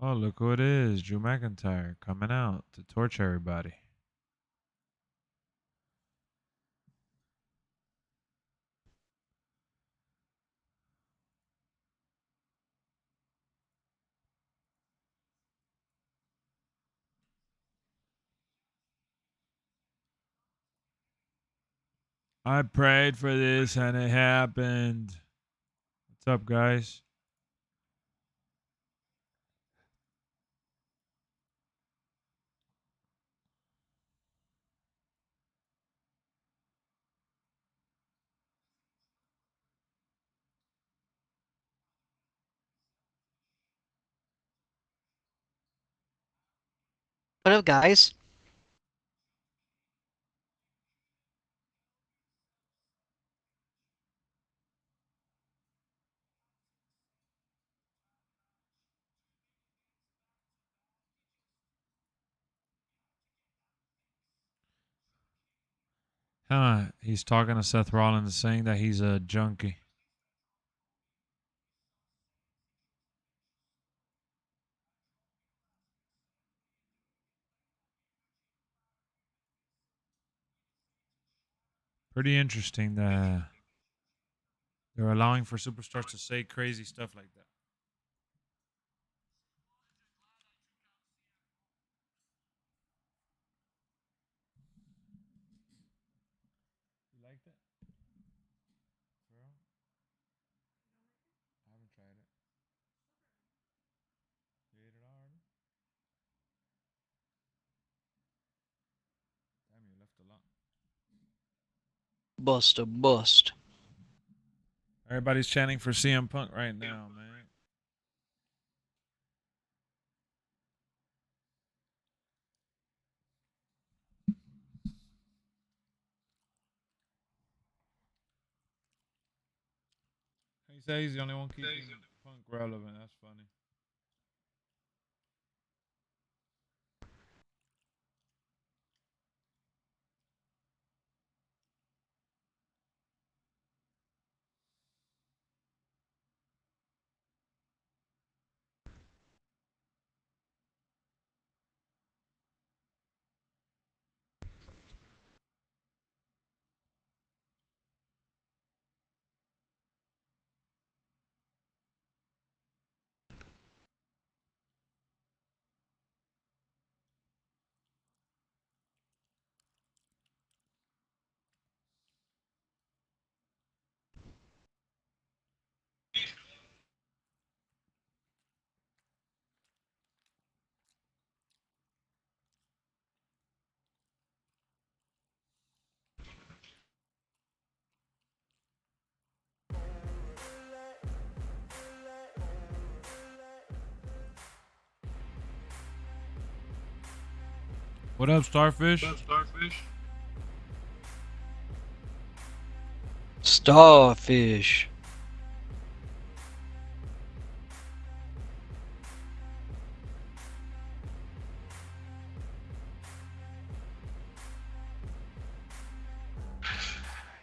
Oh, look who it is. Drew McIntyre coming out to torch everybody. I prayed for this and it happened. What's up, guys? What up, guys? Huh? He's talking to Seth Rollins, saying that he's a junkie. Pretty interesting that they're allowing for superstars to say crazy stuff like that. You like that? For real? I haven't tried it. You ate it already? Damn, you left a lot. Bust a bust. Everybody's chanting for CM Punk right now, man. He says he's the only one keeping Punk relevant. That's funny. What up, Starfish? Starfish.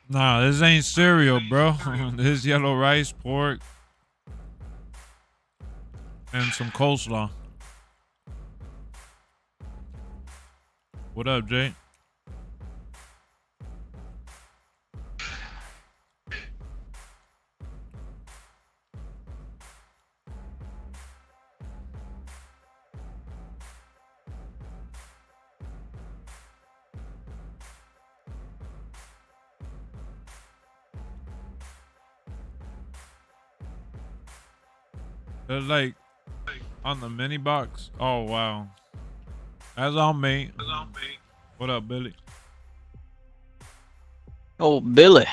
Nah, this ain't cereal, bro. This is yellow rice, pork, and some coleslaw. What up, Jay? They're like on the mini box. Oh wow. That's on me. What up, Billy? Oh, Billy.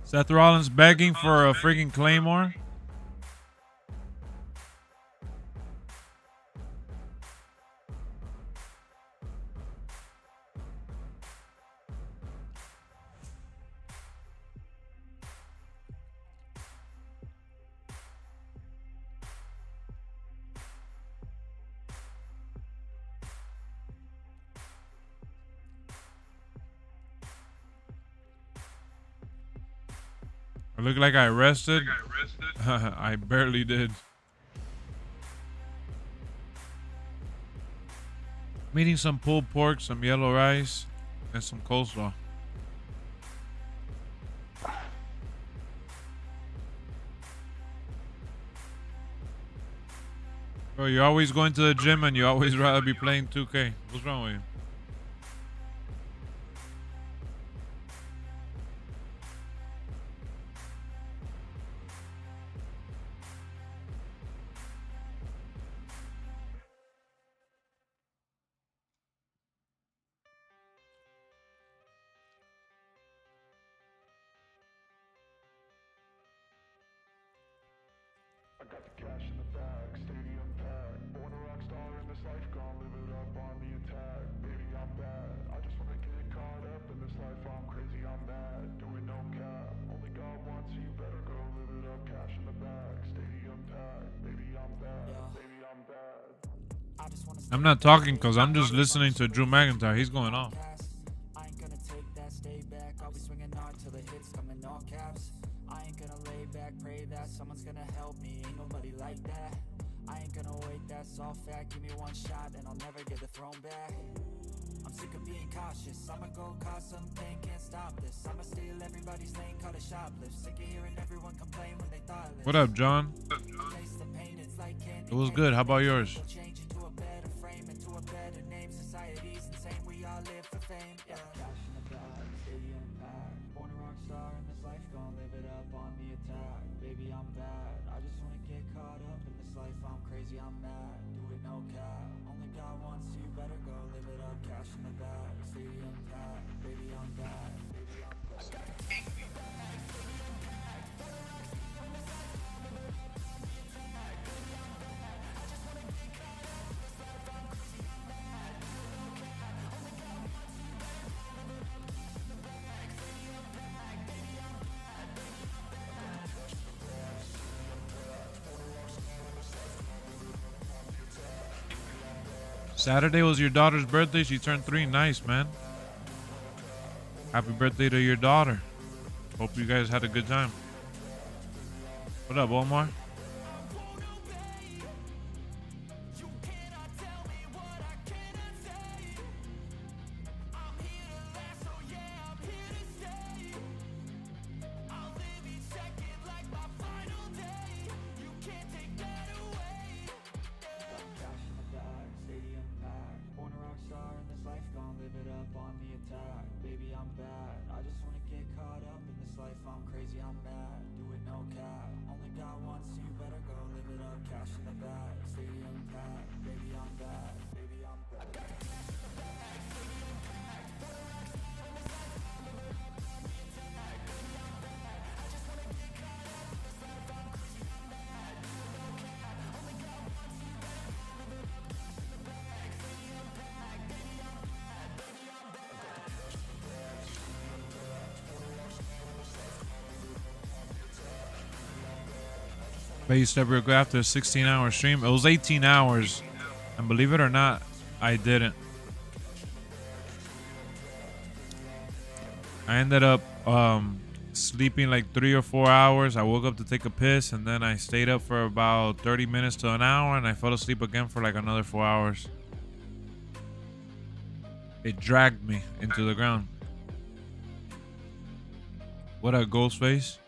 Seth Rollins begging for a freaking Claymore. I look like I rested. I barely did. I'm eating some pulled pork, some yellow rice, and some coleslaw. Bro, you're always going to the gym and you always rather be playing 2K. What's wrong with you? I got the cash in the bag, stadium packed. Born a rock star in this life, gon' live it up on the attack. Baby, I'm bad. I just wanna get caught up in this life. I'm crazy, I'm mad. Doing no cap. Only God wants you, better go live it up. Cash in the bag, stadium packed. Baby, I'm bad. Baby, I'm bad. I'm not talking because I'm just listening to Drew McIntyre. He's going off. I ain't gonna take that, stay back. I'll be swinging hard till the hits come in all caps. I ain't gonna lay back, pray that someone's gonna help me. Ain't nobody like that. I ain't gonna wait, that's all fact. Give me one shot and I'll never get the throne back. I'm sick of being cautious. I'ma go cause something, can't stop this. I'ma steal everybody's lane, call it shoplift. Sick of hearing everyone complain when they thoughtless. What up, John? Taste the pain, it's like candy. It was good. How about yours? Change into a better frame, into a better name. Society's insane, we all live for fame. Yeah. Cash in the bag, stadium packed. Born a rock star in this life, gon' live it up on the attack. Baby, I'm bad. I just wanna get caught up in this life. I'm crazy, I'm mad. Do it no cap. Only God wants you, better go live it up. Cash in the bag, stadium packed. Baby, I'm bad. Baby, I'm bad. Saturday was your daughter's birthday. She turned 3. Nice, man. Happy birthday to your daughter. Hope you guys had a good time. What up, Omar? But you stepped real quick after a 16-hour stream. It was 18 hours. And believe it or not, I didn't. I ended up sleeping like 3 or 4 hours. I woke up to take a piss, and then I stayed up for about 30 minutes to an hour, and I fell asleep again for like another 4 hours. It dragged me into the ground. What a Ghostface.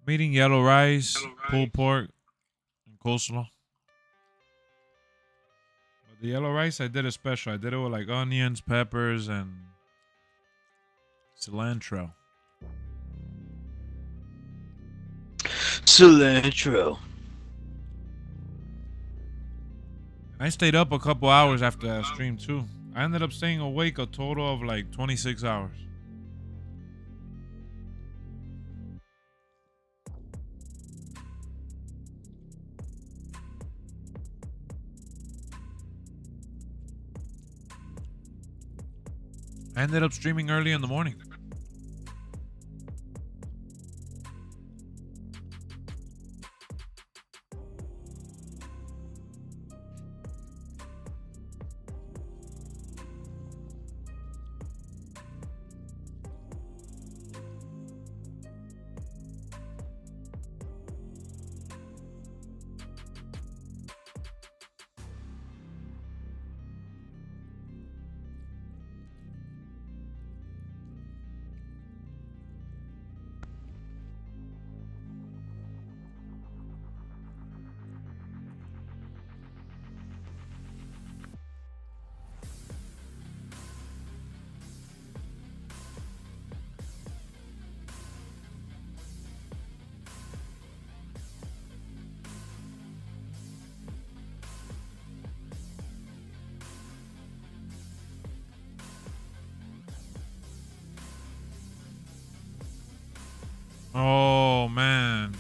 I'm eating yellow rice, pulled pork, and coleslaw. But the yellow rice, I did a special. I did it with like onions, peppers, and cilantro. Cilantro. I stayed up a couple hours after that stream too. I ended up staying awake a total of like 26 hours. I ended up streaming early in the morning. Oh man.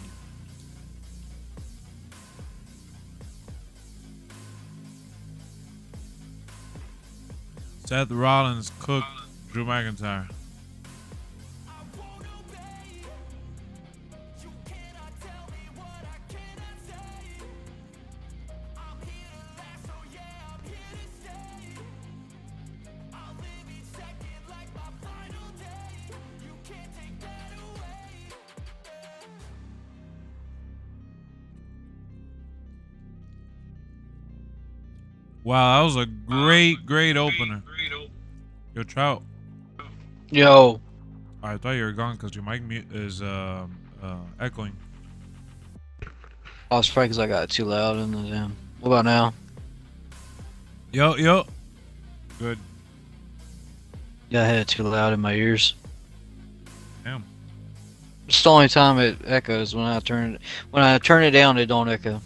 Seth Rollins cooked Drew McIntyre. Wow, that was a great opener. Yo, Trout. Yo. I thought you were gone because your mic is echoing. Oh, it's probably because I got it too loud in the damn. What about now? Yo. Good. Yeah, I had it too loud in my ears. Damn. It's the only time it echoes when I turn it down. It don't echo.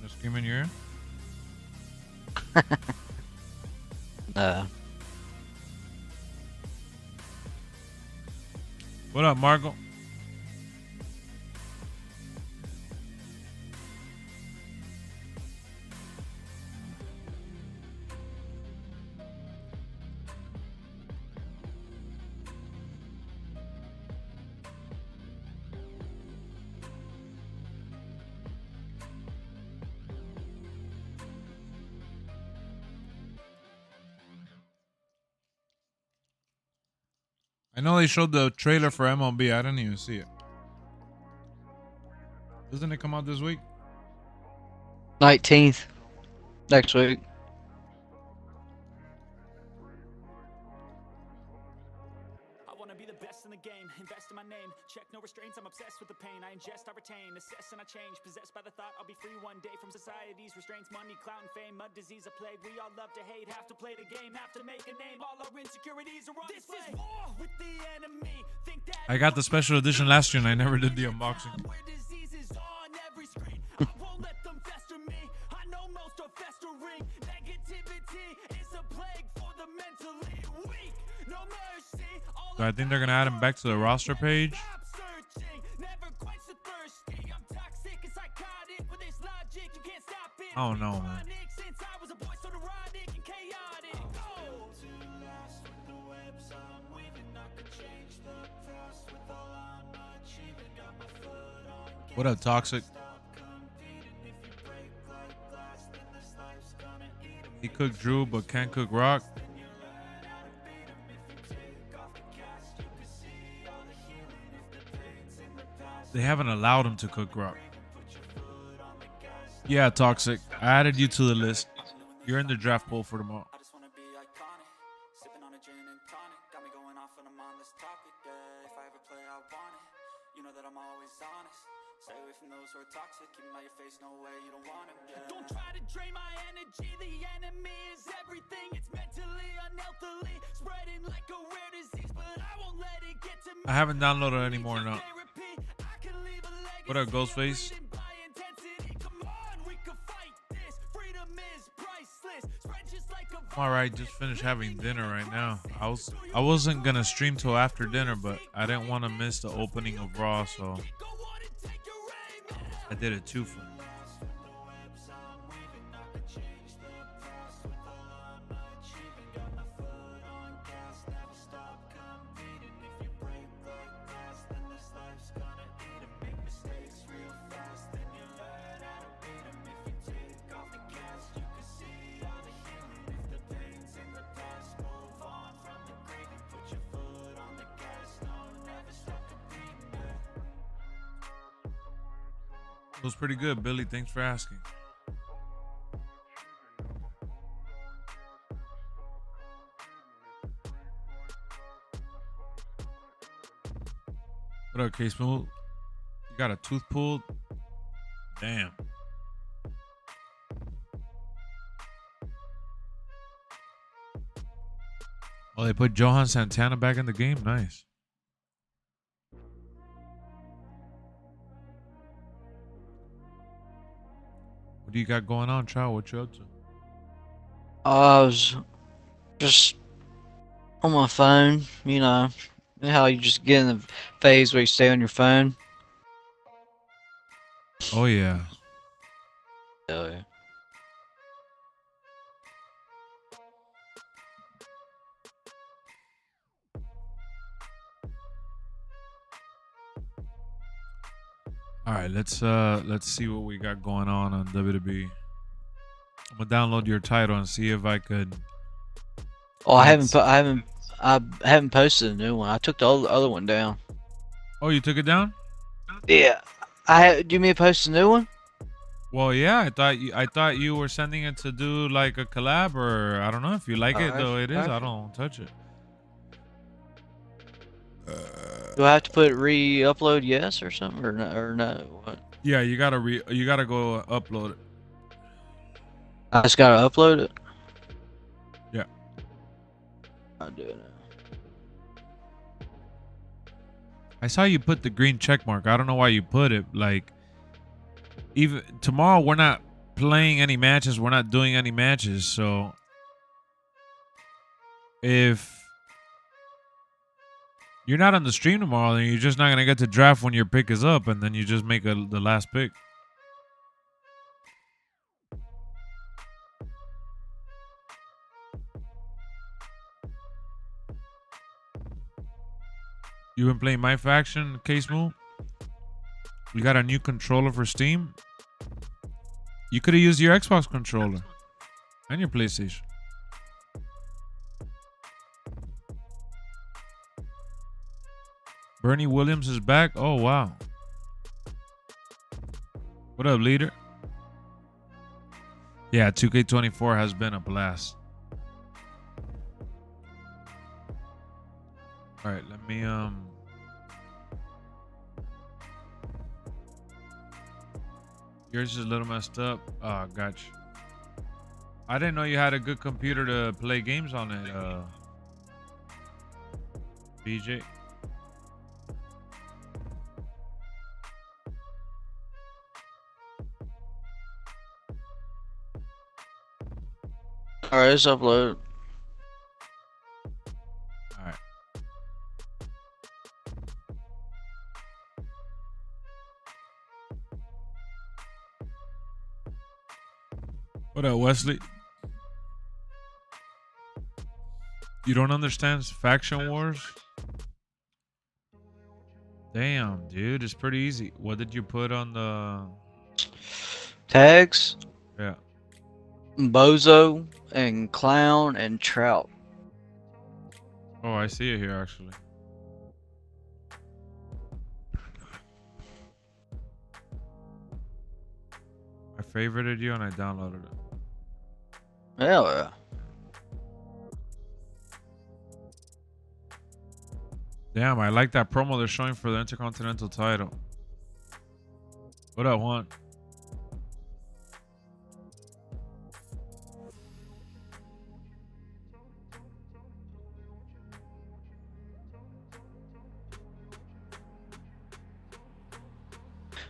Just scream in your ear? What up, Marco? I know they showed the trailer for MLB. I didn't even see it. Doesn't it come out this week? 19th. Next week. I wanna be the best in the game, invest in my name, check no restraints, I'm obsessed with the pain, I ingest, I retain, assess and I change, possessed by the thought I'll be free one day from society's restraints, money, clout and fame, mud, disease, a plague, we all love to hate, have to play the game, have to make a name, all our insecurities are on display. This is war with the enemy, think that I got the special edition last year and I never did the unboxing. where disease is on every screen, I won't let them fester me, I know most are festering, negativity is a plague for the mentally weak, no mercy. So I think they're gonna add him back to the roster page. I don't know, man. What up, Toxic? He cooked Drew, but can't cook Rock. They haven't allowed him to cook Rock. Yeah, Toxic. I added you to the list. You're in the draft pool for tomorrow. I just wanna be iconic, sipping on a gin and tonic, got me going off when I'm on this topic, yeah. If I ever play, I want it, you know that I'm always honest, stay away from those who are toxic, keep them out your face, no way, you don't want them, yeah. Don't try to drain my energy, the enemy is everything, it's mentally, unhealthily, spreading like a rare disease, but I won't let it get to me. I haven't downloaded it anymore now. What up, Ghostface? I'm alright, just finished having dinner right now. I wasn't gonna stream till after dinner, but I didn't want to miss the opening of Raw, so I did it too for me. It was pretty good, Billy. Thanks for asking. What up, Case Smooth? You got a tooth pulled? Damn. Oh, they put Johan Santana back in the game? Nice. What do you got going on, Chow? What you up to? I was just on my phone, you know how you just get in the phase where you stay on your phone. Oh, yeah. Hell yeah. All right, let's see what we got going on WWE. I'm gonna download your title and see if I could. Oh, I haven't posted a new one. I took the other one down. Oh, you took it down? Yeah. Do you mean to post a new one? Well, yeah. I thought you were sending it to do like a collab, or I don't know if you like it though. It is. I don't touch it. Do I have to put re-upload yes or something or no? What? Yeah, you gotta go upload it. I just gotta upload it. Yeah. I'll do it now. I saw you put the green check mark. I don't know why you put it. Like, even tomorrow we're not playing any matches. We're not doing any matches. So if you're not on the stream tomorrow, then you're just not gonna get to draft when your pick is up, and then you just make the last pick. You been playing my faction, Case Move? We got a new controller for Steam. You could have used your Xbox controller and your PlayStation. Bernie Williams is back. Oh, wow. What up, leader? Yeah, 2K24 has been a blast. All right, let me yours is a little messed up. Oh, gotcha. I didn't know you had a good computer to play games on it, BJ. All right, let's upload. All right. What up, Wesley? You don't understand faction wars? Damn, dude, it's pretty easy. What did you put on the Tags? Yeah. Bozo and Clown and Trout. Oh, I see it here actually. I favorited you and I downloaded it. Hell yeah. Damn, I like that promo they're showing for the Intercontinental title. What up, Juan?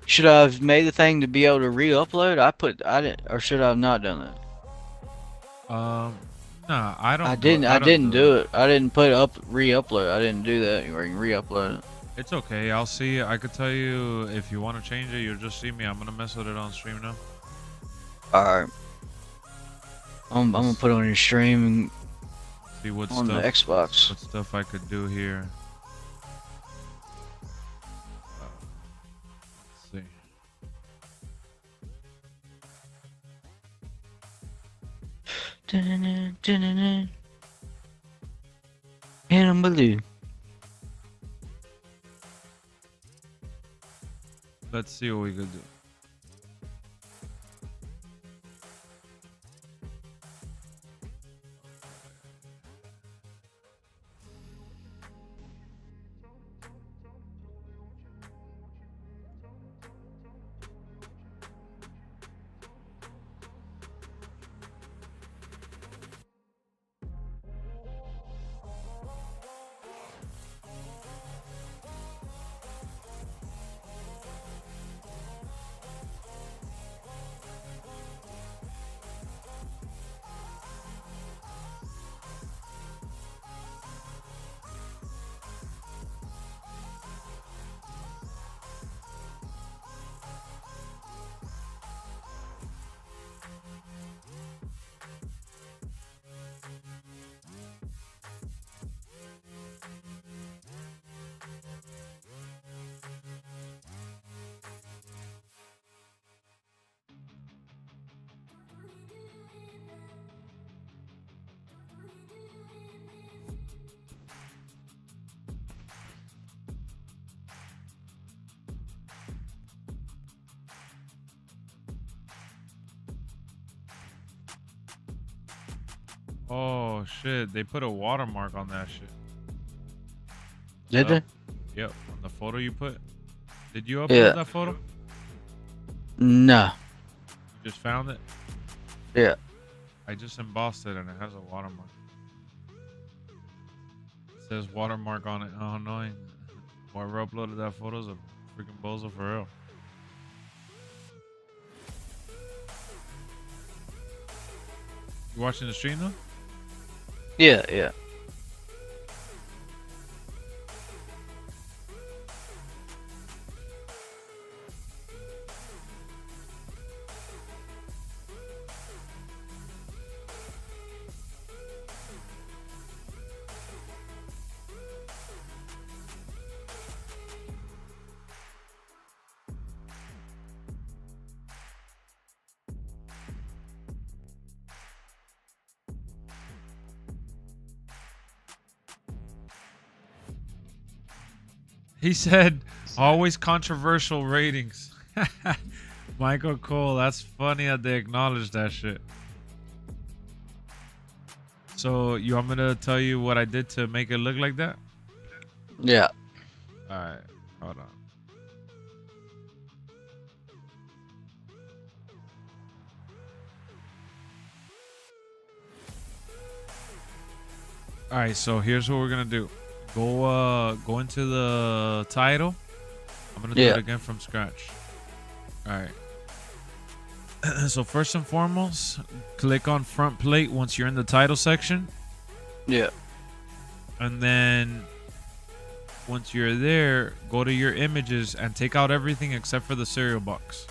Should I have made the thing to be able to re-upload? I didn't, or should I have not done that? Nah, I don't. I didn't do it. I didn't put re-upload. I didn't do that. Where you can re-upload it. It's okay. I'll see. I could tell you if you want to change it. You'll just see me. I'm gonna mess with it on stream now. All right. I'm gonna put it on your stream and See what on stuff. the Xbox. What stuff I could do here. Let's see. And blue. Let's see what we could do. Oh shit! They put a watermark on that shit. Did Yup. they? Yep. On the photo you put. Did you upload Yeah. that photo? No. You just found it. Yeah. I just embossed it and it has a watermark. It says watermark on it. Oh, annoying. Whoever uploaded that photo is a freaking bozo for real. You watching the stream though? Yeah. Yeah. He said, always controversial ratings. Michael Cole, that's funny that they acknowledged that shit. So, you want me to tell you what I did to make it look like that? Yeah. Alright, hold on. Alright, so here's what we're gonna do. Go into the title. I'm gonna do it again from scratch. Alright. So first and foremost, click on front plate once you're in the title section. Yeah. And then once you're there, go to your images and take out everything except for the cereal box.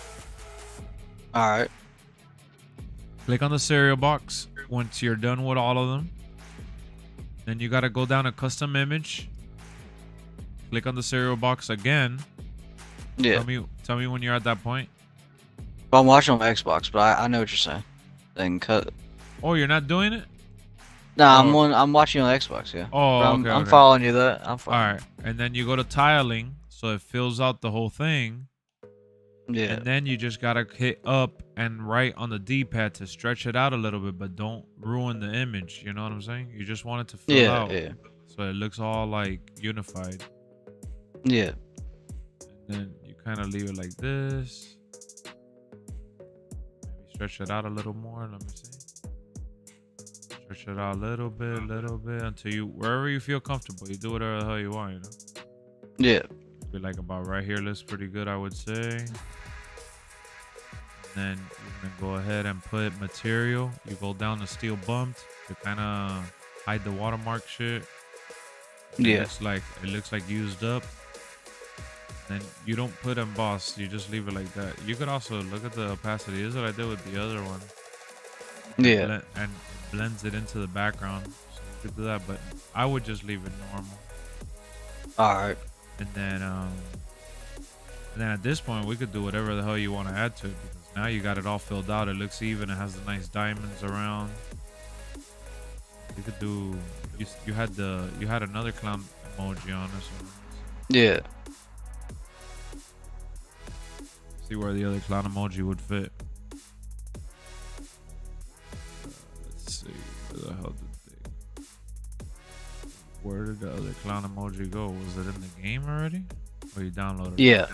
All right. Click on the cereal box once you're done with all of them. Then you gotta go down to custom image. Click on the cereal box again. Yeah. Tell me when you're at that point. Well, I'm watching on my Xbox, but I know what you're saying. Then cut. Oh, you're not doing it? Nah, Oh. I'm watching on Xbox. Yeah. Oh, But okay. I'm following you. That I'm All following. right, and then you go to tiling, so it fills out the whole thing. Yeah. And then you just gotta hit up and right on the D-pad to stretch it out a little bit, but don't ruin the image. You know what I'm saying? You just want it to fill out, Yeah. so it looks all like unified. Yeah. And then you kind of leave it like this. Maybe stretch it out a little more. Let me see. Stretch it out a little bit until you wherever you feel comfortable. You do whatever the hell you want, you know. Yeah. Be like about right here looks pretty good, I would say. And then you're gonna go ahead and put material. You go down to steel bumped to kind of hide the watermark shit. Yeah. It looks like used up. Then you don't put embossed, you just leave it like that. You could also look at the opacity. This is what I did with the other one. Yeah. And it blends it into the background. So you could do that, but I would just leave it normal. All right. And then at this point we could do whatever the hell you want to add to it, because now you got it all filled out. It looks even. It has the nice diamonds around. You could do. You had another clown emoji on this one. Yeah. See where the other clown emoji would fit. Let's see. Where the hell did they? Where did the other clown emoji go? Was it in the game already? Or you downloaded it? Yeah.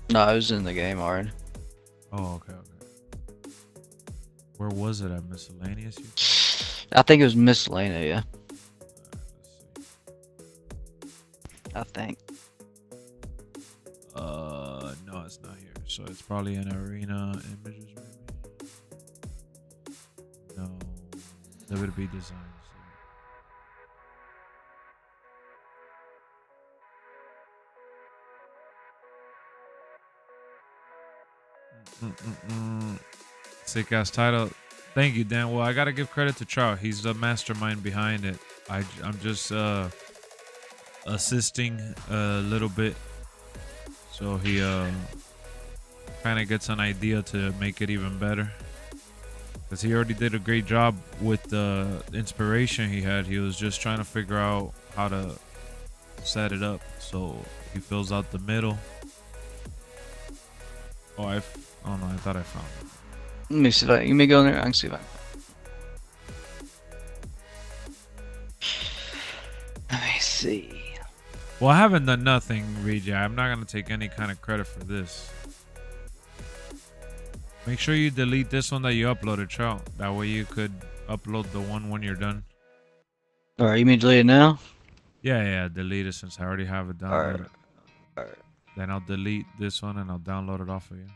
No, it was in the game already. Oh, okay. Where was it at? Miscellaneous? I think it was miscellaneous. Yeah. Let's see. I think. No, it's not here. So it's probably in arena images, maybe. No, WWE designs. Sick ass title. Thank you, Dan. Well, I gotta give credit to Trout. He's the mastermind behind it. I'm just assisting a little bit, so he kind of gets an idea to make it even better. Because he already did a great job with the inspiration he had. He was just trying to figure out how to set it up. So he fills out the middle. Oh no, I thought I found it. Let me see if you may go in there. I can see if I. see. Well, I haven't done nothing, Rejay. I'm not gonna take any kind of credit for this. Make sure you delete this one that you uploaded, Trout. That way you could upload the one when you're done. All right, you mean delete it now? Yeah, delete it since I already have it downloaded. All right. Then I'll delete this one and I'll download it off of you.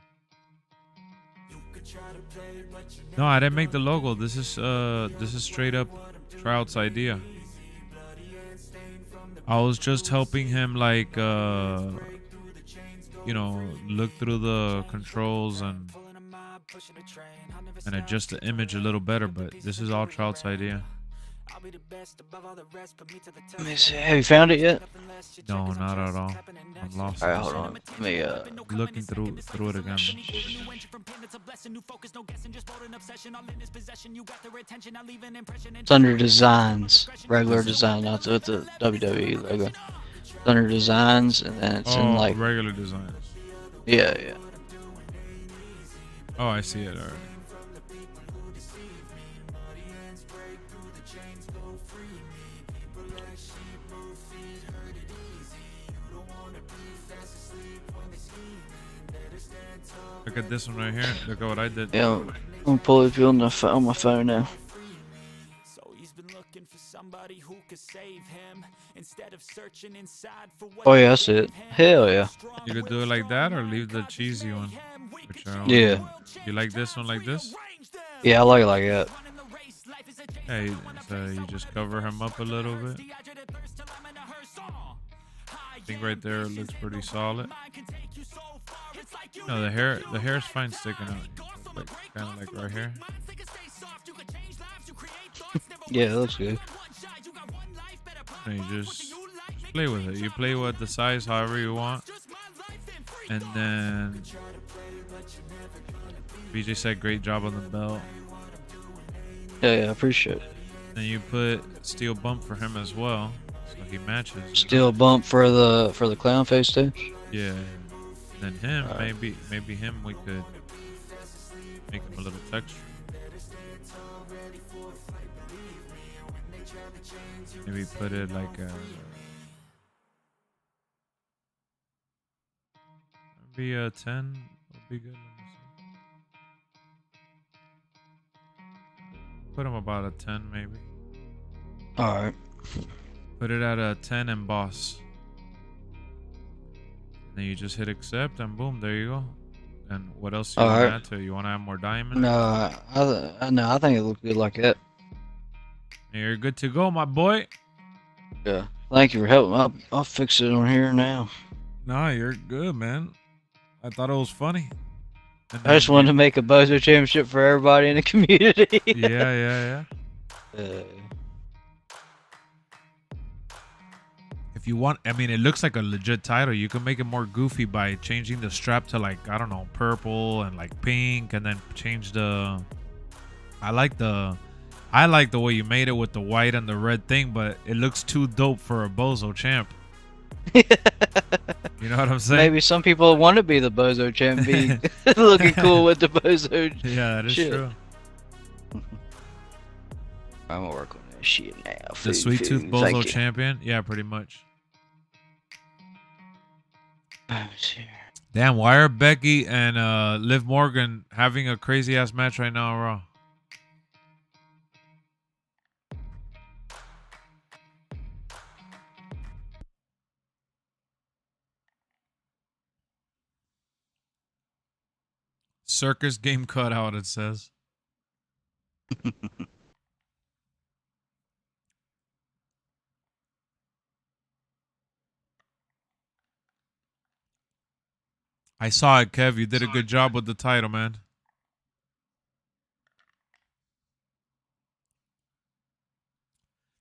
No, I didn't make the logo. This is straight up Trout's idea. I was just helping him, like, you know, look through the controls and adjust the image a little better, but this is all Trout's idea. Let me see. Have you found it yet? No, not at all. I'm lost. All right, hold on. Let me Looking through it again. It's under designs, regular design, not with the WWE logo. It's under designs, and then it's in like regular designs. yeah. Oh, I see it. All right. Look at this one right here. Look at what I did. Yeah, I'm gonna pull it on my phone now. So he's been looking for somebody who could save him instead of searching inside for what Oh yeah, that's it. Hell yeah. You could do it like that or leave the cheesy one. Which I don't Yeah. know. You like this one like this? Yeah, I like it like that. Hey, so you just cover him up a little bit. I think right there it looks pretty solid. No, the hair's fine sticking out. Like, kind of like right here. Yeah, it looks good. And you just play with it. You play with the size however you want. And then BJ said great job on the belt. Yeah, I appreciate it. And you put steel bump for him as well, so he matches. Steel bump for the clown face too. Yeah. Then him, maybe him we could make him a little texture. Maybe put it like maybe a 10 would be good. Let me see. Put him about a 10 maybe. Alright. Put it at a 10 and boss. Then you just hit accept and boom, there you go. And what else do you want to add to it? You want to add more diamond? No, I think it looks good like that. You're good to go, my boy. Yeah. Thank you for helping. I'll fix it on here now. Nah, you're good, man. I thought it was funny. And I just wanted to make a Bozo championship for everybody in the community. Yeah. If you want, I mean, it looks like a legit title. You can make it more goofy by changing the strap to, like, I don't know, purple and like pink, and then change the. I like the way you made it with the white and the red thing, but it looks too dope for a Bozo champ. You know what I'm saying? Maybe some people want to be the Bozo champ, be looking cool with the Bozo. Yeah, that is true. I'm gonna work on that shit now. The Sweet Tooth Bozo champion? Yeah, pretty much. Damn, why are Becky and Liv Morgan having a crazy ass match right now on Raw? Circus game cutout, it says. I saw it, Kev. You did a good job with the title, man.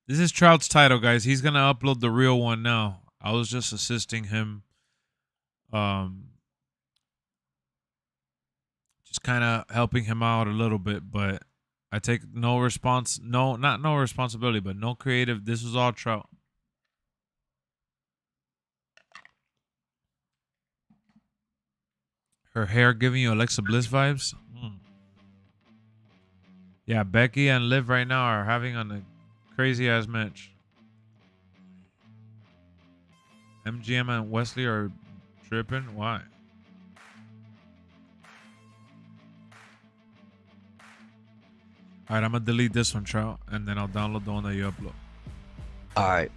This is Trout's title, guys. He's going to upload the real one now. I was just assisting him. Just kind of helping him out a little bit, but I take no responsibility, but no creative. This was all Trout. Her hair giving you Alexa Bliss vibes? Yeah, Becky and Liv right now are having a crazy ass match. MGM and Wesley are tripping. Why? All right, I'm gonna delete this one, Trout, and then I'll download the one that you upload. All right.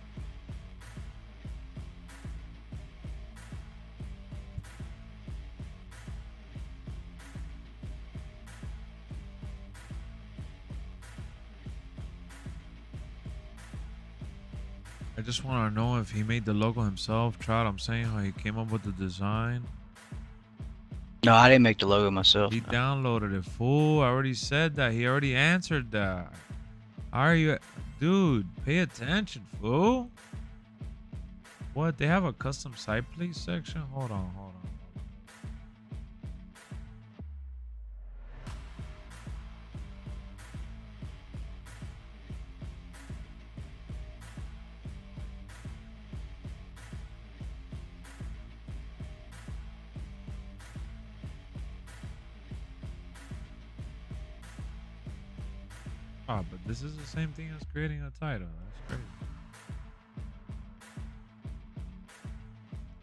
I just want to know if he made the logo himself. Trout, I'm saying how he came up with the design. No, I didn't make the logo myself. He downloaded it, fool. I already said that. He already answered that. How are you? Dude, pay attention, fool. What? They have a custom site please section? Hold on, hold on. Oh, but this is the same thing as creating a title. That's crazy.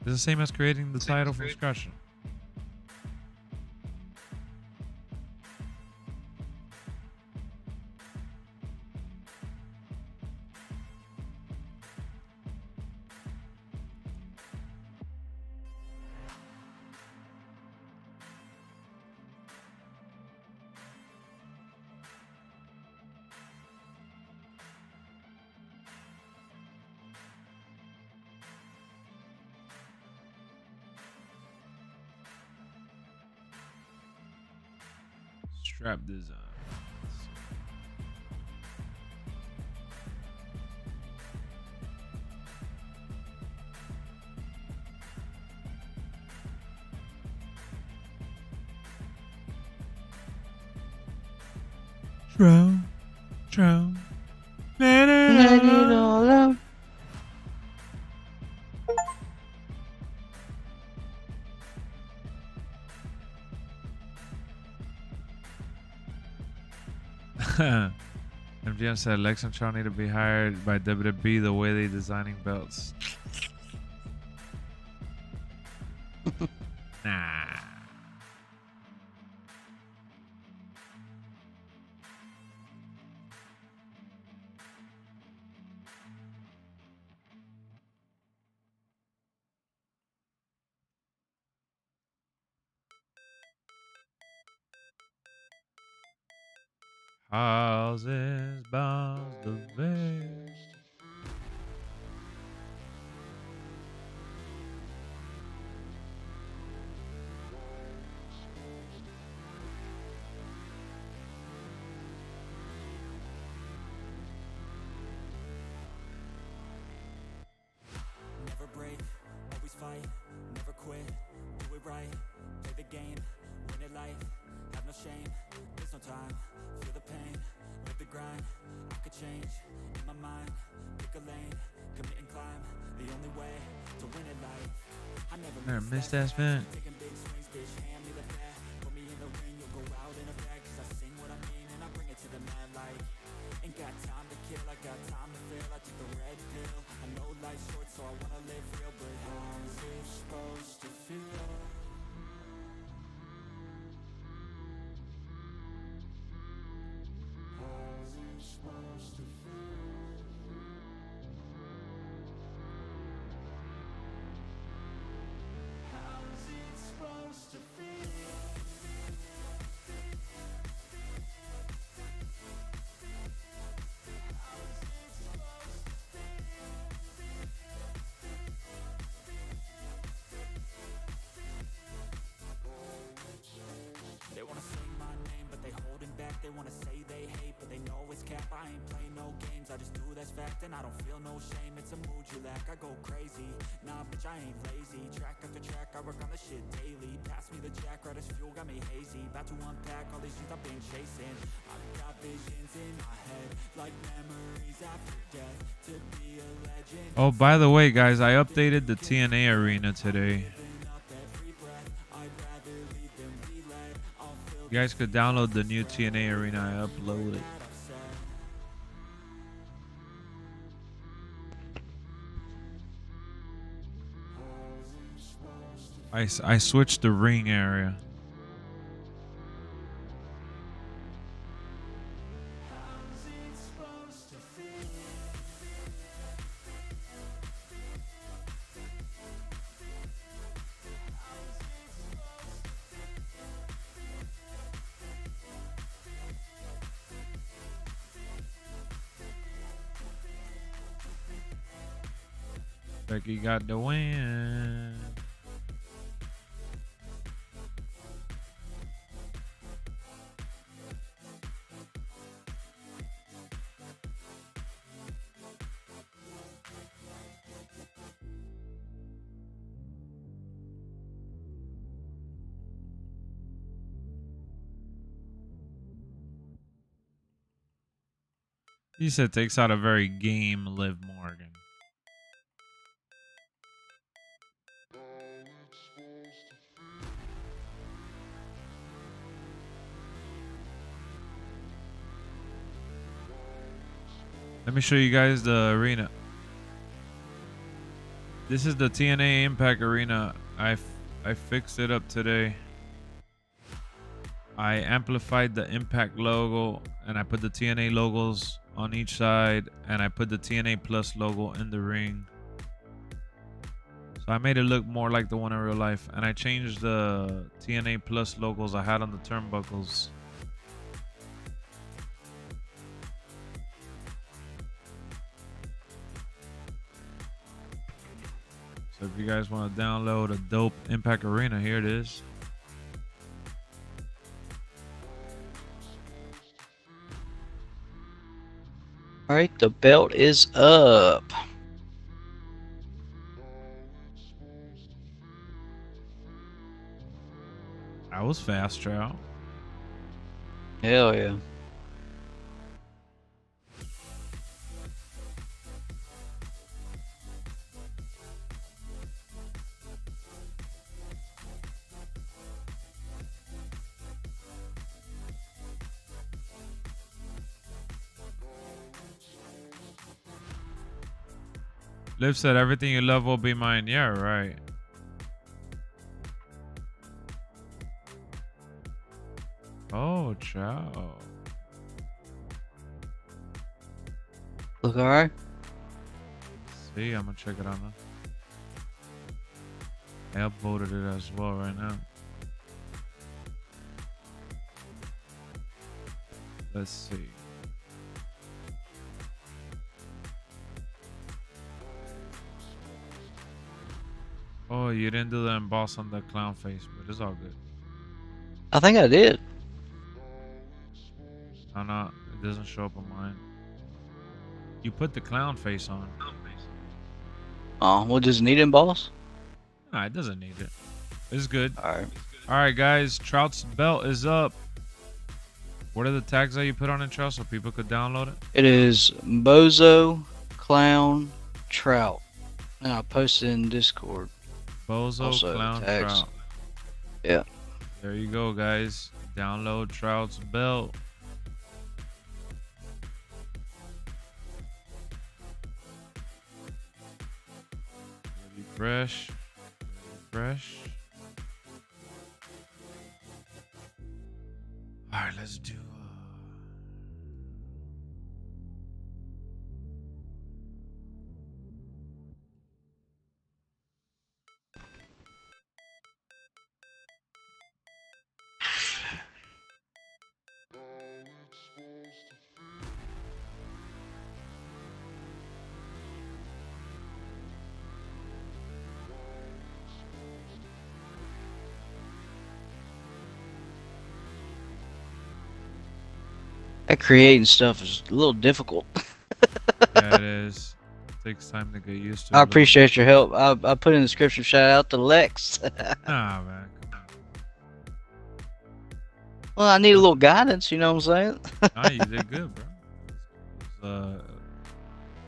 It's the same as creating the title from scratch. Strap design. Drown. Let it all out. MGM said Lexx and Shaw need to be hired by WWE the way they designing belts. Nah. Houses, bounds, the best. Never break, always fight, never quit, do it right, play the game, win it life, have no shame, there's no time, feel the pain, live the grind, I could change, in my mind, pick a lane, commit and climb, the only way to win it life, I never miss that spin, taking big swings, bitch, hand me the bat, put me in the ring, you'll go out in a bag, cause I sing what I mean and I bring it to the mad light, ain't got time to kill, I got time to feel, I took the red pill, I know life's short so I wanna live real, but how's it supposed to feel? How's it supposed to feel? How's it supposed to feel? They wanna say my name, but they holding back. They wanna say they hate, but they know it's cap. I ain't play no games, I just do that's fact. And I don't feel no shame, it's a mood you lack. I go crazy, nah bitch I ain't lazy. Track after track, I work on the shit daily. Pass me the jack, right as fuel, got me hazy. About to unpack all these things I've been chasing. I've got visions in my head, like memories after death. To be a legend. Oh, by the way, guys, I updated the TNA arena today. You guys could download the new TNA arena I uploaded. I switched the ring area. Becky got the win. He said takes out a very game Liv Morgan. Let me show you guys the arena. This is the TNA Impact Arena. I fixed it up today. I amplified the Impact logo and I put the TNA logos on each side and I put the TNA Plus logo in the ring. So I made it look more like the one in real life, and I changed the TNA Plus logos I had on the turnbuckles. So if you guys want to download a dope Impact Arena, here it is. All right, the belt is up. That was fast, Trout. Hell yeah. Liv said everything you love will be mine. Yeah, right. Oh, ciao. Look alright. See, I'm gonna check it out now. I upvoted it as well right now. Let's see. Oh, you didn't do the emboss on the clown face, but it's all good. I think I did. No, it doesn't show up on mine. You put the clown face on. Oh, well, does it need emboss? Nah, it doesn't need it. It's good. Alright. All right, guys. Trout's belt is up. What are the tags that you put on it, Trout, so people could download it? It is Bozo, Clown, Trout. And I posted in Discord. Bozo, Also, Clown, tags. Trout. Yeah. There you go, guys. Download Trout's belt. Refresh. Refresh. All right, let's do. That creating stuff is a little difficult. Yeah, it is. It takes time to get used to. I appreciate your help. I put in the description, shout out to Lex. Nah, man. Come on. Well, I need a little guidance, you know what I'm saying? Nah, you did good, bro.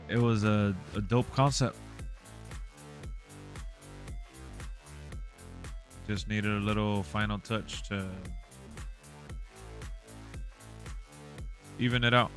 It was a dope concept. Just needed a little final touch to even it out.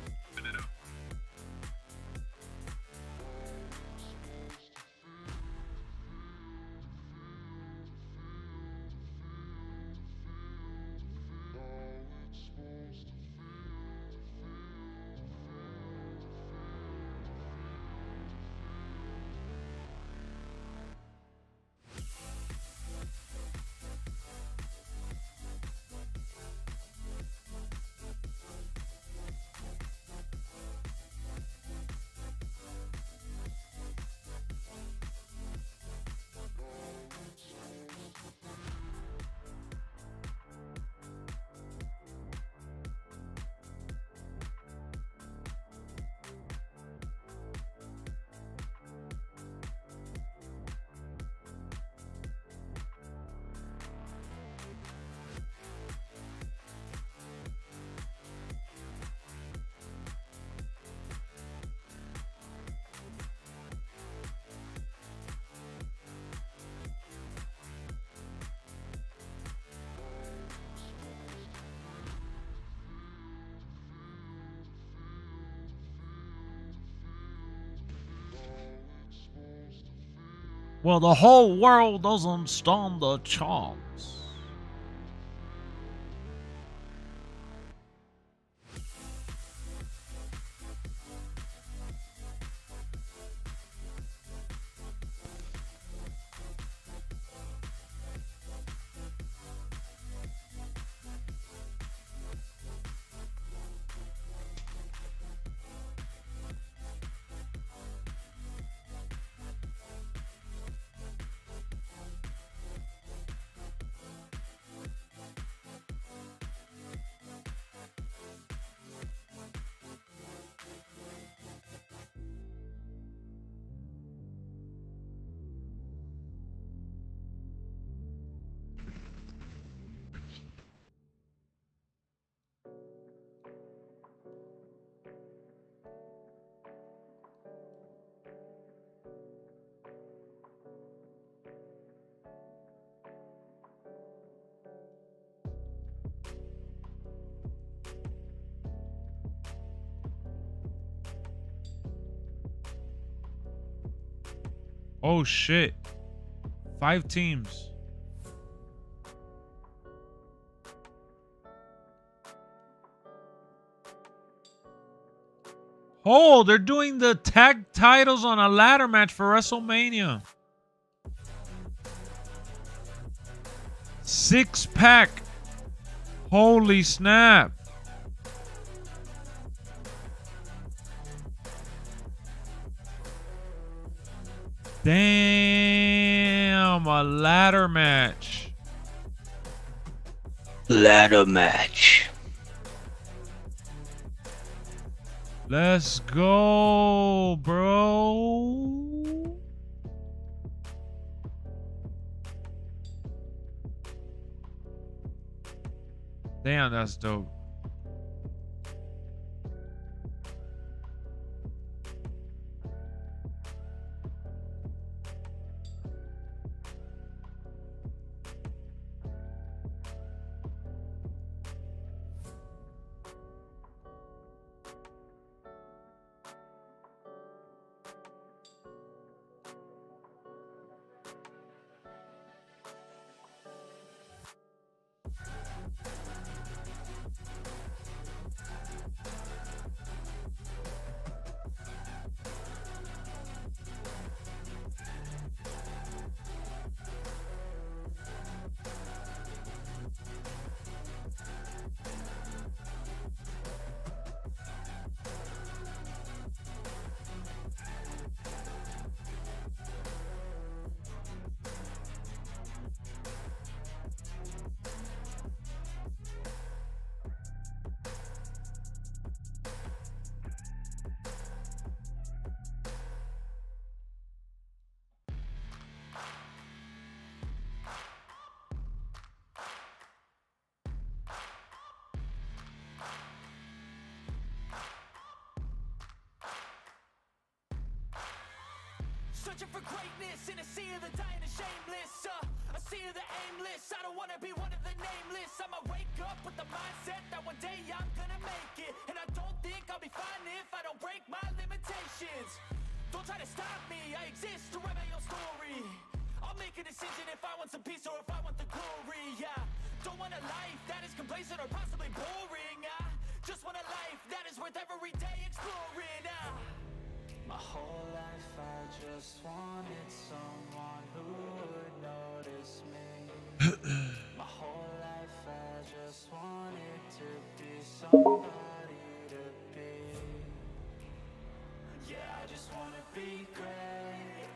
Well, the whole world doesn't stand a chance. Oh shit. 5 teams. Oh, they're doing the tag titles on a ladder match for WrestleMania. 6-pack. Holy snap. Damn, a ladder match. Ladder match. Let's go, bro. Damn, that's dope. Searching for greatness in a sea of the dying and shameless. A sea of the aimless. I don't wanna be one of the nameless. I'ma wake up with the mindset that one day I'm gonna make it. And I don't think I'll be fine if I don't break my limitations. Don't try to stop me, I exist to write my own story. I'll make a decision if I want some peace or if I want the glory. Yeah, don't want a life that is complacent or possibly boring. I just want a life that is worth every day exploring. My whole life I just wanted someone who would notice me. My whole life I just wanted to be somebody to be. Yeah, I just wanna be great.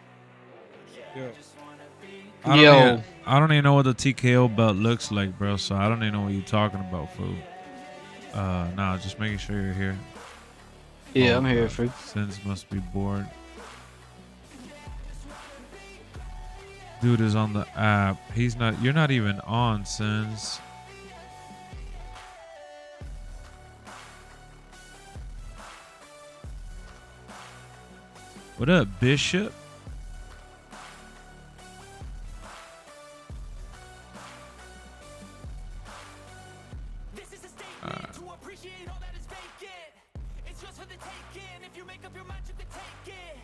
Yeah, I just wanna be I don't even know what the TKO belt looks like, bro. So I don't even know what you're talking about, fool. Nah, just making sure you're here. Yeah, Oh, I'm here, God. Fruit. Sins must be bored. Dude is on the app. He's not. You're not even on, Sins. What up, Bishop? This is a statement to appreciate all that is vacant. It's just for the taking. If you make up your mind, you can take it.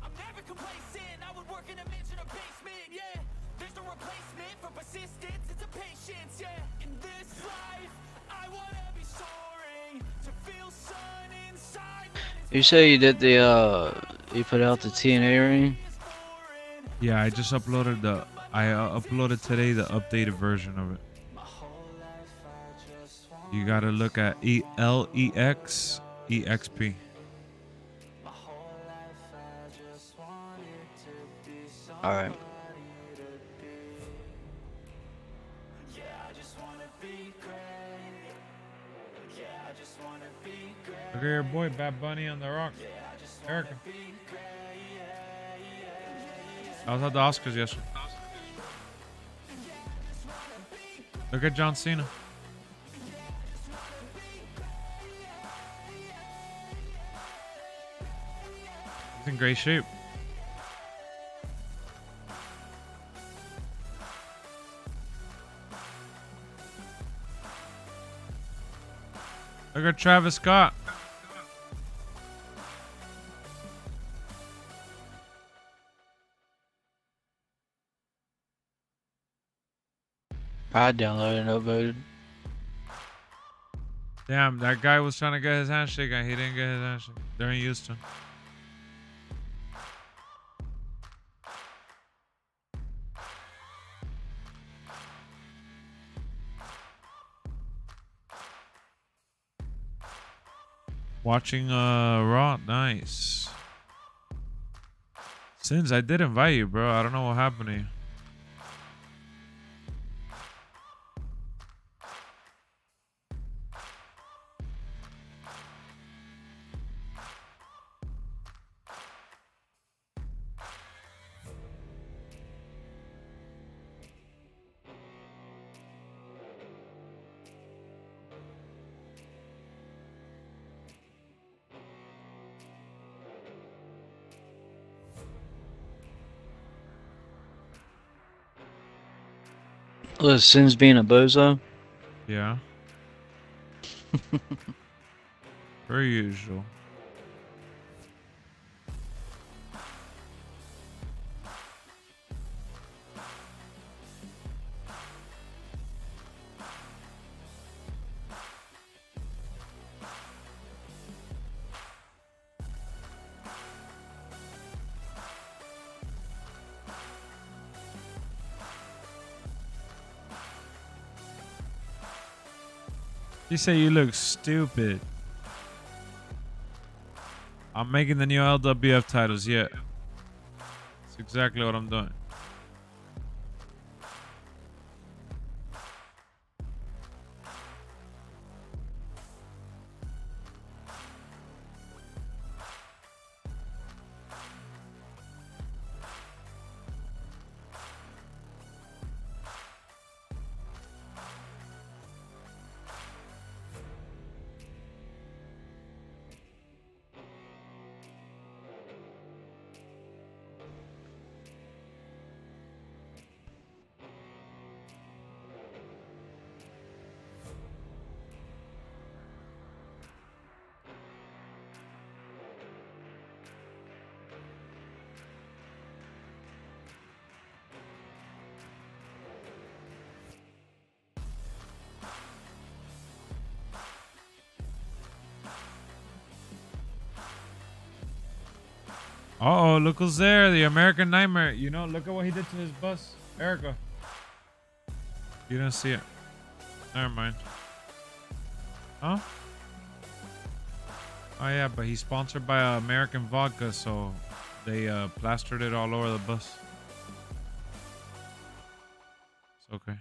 I'm never complacent. I would work in a mansion or basement, yeah. There's no replacement for persistence, it's a patience, yeah. In this life, I wanna be soaring to feel sun inside. You say you did the you put out the TNA ring? Yeah, I just uploaded uploaded today the updated version of it. You gotta look at LEXEXP. All right. Look at your boy Bad Bunny on the rock. Erica. I was at the Oscars yesterday. Look at John Cena. He's in great shape. Look at Travis Scott. I downloaded and upvoted. Damn, that guy was trying to get his handshake and he didn't get his handshake during Houston. Watching Raw, nice. Sins, I did invite you, bro. I don't know what happened to you. Was Sins being a bozo? Yeah. Per usual. You say you look stupid. I'm making the new LWF titles, yeah. That's exactly what I'm doing. Uh-oh, look who's there. The American Nightmare. You know, look at what he did to his bus. Erica. You didn't see it. Never mind. Huh? Oh, yeah, but he's sponsored by American Vodka, so they plastered it all over the bus. It's okay.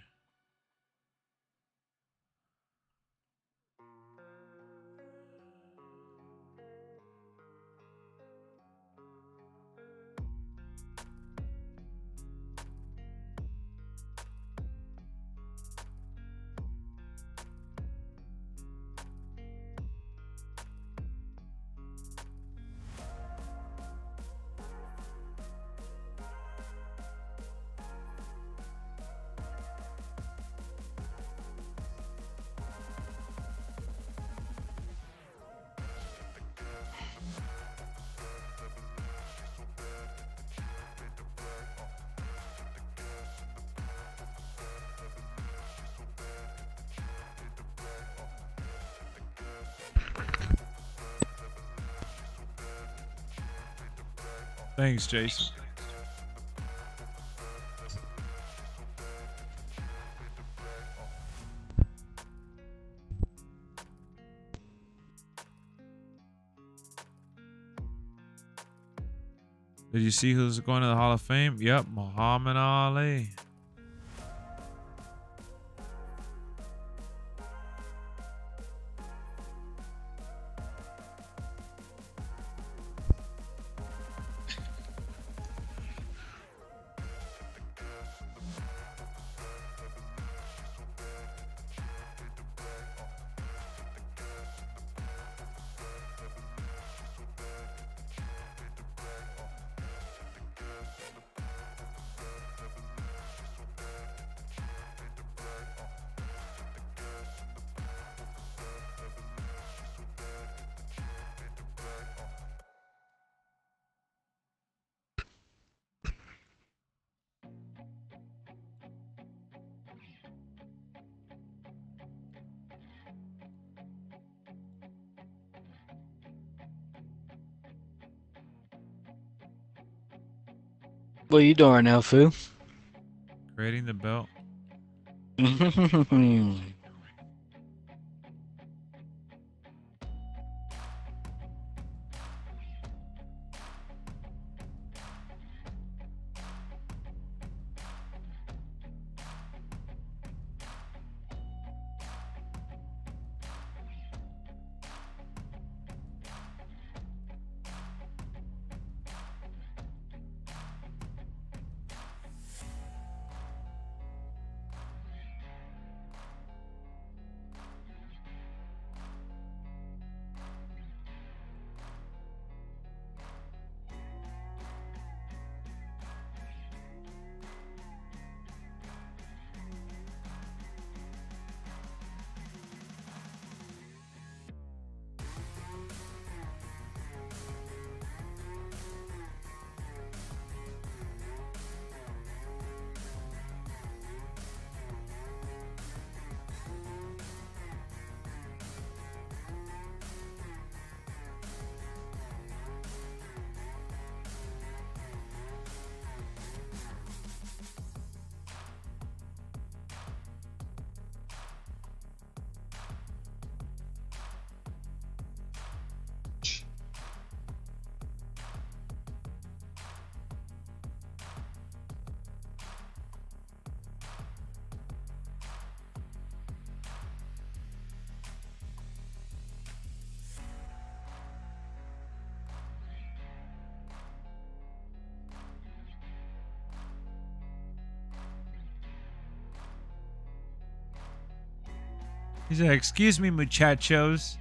Thanks, Jason. Did you see who's going to the Hall of Fame? Yep, Muhammad Ali. What are you doing right now, Foo? Creating the belt. He said, "Excuse me, muchachos."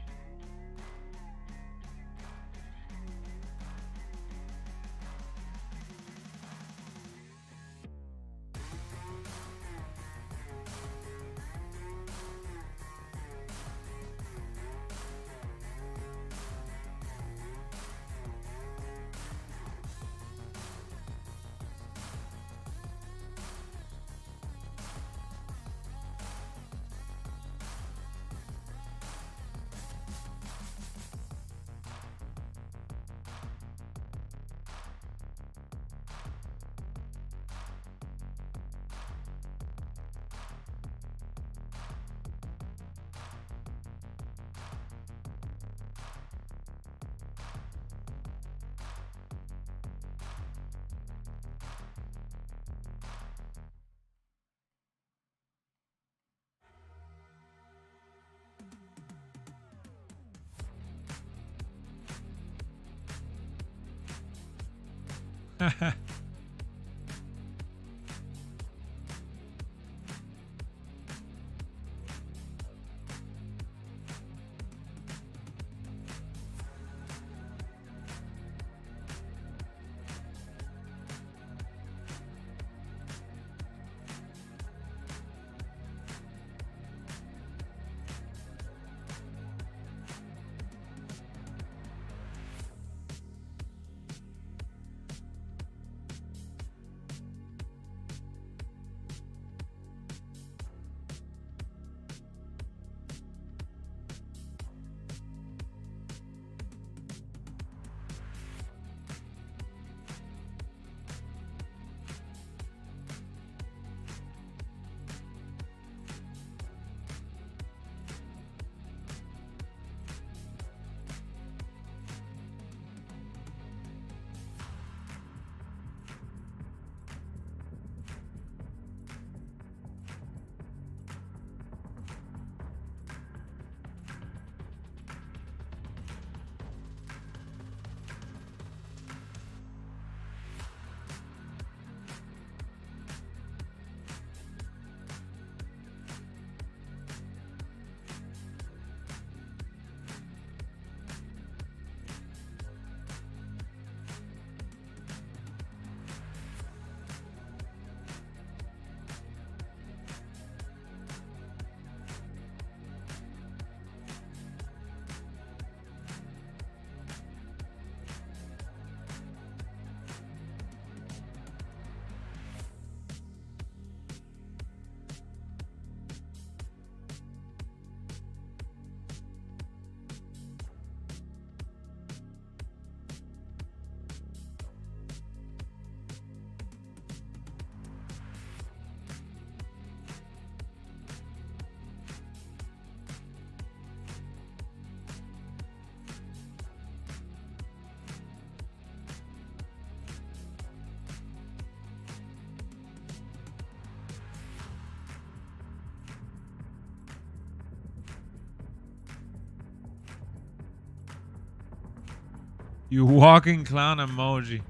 You walking clown emoji.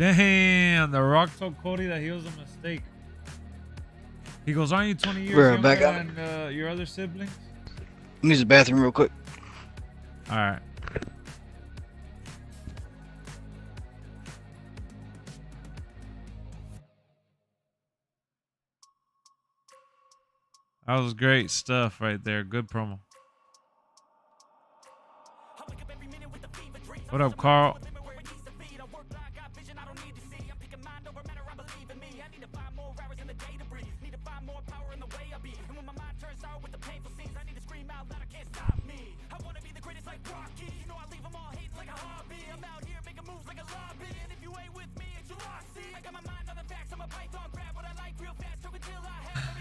Damn, The Rock told Cody that he was a mistake. He goes, aren't you 20 years Right younger back up. than your other siblings? Let me use the bathroom real quick. All right. That was great stuff right there. Good promo. What up, Carl?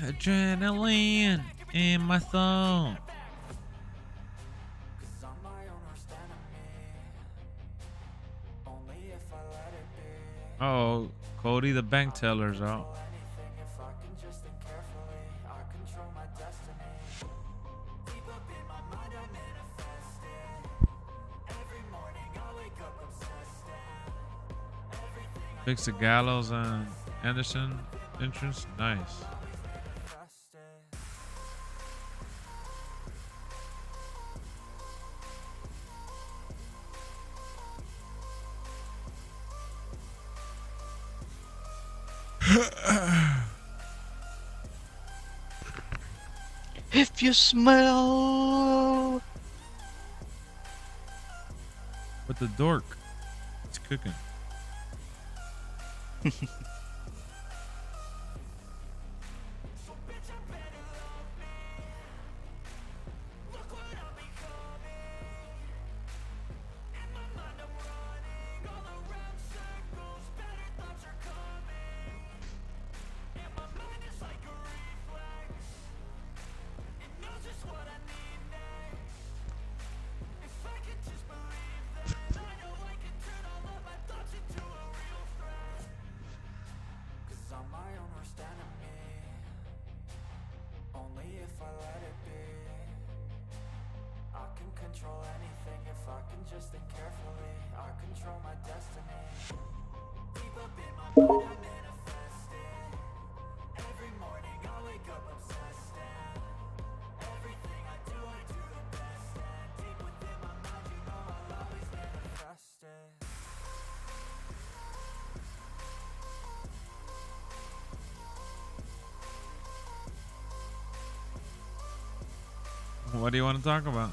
Adrenaline in my thumb. Oh, Cody, the bank teller's out. Fix the Gallows and Anderson entrance. Nice. If you smell. But the dork, it's cooking. What do you want to talk about?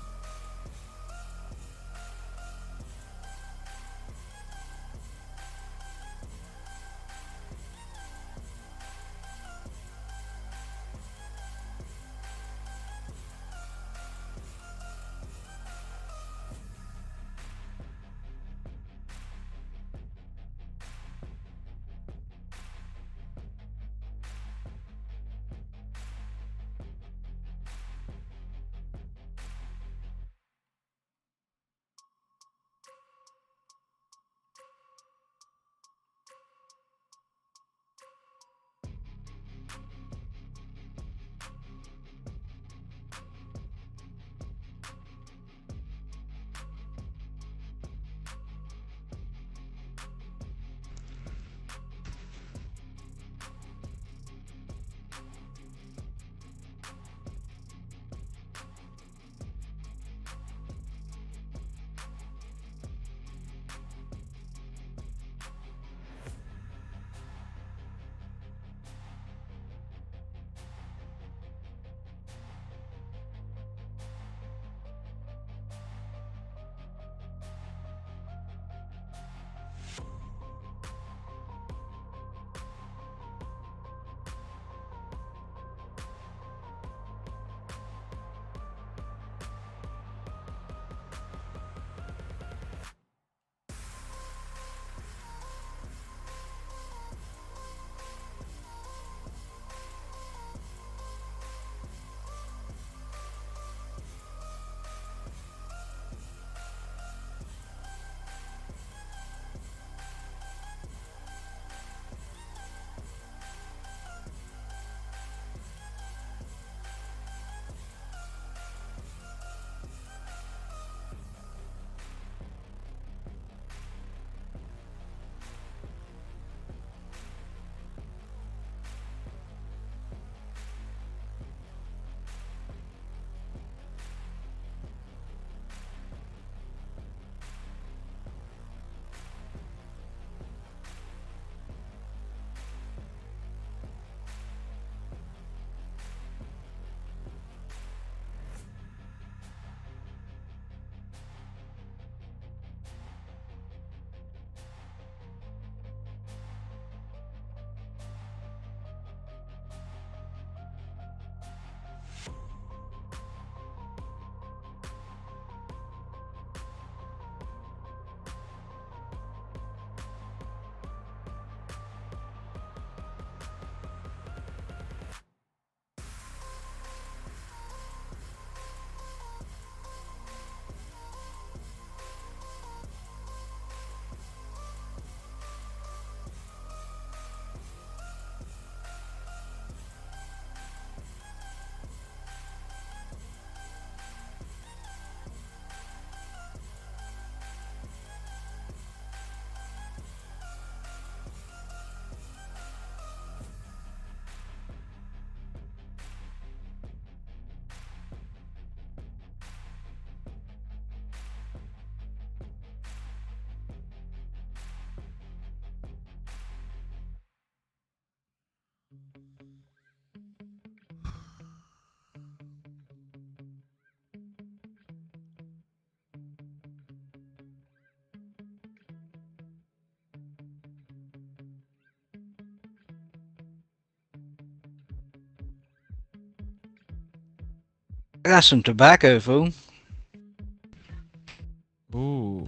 I got some tobacco, fool. Ooh.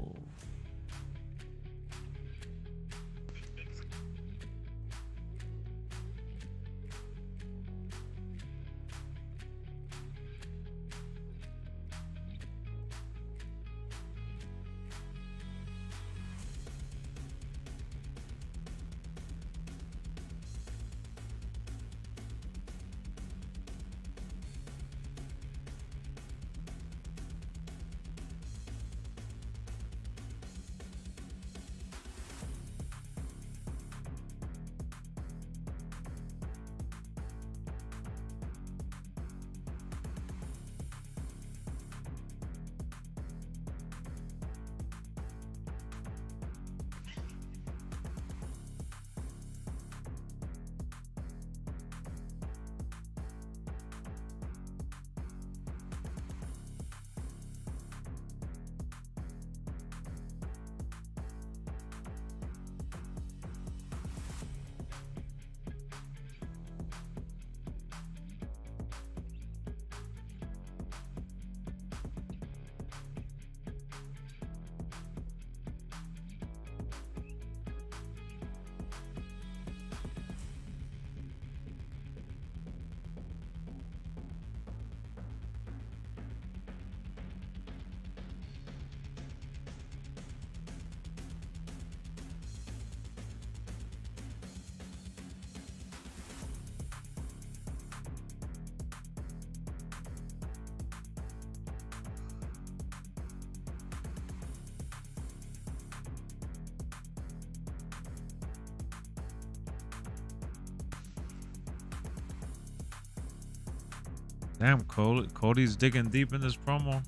Damn, Cody's digging deep in this promo.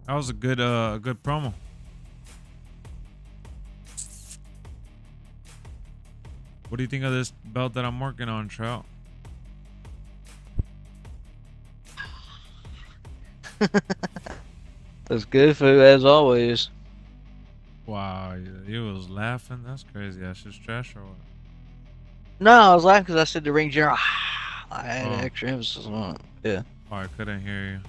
That was a good promo. What do you think of this belt that I'm working on, Trout? That's good, fool, as always. Wow, you was laughing. That's crazy. I should trash or what? No, I was laughing because I said the ring general. I had Oh. extra emphasis on it. Yeah. Oh, I couldn't hear you.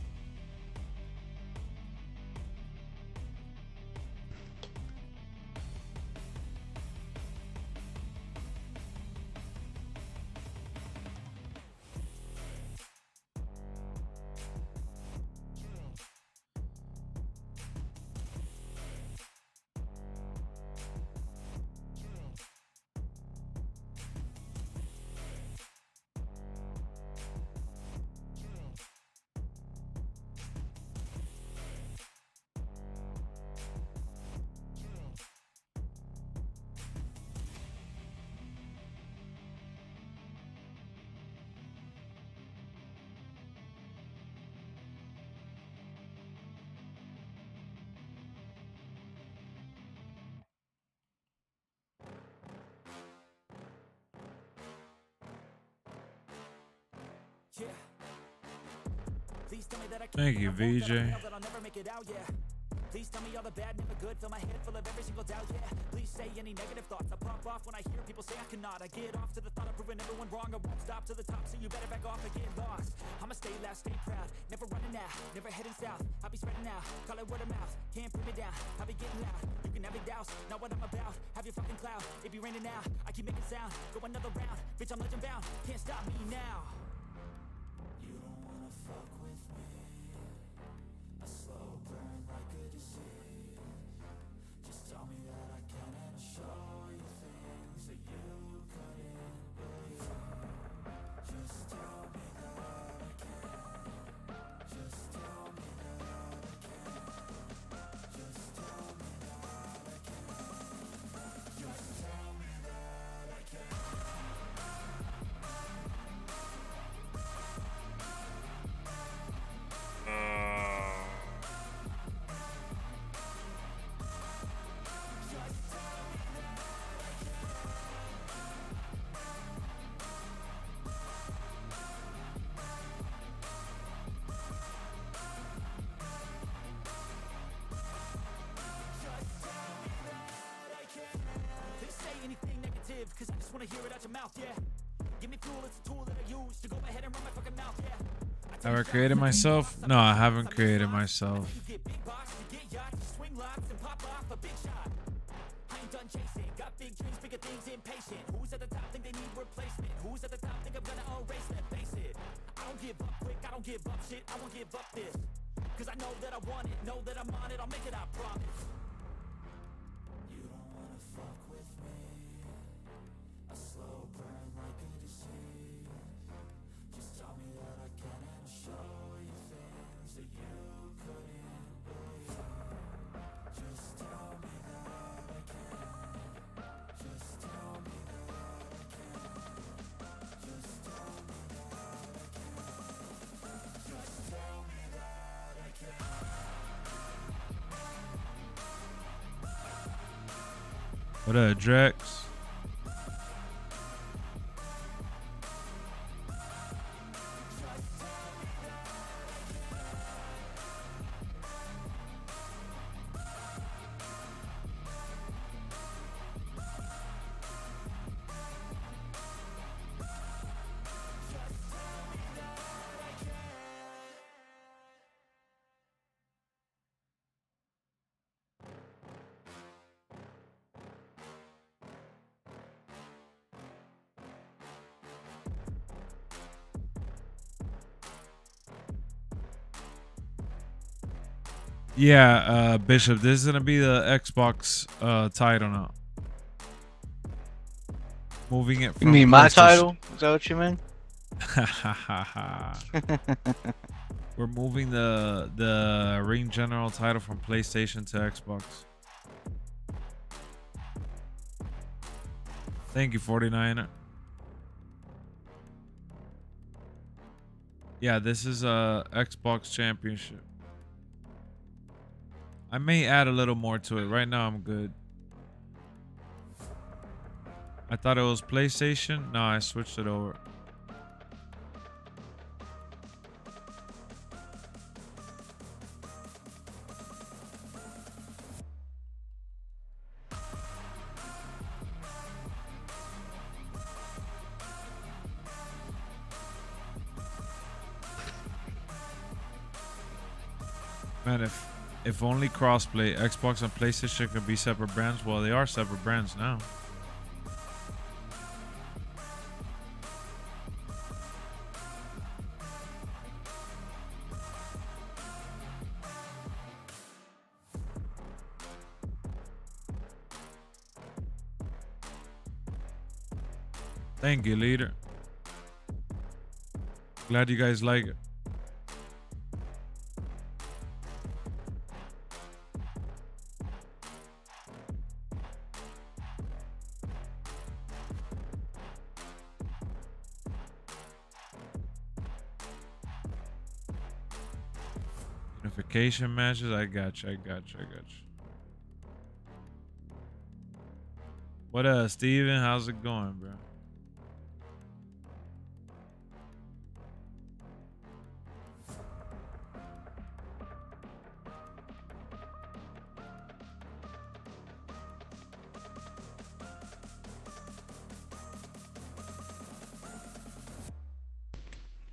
Yeah. Please tell me that I can't. Thank you, VJ. That I'll never make it out, yeah. Please tell me all the bad, never good. Fill my head full of every single doubt, yeah. Please say any negative thoughts. I pop off when I hear people say I cannot. I get off to the thought of proving everyone wrong. I won't stop to the top, so you better back off and get lost. I'ma stay loud, stay proud, never running out, never heading south. I'll be spreading out, call it word of mouth. Can't put me down, I'll be getting loud. You can have it douse, not what I'm about. Have your fucking cloud, it be raining now. I keep making sound, go another round. Bitch, I'm legend bound, can't stop me now. You don't wanna fuck with me. A slow burn like a disease. Just tell me that I can and I'll show you things that you couldn't believe. Just tell me that I can. Just tell me that I can. Just tell me that I can. Just tell me that I can. Cause I just wanna hear it out your mouth, yeah. Give me fuel, it's a tool that I use to go ahead and run my fucking mouth, yeah. Ever created myself? No, I haven't created myself. You get big box, you get yachts, you swing locks and pop off a big shot. I ain't done chasing, got big dreams, bigger things, impatient. Who's at the top think they need replacement? Who's at the top think I'm gonna erase them? Face it, I don't give up quick, I don't give up shit, I won't give up this. Cause I know that I want it, know that I'm on it, I'll make it, I promise. You don't wanna fuck with me. A slow burn like a disease. Just tell me that I can and I'll show you things that you couldn't believe. Just tell me that I can. Just tell me that I can. Just tell me that I can. Just tell me that I can. What up, Drex? Yeah, Bishop, this is gonna be the Xbox title now. Moving it from You mean my PlayStation. title? Is that what you mean? We're moving the Ring General title from PlayStation to Xbox. Thank you, 49er. Yeah, this is a Xbox Championship. I may add a little more to it. Right now, I'm good. I thought it was PlayStation. No, I switched it over. Man, if only crossplay, Xbox and PlayStation can be separate brands. Well, they are separate brands now. Thank you, leader. Glad you guys like it. Unification matches, I got you. What up, Steven? How's it going, bro?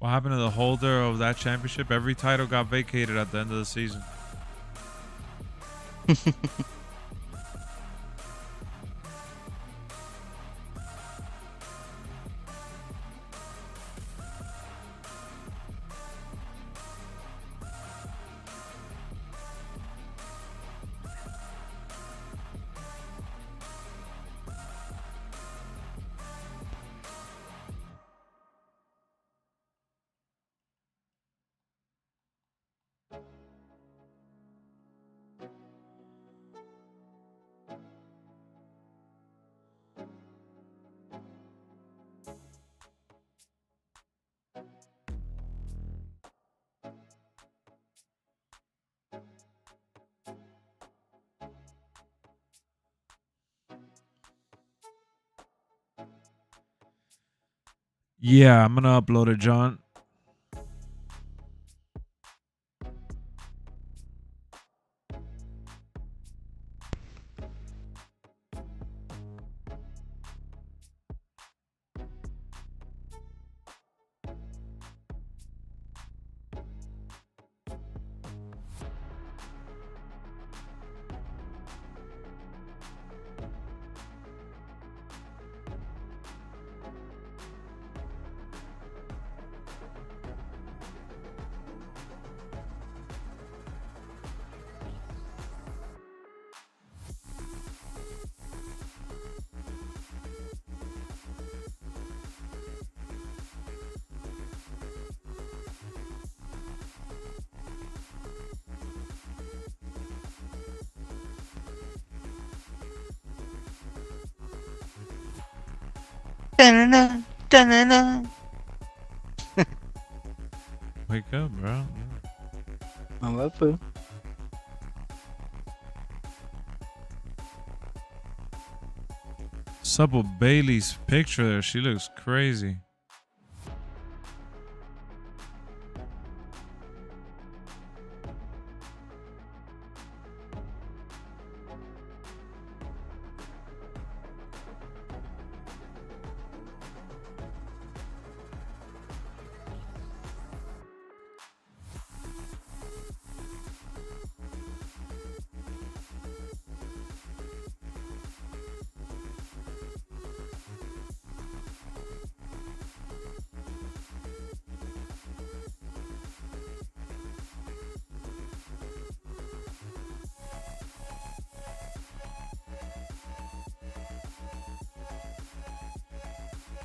What happened to the holder of that championship? Every title got vacated at the end of the season. Yeah, I'm gonna upload it, John. Dun-dun-dun, dun-dun-dun. Wake up, bro. I'm up, boo. What's up with Bailey's picture there? She looks crazy.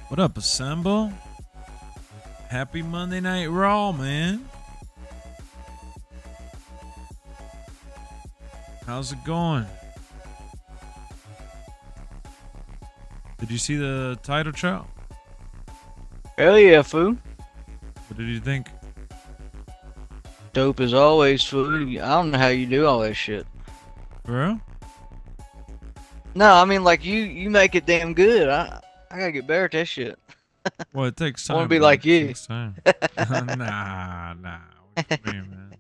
What up, Assemble? Happy Monday Night Raw, man. How's it going? Did you see the title shot? Hell yeah, fool. What did you think? Dope as always, fool. I don't know how you do all that shit. For real? No, I mean, like, you make it damn good. I gotta get better at that shit. Well, it takes time. I wanna be bro. like It you. takes time. Nah. What you mean, man?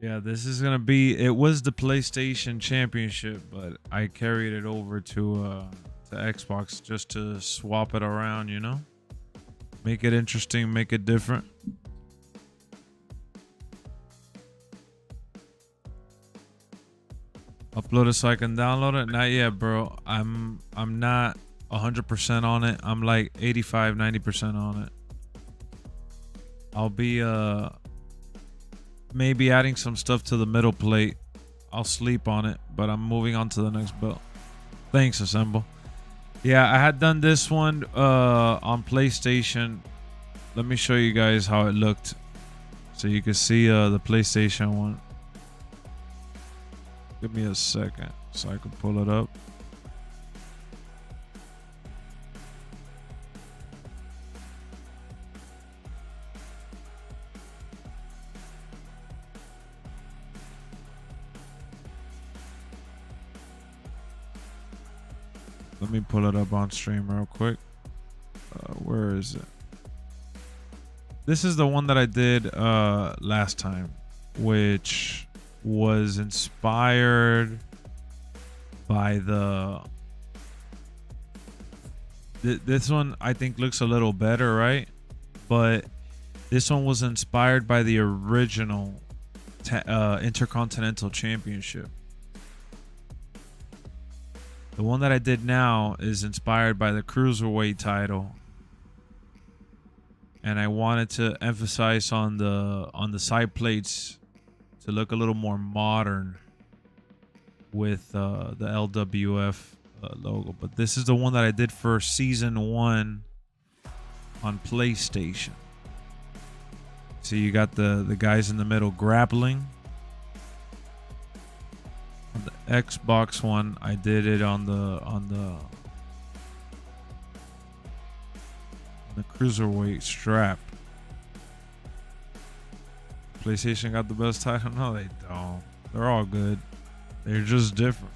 Yeah, this is gonna be. It was the PlayStation Championship, but I carried it over to Xbox just to swap it around. You know, make it interesting, make it different. Upload it so I can download it. Not yet, bro. I'm not 100% on it. I'm like 85, 90% on it. I'll be maybe adding some stuff to the middle plate. I'll sleep on it, but I'm moving on to the next build. Thanks, Assemble. Yeah, I had done this one on PlayStation. Let me show you guys how it looked so you can see the PlayStation one. Give me a second so I can pull it up. Let me pull it up on stream real quick. Where is it? This is the one that I did last time, which was inspired by the This one I think looks a little better, right? But this one was inspired by the original Intercontinental Championship. The one that I did now is inspired by the Cruiserweight title. And I wanted to emphasize on the side plates to look a little more modern with the LWF logo. But this is the one that I did for season 1 on PlayStation. So you got the guys in the middle grappling. On the Xbox one, I did it on the Cruiserweight strap. PlayStation got the best title? No, they don't. They're all good. They're just different.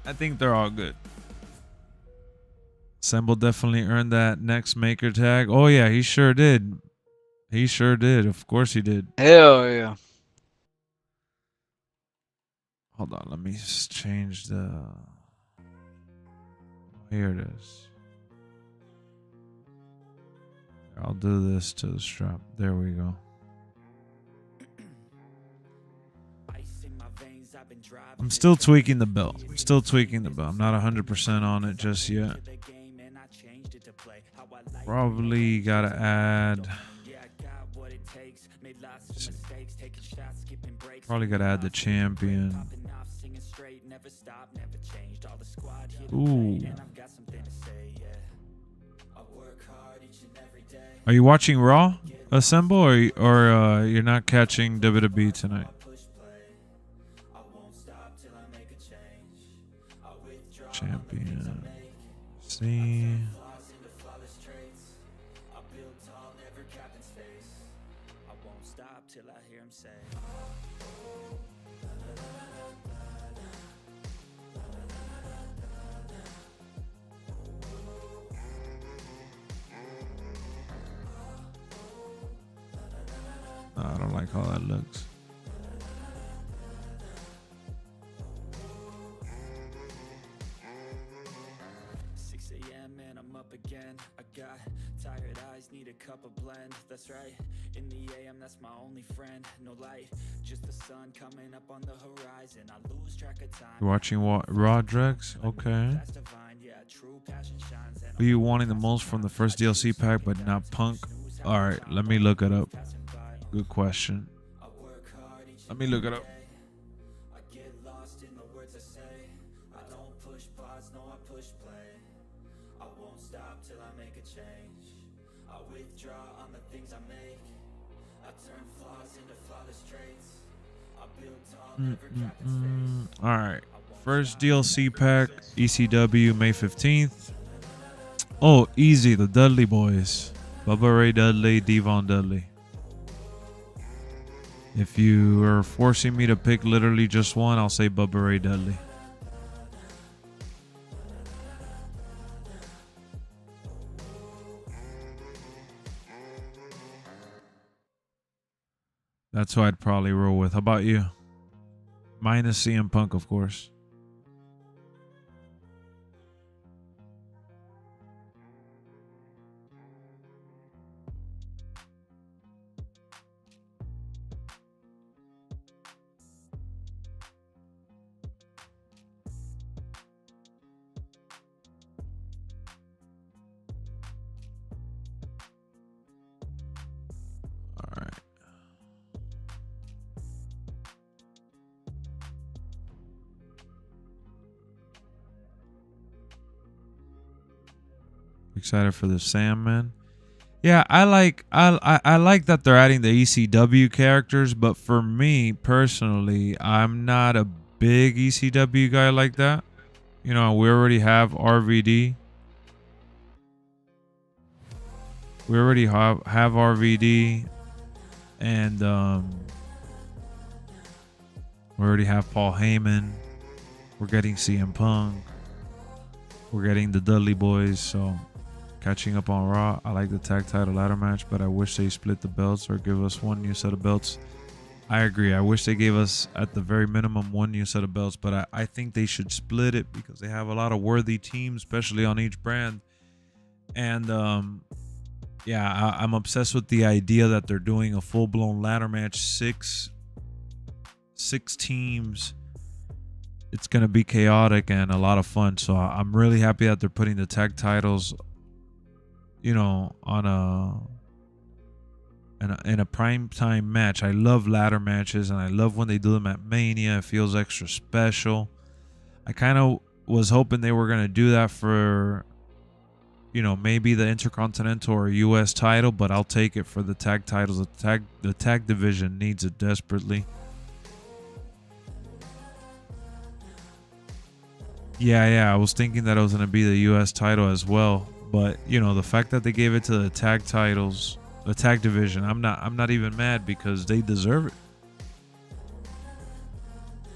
I think they're all good. Semble definitely earned that next maker tag. Oh yeah, he sure did. He sure did. Of course he did. Hell yeah. Hold on, let me just change the... Here it is. I'll do this to the strap. There we go. I'm still tweaking the belt. I'm not 100% on it just yet. Probably gotta add... Probably gotta add the champion. Ooh. Are you watching Raw, Assemble, or you're not catching WWE tonight? Champion. See. I don't like how that looks. And I'm up again. I got tired eyes, need a cup of blend. That's right, in the AM, that's my only friend. No light, just the sun coming up on the horizon. I lose track of time. You're watching what? Raw Drex? Okay. Who are you wanting the most from the first DLC pack but not Punk? Alright, let me look it up. Good question. Let me look it up. I get lost in the words I say. I don't push pause, no I push play. I won't stop till I make a change. I withdraw on the things I make. I turn flaws into flawless traits. I build tall, never cap in space. Alright. First DLC pack, ECW, May 15th. Oh, easy. The Dudley Boys. Bubba Ray Dudley, Devon Dudley. If you are forcing me to pick literally just one, I'll say Bubba Ray Dudley. That's who I'd probably roll with. How about you? Minus CM Punk, of course. Excited for the Sandman. Yeah, I like that they're adding the ECW characters, but for me personally, I'm not a big ECW guy like that. You know, we already have RVD. We already have RVD, and we already have Paul Heyman. We're getting CM Punk. We're getting the Dudley Boys, so catching up on Raw. I like the tag title ladder match, but I wish they split the belts or give us one new set of belts I agree. I wish they gave us at the very minimum one new set of belts, but I think they should split it because they have a lot of worthy teams, especially on each brand. And yeah, I'm obsessed with the idea that they're doing a full-blown ladder match, six teams. It's gonna be chaotic and a lot of fun. So I'm really happy that they're putting the tag titles, you know, on in a prime time match. I love ladder matches, and I love when they do them at Mania. It feels extra special. I kind of was hoping they were gonna do that for, you know, maybe the Intercontinental or US title, but I'll take it for the tag titles. The tag division needs it desperately. Yeah, I was thinking that it was going to be the US title as well, but you know, the fact that they gave it to the tag titles, the tag division, I'm not even mad because they deserve it.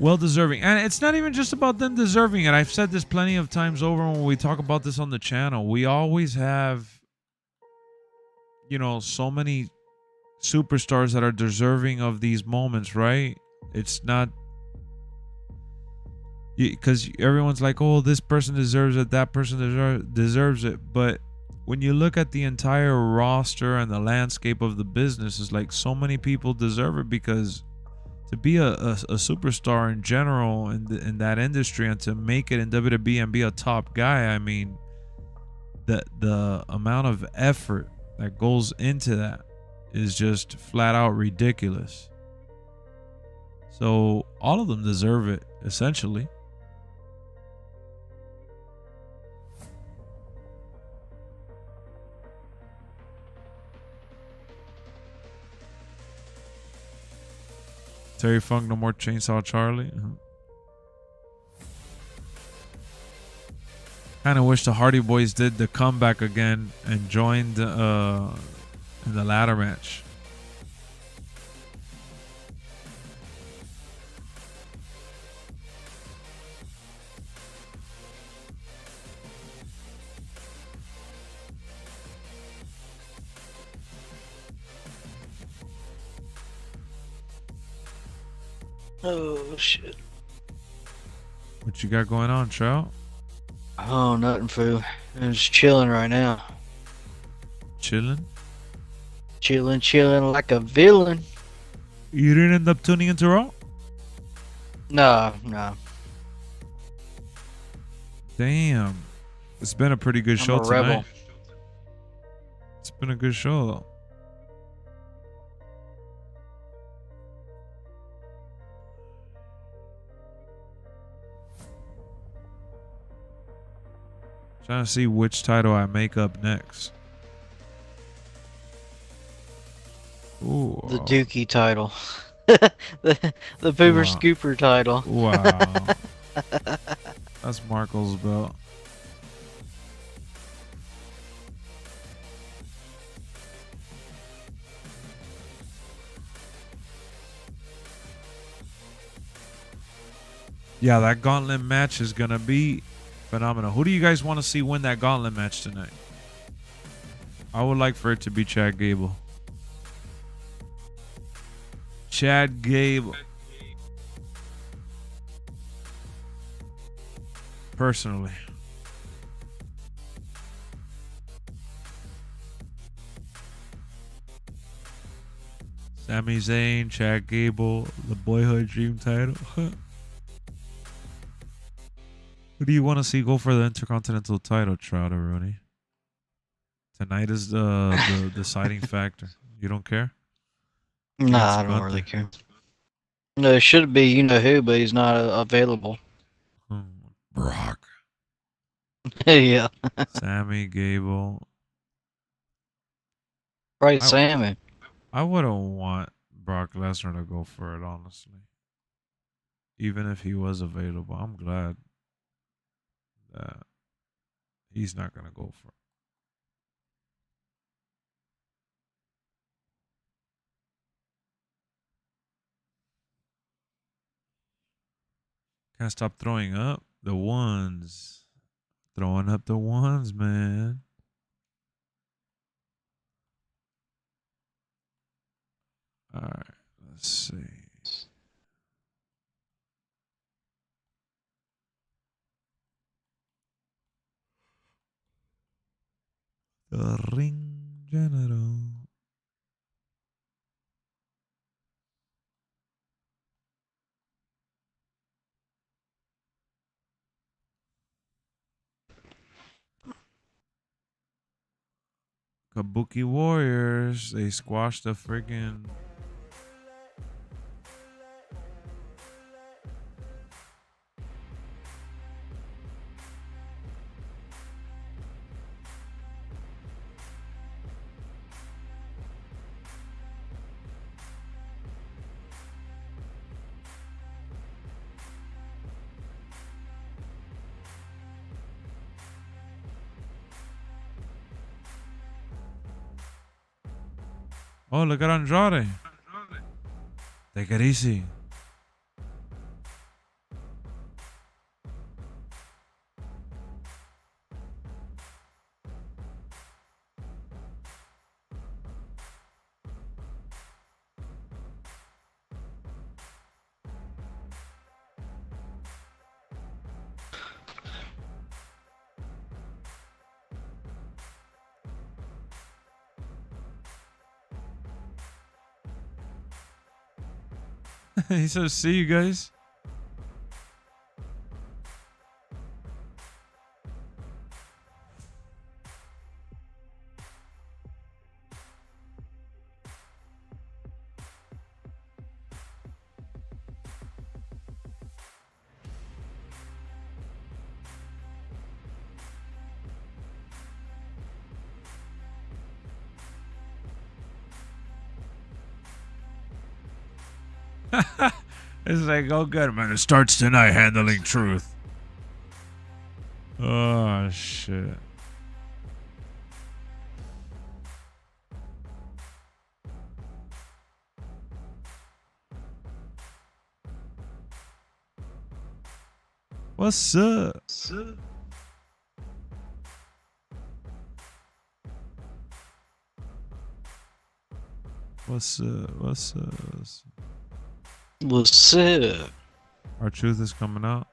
Well deserving. And it's not even just about them deserving it. I've said this plenty of times over when we talk about this on the channel. We always have, you know, so many superstars that are deserving of these moments, right? It's not because everyone's like, oh, this person deserves it, that person deserves it. But when you look at the entire roster and the landscape of the business, it's like so many people deserve it, because to be a superstar in general in that industry and to make it in WWE and be a top guy, I mean, the amount of effort that goes into that is just flat out ridiculous. So all of them deserve it, essentially. Terry Funk, no more Chainsaw Charlie. Kind of wish the Hardy Boys did the comeback again and joined in the ladder match. Oh shit. What you got going on, Trout? Oh, nothing, fool. I'm just chilling right now. Chilling? Chilling like a villain. You didn't end up tuning into Raw? No. Damn. It's been a pretty good show I'm a rebel. tonight. It's been a good show, though. Trying to see which title I make up next. Ooh. The Dookie title. the Pooper Wow. Scooper title. Wow. That's Marco's belt. Yeah, that Gauntlet match is going to be phenomenal. Who do you guys want to see win that Gauntlet match tonight? I would like for it to be Chad Gable. Chad Gable. Personally. Sami Zayn, Chad Gable, the Boyhood Dream title. Who do you want to see go for the Intercontinental title, Trout or Rooney? Tonight is the deciding factor. You don't care? Nah, I don't really care. No, it should be you know who, but he's not available. Brock. Yeah. Sammy, Gable. Right, Sammy. I wouldn't want Brock Lesnar to go for it, honestly. Even if he was available. I'm glad that he's not going to go for it. Can't stop throwing up the ones. Throwing up the ones, man. All right. Let's see. The ring general. Kabuki Warriors. They squashed the friggin'. Oh, look at Andrade. Take it easy. He says, see you guys. It's like, oh good, man. It starts tonight handling truth. Oh, shit. What's up? What's up? What's up? What's up? Our truth is coming out.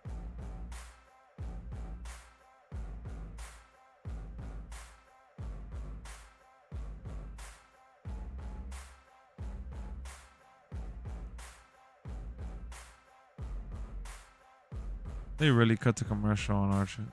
They really cut the commercial on our shit.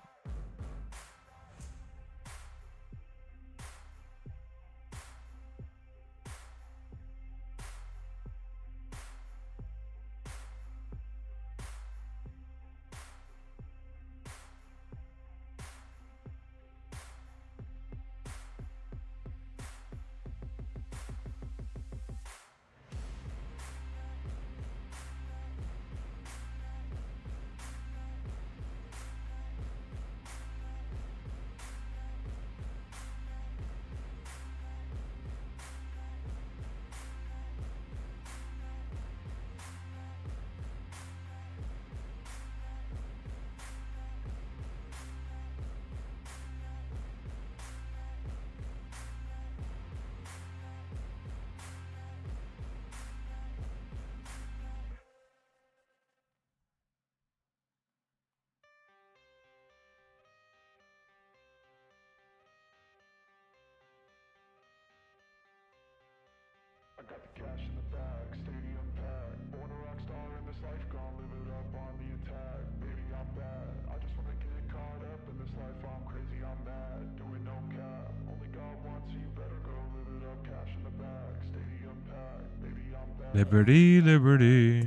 I got the cash in the bag, stadium packed. Born a rock star in this life, gon' live it up on the attack. Baby, I'm bad. I just wanna get caught up in this life. I'm crazy, I'm mad. Doing no cap. Only God wants you, better go live it up. Cash in the bag, stadium packed. Baby, I'm bad. Liberty, liberty.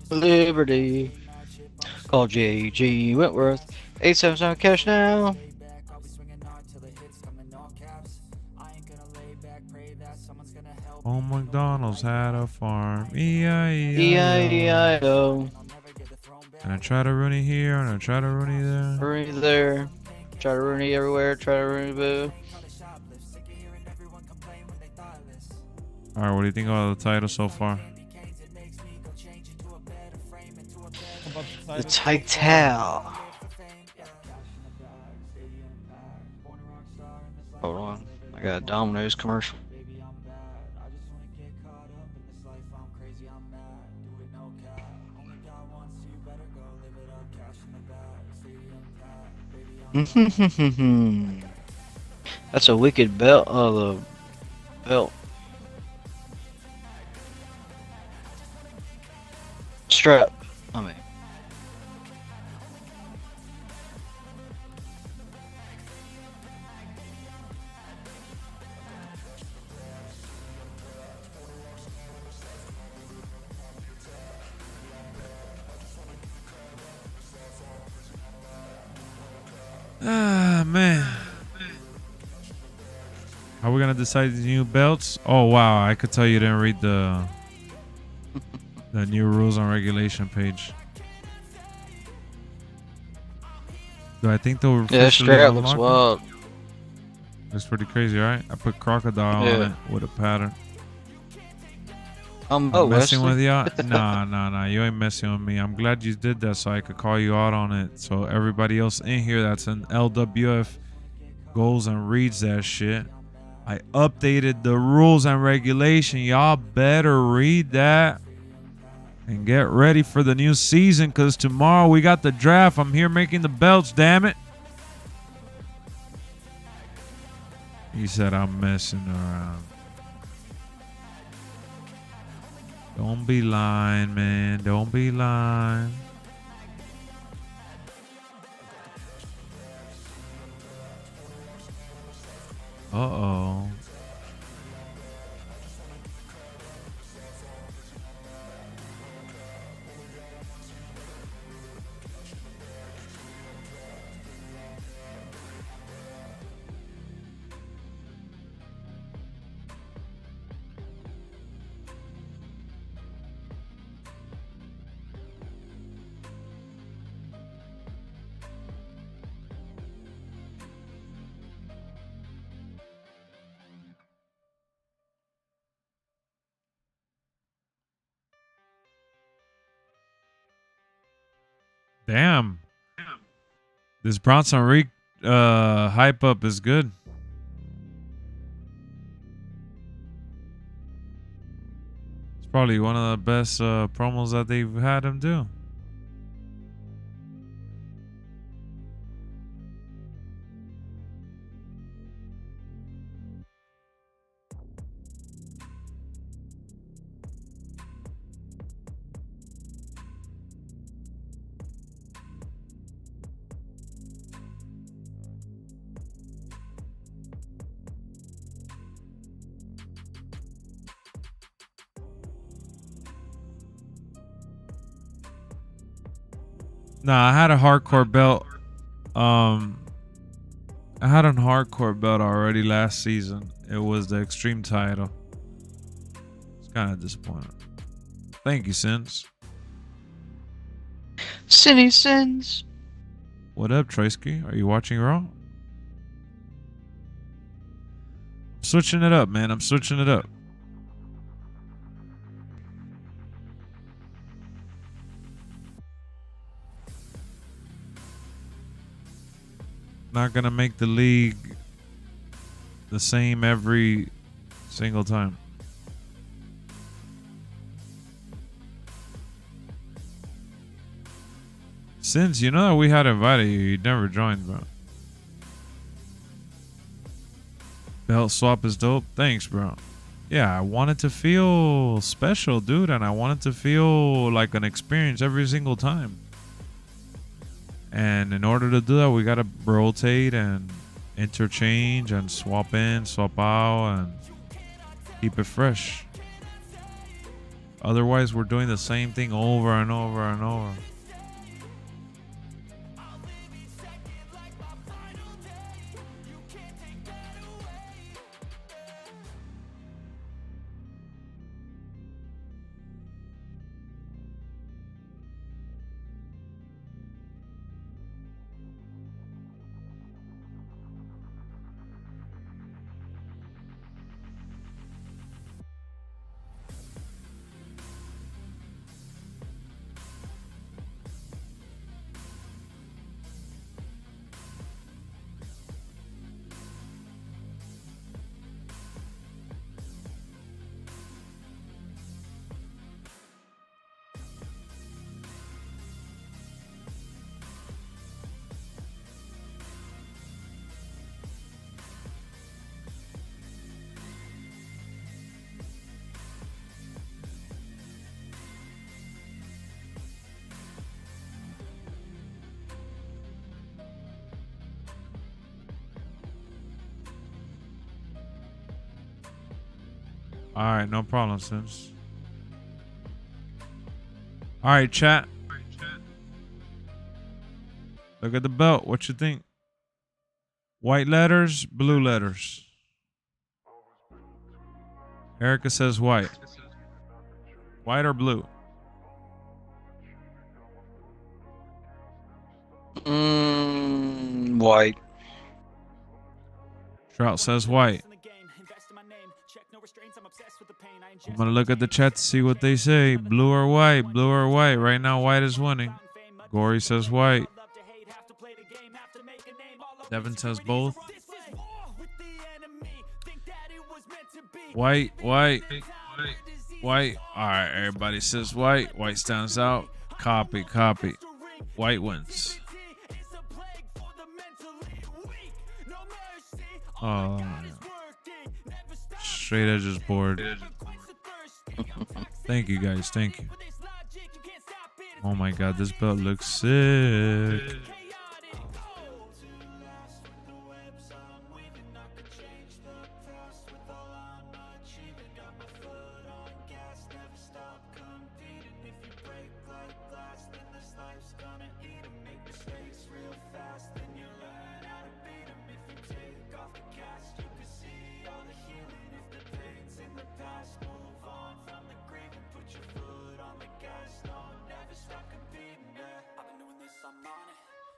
Liberty. Call JG Wentworth. 877 cash now. Oh, McDonald's had a farm. E-I-E-I-O. E-I-E-I-O. And I try to Rooney here, and I try to Rooney there. Rooney there. Try to Rooney everywhere. Try to Rooney boo. Alright, what do you think about the title so far? The title. Hold on. I got a Domino's commercial. I'm mad, do it no cap. Only got one, so you better go live it up. Cash in the bag, stadium packed, baby, I'm back. That's a wicked belt. The belt strap. I mean, Ah, man. How are we gonna decide the new belts? Oh wow, I could tell you didn't read the new rules and regulation page. Do I think they'll yeah, that officially strap looks unlock it? wild. Looks pretty crazy, right? I put crocodile on Yeah. it with a pattern. I'm I'm messing Wesley. with you? Nah. You ain't messing with me. I'm glad you did that so I could call you out on it. So everybody else in here that's in LWF goes and reads that shit. I updated the rules and regulation. Y'all better read that and get ready for the new season because tomorrow we got the draft. I'm here making the belts, damn it. He said I'm messing around. Don't be lying, man. Don't be lying. Uh-oh. Damn. This Bronson Reed hype up is good. It's probably one of the best promos that they've had him do. Nah, I had a hardcore belt. I had a hardcore belt already last season. It was the Extreme title. It's kind of disappointing. Thank you, Sins. Sinny sins. What up, Troysky? Are you watching Raw? I'm switching it up, man. I'm switching it up. Not gonna make the league the same every single time. Since you know that we had invited you, you never joined, bro. Belt swap is dope. Thanks, bro. Yeah, I wanted to feel special, dude, and I wanted to feel like an experience every single time. And in order to do that, we gotta rotate and interchange and swap in, swap out, and keep it fresh. Otherwise, we're doing the same thing over and over and over. All right, no problem, Sims. All right, chat. Look at the belt. What you think? White letters, blue letters. Erica says white. White or blue? White. Trout says white. I'm gonna look at the chat to see what they say. Blue or white? Blue or white? Right now, white is winning. Gory says white. Devin says both. White, white, white. All right, everybody says white. White stands out. Copy, copy. White wins. Oh, straight edges board. Thank you guys. Thank you. Oh my god, this belt looks sick.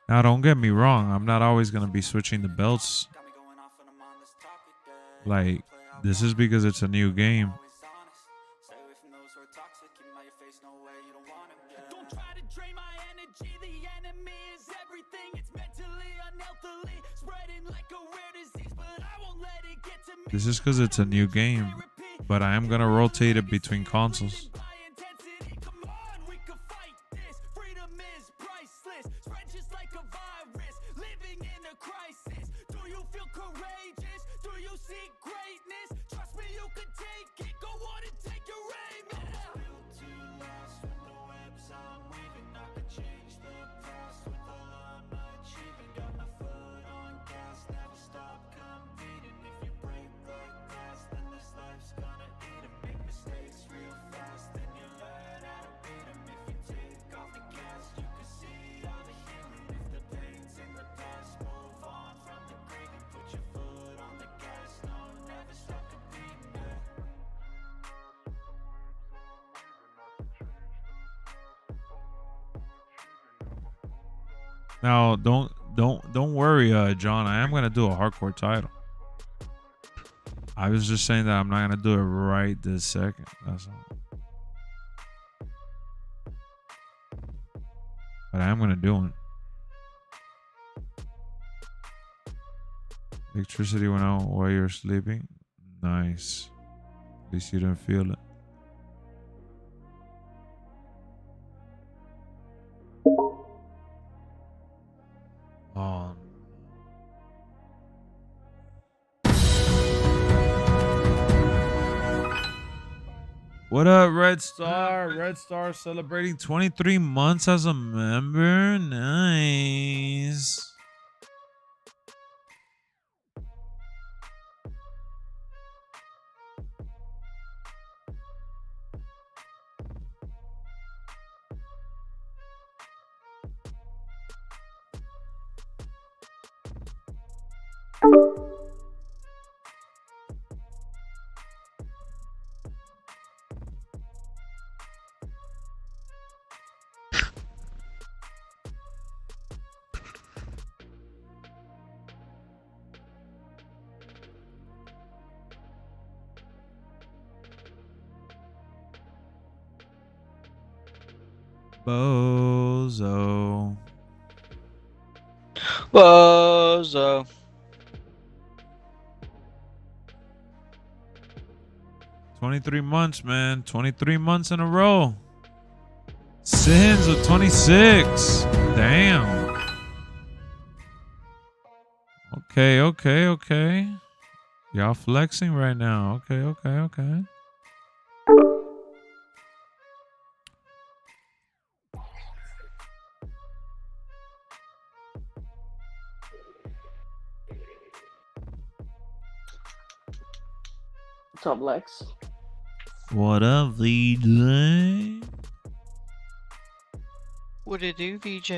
Now, don't get me wrong. I'm not always going to be switching the belts. Like, this is because it's a new game. This is because it's a new game. But I am going to rotate it between consoles. Now, don't worry, John. I am gonna do a hardcore title. I was just saying that I'm not gonna do it right this second. That's all. But I am gonna do it. Electricity went out while you were sleeping. Nice. At least you didn't feel it. Oh. What up, Red Star? Red Star celebrating 23 months as a member. Nice. Bozo. Bozo. 23 months, man. 23 months in a row. Sins with 26. Damn. Okay. Y'all flexing right now. Okay. What's up, Lex? What up, VJ? What it do, VJ?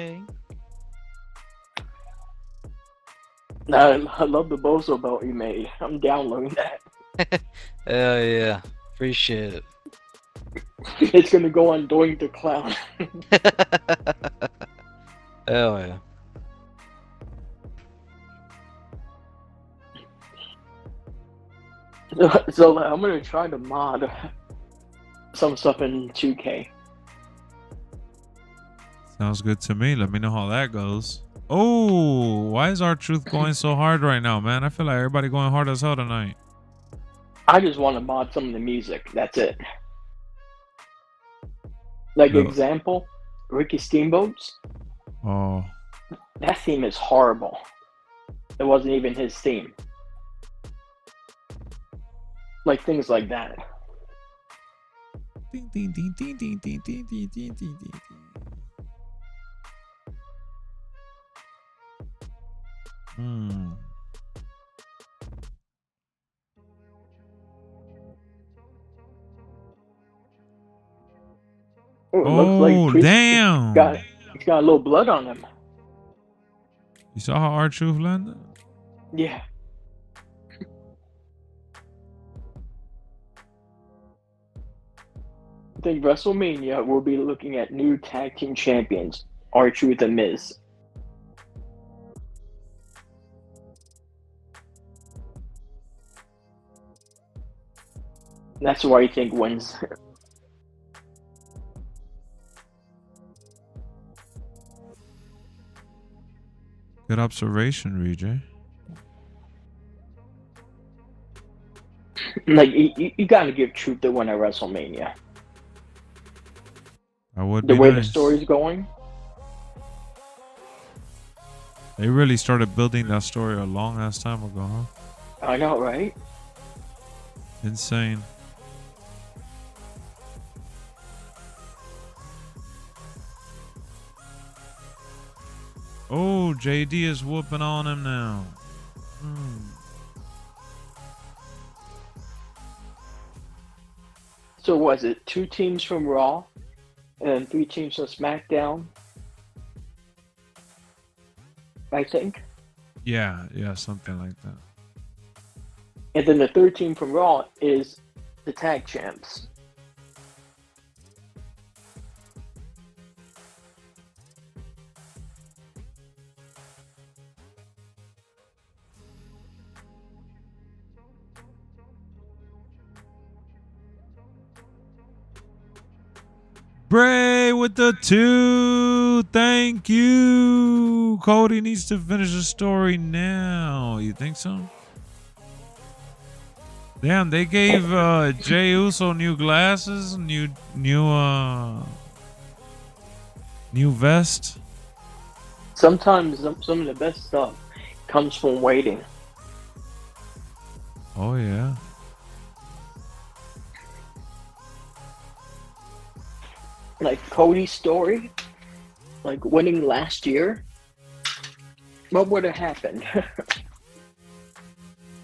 I love the Bozo belt you made. I'm downloading that. Hell yeah. Appreciate it. It's gonna go on Doing the Clown. Hell yeah. So I'm gonna try to mod some stuff in 2K. Sounds good to me. Let me know how that goes. Oh, why is R-Truth going so hard right now, man? I feel like everybody going hard as hell tonight. I just want to mod some of the music. That's it. Like No. example, Ricky Steamboat's. Oh, That theme is horrible. It wasn't even his theme. Like things like that. ding, ding, ding, ding, ding, ding, ding, ding, ding, ding, ding. Hmm. Ooh, it Oh, looks like Priest damn. He's got a little blood on him. You saw how R-Truth landed? Yeah. I think WrestleMania will be looking at new tag team champions, R-Truth and Miz. That's who I think wins. Good observation, VJ. Like, you gotta give Truth the win at WrestleMania. That would The be way the nice. story's going. They really started building that story a long ass time ago, huh? I know, right? Insane. Oh, JD is whooping on him now. Hmm. So was it 2 teams from Raw and 3 teams from SmackDown? I think. Yeah, something like that. And then the 3rd team from Raw is the tag champs. Bray with the 2. Thank you. Cody needs to finish the story now. You think so? Damn, they gave Jey Uso new glasses, new vest. Sometimes some of the best stuff comes from waiting. Oh yeah. Like Cody's story, like winning last year. What would have happened?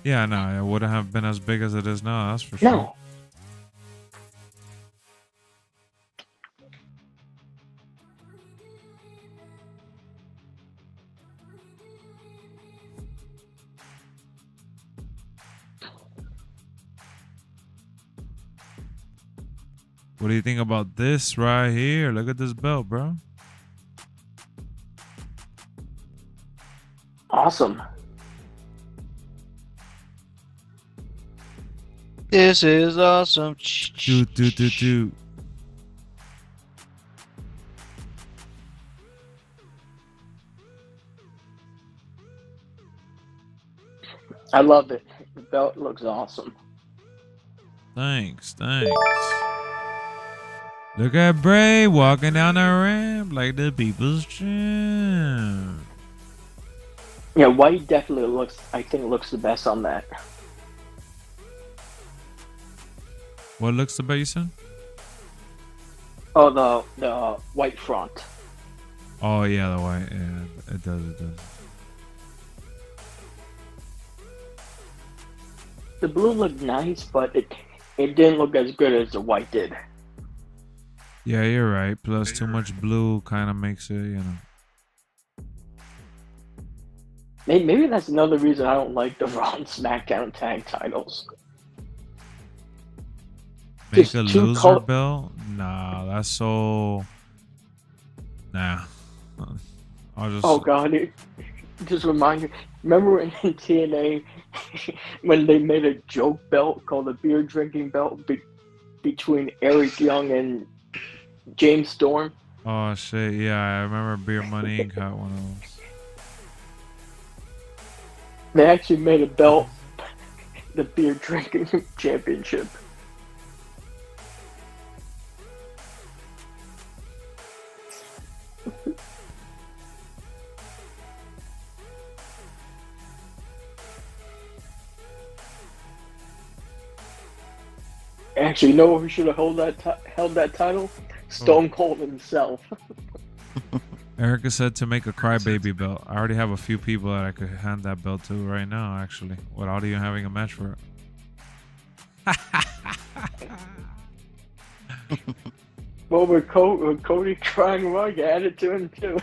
Yeah, no, it wouldn't have been as big as it is now, that's for sure. No. What do you think about this right here? Look at this belt, bro. Awesome. This is awesome. Do. I love it. The belt looks awesome. Thanks. Look at Bray walking down the ramp like the people's champ. Yeah, white definitely looks, I think, looks the best on that. What looks the best, son? Oh, the white front. Oh yeah, the white. Yeah, it does. The blue looked nice, but It didn't look as good as the white did. Yeah, you're right. Plus, too much blue kind of makes it, you know. Maybe that's another reason I don't like the Raw and SmackDown tag titles. Make Just a two loser belt? Nah, that's so. Nah. I'll just. Oh god, it just remind you. Remember in TNA when they made a joke belt called the beer drinking belt between Eric Young and James Storm? Oh shit! Yeah, I remember Beer Money Inc. had one of those. They actually made a belt, the beer drinking championship. Actually, you know who should have held that title? Stone Cold himself. Erica said to make a crybaby belt. I already have a few people that I could hand that belt to right now, actually, without even having a match for it. Well, with Cody crying, well, you add it to him too.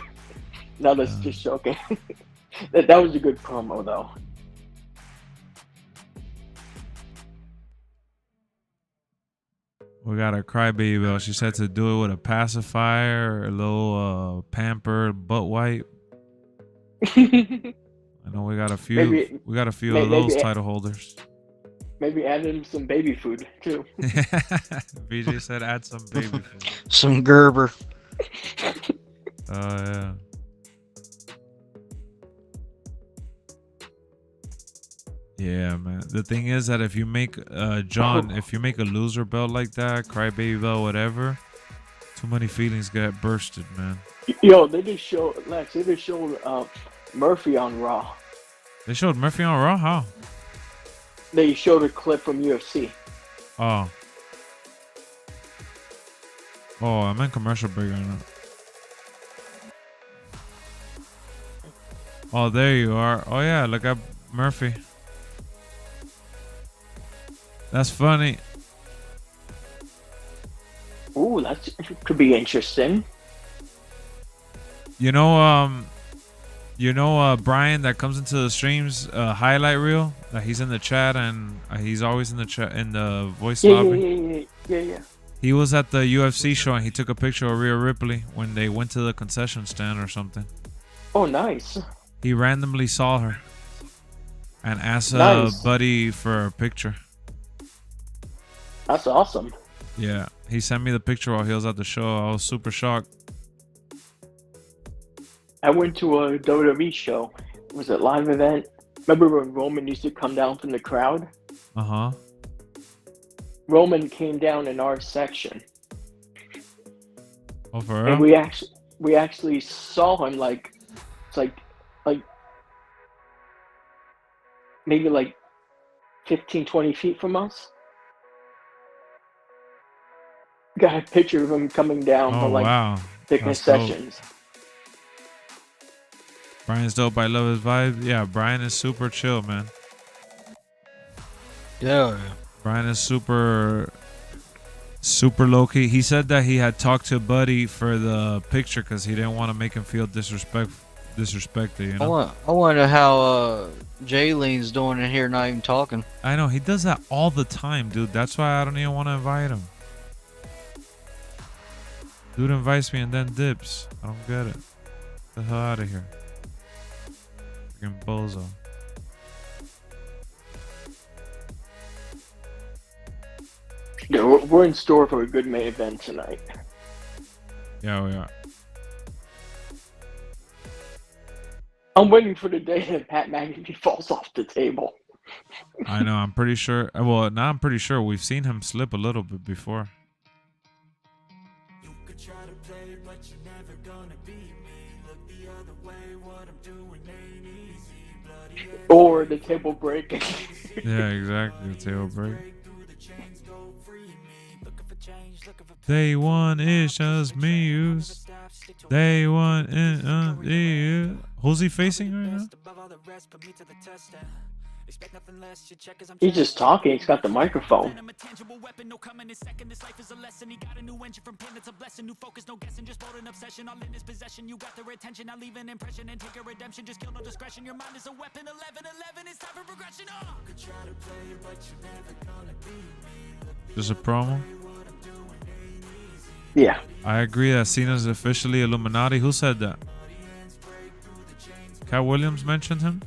No, that's just joking. that was a good promo, though. We got a crybaby belt. She said to do it with a pacifier, a little pampered butt wipe. I know we got a few. We got a few of those title holders. Maybe add in some baby food too. BJ said add some baby food. Some Gerber. Oh yeah. Yeah, man. The thing is that if you make John, if you make a loser belt like that, crybaby belt, whatever, too many feelings get bursted, man. Yo, they just showed Lex. They just showed Murphy on Raw. They showed Murphy on Raw? How? They showed a clip from UFC. Oh. Oh, I'm in commercial break right now. Oh, there you are. Oh yeah, look at Murphy. That's funny. Ooh, that could be interesting. You know, Brian that comes into the streams highlight reel. That he's in the chat and he's always in the chat in the voice lobby. Yeah. He was at the UFC show and he took a picture of Rhea Ripley when they went to the concession stand or something. Oh, nice. He randomly saw her and asked Buddy for a picture. That's awesome. Yeah, he sent me the picture while he was at the show. I was super shocked. I went to a WWE show. Was it a live event? Remember when Roman used to come down from the crowd? Uh-huh. Roman came down in our section. Oh, for real? And we actually saw him like maybe like 15, 20 feet from us. Got a picture of him coming down from the concessions. Dope. Brian's dope. I love his vibe. Yeah, Brian is super chill, man. Yeah. Brian is super low key. He said that he had talked to Buddy for the picture because he didn't want to make him feel disrespected. You know. I wonder how Jaylene's doing in here, not even talking. I know he does that all the time, dude. That's why I don't even want to invite him. Dude invites me and then dips. I don't get it. Get the hell out of here. Freaking bozo. Yeah, we're in store for a good main event tonight. Yeah, we are. I'm waiting for the day that Pat McAfee falls off the table. I know. I'm pretty sure. Well, now I'm pretty sure we've seen him slip a little bit before. Try to play, but you're never gonna beat me. Look the other way, what I'm doing ain't easy. Bloody or the table break. Yeah, exactly. The table break. Day one is just me use. Day one is you. Who's he facing right now? Expect nothing less, you check as I'm He's just talking. He's got the microphone. I'm a tangible weapon, no coming in second. This life is a lesson. He got a new engine from pain, it's a blessing. New focus, no guessing, just bold an obsession. All in his possession, you got their attention. I'll leave an impression and take a redemption. Just kill no discretion. Your mind is a weapon. 11-11, it's time for progression. Could try to play it, but you're never gonna be me. Just a promo. Yeah. I agree that Cena's officially Illuminati. Who said that? Cat Williams mentioned him.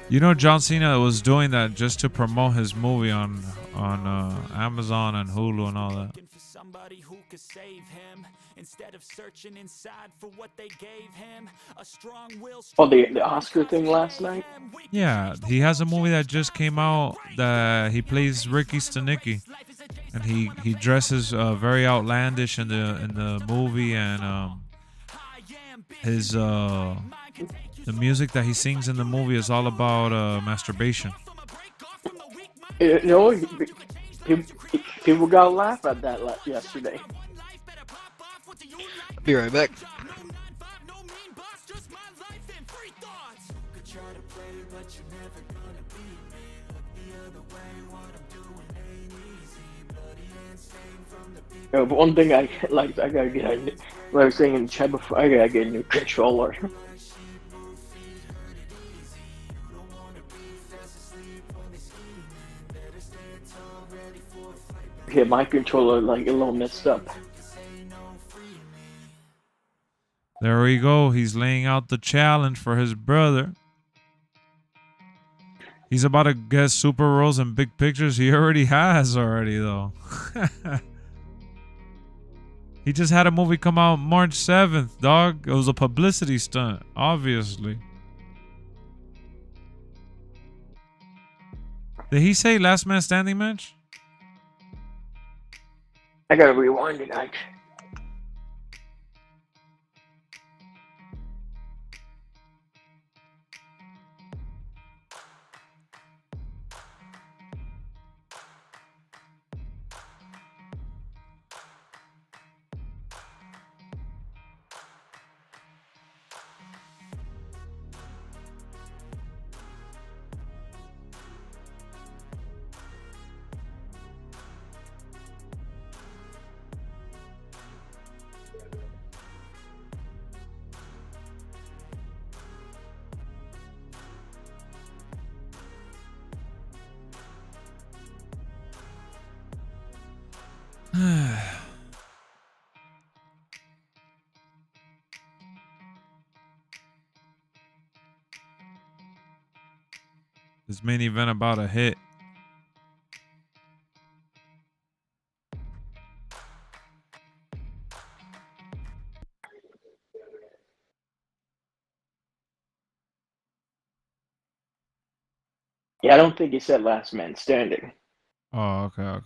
You know, John Cena was doing that just to promote his movie on Amazon and Hulu and all that. Somebody who could save him instead of searching inside for what they gave him. A strong will. Oh, the Oscar thing last night? Yeah, he has a movie that just came out that he plays Ricky Stenicki, and he dresses very outlandish in the movie, and his the music that he sings in the movie is all about masturbation. You know, people got to laugh at that yesterday. Be right back. But one thing I gotta get, like I was saying in the chat before, I gotta get a new controller. Yeah, my controller like a little messed up. There we go. He's laying out the challenge for his brother. He's about to get super roles and big pictures. He already has though. He just had a movie come out March 7th, dog. It was a publicity stunt, obviously. Did he say last man standing match? I gotta rewind it, Ike. This main event about a hit. Yeah, I don't think he said last man standing. Oh, okay.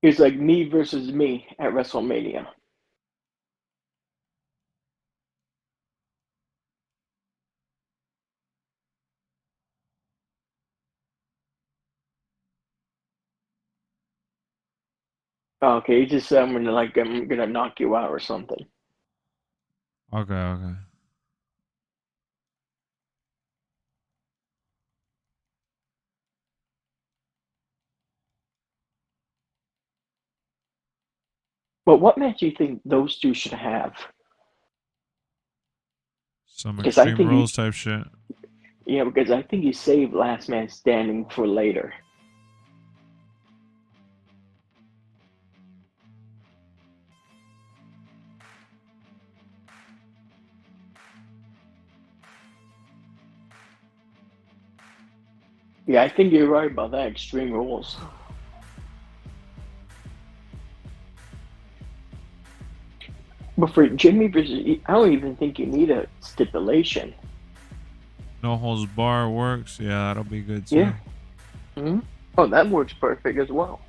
He's like me versus me at WrestleMania. Okay, he just said I'm gonna knock you out or something. Okay. But what match do you think those two should have? Some 'Cause I Extreme think Rules type shit. Yeah, because I think you saved last man standing for later. Yeah, I think you're right about that. Extreme Rules. But for Jimmy versus, I don't even think you need a stipulation. No holds bar works. Yeah, that'll be good too. Yeah. Mm-hmm. Oh, that works perfect as well.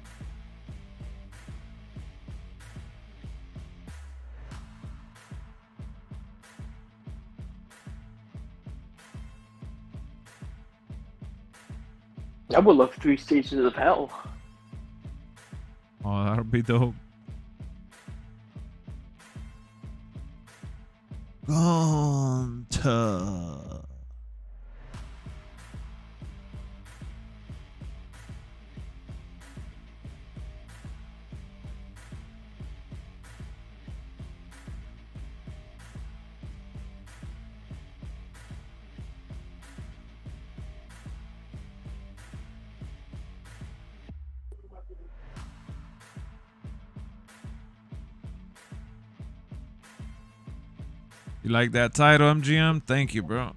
I would love 3 Stages of Hell. Oh, that'll be dope. Banter. You like that title, MGM? Thank you, bro.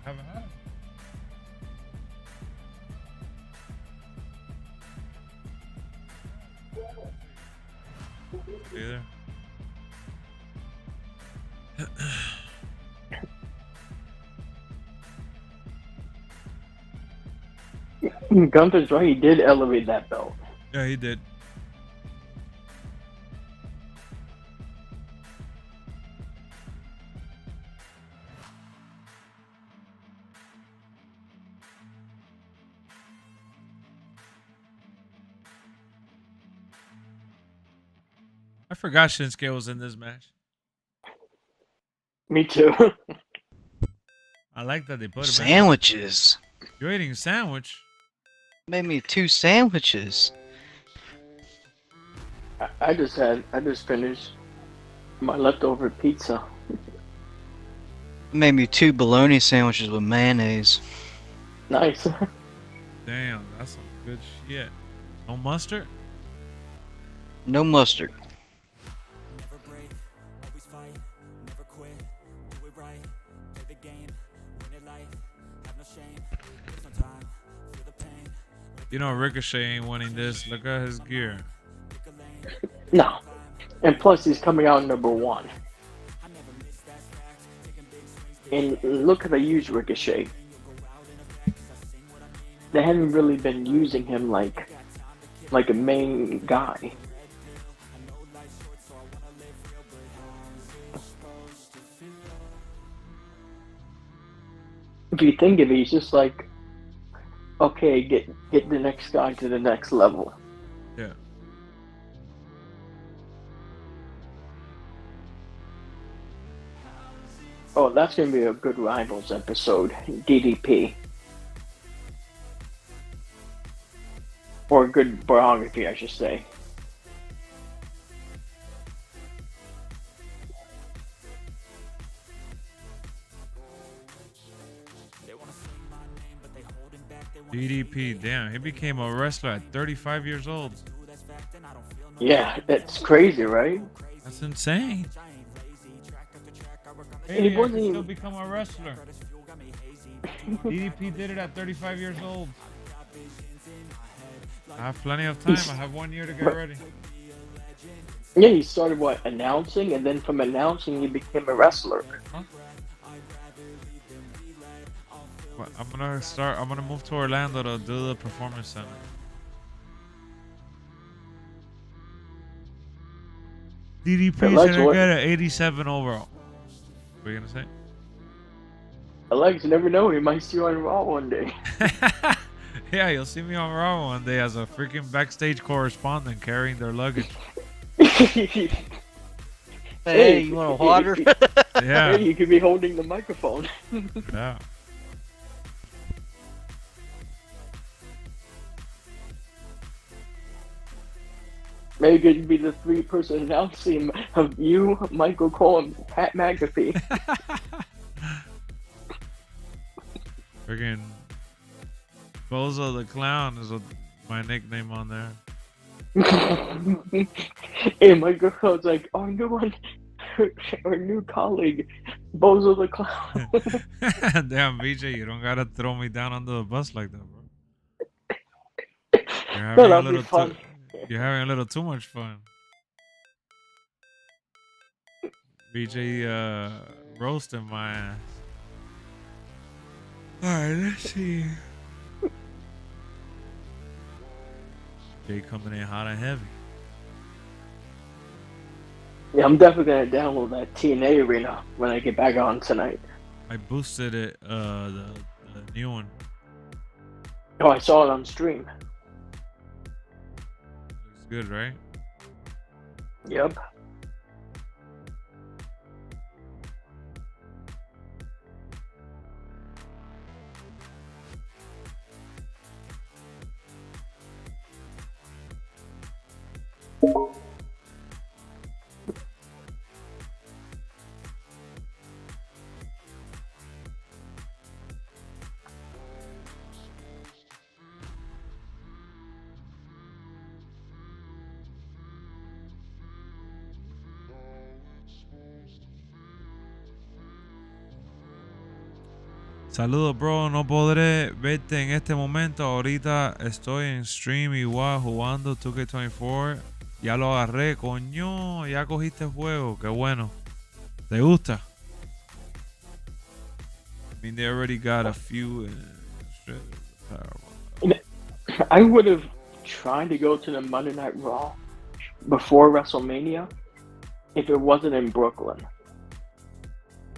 Haven't had it. Either. Gunther's right. He did elevate that belt. Yeah, he did. I forgot Shinsuke was in this match. Me too. I like that they put him Sandwiches. in. You're eating a sandwich. Made me 2 sandwiches. I just finished my leftover pizza. Made me 2 bologna sandwiches with mayonnaise. Nice. Damn, that's some good shit. No mustard? No mustard. Never break, always fight, never quit, do it right, play the game, win it life, have no shame, there's no time, feel the pain. You know Ricochet ain't winning this. Look at his gear. No. And plus, he's coming out #1. And look at the use Ricochet. They haven't really been using him like a main guy. If you think of it, he's just like, okay, get the next guy to the next level. Yeah. Oh, that's gonna be a good Rivals episode. DDP. Or a good biography, I should say. DDP, damn, he became a wrestler at 35 years old. Yeah, that's crazy, right? That's insane. And Hey, he I wasn't can still even- become a wrestler. DDP did it at 35 years old. I have plenty of time. I have 1 year to get ready. Yeah, he started announcing, and then from announcing he became a wrestler. Huh? But I'm gonna move to Orlando to do the performance center. DDP Lex, said I what- got an 87 overall. What are you gonna say? Alex, you never know, he might see you on Raw one day. Yeah, you'll see me on Raw one day as a freaking backstage correspondent carrying their luggage. Hey, you want a water? Yeah, Hey, you could be holding the microphone. yeah. Maybe it'd be the 3-person announcing of you, Michael Cole, and Pat McAfee. Freaking Bozo the Clown is my nickname on there. Hey, Michael Cole's like, our new colleague, Bozo the Clown. Damn, BJ, you don't gotta throw me down under the bus like that, bro. You're No, having a that'd be little too. fun. You're having a little too much fun. BJ roasting my ass. Alright, let's see. Jay coming in hot and heavy. Yeah, I'm definitely gonna download that TNA arena when I get back on tonight. I boosted it, the new one. Oh, I saw it on stream. Looks good, right? Yep. Saludos, bro. No podré verte en este momento. Ahorita estoy en stream igual jugando 2k24. Ya lo agarré, coño. Ya cogiste el juego. Qué bueno. ¿Te gusta? I mean, they already got a few. I would have tried to go to the Monday Night Raw before WrestleMania if it wasn't in Brooklyn.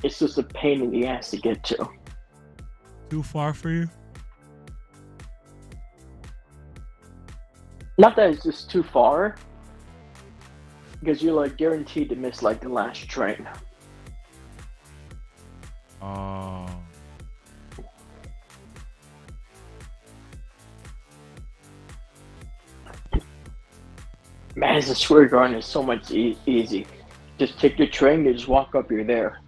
It's just a pain in the ass to get to. Too far for you? Not that it's just too far, because you're like guaranteed to miss like the last train. Oh. Madison Square Garden is so much easy. Just take the train, you just walk up, you're there.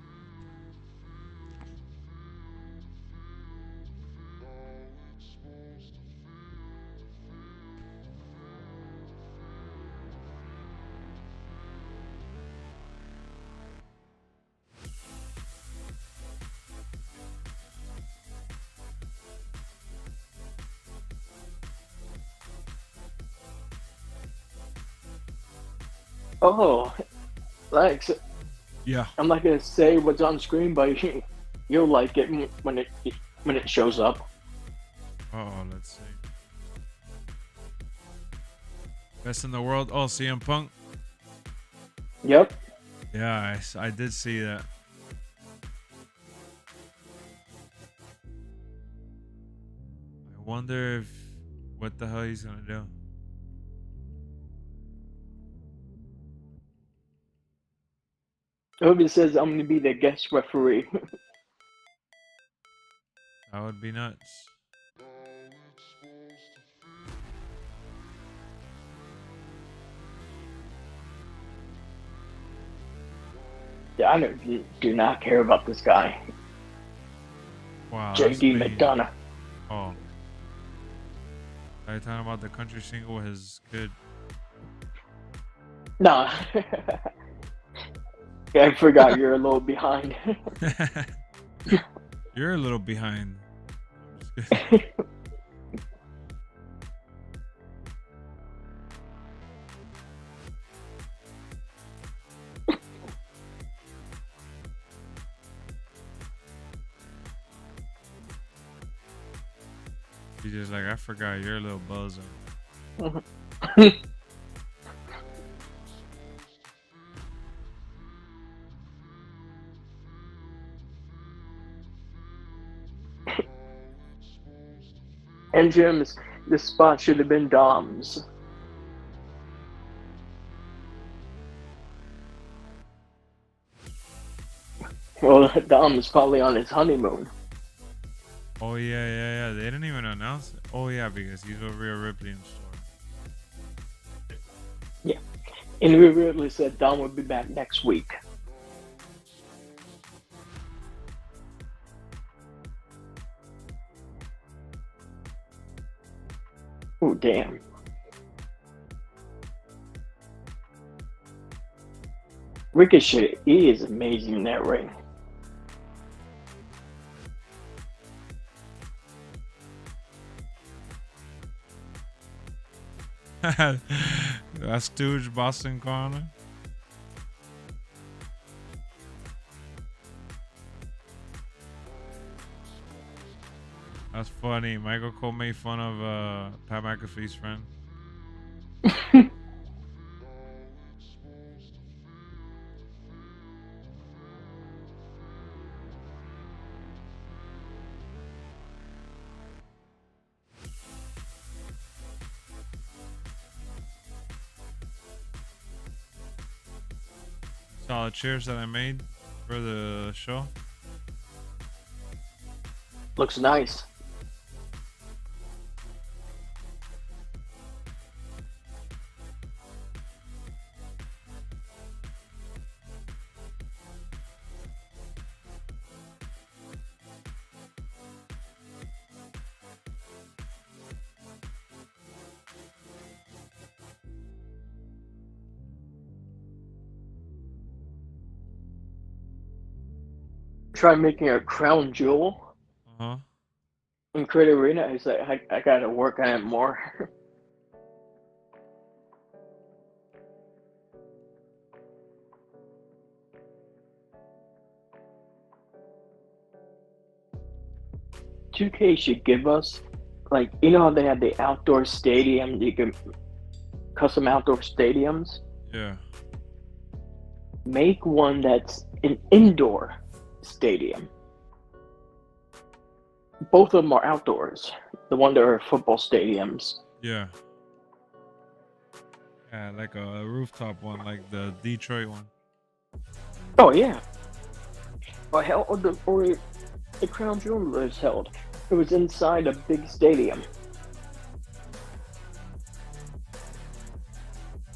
Oh, Lex, Yeah. I'm not gonna say what's on screen, but you'll like it when it shows up. Oh, let's see. Best in the world. Oh, CM Punk. Yep. Yeah, I did see that. I wonder if what the hell he's gonna do. I hope it says I'm gonna be the guest referee. That would be nuts. Yeah, I do not care about this guy. Wow. that's JD big. McDonough. Oh. Are you talking about the country singer with his kid? Nah. Yeah, I forgot you're a little behind. You're a little behind. I'm just kidding. He's just like, I forgot you're a little bozo. And Jim's, this spot should have been Dom's. Well, Dom is probably on his honeymoon. Oh yeah. They didn't even announce it. Oh yeah, because he's with Rhea Ripley in store. Yeah. And we really said Dom would be back next week. Oh, damn. Ricochet, he is amazing in that ring. That's Stooge Boston Corner. That's funny. Michael Cole made fun of Pat McAfee's friend. Saw the chairs that I made for the show. Looks nice. Try making a crown jewel Uh-huh. in Credit Arena. I was like, I gotta work on it more. $2K should give us, like, you know how they have the outdoor stadium, you can custom outdoor stadiums? Yeah. Make one that's an indoor stadium. Both of them are outdoors. The one that are football stadiums. Yeah. Yeah, like a rooftop one, like the Detroit one. Oh yeah. Or the Crown Jewel was held. It was inside a big stadium.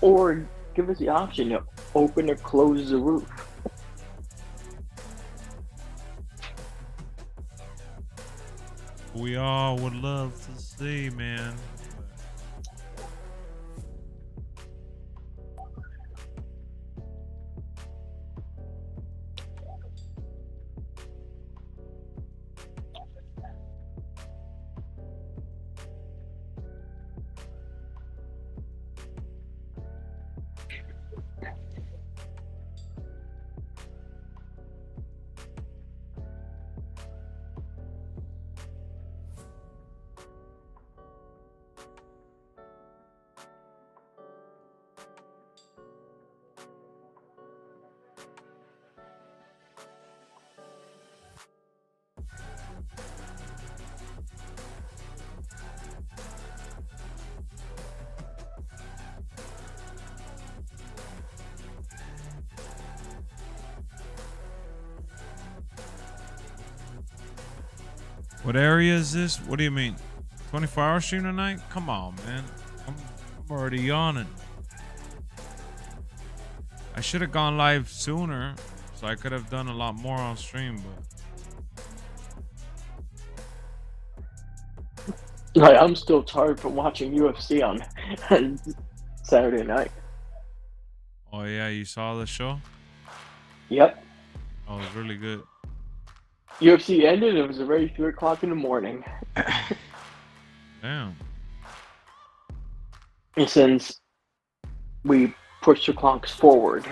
Or give us the option to open or close the roof. We all would love to see, man. What area is this? What do you mean? 24-hour stream tonight? Come on, man. I'm already yawning. I should have gone live sooner, so I could have done a lot more on stream, but Like, I'm still tired from watching UFC on Saturday night. oh yeah, you saw the show? Yep. Oh, it was really good. UFC ended, it was already 3 o'clock in the morning. Damn. And since we pushed the clocks forward,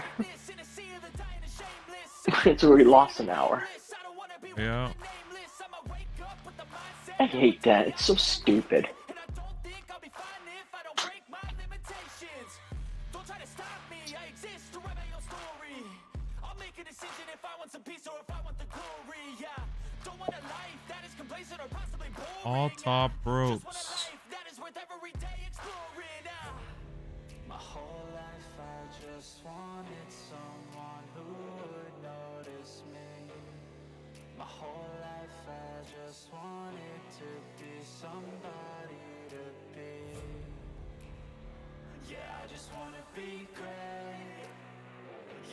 it's already lost an hour. Yeah. I hate that. It's so stupid. All top ropes. My whole life I just wanted someone who would notice me. My whole life I just wanted to be somebody to be. Yeah, I just wanna be great.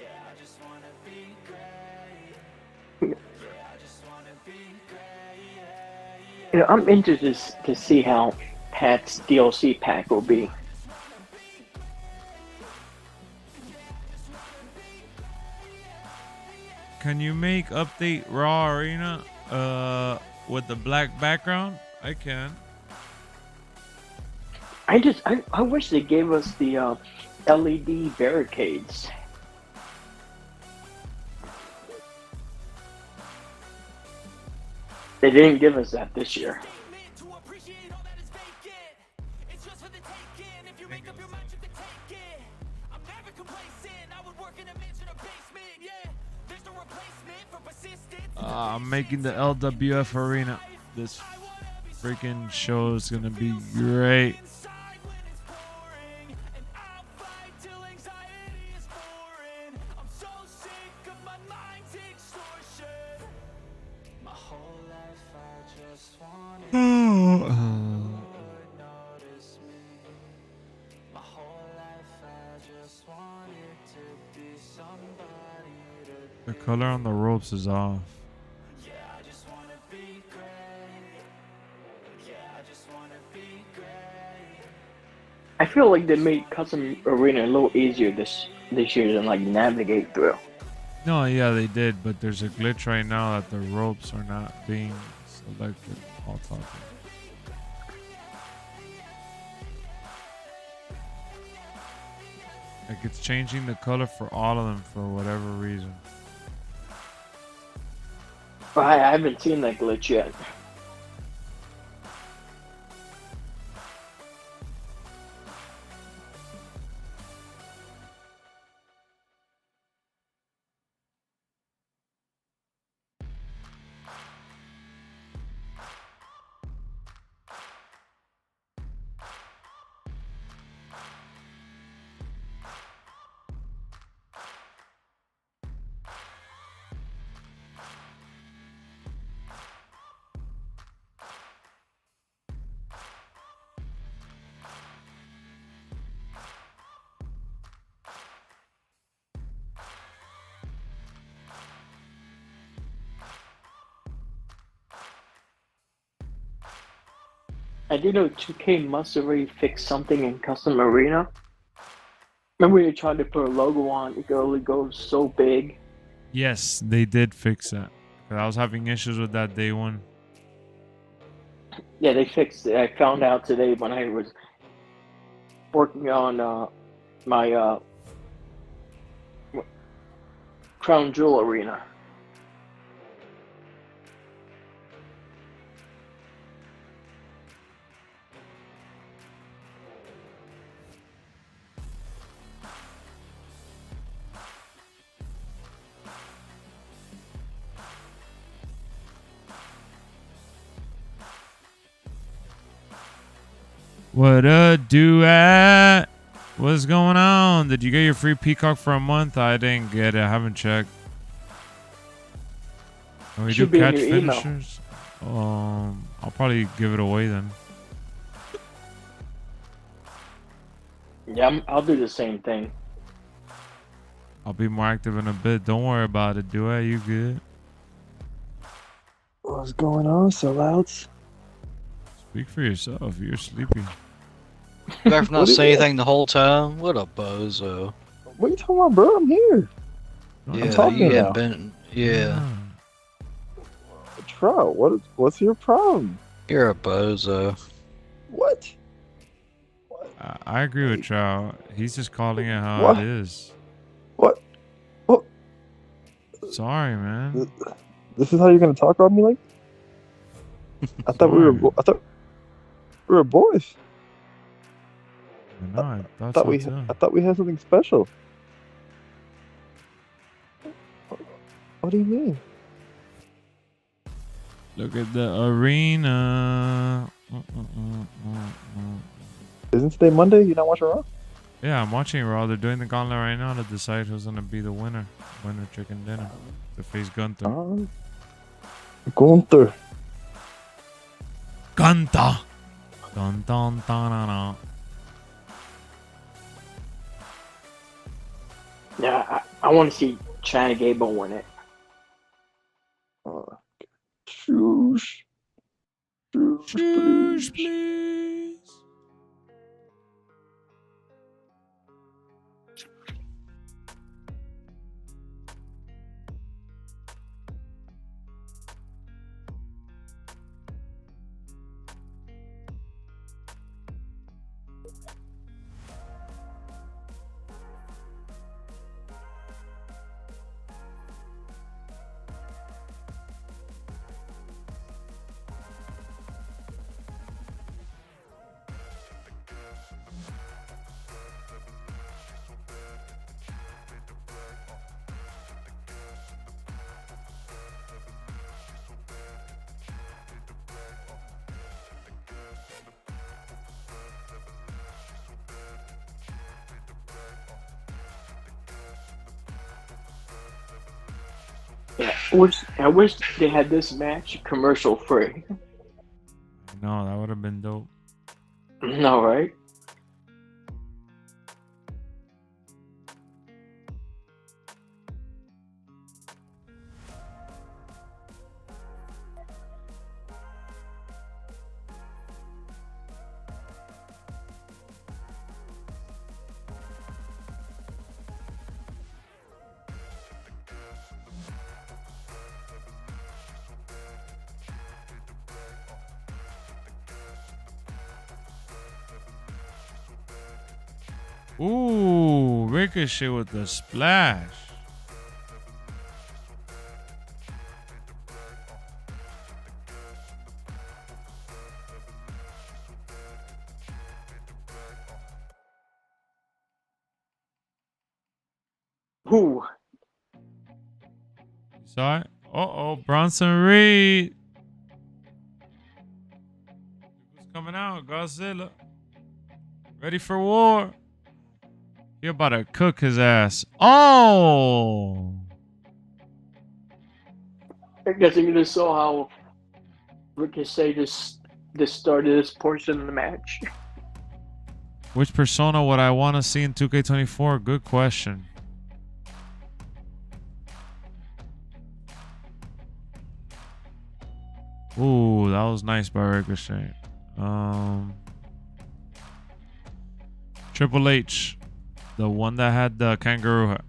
Yeah, I just wanna be great. Yeah, I just wanna be great. You know, I'm interested to see how Pat's DLC pack will be. Can you make update Raw Arena with the black background? I can. I wish they gave us the LED barricades. They didn't give us that this year. I'm making the LWF arena. This freaking show is gonna be great. The color on the ropes is off. I feel like they made custom arena a little easier this year to like navigate through. No, yeah, they did, but there's a glitch right now that the ropes are not being selected. I'll talk. Like it's changing the color for all of them for whatever reason. But I haven't seen that glitch yet. I do know 2K must already fix something in custom arena. Remember when you tried to put a logo on, it only goes so big. Yes, they did fix that. 'Cause I was having issues with that day one. Yeah, they fixed it. I found out today when I was working on my Crown Jewel arena. What a duet! What's going on? Did you get your free Peacock for a month? I didn't get it. I haven't checked. Can we do Should be in catch your email. finishers? I'll probably give it away then. Yeah, I'll do the same thing. I'll be more active in a bit. Don't worry about it, duet. You good? What's going on, sellouts? Speak for yourself. You're sleepy. Better not What do say you- anything the whole time. What a bozo. What are you talking about, bro? I'm here. Yeah, talking you now. had been. Yeah, Trout, what's your problem? you're a bozo. What? I agree with Chow. He's just calling it how What? it is. What? What? Sorry, man. This is how you're gonna talk about me, like? I thought we were. Sorry. I thought we were boys. I know. I thought so too. I thought we had something special. What do you mean? Look at the arena. Isn't today Monday? You not watching Raw? Yeah, I'm watching Raw. They're doing the gauntlet right now to decide who's gonna be the winner. Winner chicken dinner. To face Gunther. Gunther. Gunther. Dun dun dun dun dun. Yeah, I want to see China Gable win it. Shoosh. Shoosh, Shush, please. please. Yeah, I wish they had this match commercial free. No, that would have been dope. No, right? Ooh, Ricochet with the splash. Who? You saw it? Uh-oh, Bronson Reed. Who's coming out? Godzilla. Ready for war. He about to cook his ass. Oh! I guess you just saw how Ricochet just started this portion of the match. Which persona would I want to see in 2K24? Good question. Ooh, that was nice by Ricochet. Triple H, the one that had the kangaroo hat.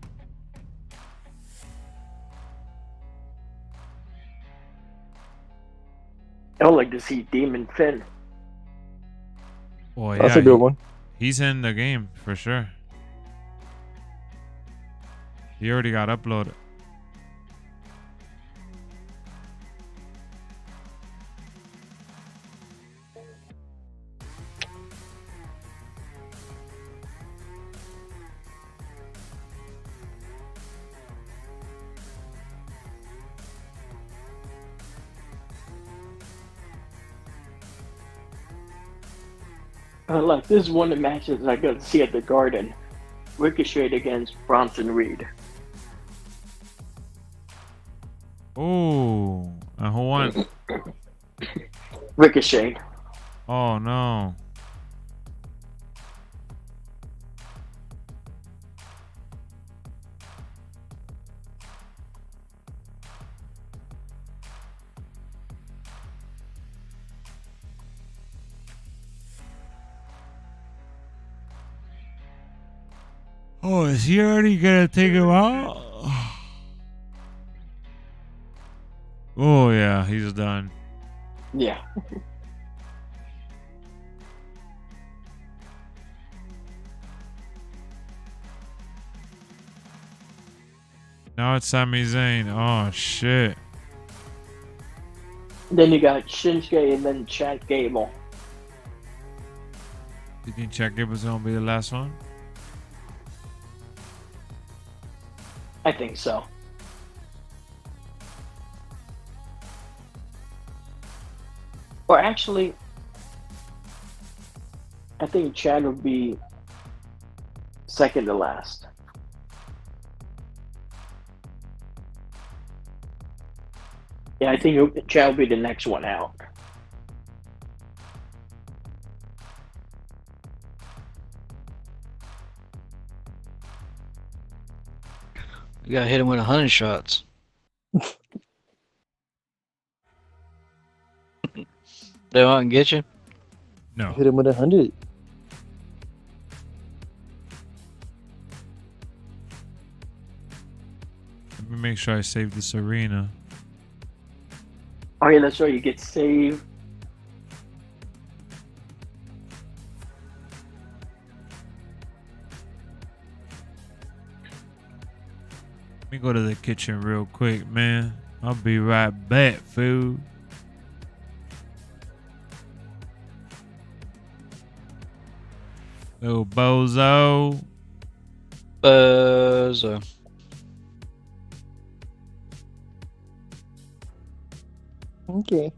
I would like to see Demon Finn. Oh, That's yeah, a good one. he's in the game for sure. He already got uploaded. Like this is one of the matches I got to see at the Garden. Ricochet against Bronson Reed. Ooh, and who won? Ricochet. Oh no. Oh, is he already gonna take him out? Oh yeah, he's done. Yeah. Now it's Sami Zayn. Oh shit. Then you got Shinsuke and then Chad Gable. You think Chad Gable's gonna be the last one? I think so. Or actually, I think Chad would be second to last. Yeah, I think Chad will be the next one out. You gotta hit him with 100 shots. They won't get you. No. Hit him with 100. Let me make sure I save this arena. Oh yeah, that's right. You get saved. Let me go to the kitchen real quick, man. I'll be right back, food. Little bozo. Buzzer. Okay.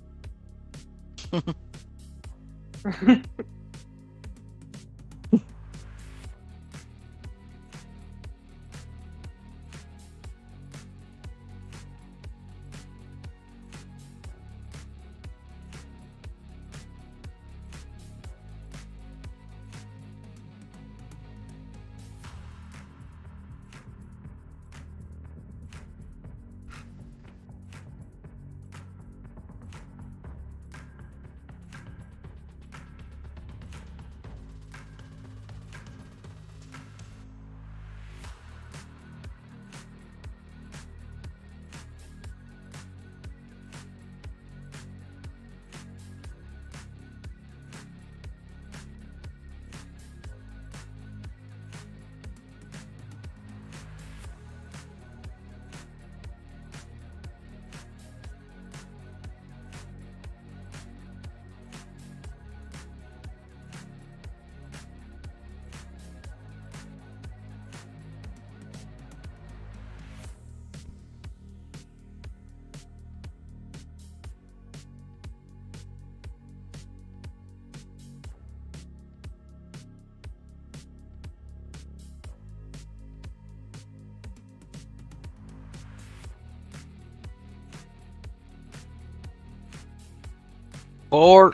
Or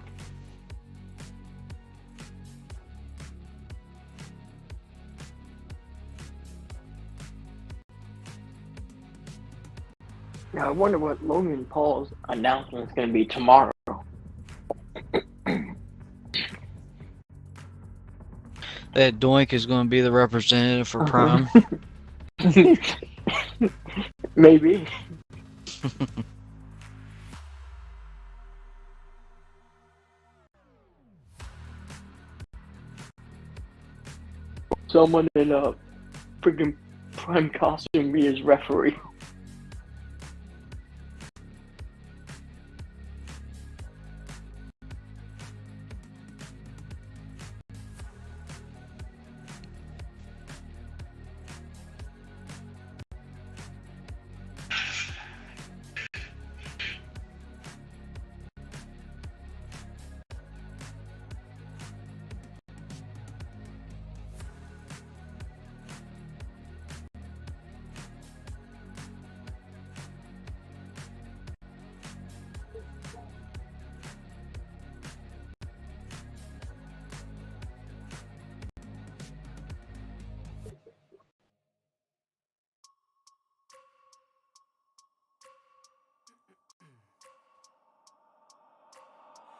Now I wonder what Logan Paul's announcement is going to be tomorrow. that Doink is going to be the representative for Prime. Maybe. Someone in a freaking Prime costume be his referee.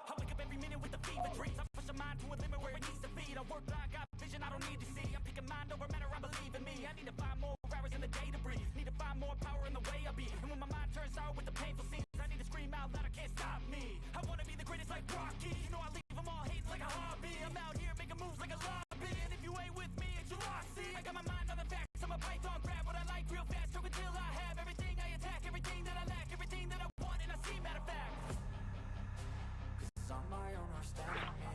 I wake up every minute with the fever dreams. I push a mind to a limit where it needs to be. I work blind, got vision I don't need to see. I'm picking mind over matter, I believe in me. I need to find more hours in the day to breathe. Need to find more power in the way I be. And when my mind turns sour with the painful scenes, I need to scream out loud, I can't stop me. I wanna be the greatest like Rocky. You know I leave them all hating like a hobby. I'm out here making moves like a lobby. And if you ain't with me, it's your loss. See, I got my mind on the facts. I'm a python, grab what I like real fast. Choke until I have everything I attack, everything that I lack, everything that I want, and I see matter of fact. On my own or stand me.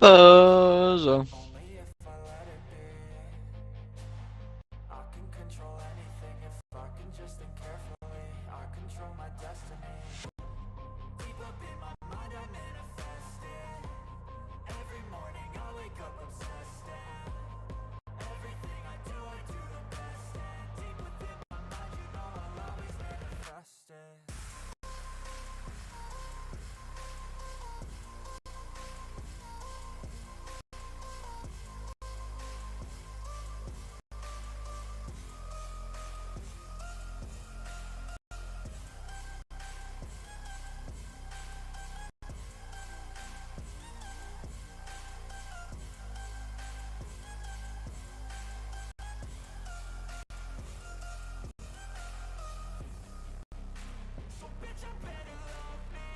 Buzz. Only if I let it be. I can control anything if I can just think carefully. I control my destiny. Deep up in my mind I manifest it. Every morning I wake up obsessed and everything I do the best. And deep within my mind you know I'll always manifest it. So bitch I better love me.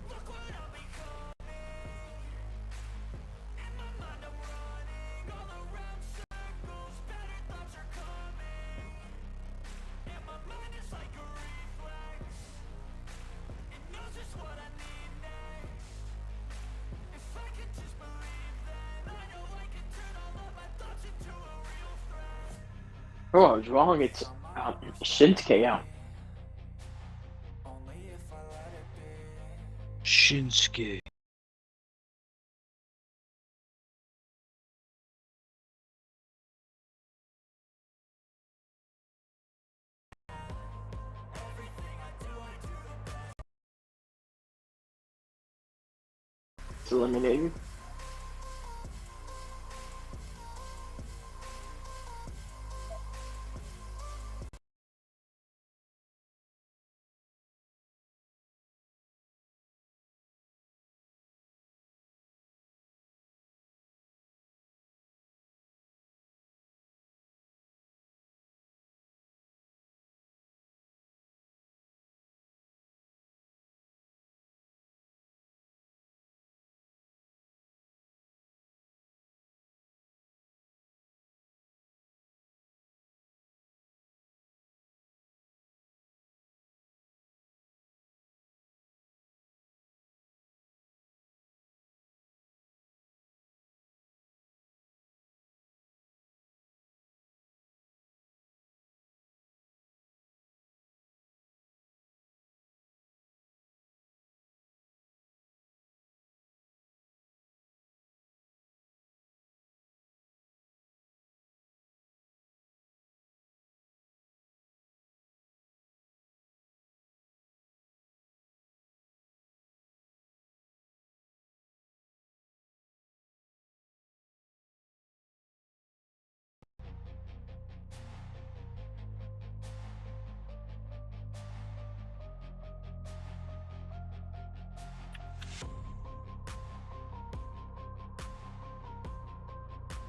Look what I'm becoming. In my mind I'm running all around circles. Better thoughts are coming. And my mind is like a reflex. It knows just what I need next. If I could just believe then I know I can turn all of my thoughts into a real threat. Oh, I was wrong. It's Shinsuke out. Only if I let it be. Shinsuke. It's eliminated.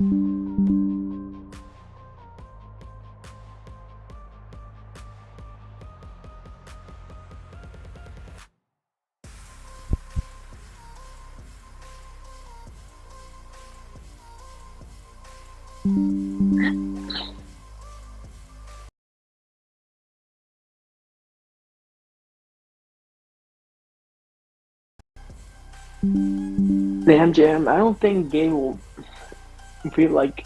Man, Jam, I don't think Gay will feel like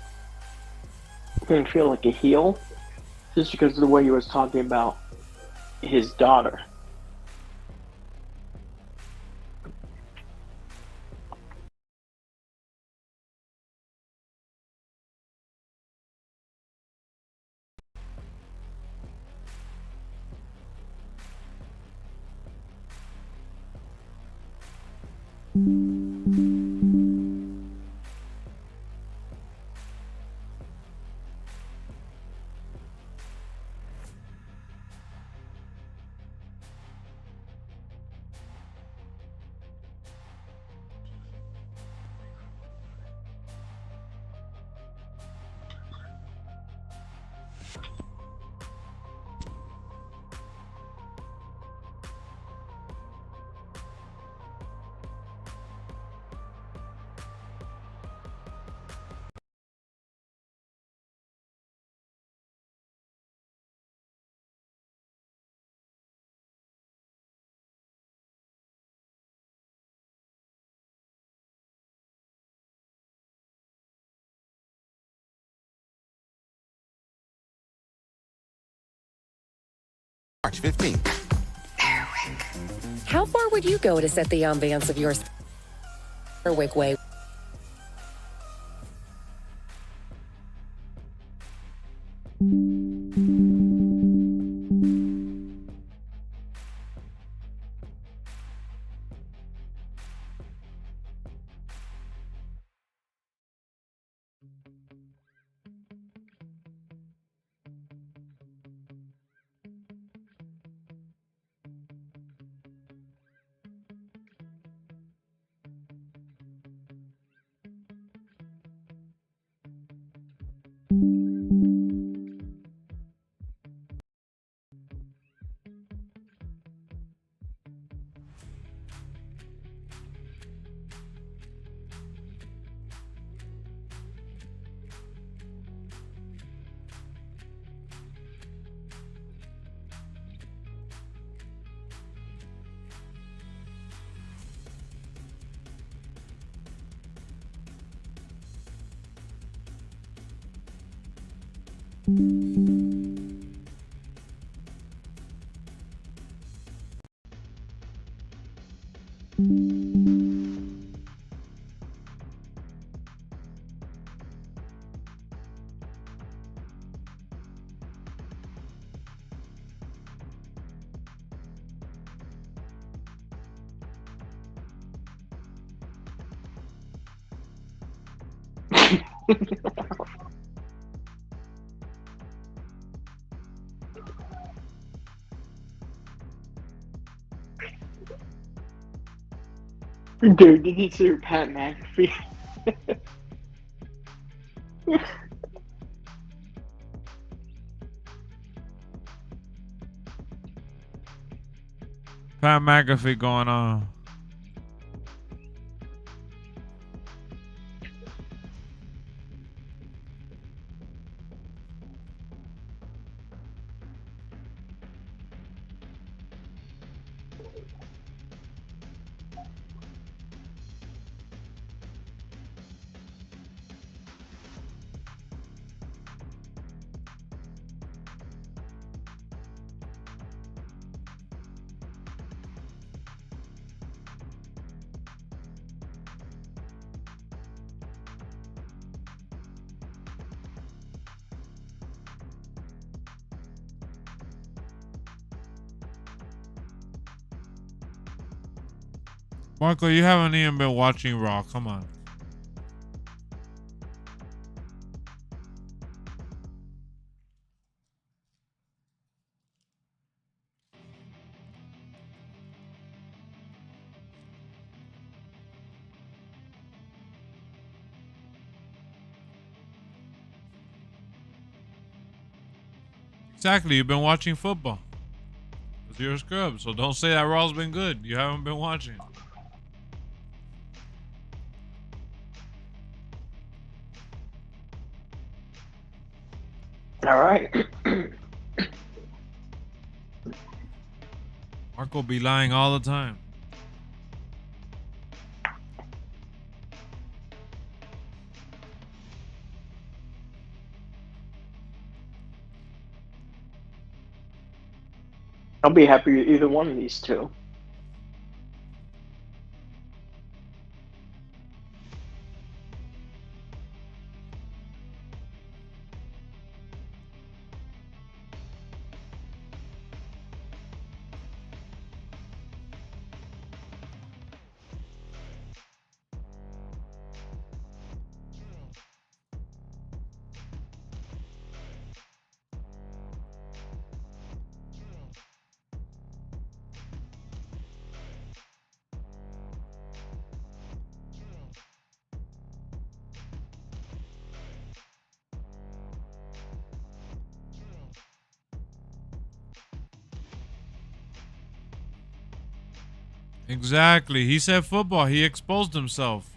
a heel just because of the way he was talking about his daughter. March 15th. How far would you go to set the ambiance of your way? Dude, did you see Pat McAfee? Pat McAfee going on. Marco, you haven't even been watching Raw. Come on. Exactly. You've been watching football. Because you're a scrub. So don't say that Raw's been good. You haven't been watching. All right. Marco be lying all the time. I'll be happy with either one of these two. Exactly. He said football. He exposed himself.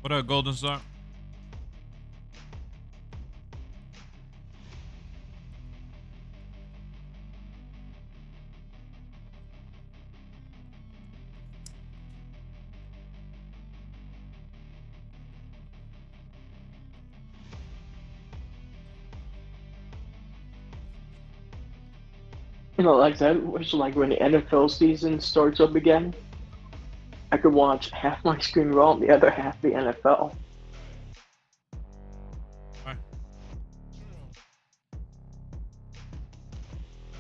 What up, Golden Star? You know, like I wish like when the NFL season starts up again, I could watch half my screen Raw and the other half the NFL. Why?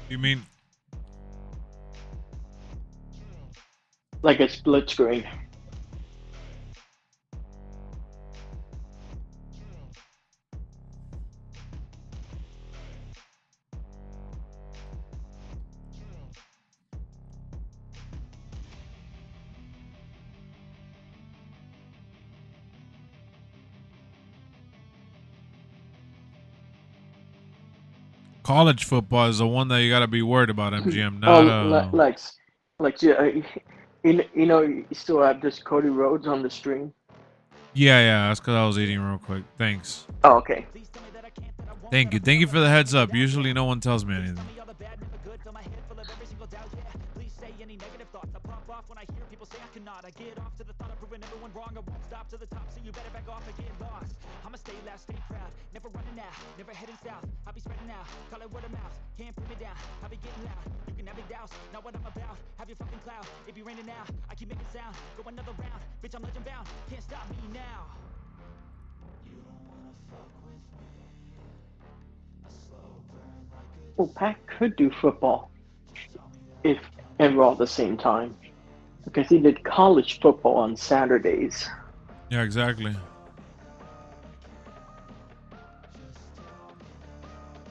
You mean Like a split screen. college football is the one that you got to be worried about, MGM? Not Lex, yeah, you know, you still have this Cody Rhodes on the stream. Yeah, that's because I was eating real quick. Thanks. Oh, okay. Thank you for the heads up. Usually no one tells me anything. I'ma stay loud, stay proud, never running out, never heading south. I'll be spreading out, call it word of mouth. Can't put me down, I'll be getting loud. You can have it douse, not what I'm about. Have your fucking cloud, it be raining now. I keep making sound, go another round. Bitch, I'm legend bound, can't stop me now. You don't wanna fuck with me. A slow burn like a Well, Pat could do football if and Raw at the same time because he did college football on Saturdays. Yeah, exactly.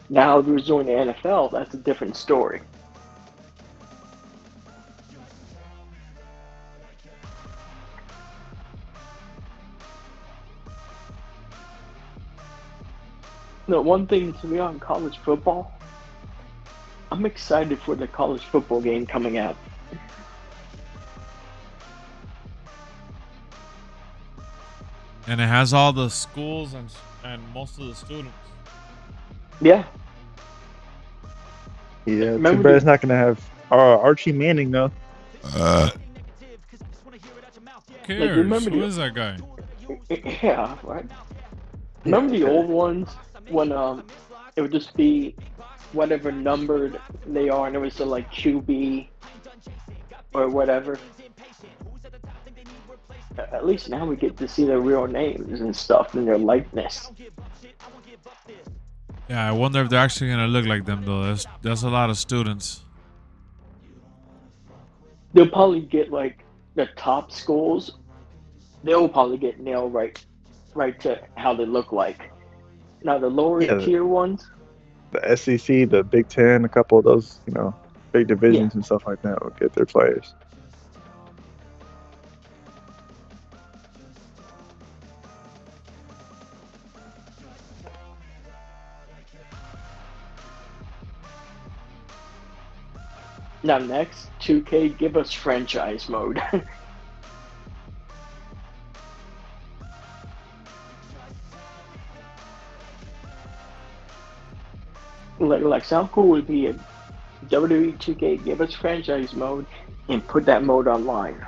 Now, if he was doing the NFL, that's a different story. No, one thing to me on college football, I'm excited for the college football game coming out. And it has all the schools and most of the students. Yeah. Yeah, Remember too bad the- it's not gonna have Archie Manning though. Who cares? remember Who the- is that guy? Yeah, right. Remember the old ones when it would just be whatever numbered they are, and it was like QB or whatever. At least now we get to see their real names and stuff and their likeness. Yeah, I wonder if they're actually gonna look like them though. That's a lot of students. They'll probably get like the top schools. They'll probably get nailed right to how they look like. Now the lower Yeah. tier ones, The SEC, the Big Ten, a couple of those, big divisions and stuff like that will get their players. Now next, 2K, give us franchise mode. Like how cool would be if WWE 2K give us franchise mode and put that mode online?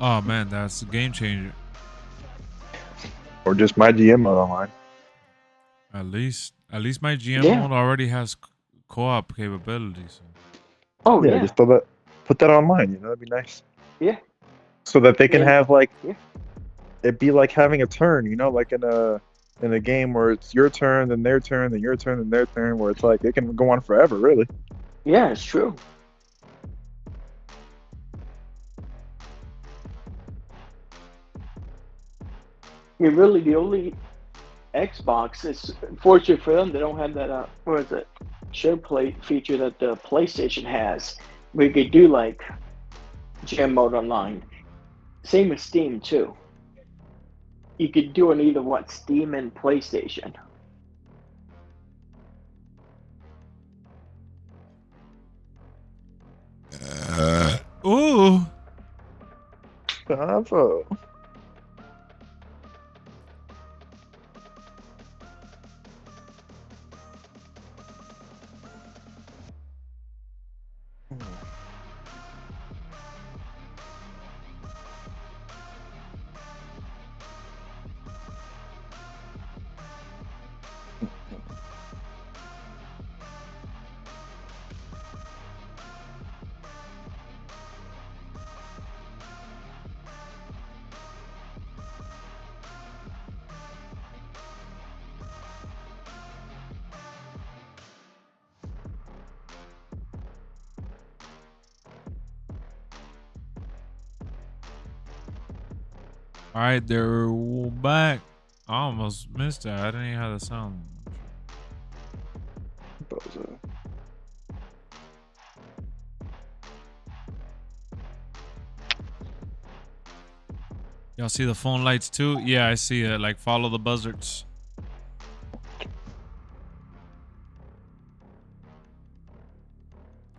Oh man, that's a game changer. Or just my GM mode online. At least my GM Yeah. mode already has co-op capabilities. Oh Yeah, yeah, just put that online. You know, that'd be nice. yeah, So that they can And- have like yeah. it'd be like having a turn. You know, like in a game where it's your turn, then their turn, then your turn, then their turn. Where it's like it can go on forever, really. Yeah, it's true. Yeah, really, the only Xbox is fortunate for them. They don't have that. What is it? Share play feature that the PlayStation has, where you could do like gem mode online. Same with Steam too. You could do on either Steam and PlayStation. Ooh. Bravo. All right, they're back. I almost missed that. I didn't even have the sound. Y'all see the phone lights too? Yeah, I see it. Like follow the buzzards.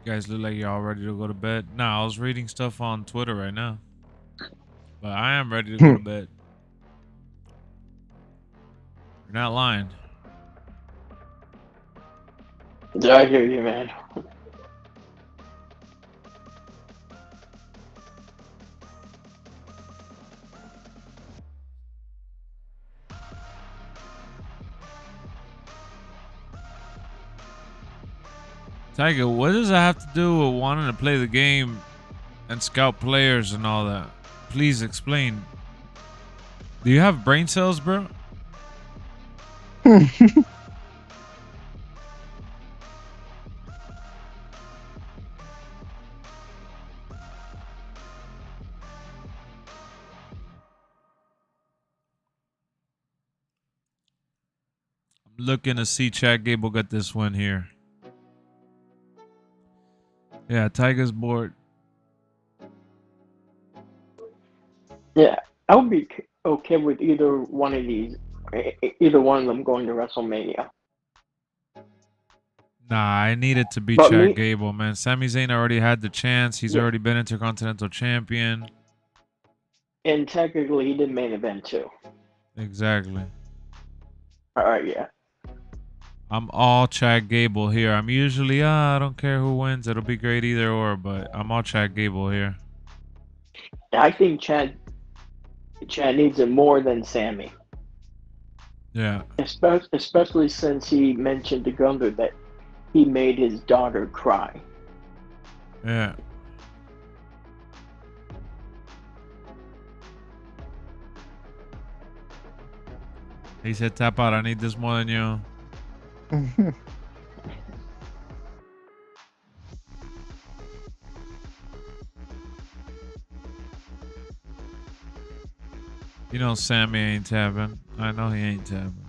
You guys look like y'all ready to go to bed. Nah, I was reading stuff on Twitter right now. But I am ready to go to bed. You're not lying. Yeah, I hear you, man. Tiger, what does that have to do with wanting to play the game and scout players and all that? Please explain. Do you have brain cells, bro? I'm looking to see Chad Gable get this win here. Yeah, Tiger's bored. Yeah, I would be okay with either one of these, either one of them going to WrestleMania. Nah, I need it to be But Chad me, Gable, man. Sami Zayn already had the chance. He's Yeah. already been Intercontinental Champion. and technically he did main event too. Exactly. All right, yeah. I'm all Chad Gable here. I'm usually, I don't care who wins. It'll be great either or, but I'm all Chad Gable here. I think Chad needs it more than Sammy, Yeah. especially since he mentioned to Gunther that he made his daughter cry. Yeah. He said, tap out. I need this more than you. You know Sammy ain't tapping. I know he ain't tapping.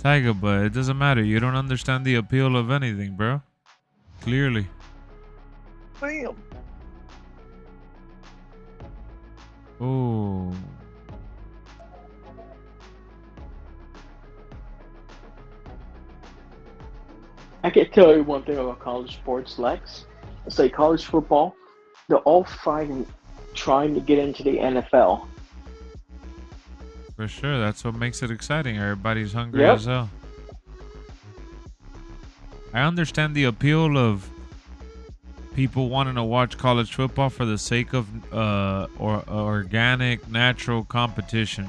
Tiger, but it doesn't matter. You don't understand the appeal of anything, bro. Clearly. Damn. Oh. I can tell you one thing about college sports, Lex. It's like college football. They're all fighting, trying to get into the NFL. For sure. That's what makes it exciting. Everybody's hungry Yep. as hell. I understand the appeal of people wanting to watch college football for the sake of organic, natural competition.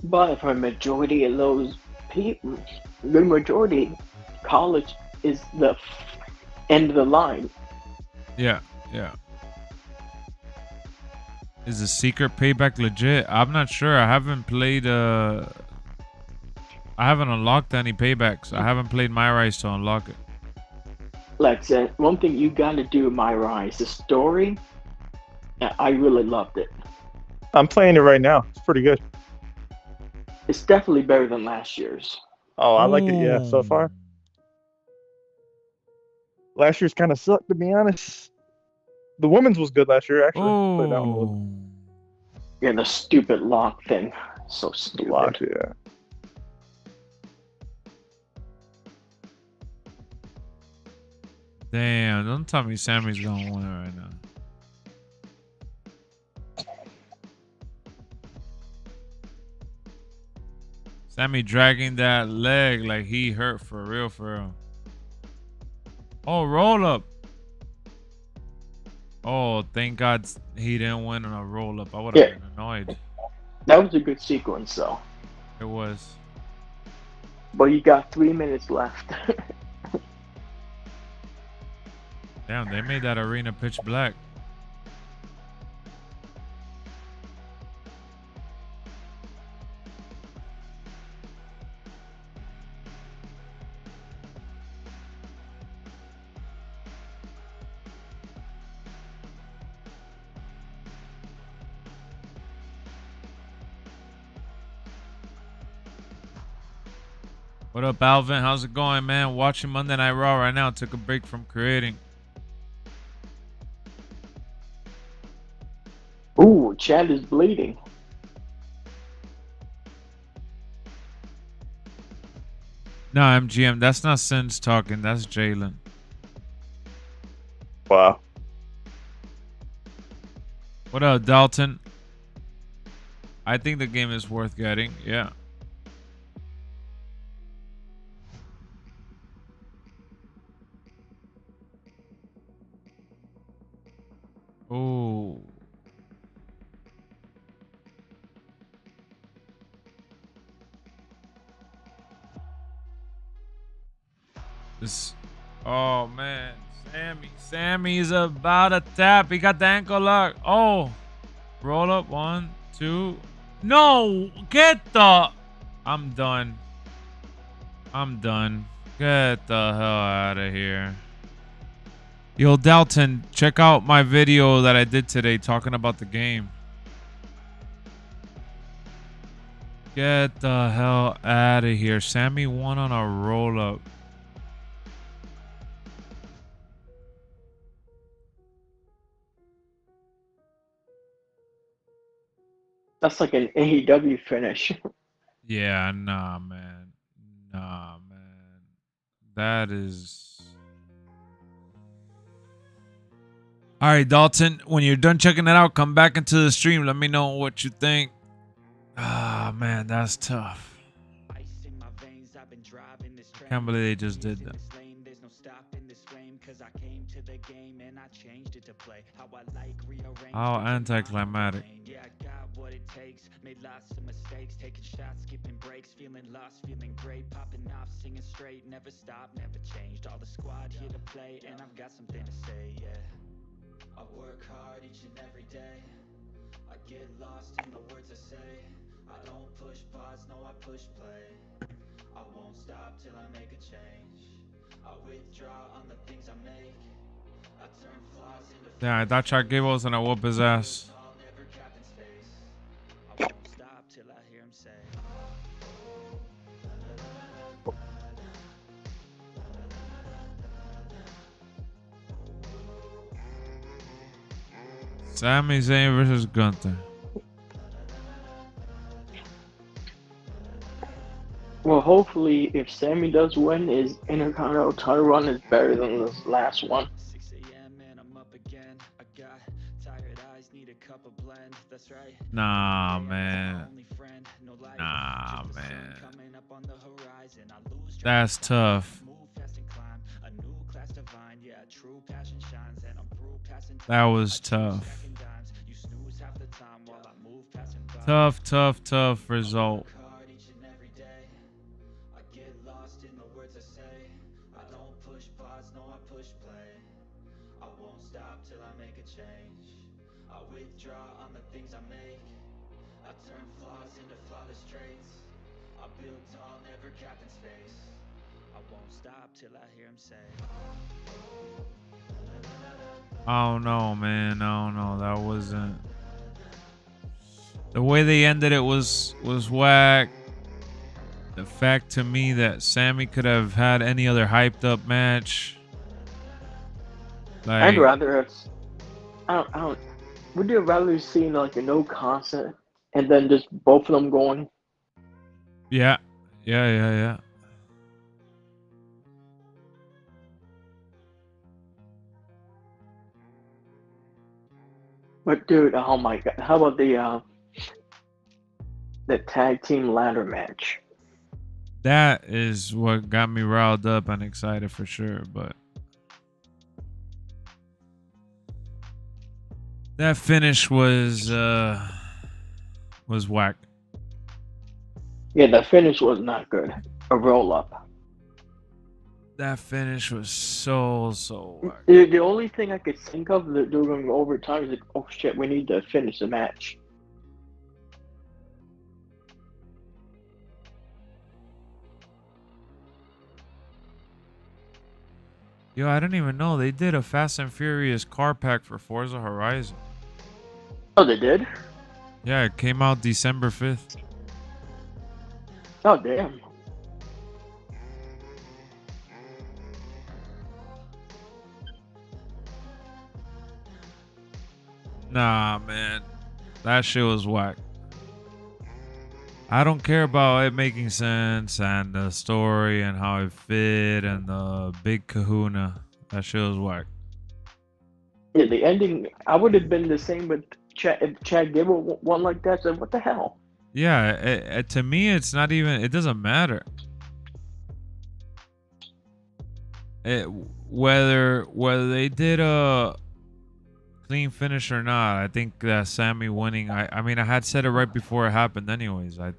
But for a majority of those people, the majority, college is the end of the line. Yeah, yeah. Is the secret payback legit? I'm not sure. I haven't played I haven't unlocked any paybacks. I haven't played My Rise to unlock it. Lex, one thing you gotta do, My Rise, the story, I really loved it. I'm playing it right now. It's pretty good. It's definitely better than last year's. Oh, I like it. Yeah, so far. Last year's kind of sucked, to be honest. The women's was good last year, actually. Played that one. Oh. Yeah, the stupid lock thing. So stupid. Locked, yeah. Damn, don't tell me Sammy's gonna win right now. Sammy dragging that leg like he hurt for real, for real. Oh, roll up. Oh, thank God he didn't win on a roll up. I would have been annoyed. That was a good sequence, though. It was. But you got 3 minutes left. Damn, they made that arena pitch black. What up, Alvin? How's it going, man? Watching Monday Night Raw right now. Took a break from creating. Ooh, Chad is bleeding. No, MGM. That's not Sins talking. That's Jalen. Wow. What up, Dalton? I think the game is worth getting. Yeah. Oh. This. Oh man, Sammy's about to tap. He got the ankle lock. Oh, roll up 1, 2. No, get the. I'm done. I'm done. Get the hell out of here. Yo, Dalton, check out my video that I did today talking about the game. Get the hell out of here. Sammy won on a roll up. That's like an AEW finish. Yeah, nah, man. Nah, man. That is... All right, Dalton, when you're done checking it out, come back into the stream. Let me know what you think. Ah, man, that's tough. Can't believe they just did that. How anticlimactic. Made lots of mistakes, taking shots, skipping breaks, feeling lost, feeling great, popping off, singing straight, never stopped, never changed. All the squad here to play, and I've got something to say, yeah. I work hard each and every day. I get lost in the words I say. I don't push pause, no, I push play. I won't stop till I make a change. I withdraw on the things I make. I turn flaws into... Yeah, I thought Chuck Gable was gonna whoop his ass. I won't stop till I hear him Sami Zayn versus Gunther. Well, hopefully, if Sammy does win, his Intercontinental title run is better than this last one. 6 a.m. and I'm up again. I got tired eyes, need a cup of blend. That's right. Nah, man. Nah, man. That's tough. That was tough. Tough result. Oh no, man. No, that wasn't. The way they ended it was whack. The fact to me that Sammy could have had any other hyped up match. Like, I'd rather have. I don't. Would you rather see like a no concept and then just both of them going? Yeah. But dude, oh my god, how about the tag team ladder match? That is what got me riled up and excited for sure, but that finish was whack. Yeah, the finish was not good. A roll up. That finish was so whack. The only thing I could think of that they're going overtime is like, oh shit, we need to finish the match. Yo, I didn't even know they did a Fast and Furious car pack for Forza Horizon. Oh, they did? Yeah, it came out December 5th. Oh, damn. Nah, man. That shit was whack. I don't care about it making sense and the story and how it fit and the big kahuna. That shit was whack. Yeah, the ending, I would have been the same with Chad, if Chad Gable won like that. So what the hell? Yeah, to me, it's not even, it doesn't matter. Whether they did a clean finish or not, I think that Sammy winning, I mean, I had said it right before it happened anyways. I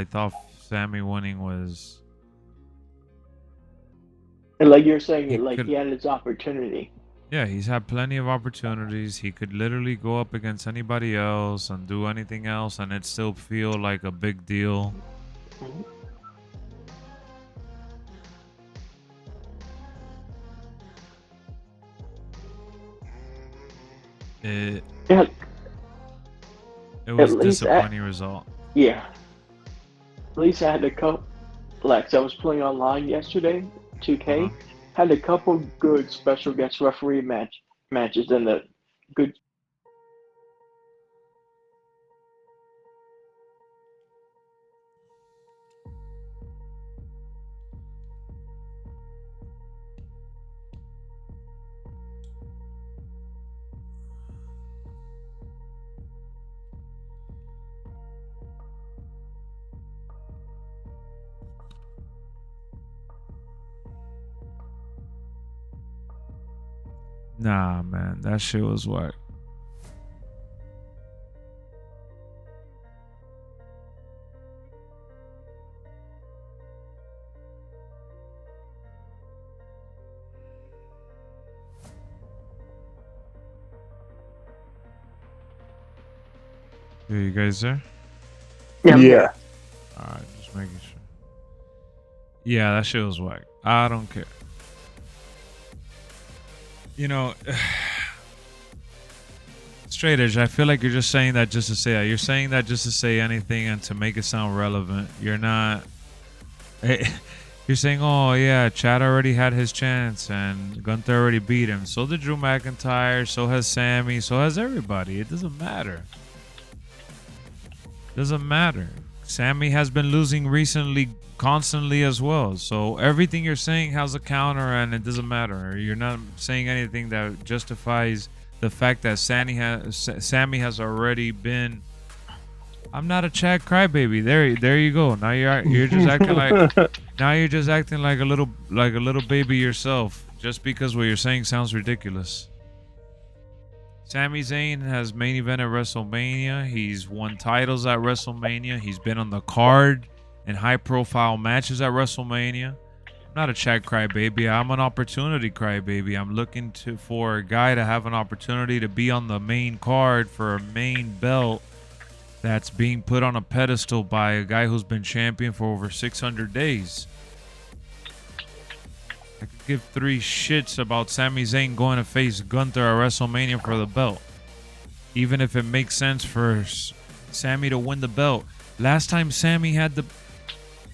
thought Sammy winning was... And like you're saying, he had his opportunity. Yeah, he's had plenty of opportunities. He could literally go up against anybody else and do anything else and it still feel like a big deal. It was a disappointing result. Yeah. At least I had a couple. Lex, I was playing online yesterday, 2K. Had a couple good special guest referee matches in the good. Nah, man, that shit was whack. You guys there? Yeah. Alright, just making sure. Yeah, that shit was whack. I don't care. You know, Straight Edge, I feel like you're just saying that just to say that. You're saying that just to say anything and to make it sound relevant. You're not... You're saying, oh yeah, Chad already had his chance and Gunther already beat him. So did Drew McIntyre, so has Sammy, so has everybody. It doesn't matter. Doesn't matter. Sammy has been losing recently constantly as well. So everything you're saying has a counter and it doesn't matter. You're not saying anything that justifies the fact that Sammy has already been. I'm not a Chad crybaby. There you go. Now you're just acting like a little baby yourself, just because what you're saying sounds ridiculous. Sami Zayn has main evented WrestleMania. He's won titles at WrestleMania. He's been on the card in high-profile matches at WrestleMania. I'm not a Chad crybaby. I'm an opportunity crybaby. I'm looking for a guy to have an opportunity to be on the main card for a main belt that's being put on a pedestal by a guy who's been champion for over 600 days. I could give 3 shits about Sami Zayn going to face Gunther at WrestleMania for the belt. Even if it makes sense for Sami to win the belt. Last time Sami had the...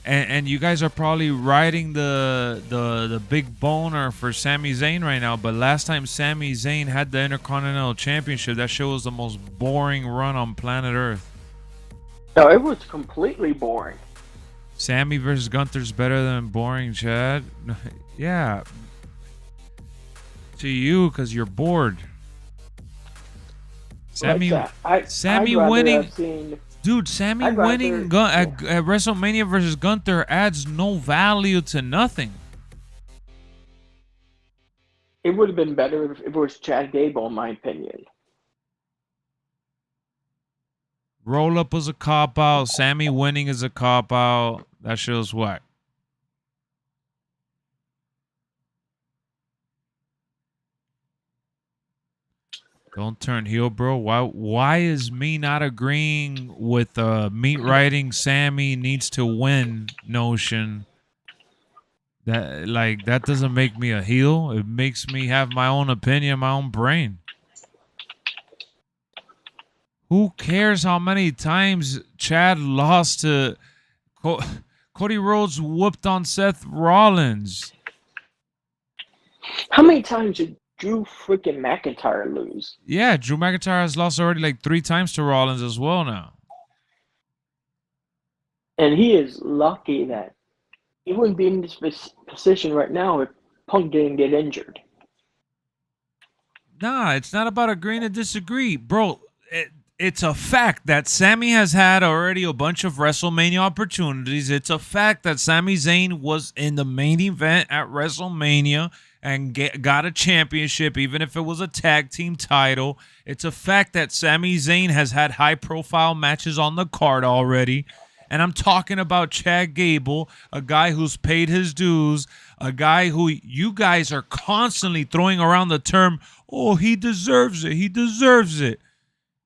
And you guys are probably riding the big boner for Sami Zayn right now, but last time Sami Zayn had the Intercontinental Championship, that show was the most boring run on planet Earth. No, it was completely boring. Sammy versus Gunther's better than boring, Chad. Yeah. To you, because you're bored. Sammy winning. Dude, Sammy winning at WrestleMania versus Gunther adds no value to nothing. It would have been better if it was Chad Gable, in my opinion. Roll up was a cop out. Sammy winning is a cop out. That shows whack. Don't turn heel, bro. Why is me not agreeing with the meat writing Sammy needs to win notion? That doesn't make me a heel. It makes me have my own opinion, my own brain. Who cares how many times Chad lost to Cody Rhodes whooped on Seth Rollins? How many times did Drew freaking McIntyre lose? Yeah, Drew McIntyre has lost already like 3 times to Rollins as well now. And he is lucky that he wouldn't be in this position right now if Punk didn't get injured. Nah, it's not about agreeing to disagree. Bro, it's a fact that Sammy has had already a bunch of WrestleMania opportunities. It's a fact that Sami Zayn was in the main event at WrestleMania and got a championship, even if it was a tag team title. It's a fact that Sami Zayn has had high-profile matches on the card already. And I'm talking about Chad Gable, a guy who's paid his dues, a guy who you guys are constantly throwing around the term, oh, he deserves it, he deserves it.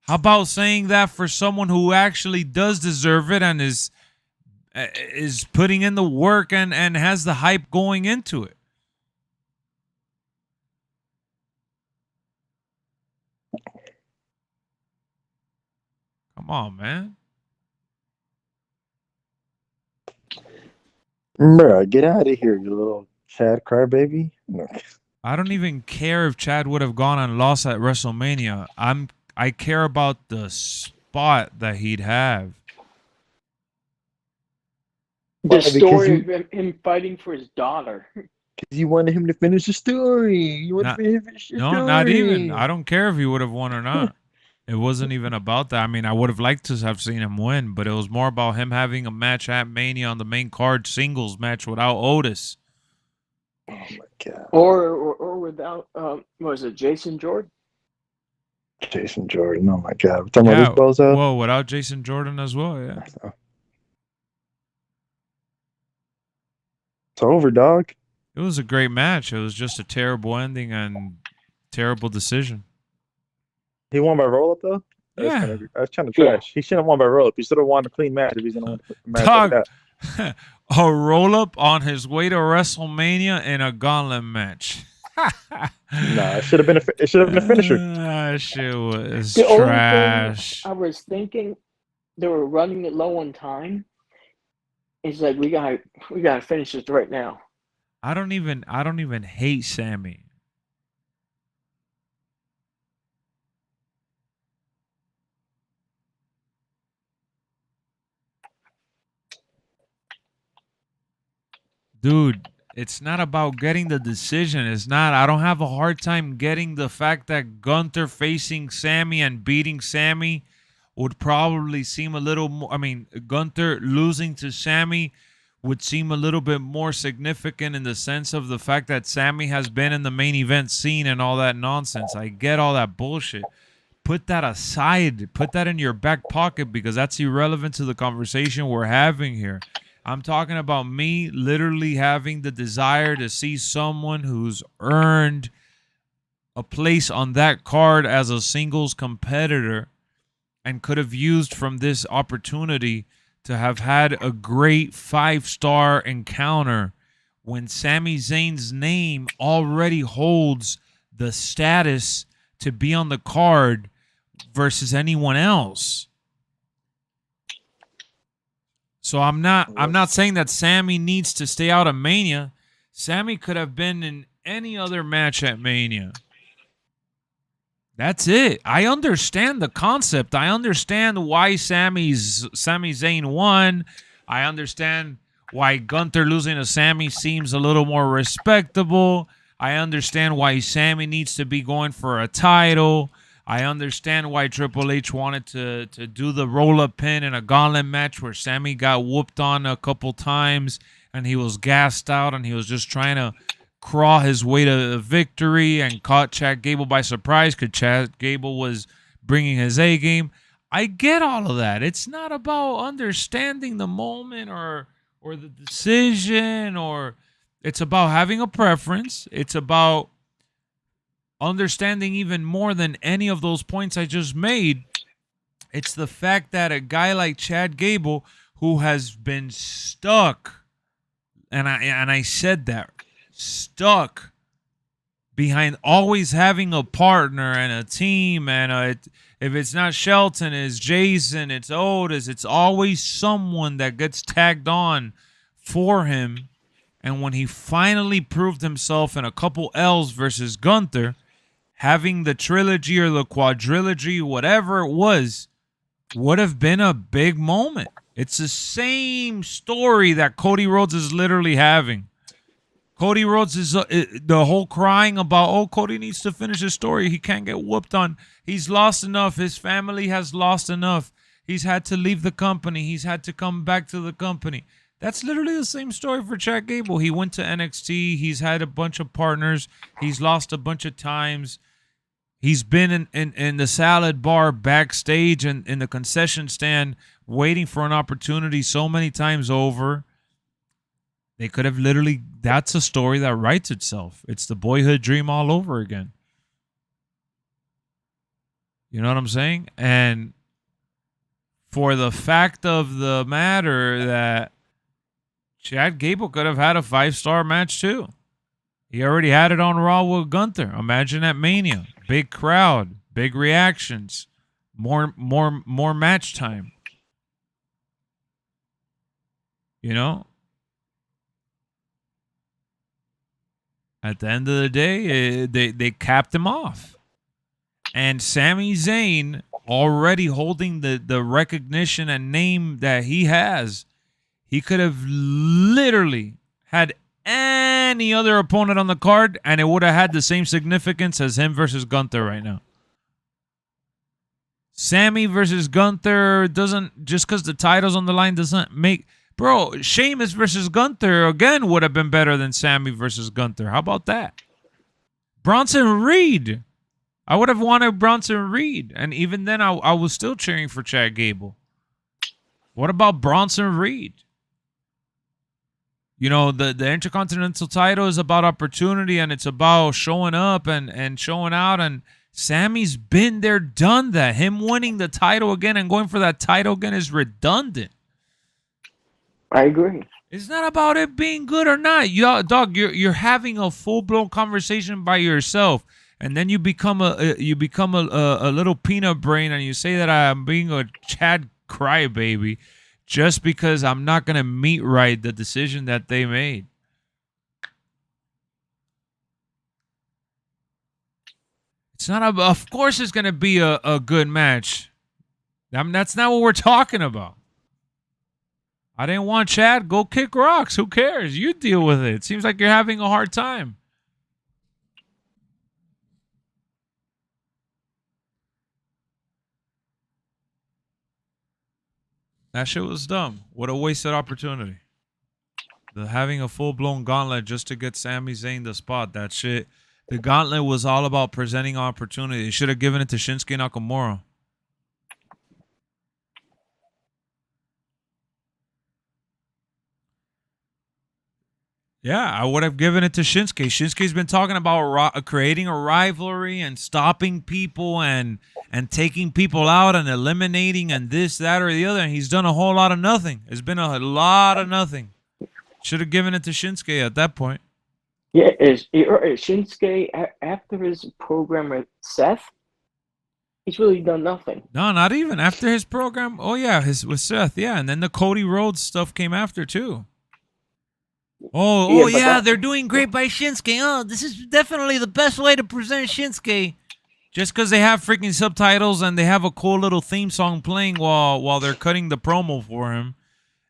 How about saying that for someone who actually does deserve it and is putting in the work and has the hype going into it? Come on, man. Bruh, get out of here, you little Chad crybaby. No. I don't even care if Chad would have gone and lost at WrestleMania. I care about the spot that he'd have. The story of him fighting for his daughter. Because you wanted him to finish the story. You wanted him to finish the story. No, not even. I don't care if he would have won or not. It wasn't even about that. I mean, I would have liked to have seen him win, but it was more about him having a match at Mania on the main card, singles match without Otis. Oh my god. Or without what was it, Jason Jordan? Jason Jordan. Oh my god. We're talking about this bozo? Whoa, without Jason Jordan as well, yeah. It's over, dog. It was a great match. It was just a terrible ending and terrible decision. He won by roll up though? Yeah. That's kind of trash. He shouldn't have won by roll up. He should have won a clean match if he's gonna win a match Dog, like that. a roll up on his way to WrestleMania in a gauntlet match. Nah, it should have been a finisher. That shit was the trash. Only thing I was thinking they were running it low on time. It's like we gotta finish this right now. I don't even hate Sammy. Dude, it's not about getting the decision. It's not. I don't have a hard time getting the fact that Gunther facing Sammy and beating Sammy would probably seem a little more. I mean, Gunther losing to Sammy would seem a little bit more significant in the sense of the fact that Sammy has been in the main event scene and all that nonsense. I get all that bullshit. Put that aside. Put that in your back pocket because that's irrelevant to the conversation we're having here. I'm talking about me literally having the desire to see someone who's earned a place on that card as a singles competitor and could have used from this opportunity to have had a great 5-star encounter when Sami Zayn's name already holds the status to be on the card versus anyone else. So I'm not saying that Sammy needs to stay out of Mania. Sammy could have been in any other match at Mania. That's it. I understand the concept. I understand why Sami Zayn won. I understand why Gunther losing to Sammy seems a little more respectable. I understand why Sammy needs to be going for a title. I understand why Triple H wanted to do the roll-up pin in a gauntlet match where Sammy got whooped on a couple times and he was gassed out and he was just trying to crawl his way to victory and caught Chad Gable by surprise because Chad Gable was bringing his A game. I get all of that. It's not about understanding the moment or the decision, or it's about having a preference. It's about understanding even more than any of those points I just made. It's the fact that a guy like Chad Gable, who has been stuck, and I said that, stuck behind always having a partner and a team, and if it's not Shelton, it's Jason, it's Otis, it's always someone that gets tagged on for him. And when he finally proved himself in a couple L's versus Gunther, having the trilogy or the quadrilogy, whatever it was, would have been a big moment. It's the same story that Cody Rhodes is literally having. Cody Rhodes is the whole crying about, oh, Cody needs to finish his story. He can't get whooped on. He's lost enough. His family has lost enough. He's had to leave the company. He's had to come back to the company. That's literally the same story for Chad Gable. He went to NXT. He's had a bunch of partners. He's lost a bunch of times. He's been in the salad bar backstage and in the concession stand waiting for an opportunity so many times over. They could have literally, that's a story that writes itself. It's the boyhood dream all over again. You know what I'm saying? And for the fact of the matter that Chad Gable could have had a 5-star match too. He already had it on Raw with Gunther. Imagine at Mania. Big crowd, big reactions, more match time. You know? At the end of the day, they capped him off. And Sami Zayn, already holding the recognition and name that he has, he could have literally had any other opponent on the card, and it would have had the same significance as him versus Gunther right now. Sammy versus Gunther doesn't, just because the title's on the line doesn't make... Bro, Sheamus versus Gunther, again, would have been better than Sammy versus Gunther. How about that? Bronson Reed. I would have wanted Bronson Reed, and even then I was still cheering for Chad Gable. What about Bronson Reed? You know, the Intercontinental title is about opportunity, and it's about showing up and showing out, and Sammy's been there, done that. Him winning the title again and going for that title again is redundant. I agree. It's not about it being good or not. Dog, you're having a full-blown conversation by yourself, and then you become a little peanut brain, and you say that I'm being a Chad crybaby. just because I'm not going to meet right the decision that they made. It's not of course it's going to be a good match. That's not what we're talking about. I didn't want Chad. Go kick rocks. Who cares? You deal with it. It seems like you're having a hard time. That shit was dumb. What a wasted opportunity. Having a full-blown gauntlet just to get Sami Zayn the spot. That shit. The gauntlet was all about presenting opportunity. They should have given it to Shinsuke Nakamura. Yeah, I would have given it to Shinsuke. Shinsuke's been talking about creating a rivalry and stopping people and taking people out and eliminating and this, that, or the other. And he's done a whole lot of nothing. It's been a lot of nothing. Should have given it to Shinsuke at that point. Yeah, is Shinsuke after his program with Seth? He's really done nothing. No, not even after his program. Oh yeah, with Seth. Yeah, and then the Cody Rhodes stuff came after too. Yeah, they're doing great by Shinsuke. Oh, this is definitely the best way to present Shinsuke. Just because they have freaking subtitles and they have a cool little theme song playing while they're cutting the promo for him.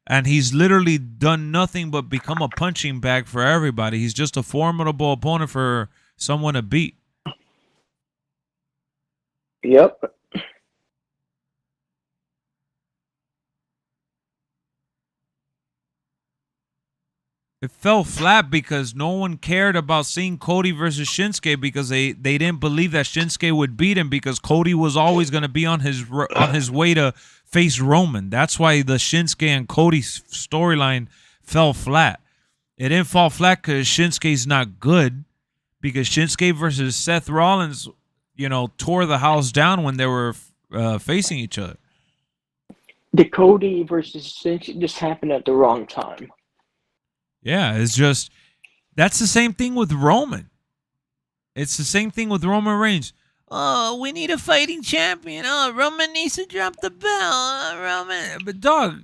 And he's literally done nothing but become a punching bag for everybody. He's just a formidable opponent for someone to beat. Yep. It fell flat because no one cared about seeing Cody versus Shinsuke because they didn't believe that Shinsuke would beat him because Cody was always going to be on his way to face Roman. That's why the Shinsuke and Cody storyline fell flat. It didn't fall flat because Shinsuke's not good, because Shinsuke versus Seth Rollins, tore the house down when they were facing each other. The Cody versus Shinsuke just happened at the wrong time. Yeah, that's the same thing with Roman. It's the same thing with Roman Reigns. Oh, we need a fighting champion. Oh, Roman needs to drop the belt. Roman. But, dog,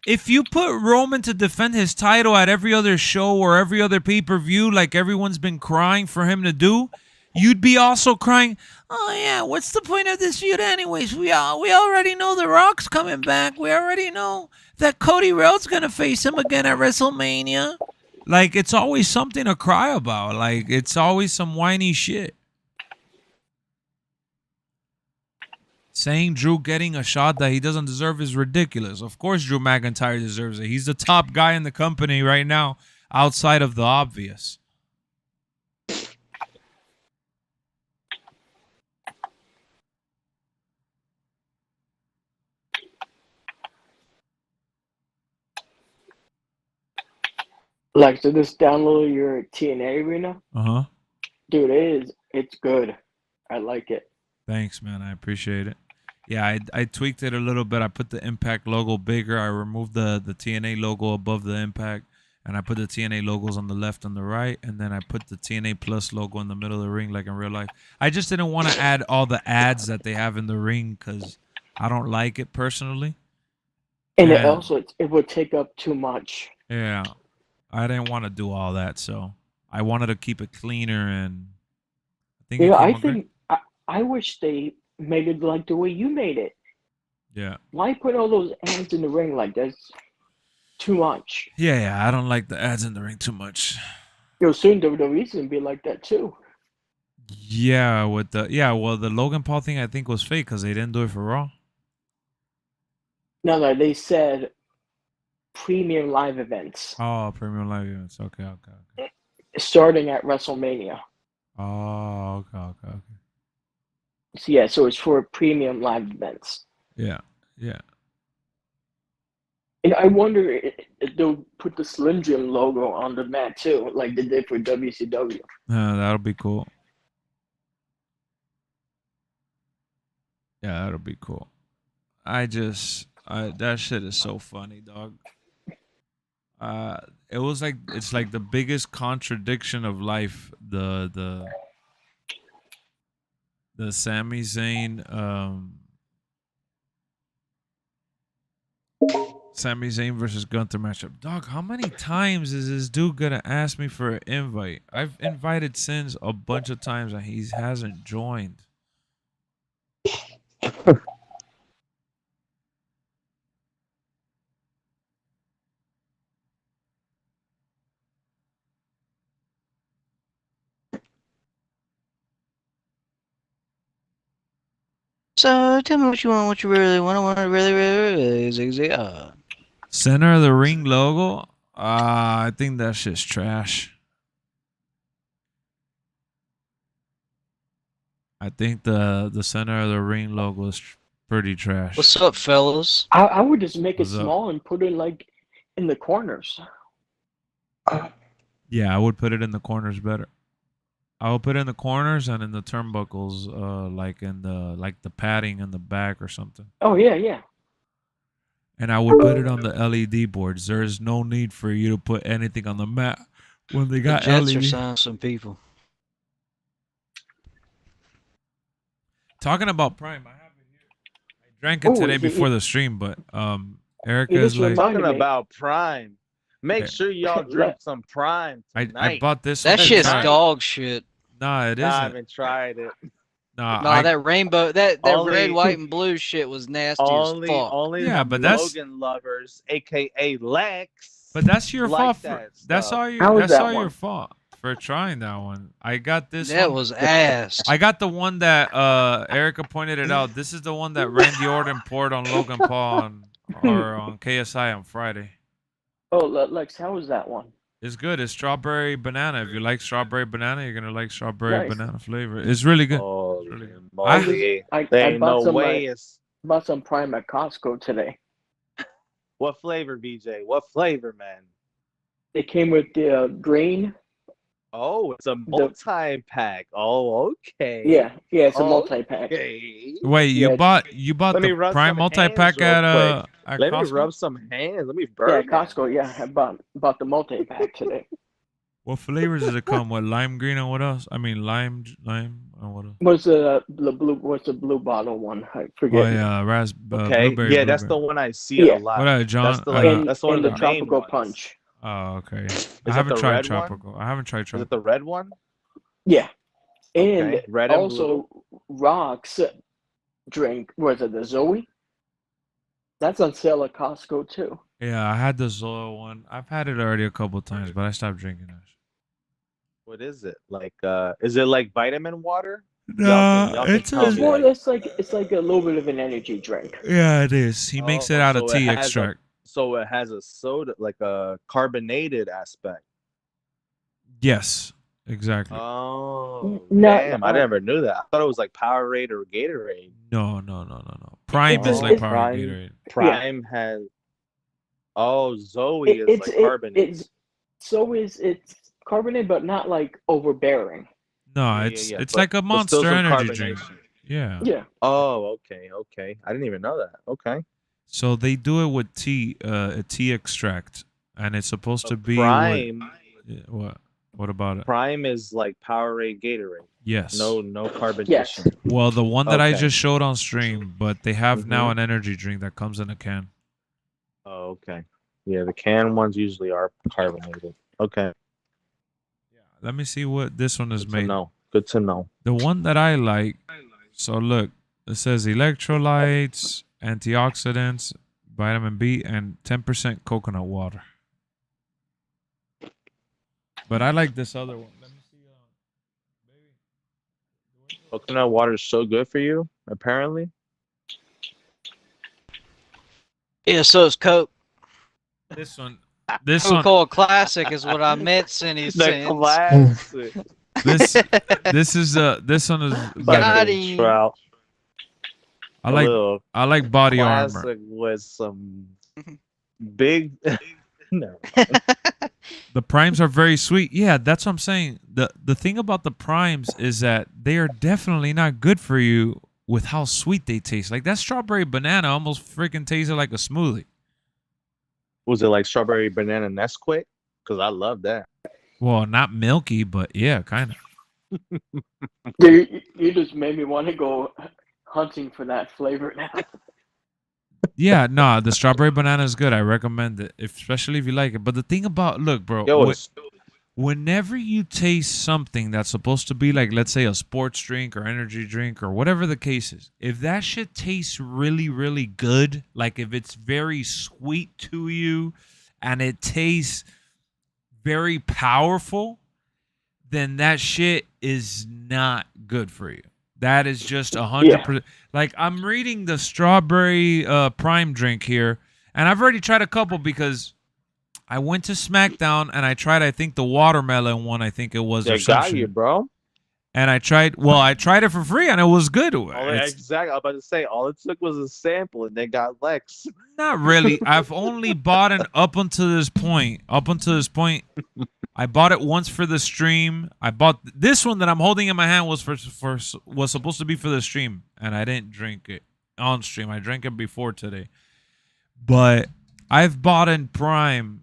if you put Roman to defend his title at every other show or every other pay-per-view like everyone's been crying for him to do, you'd be also crying, oh, yeah, what's the point of this feud anyways? We already know The Rock's coming back. We already know that Cody Rhodes going to face him again at WrestleMania. Like, it's always something to cry about. Like, it's always some whiny shit. Saying Drew getting a shot that he doesn't deserve is ridiculous. Of course Drew McIntyre deserves it. He's the top guy in the company right now outside of the obvious. Like, so just download your TNA arena? Uh-huh. Dude, it's good. I like it. Thanks, man. I appreciate it. Yeah, I tweaked it a little bit. I put the Impact logo bigger. I removed the TNA logo above the Impact, and I put the TNA logos on the left and the right, and then I put the TNA Plus logo in the middle of the ring like in real life. I just didn't want to add all the ads that they have in the ring because I don't like it personally. And it would take up too much. Yeah. I didn't want to do all that, so I wanted to keep it cleaner, and I wish they made it like the way you made it. Yeah. Why put all those ads in the ring like that's too much? Yeah, I don't like the ads in the ring too much. Soon WWE's gonna be like that too. Yeah, the Logan Paul thing I think was fake because they didn't do it for Raw. No, they said premium live events. Oh, premium live events. Okay. Starting at WrestleMania. Oh, okay. So yeah, so it's for premium live events. Yeah. And I wonder if they'll put the Slim Jim logo on the mat too, like they did for WCW. That'll be cool. Yeah, that'll be cool. That shit is so funny, dog. It's like the biggest contradiction of life. The Sami Zayn Sami Zayn versus Gunther matchup. Dog, how many times is this dude gonna ask me for an invite? I've invited Sins a bunch of times and he hasn't joined. So tell me what you want, what you really want to really zig. Center of the ring logo. I think that shit's trash. I think the center of the ring logo is pretty trash. What's up, fellas? I would just make it What's up? small and put it like in the corners. Yeah, I would put it in the corners better. I would put it in the corners and in the turnbuckles, like in the padding in the back or something. Oh yeah, yeah. And I would put it on the LED boards. There is no need for you to put anything on the mat when they The got Jets are LED. signing some people. Talking about Prime, I have it here. I drank it Oh, today it- before the stream, but Erica It is just like, reminded Talking me. about Prime. Make Okay. sure y'all drink some Prime I tonight. bought this. That one. shit's Nah, dog shit. Nah, it Nah, I isn't. haven't tried it. Nah, Nah, that rainbow, that Only- red, white, and blue shit was nasty Only, as fuck. only Yeah, the but that's- Logan lovers, aka Lex. But that's your like fault. that That's stuff. all your. How was That's that all your one? fault for trying that one. I got this. That one. was ass. I got the one that Erica pointed it out. This is the one that Randy Orton poured on Logan Paul on KSI on Friday. Oh, Lex, how was that one? It's good. It's strawberry banana. If you like strawberry banana, you're gonna like strawberry Nice. banana flavor. It's really good. Holy Really good. moly. I There ain't bought no some way it's... bought some Prime at Costco today. What flavor, BJ? What flavor, man? It came with the green. Oh, it's a multi-pack. Oh, okay. Yeah, it's a Oh, multi-pack. Okay. Wait, you Yeah. bought Let me the rub Prime some multi-pack hands real at Let me Costco? rub some hands. Let me burn. Yeah, that. Costco. Yeah, I bought the multi-pack today. What flavors does it come with? Lime green and what else? I mean lime and what else? What's the blue? What's the blue bottle one? I forget. Oh yeah, Okay. blueberry. Yeah, that's the blueberry. one I see Yeah. a lot. What up, John? That's the like, and that's one and of the the main tropical ones. punch. Oh, okay. Is I it haven't the tried red one? tropical. I haven't tried Is tropical. it the red one? Yeah, and Okay, red and also Rock's drink. Was it the Zoe? That's on sale at Costco too. Yeah, I had the Zoa one. I've had it already a couple times, but I stopped drinking it. What is it? Like is it like vitamin water? Nah, y'all can it's tell It's me, more or like- less it's like a little bit of an energy drink. yeah, it is. He makes it out of so it tea has extract. So it has a soda, like a carbonated aspect. Yes, exactly. Oh, No, damn! I never knew that. I thought it was like Powerade or Gatorade. No. Prime It's- is like it's- Power Prime- Gatorade. Prime has. Oh, Zoe is like carbonated. It's carbonated, but not like overbearing. No, Yeah, it's yeah, it's but- like a but still Monster some Energy drink. carbonation. Yeah. Yeah. Oh, okay. I didn't even know that. Okay. So they do it with tea, a tea extract, and it's supposed to be Prime. What? What about it? Prime is like Powerade, Gatorade. Yes. No carbonation. Yes. Well, the one that I Okay. just showed on stream, but they have now Mhm. an energy drink that comes in a can. Oh, okay. Yeah, the canned ones usually are carbonated. Okay. Let me see what this one is Good to made. know. Good to know. The one that I like. So look, it says electrolytes, antioxidants, vitamin B, and 10% coconut water. But I like this other one. Let me see. Coconut water is so good for you, apparently. Yeah, so it's Coke. This one. This one. Coca-Cola Classic is what I meant, Cindy. The classic. This is this one is Got better. him. Trout. I like body armor. Classic with some big. No. The primes are very sweet. Yeah, that's what I'm saying. The thing about the primes is that they are definitely not good for you with how sweet they taste. Like that strawberry banana almost freaking tasted like a smoothie. Was it like strawberry banana Nesquik? Because I love that. Well, not milky, but yeah, kind of. You just made me want to go hunting for that flavor now. Yeah, no, the strawberry banana is good. I recommend it, especially if you like it. But the thing about, look, bro, Yo, whenever you taste something that's supposed to be like, let's say, a sports drink or energy drink or whatever the case is, if that shit tastes really, really good, like if it's very sweet to you and it tastes very powerful, then that shit is not good for you. That is just 100%. Like, I'm reading the strawberry prime drink here, and I've already tried a couple because I went to SmackDown and I tried, I think, the watermelon one. I think it was. They got you, bro. And I tried it for free and it was good. Exactly. I was about to say, all it took was a sample and they got Lexx. Not really. I've only bought it up until this point. I bought it once for the stream. I bought this one that I'm holding in my hand was supposed to be for the stream, and I didn't drink it on stream. I drank it before today. But I've bought in Prime.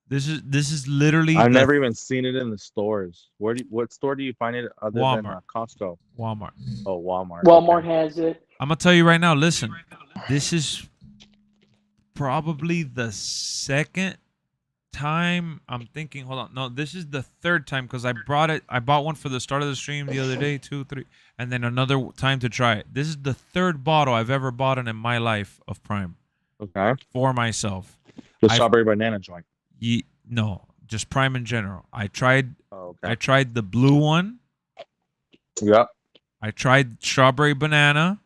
This is literally. I've never even seen it in the stores. What store do you find it other than Costco? Walmart. Oh, Walmart. Walmart has it. I'm gonna tell you right now. Listen, this is probably the second time I'm thinking. Hold on, no, this is the third time because I bought one for the start of the stream the other day, 2, 3, and then another time to try it. This is the third bottle I've ever bought in my life of Prime. Okay. For myself. The strawberry banana joint. No, just Prime in general. I tried. Oh, okay. I tried the blue one. Yep. I tried strawberry banana,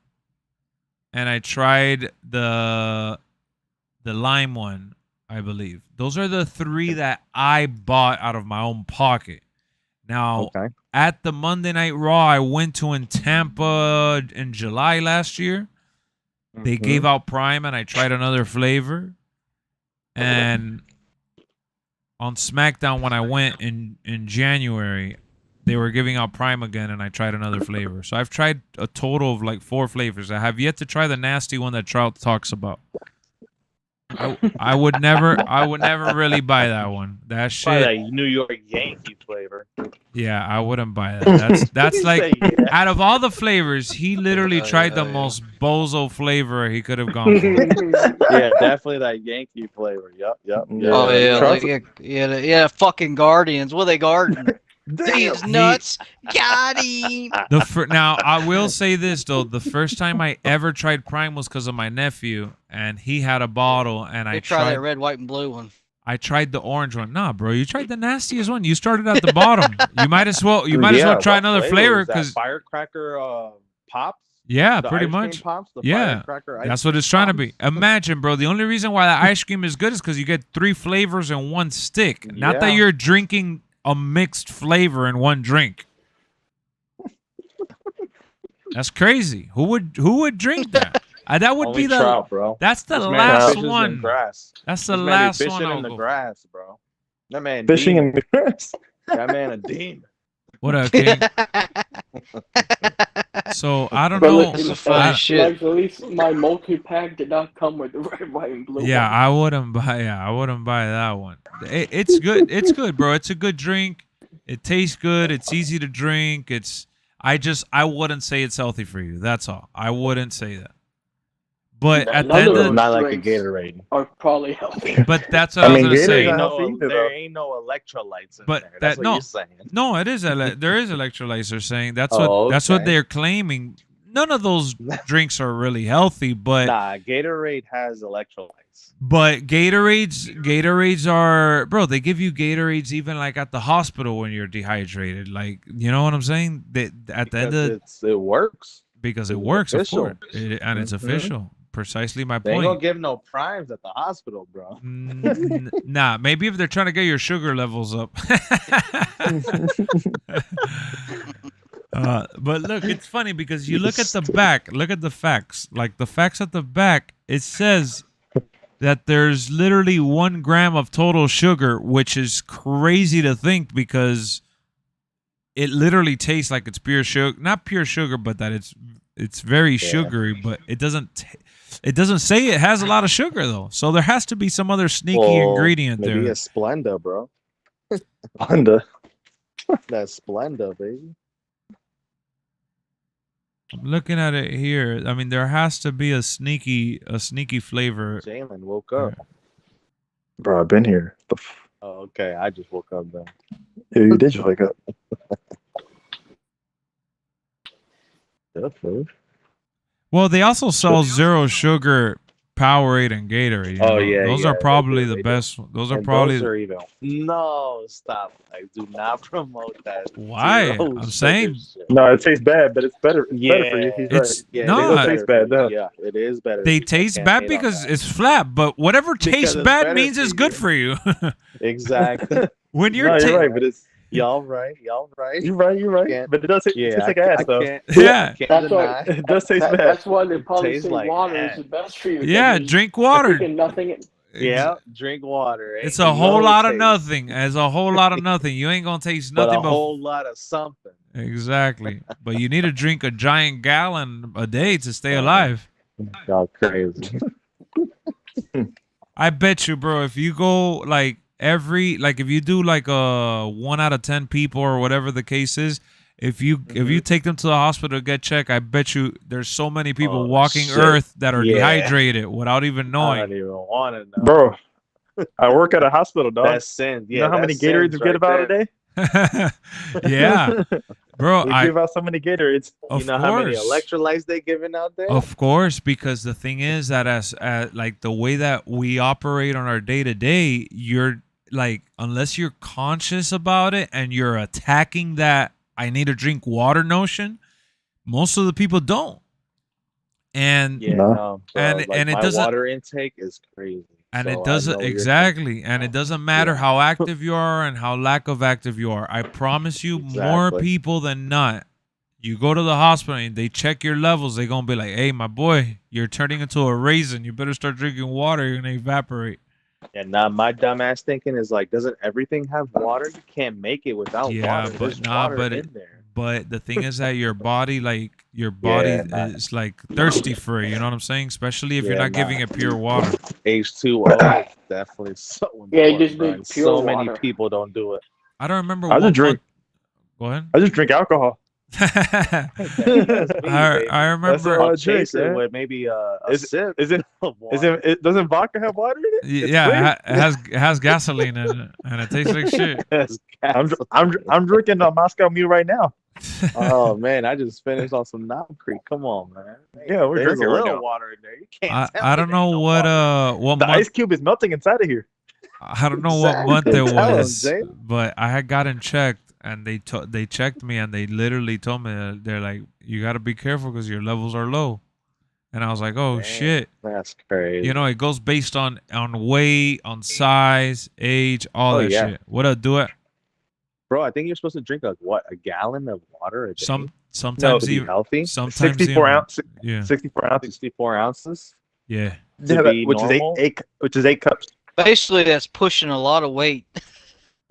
and I tried the lime one, I believe. Those are the 3 that I bought out of my own pocket. Now, at the Monday Night Raw I went to in Tampa in July last year, they gave out Prime, and I tried another flavor. And on SmackDown when I went in January, they were giving out Prime again, and I tried another flavor. So I've tried a total of like 4 flavors. I have yet to try the nasty one that Trout talks about. I would never really buy that one. That shit. Probably that New York Yankee flavor. Yeah, I wouldn't buy that. That's like out of all the flavors, he literally tried the most bozo flavor he could have gone for. Yeah, definitely that Yankee flavor. Yep. Oh yeah, fucking Guardians. What are they guarding? These nuts got him. Now, I will say this, though. The first time I ever tried Prime was because of my nephew, and he had a bottle, and I tried that red, white, and blue one. I tried the orange one. Nah, bro, you tried the nastiest one. You started at the bottom. You might as well try another flavor because firecracker pops. Yeah, pretty much. Pops, that's what it's trying to be. Imagine, bro. The only reason why the ice cream is good is because you get 3 flavors in one stick. Not that you're drinking a mixed flavor in one drink. That's crazy. Who would drink that? That would Only be the trout, bro. That's the this last one. That's the last one. Fishing in the grass, bro. That man fishing in the grass. That man a demon. What up, King? So I don't know. Like, at least my multi-pack did not come with the red, white, and blue. Yeah, I wouldn't buy that one. It's good. It's good, bro. It's a good drink. It tastes good. It's easy to drink. I wouldn't say it's healthy for you. That's all. I wouldn't say that. But at the end of not like a Gatorade. Are probably healthy. But that's what I was gonna say. There ain't no electrolytes in there. That's what you're saying. No, it is. There is electrolytes. They're saying that's what they're claiming. None of those drinks are really healthy, but Gatorade has electrolytes. But Gatorades are, bro. They give you Gatorades even like at the hospital when you're dehydrated. Like, you know what I'm saying? At the end of it works because it works, of course, and it's official. Precisely my point. They ain't gonna give no primes at the hospital, bro. Nah, maybe if they're trying to get your sugar levels up. But look, it's funny because you look at the back, look at the facts. Like the facts at the back, it says that there's literally 1 gram of total sugar, which is crazy to think because it literally tastes like it's pure sugar. Not pure sugar, but that it's very sugary, but it doesn't say it has a lot of sugar though. So there has to be some other sneaky ingredient there. Maybe a Splenda, bro. Splenda. That Splenda, baby. I'm looking at it here. I mean, there has to be a sneaky flavor. Jalen woke up. Bro, I've been here. Oh, okay. I just woke up then. Yeah, you did just wake up. Good food. Well, they also sell zero sugar Powerade and Gatorade. You know? Yeah, those are probably the best. Those are probably. Those are even. No, stop! I do not promote that. Why? zero I'm sugar saying. shit. No, it tastes bad, but it's better. It's better for you. He's It's right. Yeah, no, it don't is taste better bad, for you. though. Yeah, it is better. They I taste can't bad hate on because that. it's flat, but whatever tastes it's bad better means for it's good you. for you. Exactly. When you're No, you're right, but it's Y'all right. Y'all right. you're right. Can't- But it does taste Yeah, like I ass though. can't. Yeah. I can't That's deny. why. It does taste bad. That's why they probably tastes say like water ass. is the best for you. Yeah, because drink there's water. freaking nothing. Yeah, drink water. It's ain't a whole no lot of taste, nothing. It's a whole lot of nothing. You ain't gonna taste but nothing a whole lot of something. Exactly. But you need to drink a giant gallon a day to stay alive. Y'all crazy. I bet you, bro, if you go like if you do like a 1 out of 10 people or whatever the case is, if you take them to the hospital to get checked, I bet you there's so many people walking shit. earth that are Yeah. dehydrated without even I knowing. don't even want to know. Bro, I work at a hospital, dog. That's sin. You Yeah, know how many that's Gatorades sins we get right about there. a day? Yeah, bro. We give out so many Gatorades. Of You know course. how many electrolytes they giving out there? Of course, because the thing is that as like the way that we operate on our day to day, you're like, unless you're conscious about it and you're attacking that I need to drink water notion, most of the people don't. And Yeah, No. no, bro. And- Like, and it my doesn't- water intake is crazy. and So it I doesn't know you're- exactly, and it doesn't matter Yeah. how active you are and how lack of active you are. I promise you, more Exactly. people than not, you go to the hospital and they check your levels, they're gonna be like, "Hey, my boy, you're turning into a raisin. You better start drinking water. You're gonna evaporate." And now my dumb ass thinking is like, doesn't everything have water? You can't make it without Yeah, water. but There's nah, water but in there. But the thing is that your body Yeah, nah. is like thirsty for it. You know what I'm saying? Especially if you're Yeah, not giving nah. it pure water. H2O is definitely so important. Yeah, you just bro, need and pure so many water. people don't do it. I don't remember I what just drink. Go ahead. I just drink alcohol. I remember. all I I'll drink, chase it man. with maybe a Is- sip Is it? of Is water. it? Doesn't vodka have water in it? It's Yeah, clear. it has gasoline in it, and it tastes like shit. I'm drinking a Moscow Mule right now. Oh man, I just finished on some Knob Creek. Come on, man. Yeah, we're There's drinking a right little now. water in there. You can't. tell I me don't there's know no what water. The month ice cube is melting inside of here. I don't know what month Exactly. it Tell 'em, was, Jay. but I had gotten checked, and they checked me, and they literally told me that they're like, you got to be careful because your levels are low, and I was like, oh Damn, shit. That's crazy. You know, it goes based on weight, on size, age, all Oh, that yeah. shit. What up, do it? Bro, I think you're supposed to drink like what, a gallon of water a day Sometimes to be even healthy. sometimes 64 even, ounce. Yeah, 64 ounces. 64 ounces. yeah. To be which is normal? which is 8 cups. Basically, that's pushing a lot of weight.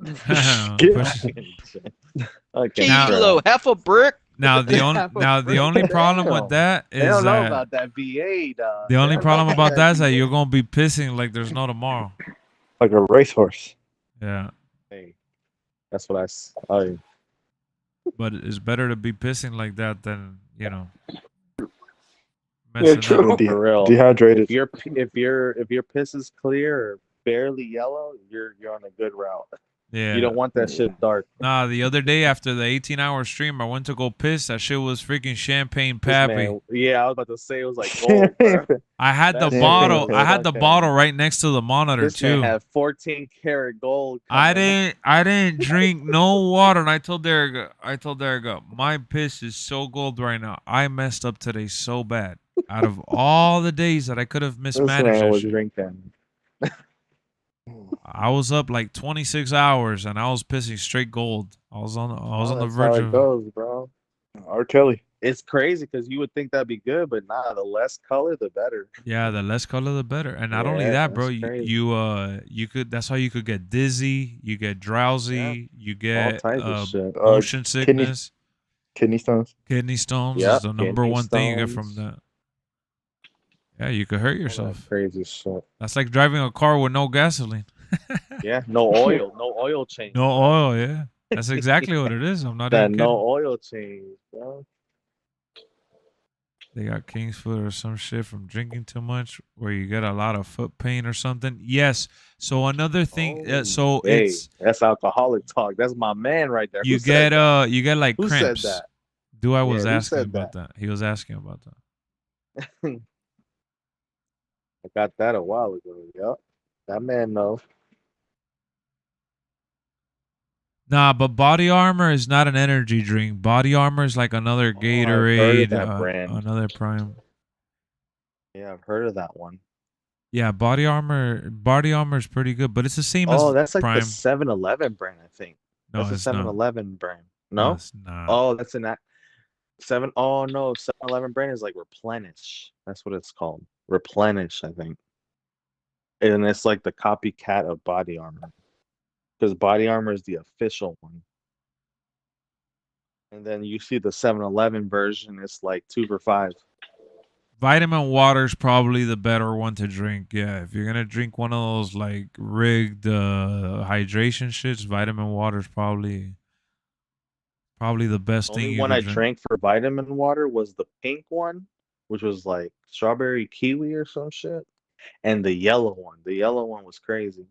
Push- Okay. Now- Kilo, half a brick. Now the only problem with that I is don't know that about that VA, dog. the only They don't problem know about that is that VA. you're gonna be pissing like there's no tomorrow. Like a racehorse. Yeah, Hey, that's what oh, yeah. but it's better to be pissing like that than Yeah, messing true. up. For real. Dehydrated. If your piss is clear or barely yellow, you're on a good route. Yeah. You don't want that shit dark. Nah, the other day after the 18-hour stream, I went to go piss. That shit was freaking champagne This pappy. man- yeah, I was about to say it was like gold. Bro. I had the That bottle. shit I had the fucking- bottle right next to the monitor This man too. had 14 karat gold. I coming. didn't drink no water, and I told Derek, my piss is so gold right now. I messed up today so bad. Out of all the days that I could have This mismanaged, man that was shit, drinking. I was up like 26 hours, and I was pissing straight gold. I was on the That's verge how it of. goes, bro. R. Kelly. It's crazy because you would think that'd be good, but nah, the less color, the better. Yeah, the less color, the better. And not only Yeah, that, bro, that's crazy. you could. That's how you could get dizzy. You get drowsy. You All get types of shit. motion sickness. Kidney stones. Kidney stones Yep, is the number kidney one thing you get from stones. that. Yeah, you could hurt All that yourself. crazy shit. That's like driving a car with no gasoline. Yeah, no oil change. No oil, yeah. That's exactly what it is. I'm not That even no kidding. oil change, bro. They got King's foot or some shit from drinking too much, where you get a lot of foot pain or something. Yes. So another thing, so hey, it's that's alcoholic talk. That's my man right there. you Who said that? you get like Who said cramps. that? I Yeah, was who asking said about that? that. He was asking about that. I got that a while ago. Yep. That man knows. Nah, but Body Armor is not an energy drink. Body Armor is like another Oh, I've heard of Gatorade, that brand. another Prime. Yeah, I've heard of that one. Yeah, Body Armor is pretty good, but it's the same as Oh, that's like the Prime. 7-Eleven brand, I think. No, That's a it's not. 7-Eleven brand. No, No? it's not. Oh, that's an 7. Oh no, 7-Eleven brand is like Replenish. That's what it's called. Replenish, I think. And it's like the copycat of Body Armor. Because Body Armor is the official one. And then you see the 7-Eleven version, it's like 2 for $5. Vitamin water is probably the better one to drink. Yeah, if you're gonna drink one of those like rigged hydration shits, vitamin water is probably the best The thing only you one could I drink. drank for vitamin water was the pink one, which was like strawberry kiwi or some shit. And the yellow one. The yellow one was crazy.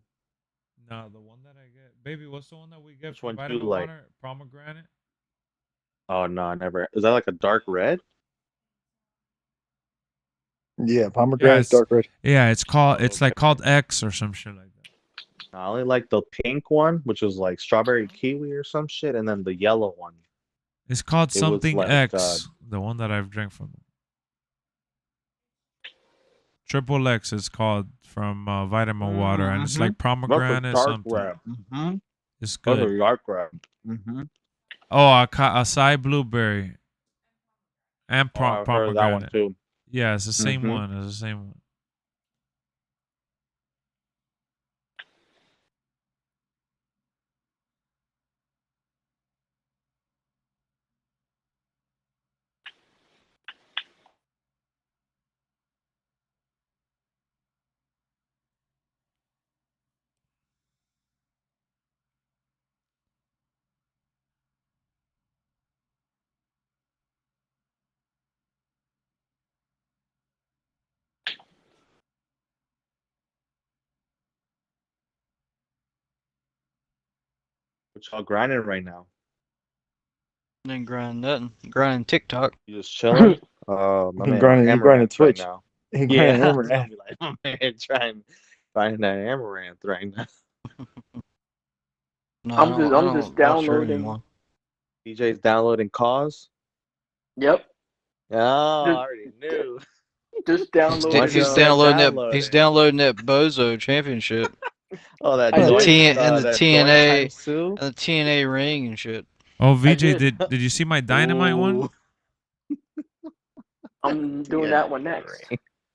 No, the one that I get, baby. What's the one that we get Which for one you vitamin like? water? Pomegranate. Oh no, I never. Is that like a dark red? Yeah, Yeah, pomegranate, dark red. it's called. Oh, It's like okay. called X or some shit like that. I only like the pink one, which was like strawberry kiwi or some shit, and then the yellow one. It's called It was something like X. The one that I've drank from. Triple X is called from vitamin water, and it's like that's a pomegranate dark something. red. It's That's good. a dark red. Oh, acai blueberry and Oh, I've heard of that one pomegranate. too. Yeah, it's the same one. It's the same one. Which y'all grinding right now? Ain't grinding nothing. Grinding TikTok. You just chilling? Oh, my He man, grinding Amaranth Twitch. right now. He Yeah, grinding I was gonna Amaranth. be like, my man, trying that Amaranth right now. No, I'm I just don't watch her downloading. anymore. DJ's downloading Cause. Yep, Oh, I just already knew. just downloaded. He's Start downloading that. downloading. He's downloading that Bozo Championship Oh, that I and the did. that TNA times two. and the TNA ring and shit. Oh, VJ, did. did you see my dynamite one? Ooh. I'm doing that one next.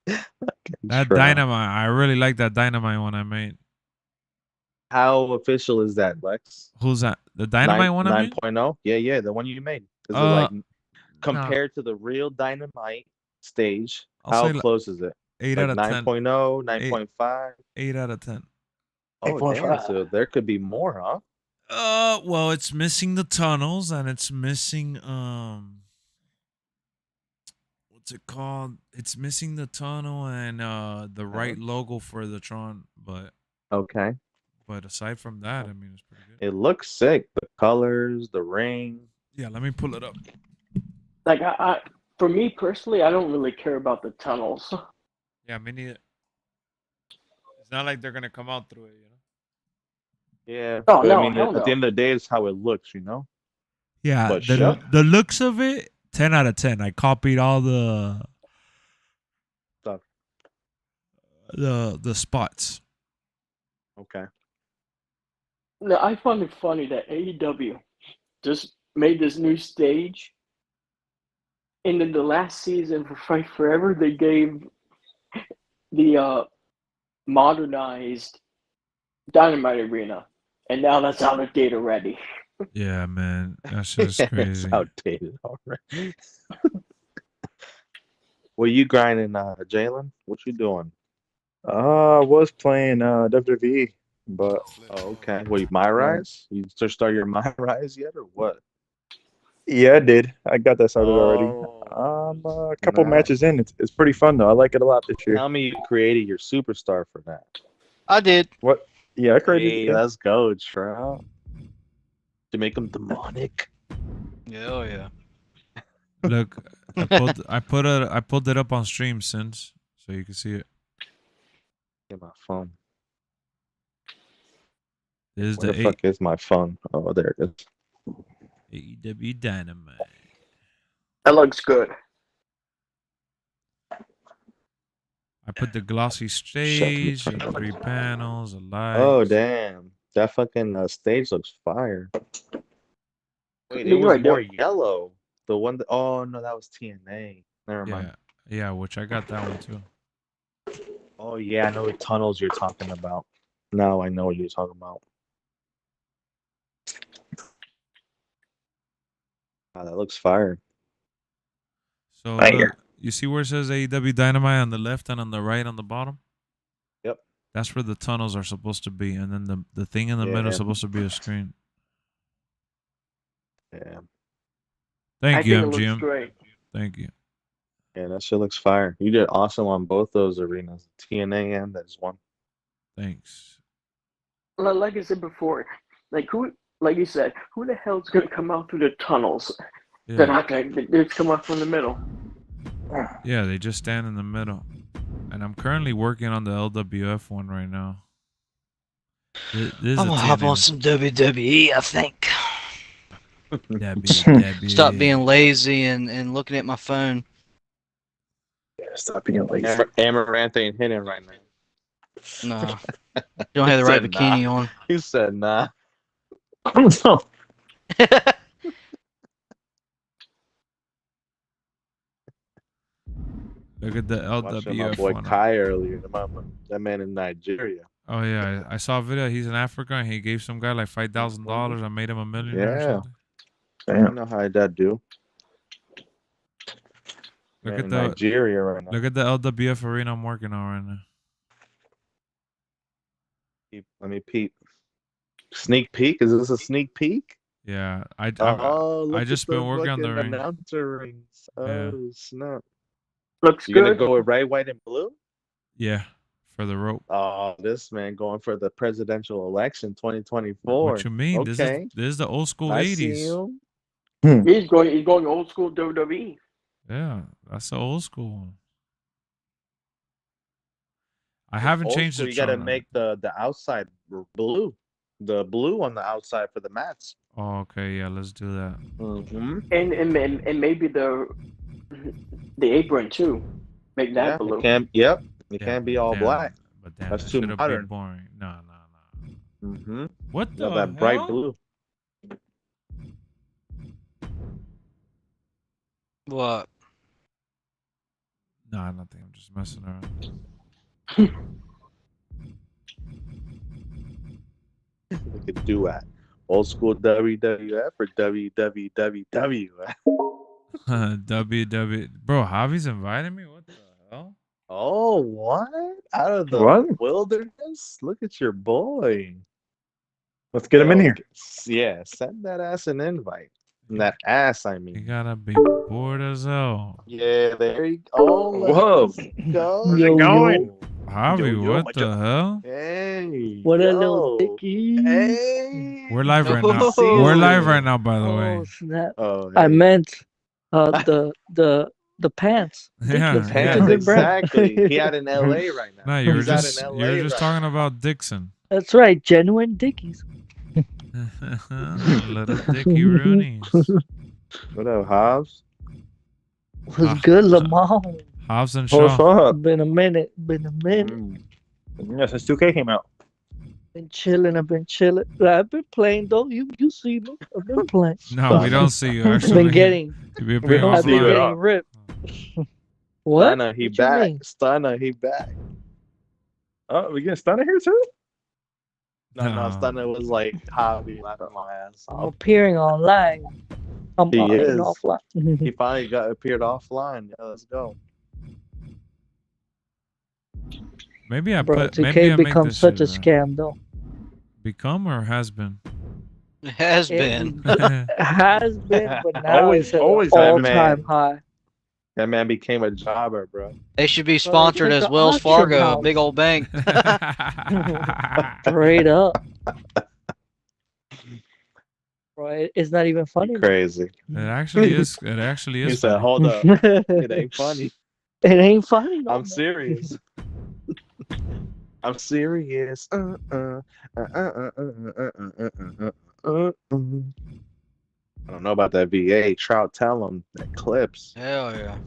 That Try. dynamite, I really like that dynamite one I made. How official is that, Lex? Who's that? The dynamite one I made? 9.0? Yeah, the one you made. Is it like compared to the real dynamite stage? I'll How say close is it? 8 Like out of 10. 9.0, 9.5? 8 out of 10. Oh, damn. So there could be more, huh? Well, it's missing the tunnels and it's missing what's it called? It's missing the tunnel and the right logo for the Tron, but Okay. But aside from that, I mean, it's pretty good. It looks sick. The colors, the ring. Yeah, let me pull it up. Like for me personally, I don't really care about the tunnels. Yeah, me neither. It's not like they're gonna come out through it, you know. Yeah. Oh, but no, I mean, hell at no. the end of the day, it's how it looks, you know. Yeah, But the looks of it, 10 out of 10. I copied all the stuff. The spots. Okay. No, I find it funny that AEW just made this new stage, and in the last season for Fight Forever, they gave the modernized Dynamite Arena, and now that's out of date already. Yeah, man, that's just crazy. It's outdated already. What you grinding, Jalen? What you doing? I was playing WWE, but okay. Wait, My Rise? You just start your My Rise yet, or what? Yeah, I did. I got that started already. I'm a couple Nah. matches in. It's pretty fun though. I like it a lot this year. Tell me you created your superstar for that. I did. What? Yeah, I created Hey, it. let's go, Trout. To make him demonic. Hell yeah. Look, I pulled it up on stream since, so you can see it. Get my phone. This is Where the the fuck is my phone? Oh, there it is. AEW Dynamite. That looks good. I put the glossy stage, the 3 panels, the lights. Oh, damn. That fucking stage looks fire. Wait, it You're was right, more dude. yellow. The one that, oh, no, that was TNA. Never mind. Yeah, which I got that one too. Oh, yeah, I know what tunnels you're talking about. Now I know what you're talking about. Wow, that looks fire. So Right look, here. you see where it says AEW Dynamite on the left and on the right on the bottom? Yep. That's where the tunnels are supposed to be, and then the thing in the middle is supposed to be a screen. Yeah. Thank you, I think it looks MGM. great. Thank you. Yeah, that shit looks fire. You did awesome on both those arenas, TNA and this one. Thanks. Like I said before, like you said, who the hell's gonna come out through the tunnels? They're Yeah, not gonna. They just come out from the middle. yeah, they just stand in the middle. And I'm currently working on the LWF one right now. This is I'm a gonna hop on TNA. some WWE, I think. WWE. Stop being lazy and looking at my phone. Stop being lazy. Amaranth ain't hitting right now. No. You don't have the right Said bikini nah. on. He said nah. Look at the Watching my LWF boy one. Kai earlier. That man in Nigeria. Oh yeah, I saw a video. He's in Africa and he gave some guy like $5,000. I made him a millionaire or Yeah. something. I know how that do. Look Man at in the Nigeria right now. Look at the LWF arena I'm working on right now. Let me peep. Sneak peek? Is this a sneak peek? Yeah, Oh, I look just at been working on the fucking ring. announcer rings. Oh, Yeah. snap. Looks You gonna good. go with red, white, and blue? Yeah, for the rope. Oh, this man going for the presidential election 2024. What you mean? Okay. This is the old school I see 80s. him. He's going old school WWE. Yeah, that's the old school one. I haven't Old changed school, the you gotta tone. make the outside blue. The blue on the outside for the mats. Oh, okay, yeah, let's do that. Mm-hmm. And maybe the apron too. Make that blue. It can't be all Damn, black. But damn, That's that too should have modern. been boring. No. Mm-hmm. What the that bright hell? blue. What? Nah, nothing. I'm just messing around. We could do that. Old school WWF or WWW. WW. Bro, Javi's inviting me? What the hell? Oh, what? Out of the What? wilderness? Look at your boy. Let's get him in here. Yeah, send that ass an invite. And that ass, I You mean. gotta be bored as hell. Yeah, there you go. Oh, Whoa. let's go. Where's it going? Javi, Yo, what my the hell? Hey. What a yo. little dickie. Hey. We're live right now. Oh. We're live right now, by the Oh way. snap! Oh, I hey. meant the pants. Yeah, Dickies. Pants, yeah. exactly. He out in LA right now. No, you were He's out just in you LA were just right talking now. about Dixon. That's right, genuine Dickies. Little Dicky Roonies. What up, Hobbs? Was good, Lamar. Hobbs and What's Shaw. up? Been a minute. Yeah, since 2K came out. Been chilling. I've been chilling. I've been playing though. You see me. I've been playing. No, we don't see you. I've Actually, been getting. you appearing I've been see you at offline. all. getting ripped. What? Stunner, he What you back. mean? Stunner, he back. Oh, we getting Stunner here too? No, Stunner was like hobby laughing my ass I'm off. appearing online. I'm He on is. offline. He finally appeared offline. Yeah, let's go. Maybe I Bro, put. Maybe 2K I make become this such a shit, scam though. Become or has been? It has been. It has been, but now Always- it's at always an has all-time been. high. That man became a jobber, bro. They should be it's sponsored like as an Wells auction Fargo, a house. big old bank. Straight up. Bro, it's not even funny. Crazy. It actually is. It actually He is said, funny. "Hold up, it ain't funny. It ain't funny. No I'm more. serious. I'm serious." I don't know about that VA. Trout, tell him that clips. Hell yeah.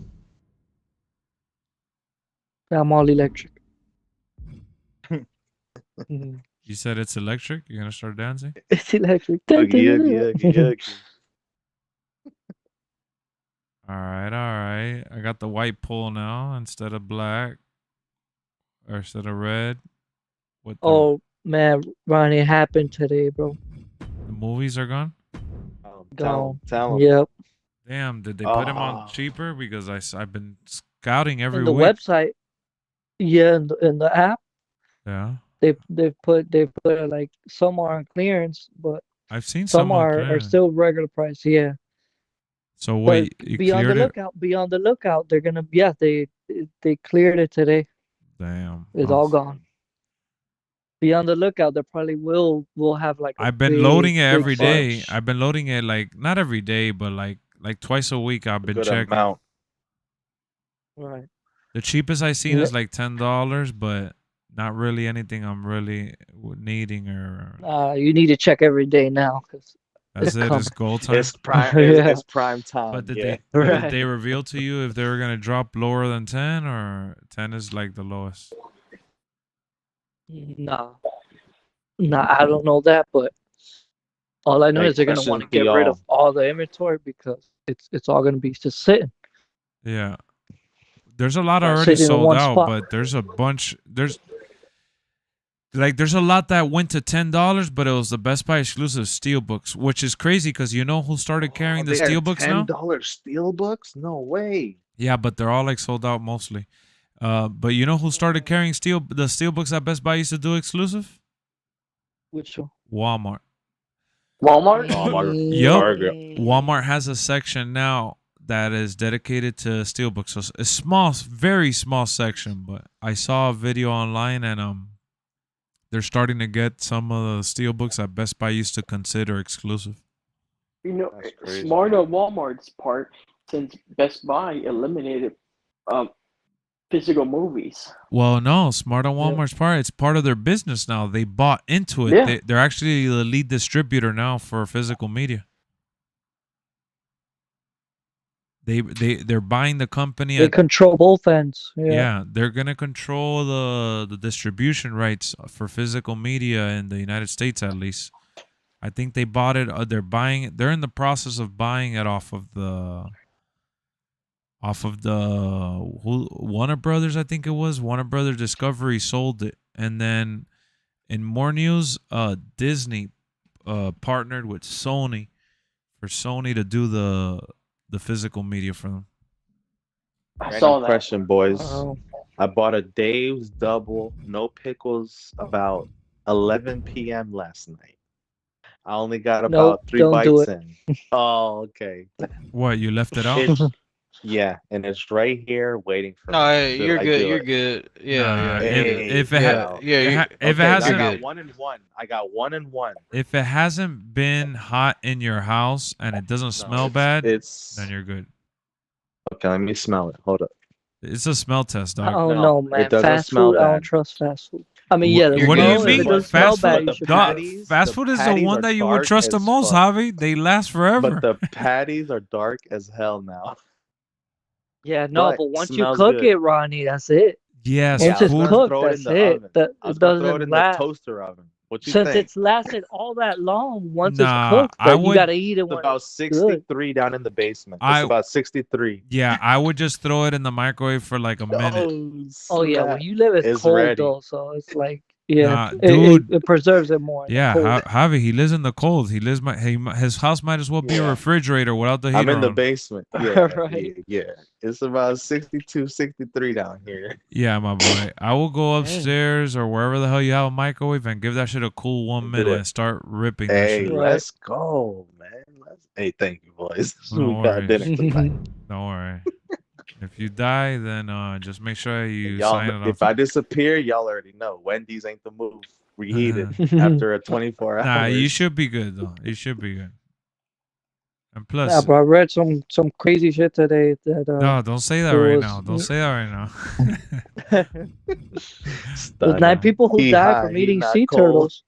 I'm all electric. You said it's electric. You're gonna start dancing. It's electric. Oogie, oogie, oogie, oogie. All right, all right. I got the white pole now instead of black, or instead of red. What? Oh man, Ronnie, it happened today, bro. The movies are gone. Gone. Tell him. Yep. Damn, did they put them on cheaper? Because I've been scouting every In the week. website. Yeah, in the app. Yeah. They put it like some are on clearance, but I've seen some on are clearance. still regular price. Yeah. So But wait, you be on the cleared it? lookout. Be on the lookout. They're gonna. Yeah, they cleared it today. Damn. It's all gone. Be on the lookout. They probably will have like. I've been loading it every big day. bunch. I've been loading it like not every day, but like twice a week. I've been Good checking. amount. Right. The cheapest I seen Yeah. is like $10, but not really anything I'm really needing or. You need to check every day now because That's it. It's goal time. It's prime. Yeah. It's prime time. But did yeah. did they reveal to you if they were gonna drop lower than 10 or 10 is like the lowest? Nah, I don't know that, but all I know Hey, is they're gonna want to questions get to rid of y'all. all the inventory because it's all gonna be just sitting. Yeah. There's a lot Right, already sitting in sold one out, spot. but there's a bunch. There's a lot that went to $10, but it was the Best Buy exclusive steelbooks, which is crazy because you know who started carrying the steelbooks now? $10 steelbooks? No way. Yeah, but they're all like sold out mostly. But you know who started carrying the steelbooks that Best Buy used to do exclusive? Which one? Walmart. Walmart? Yup. Target. Walmart has a section now that is dedicated to steelbooks. So it's a small, very small section, but I saw a video online and they're starting to get some of the steelbooks that Best Buy used to consider exclusive. You know, That's crazy. smart on Walmart's part, since Best Buy eliminated physical movies. Well, no, smart on Walmart's part. It's part of their business now. They bought into it. Yeah. They're actually the lead distributor now for physical media. They're buying the company. They control both ends. Yeah, they're gonna control the distribution rights for physical media in the United States, at least. I think they bought it. They're in the process of buying it off of the Warner Brothers. I think it was Warner Brothers Discovery sold it, and then in more news, Disney partnered with Sony for Sony to do the physical media for them. I saw that. Question, boys. Oh. I bought a Dave's double, no pickles, about 11 p.m. last night. I only got Nope, about 3 don't do bites it. in. Oh, okay. What, you left it out? Yeah, and it's right here waiting for No, me. hey, Should you're I good. do You're it? good. Yeah, Nah, yeah. if it I hasn't, got 1 and 1. I got 1 and 1. if it hasn't been hot in your house and it doesn't smell bad, then you're good. Okay, let me smell it. Hold up. It's a smell test, I dog. don't No, know, man. it doesn't Fast smell food, I don't bad. trust fast food. I mean, yeah, What do you if mean? it doesn't Fast smell bad, food, you should dog, try it. fast food is the patties one are that you would dark trust the as most, fuck. Javi. They last forever. But the patties are dark as hell now. Yeah, no, But but once you smells cook good. it, Ronnie, that's it. Yes, Once I it's was gonna cooked, throw it that's in the it. oven. That I was it gonna throw it doesn't in the last. toaster oven. What you Since think? it's lasted all that long, once Nah, it's cooked, I that you would- gotta eat it It's when about it's good. 63 down in the basement. I- It's about 63. Yeah, I would just throw it in the microwave for like a minute. Oh yeah, where you live, it's It's cold ready. though, so it's like yeah, Nah, it dude. preserves it more. In the Yeah, cold. Javi, he lives in the cold. He lives his house might as well be a Yeah. refrigerator without the heater I'm in the on. basement. Yeah, Right. yeah. It's about 62, 63 down here. Yeah, my boy. I will go upstairs or wherever the hell you have a microwave and give that shit a cool 1 Do minute it. and start ripping that Hey, shit. Right. let's go, man. Hey, thank you, boys. No We got dinner worries. tonight. Don't worry. If you die, then just make sure you Y'all, sign it off. if I disappear, y'all already know. Wendy's ain't the move. Reheat it after a 24 hours. Nah, you should be good though. You should be good. And plus, Nah, bro, I read some crazy shit today that no, don't say that it right was- now. Don't say that right now. the 9 people who He died high, from he eating not sea cold. turtles.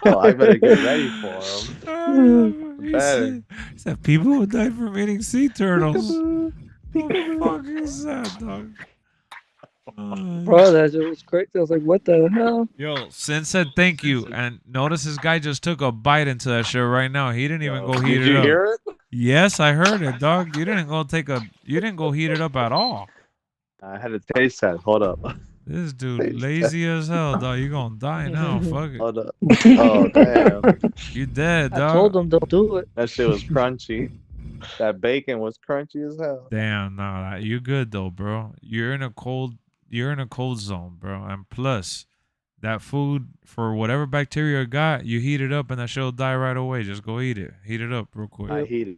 Oh, I better get ready for him. He Better. said people who died from eating sea turtles. What the fuck is that, dog? Bro, that shit was crazy. I was like, what the hell? Yo, Sin said thank you, and notice this guy just took a bite into that shit right now. He didn't even go heat Did it you up. hear it? Yes, I heard it, dog. You didn't go heat it up at all. I had to taste that. Hold up. This dude lazy as hell, dog. You gonna die now. Fuck it. Hold up. Oh, damn. You dead, I dog. told them don't do it. That shit was crunchy. That bacon was crunchy as hell. Damn, nah, you good though, bro. You're in a cold zone, bro. And plus, that food for whatever bacteria it got, you heat it up and that shit'll die right away. Just go eat it. Heat it up real quick. I heat it.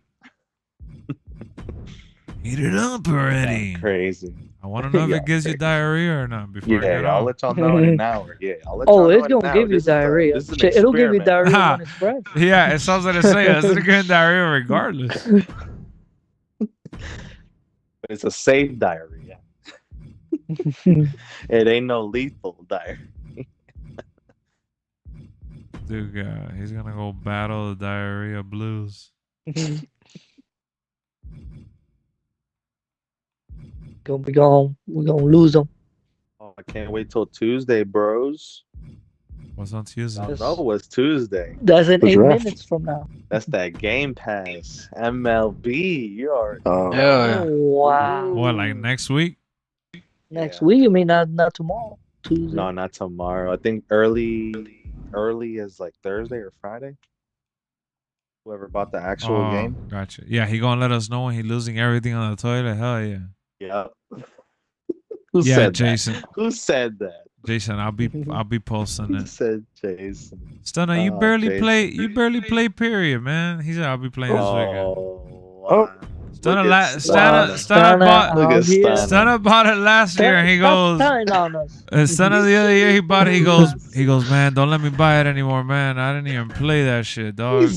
Heat it up already. That's crazy. I want to know if it gives you diarrhea or not before I Yeah, get I'll off. let y'all know in an hour. Yeah, I'll let Oh, y'all know it's in an gonna hour. give you This is a- diarrhea. this is an Shit, it'll give you experiment. diarrhea Ha. when it's fresh. Yeah, it sounds like it say it. It's getting diarrhea regardless. It's a safe diarrhea. It ain't no lethal diarrhea. Dude, he's gonna go battle the diarrhea blues. We're gonna lose them. Oh, I can't wait till Tuesday, bros. What's on Tuesday? I know it's Tuesday. That's in The 8 draft. minutes from now. That's that Game Pass. MLB. You are. Oh, Oh, yeah. wow. What, like next week? Next week? You mean not tomorrow? Tuesday? No, not tomorrow. I think early is like Thursday or Friday. Whoever bought the actual game. Gotcha. Yeah, he gonna let us know when he losing everything on the toilet. Hell yeah. Yeah. Who Yeah, said Jason. That? Who said that? Jason, I'll be posting Who it. said Jason? Stunner, you Oh, barely Jason. play. You barely play. Period, man. He said I'll be playing this weekend. Oh. Stunner, Look at Stunner Stunner bought. Look at here. Stunner. Stunner bought it last year, and he Stop goes. telling on us. Stunner the other year he bought it. He goes, man, don't let me buy it anymore, man. I didn't even play that shit, dog.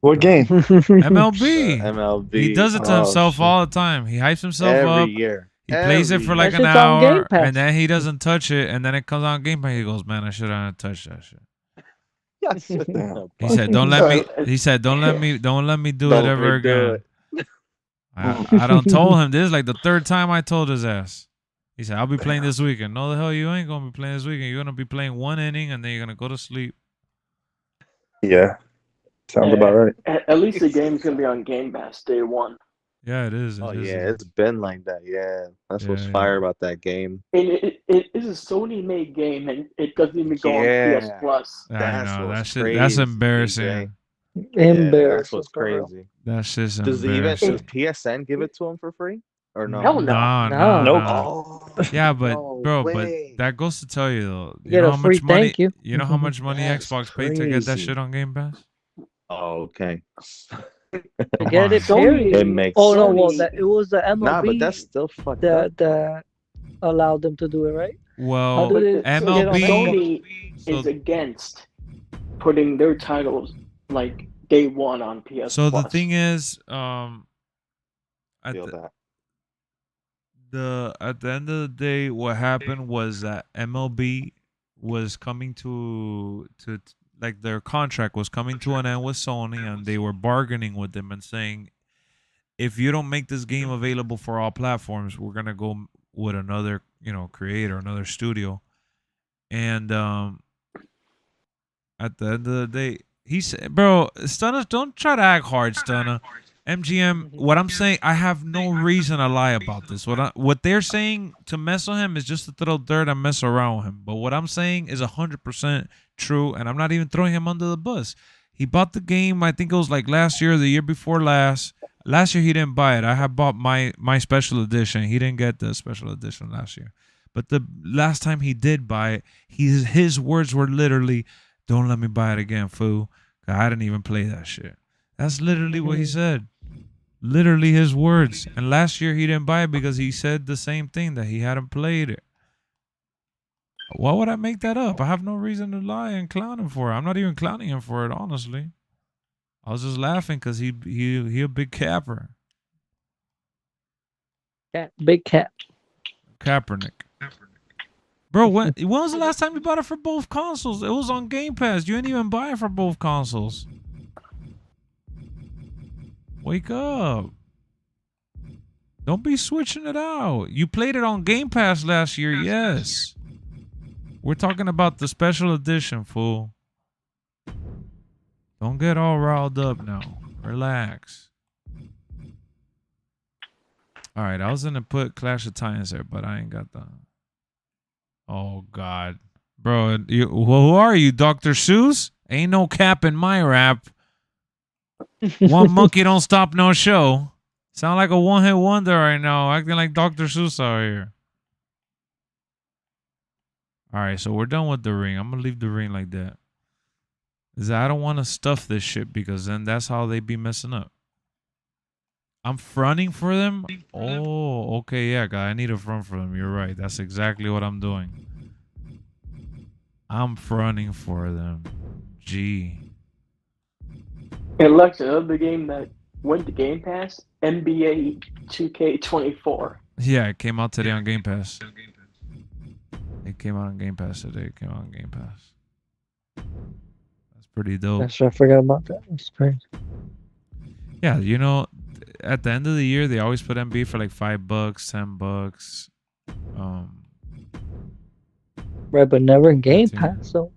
What game? MLB. MLB. He does it to Oh, himself shit. all the time. He hypes himself Every up. year. He plays it Every for like That an shit's on Game hour, Pass. and then he doesn't touch it, and then it comes on Game Pass. He goes, man, I should have touched that shit. Damn. He said, don't let me. He said, don't let me do it ever again. I don't told him this is like the third time I told his ass. He said, I'll be playing this weekend. No, the hell you ain't gonna be playing this weekend. You're gonna be playing one inning, and then you're gonna go to sleep. Yeah. Sounds about right. At least the game's gonna be on Game Pass day one. Yeah, it is. Oh It is. yeah, it's been like that. Yeah, that's what's Yeah, fire about that game. And it is a Sony-made game, and it doesn't even go on Yeah. PS Plus. I That's know what's that shit. crazy, That's embarrassing. DJ. Embarrassing. Yeah, that's what's for real. crazy. That shit's Does embarrassing. PSN give it to him for free or no? Hell no. No. No. Oh, Yeah, but no bro, way. but that goes to tell you though. You get know a how free much money? thank you. You know how much money That's Xbox paid to get that crazy. shit on Game Pass? Oh, okay. Come Get on. it, Sony- period. It makes Oh no, well, Sony- it was the MLB Nah, but that's still fucked up. that allowed them to do it, right? How Well, did it get on MLB. Xbox? Sony So- is against putting their titles like day one on PS So the Plus. thing is, at Feel the, that. at the end of the day, what happened was that MLB was coming to like their contract was coming to an end with Sony, and they were bargaining with them and saying, if you don't make this game available for all platforms, we're gonna go with another, creator, another studio. And at the end of the day, he said, bro, Stunner, don't try to act hard, Stunner. MGM, what I'm saying, I have no reason to lie about this. What they're saying to mess with him is just to throw dirt and mess around with him. But what I'm saying is 100% true, and I'm not even throwing him under the bus. He bought the game, I think it was like last year or the year before last. Last year he didn't buy it. I had bought my special edition. He didn't get the special edition last year. But the last time he did buy it, his words were literally, "Don't let me buy it again, fool. I didn't even play that shit." That's literally what he said. Literally his words. And last year he didn't buy it because he said the same thing, that he hadn't played it. Why would I make that up? I have no reason to lie and clown him for it. I'm not even clowning him for it, honestly. I was just laughing because he a big capper. Big cat. Kaepernick. Bro, when was the last time you bought it for both consoles? It was on Game Pass. You didn't even buy it for both consoles. Wake up. Don't be switching it out. You played it on Game Pass last year, yes. We're talking about the special edition, fool. Don't get all riled up now. Relax. All right, I was going to put Clash of Titans there, but I ain't got that. Oh, God. Bro, who are you, Dr. Seuss? Ain't no cap in my rap. One monkey don't stop no show. Sound like a one-hit wonder right now, acting like Dr. Seuss out here. All right, so we're done with the ring. I'm going to leave the ring like that. I don't want to stuff this shit because then that's how they be messing up. I'm fronting for them? Oh, okay, yeah, guy. I need a front for them. You're right. That's exactly what I'm doing. I'm fronting for them. Gee. Hey, Lex, another game that went to Game Pass, NBA 2k24. Yeah, it came out today on Game Pass. It came out on Game Pass today. It came out on Game Pass. That's pretty dope. That's right. I forgot about that. That's crazy. Yeah, you know, at the end of the year, they always put NBA for like $5, $10. Right, but never in Game Pass. So.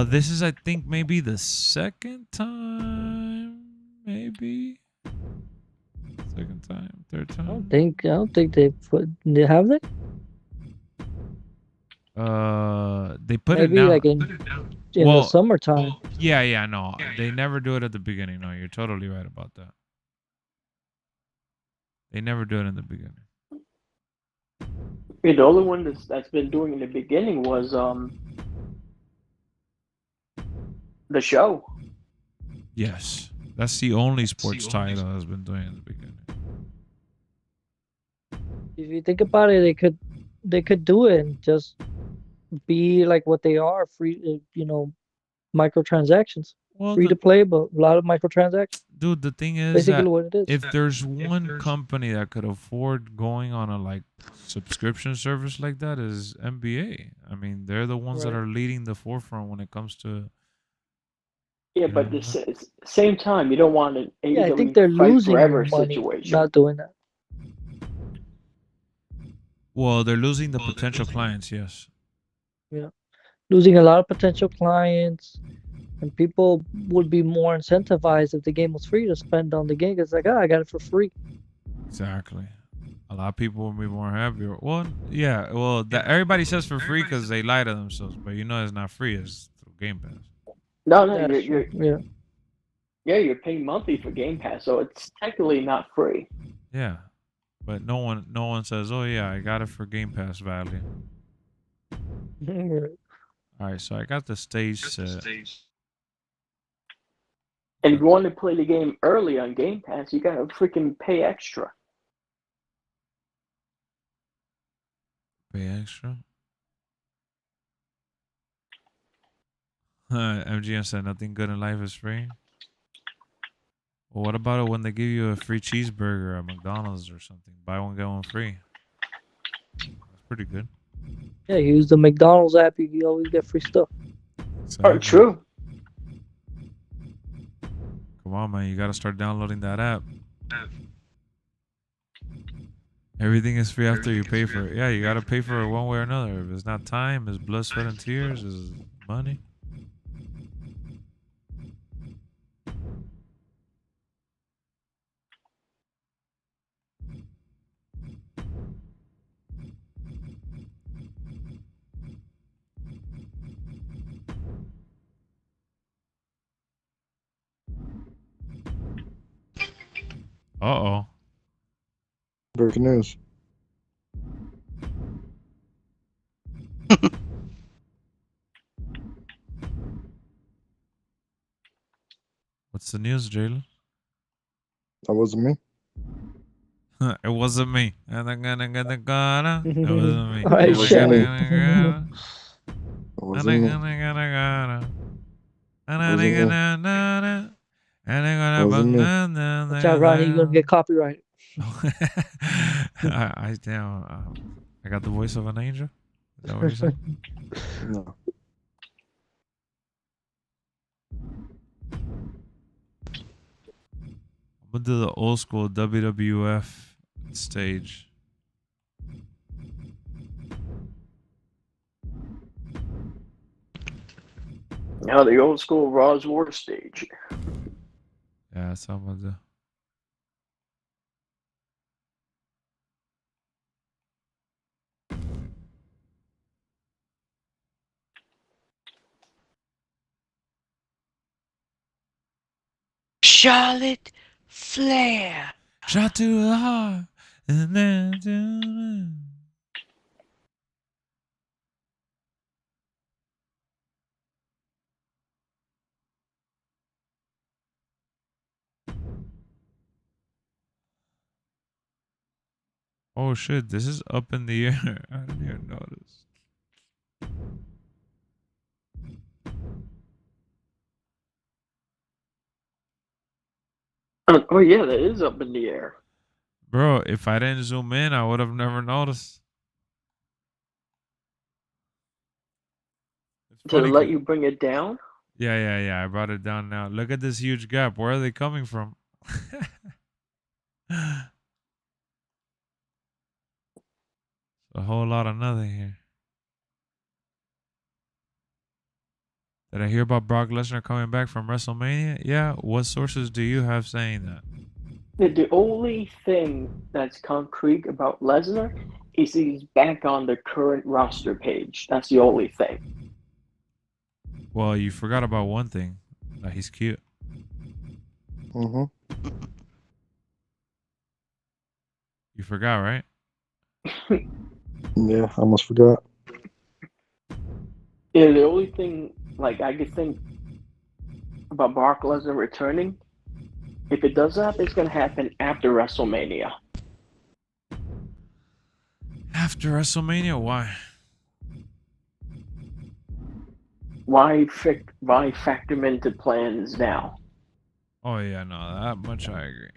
This is, I think, maybe the second time, maybe. Second time, third time. I don't think they put. Have they? They put maybe it now. like in the summertime. Yeah, no. They never do it at the beginning. No, you're totally right about that. They never do it in the beginning. Yeah, the only one that's been doing in the beginning was the show. Yes, that's the only sports title that's been doing it in the beginning. If you think about it, they could do it and just be like what they are, free, microtransactions. Well, free to play, but a lot of microtransactions. Dude, the thing is basically that what it is. if there's one company that could afford going on a subscription service like that, is NBA. I mean, they're the ones that are leading the forefront when it comes to. Yeah, but at the same time, you don't want an AEW I think they're losing forever money situation. not doing that. Well, they're losing the potential clients, yes. Yeah, losing a lot of potential clients, and people would be more incentivized if the game was free to spend on the game. It's like, I got it for free. Exactly. A lot of people would be more happier. Well, yeah. Well, everybody says for free because they lie to themselves, but it's not free. It's through Game Pass. No, you're paying monthly for Game Pass, so it's technically not free. Yeah, but no one says, "Oh yeah, I got it for Game Pass value." All right, so I got the stage set. And if you want to play the game early on Game Pass, you gotta freaking pay extra. Pay extra? MGM said nothing good in life is free. Well, what about it when they give you a free cheeseburger at McDonald's or something? Buy one, get one free. That's pretty good. Yeah, you use the McDonald's app, you always get free stuff. Exactly. True. Come on, man. You got to start downloading that app. Everything is free after you pay for it. Yeah, you got to pay for it one way or another. If it's not time, it's blood, sweat, and tears, it's money. Uh-oh. Breaking news. What's the news, Jalen? That wasn't me. It wasn't me. It wasn't me. All right, It wasn't me. Shaq. It wasn't me. It wasn't me. Watch out, Ronnie. You're gonna get copyrighted. I damn. I got the voice of an angel. Is that what you're saying? No. I'm gonna do the old school WWF stage. Now the old school Raw's War stage. Yeah, that's what I'm gonna do. Charlotte Flair. Shot to the heart, and then oh shit, this is up in the air. I didn't even notice. Oh yeah, that is up in the air. Bro, if I didn't zoom in, I would have never noticed. It's To funny let 'cause- you bring it down? Yeah. I brought it down now. Look at this huge gap. Where are they coming from? A whole lot of nothing here. Did I hear about Brock Lesnar coming back from WrestleMania? Yeah. What sources do you have saying that? The only thing that's concrete about Lesnar is he's back on the current roster page. That's the only thing. Well, you forgot about one thing. That he's cute. Mm-hmm. You forgot, right? Yeah, I almost forgot. Yeah, the only thing like I could think about Brock Lesnar returning, if it does happen, it's gonna happen after WrestleMania. After WrestleMania? Why? Why factor him into plans now? Oh, yeah, no, that much I agree.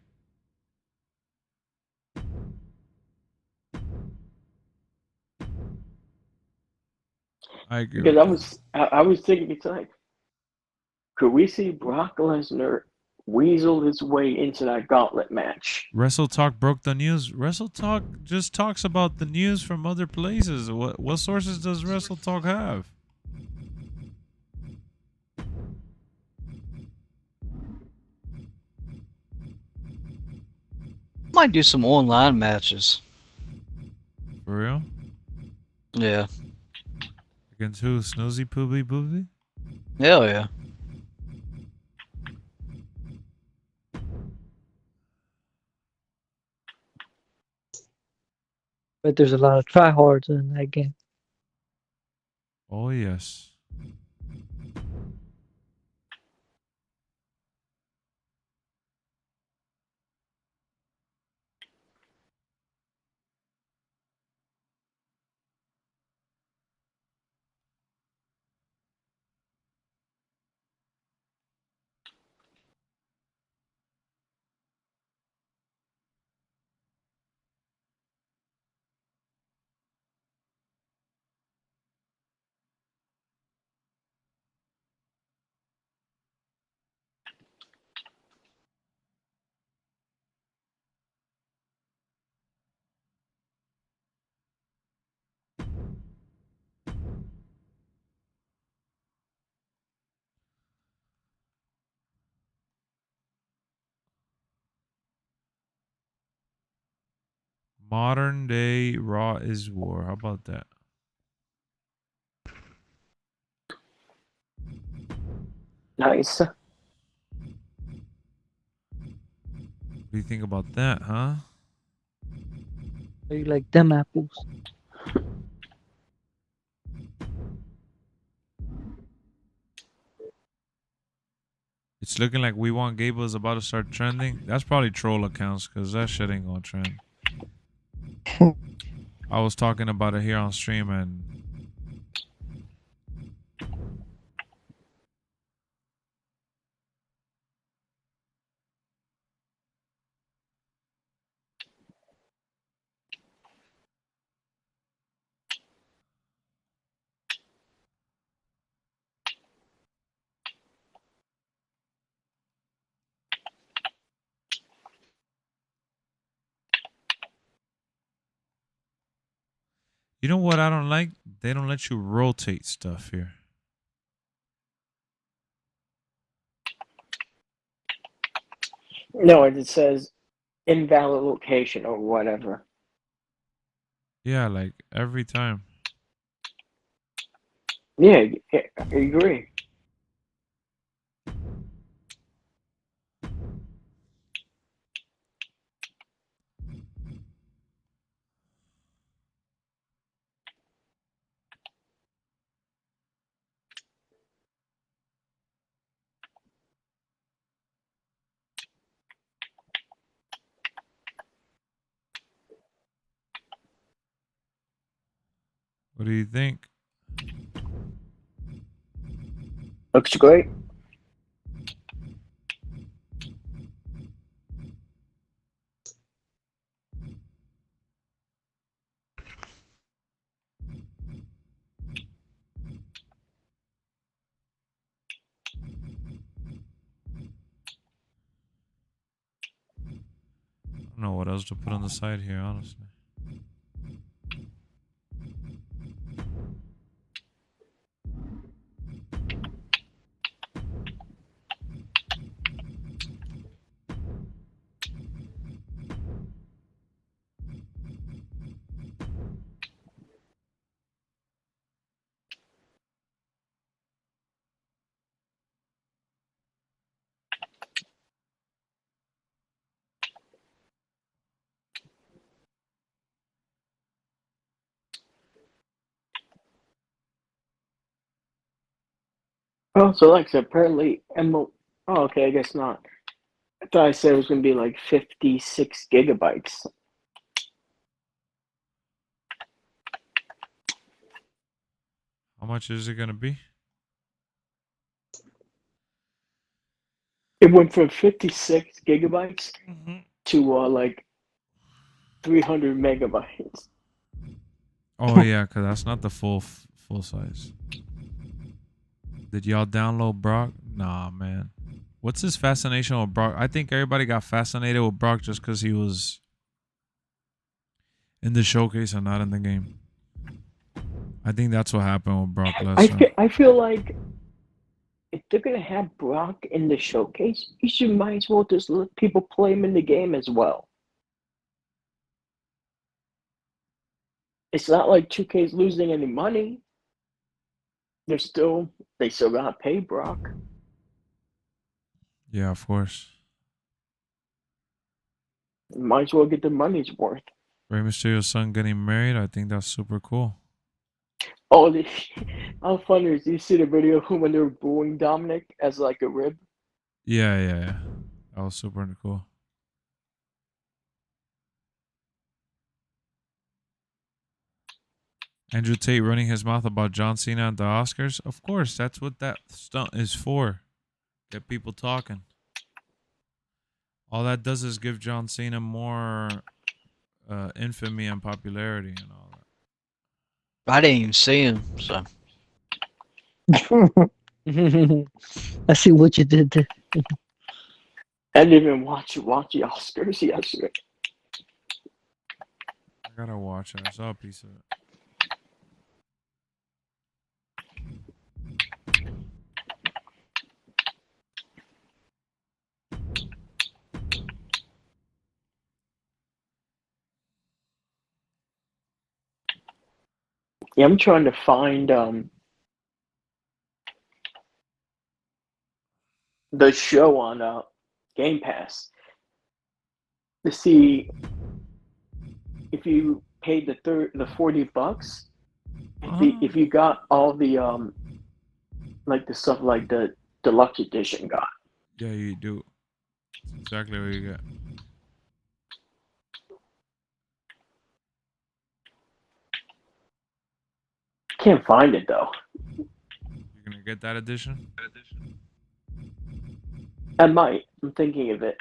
I agree. Because I was thinking, it's like, could we see Brock Lesnar weasel his way into that Gauntlet match? Wrestle Talk broke the news. Wrestle Talk just talks about the news from other places. What sources does Wrestle Talk have? Might do some online matches. For real? Yeah. Against who? Snoozy Poobly Boobly? Hell yeah. But there's a lot of tryhards in that game. Oh, yes. Modern day Raw is war. How about that? Nice. What do you think about that, huh? Are you like them apples? It's looking like We Want Gable is about to start trending. That's probably troll accounts because that shit ain't gonna trend. I was talking about it here on stream and you know what I don't like? They don't let you rotate stuff here. No, it says invalid location or whatever. Yeah, like every time. Yeah, I agree. What do you think? Looks great. I don't know what else to put on the side here, honestly. Oh, so Alexa, apparently Oh, okay, I guess not. I thought I said it was going to be like 56 gigabytes. How much is it gonna be? It went from 56 gigabytes to like 300 megabytes. Oh yeah, cause that's not the full size. Did y'all download Brock? Nah, man. What's his fascination with Brock? I think everybody got fascinated with Brock just because he was in the showcase and not in the game. I think that's what happened with Brock Lesnar. I feel like if they're gonna have Brock in the showcase, you should might as well just let people play him in the game as well. It's not like 2K's losing any money. They still gotta pay Brock. Yeah, of course. Might as well get their money's worth. Rey Mysterio's son getting married. I think that's super cool. Oh, how funny is you see the video of when they were booing Dominic as like a rib? Yeah. That was super cool. Andrew Tate running his mouth about John Cena at the Oscars. Of course, that's what that stunt is for. Get people talking. All that does is give John Cena more infamy and popularity and all that. I didn't even see him, so. I see what you did there. I didn't even watch the Oscars yesterday. I gotta watch it. I saw a piece of it. Yeah, I'm trying to find the show on Game Pass to see if you paid the $40, if you got all the like the stuff like the deluxe edition got. Yeah, you do. That's exactly what you get. Can't find it though. You're gonna get that edition? I might. I'm thinking of it.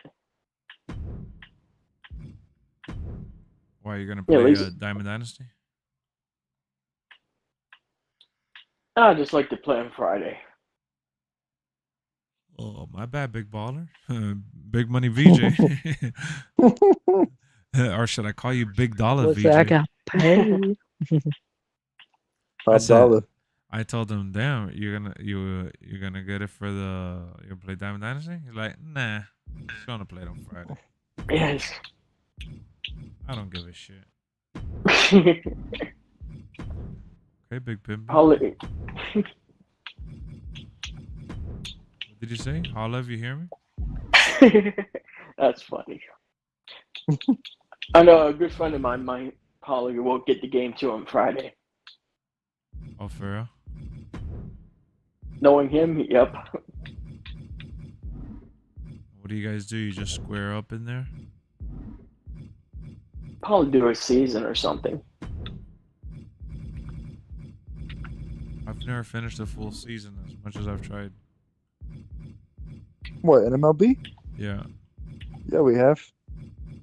Why, you're gonna Yeah, at play least- Diamond Dynasty? I just like to play on Friday. Oh, my bad, big baller. Big money VJ. Or should I call you Big Dollar What's VJ? that? I got paid. I Top said- dollar. I told him, "Damn, you're gonna get it for the you play Diamond Dynasty?" He's like, "Nah, just gonna play it on Friday." Yes. I don't give a shit. Okay, Big Pimp. Holly. What did you say? Holla if you hear me. That's funny. I know a good friend of mine, my Holly, will get the game to on Friday. Oh, for real? Knowing him, yep. What do you guys do? You just square up in there? Probably do a season or something. I've never finished a full season as much as I've tried. What, in MLB? Yeah. Yeah, we have.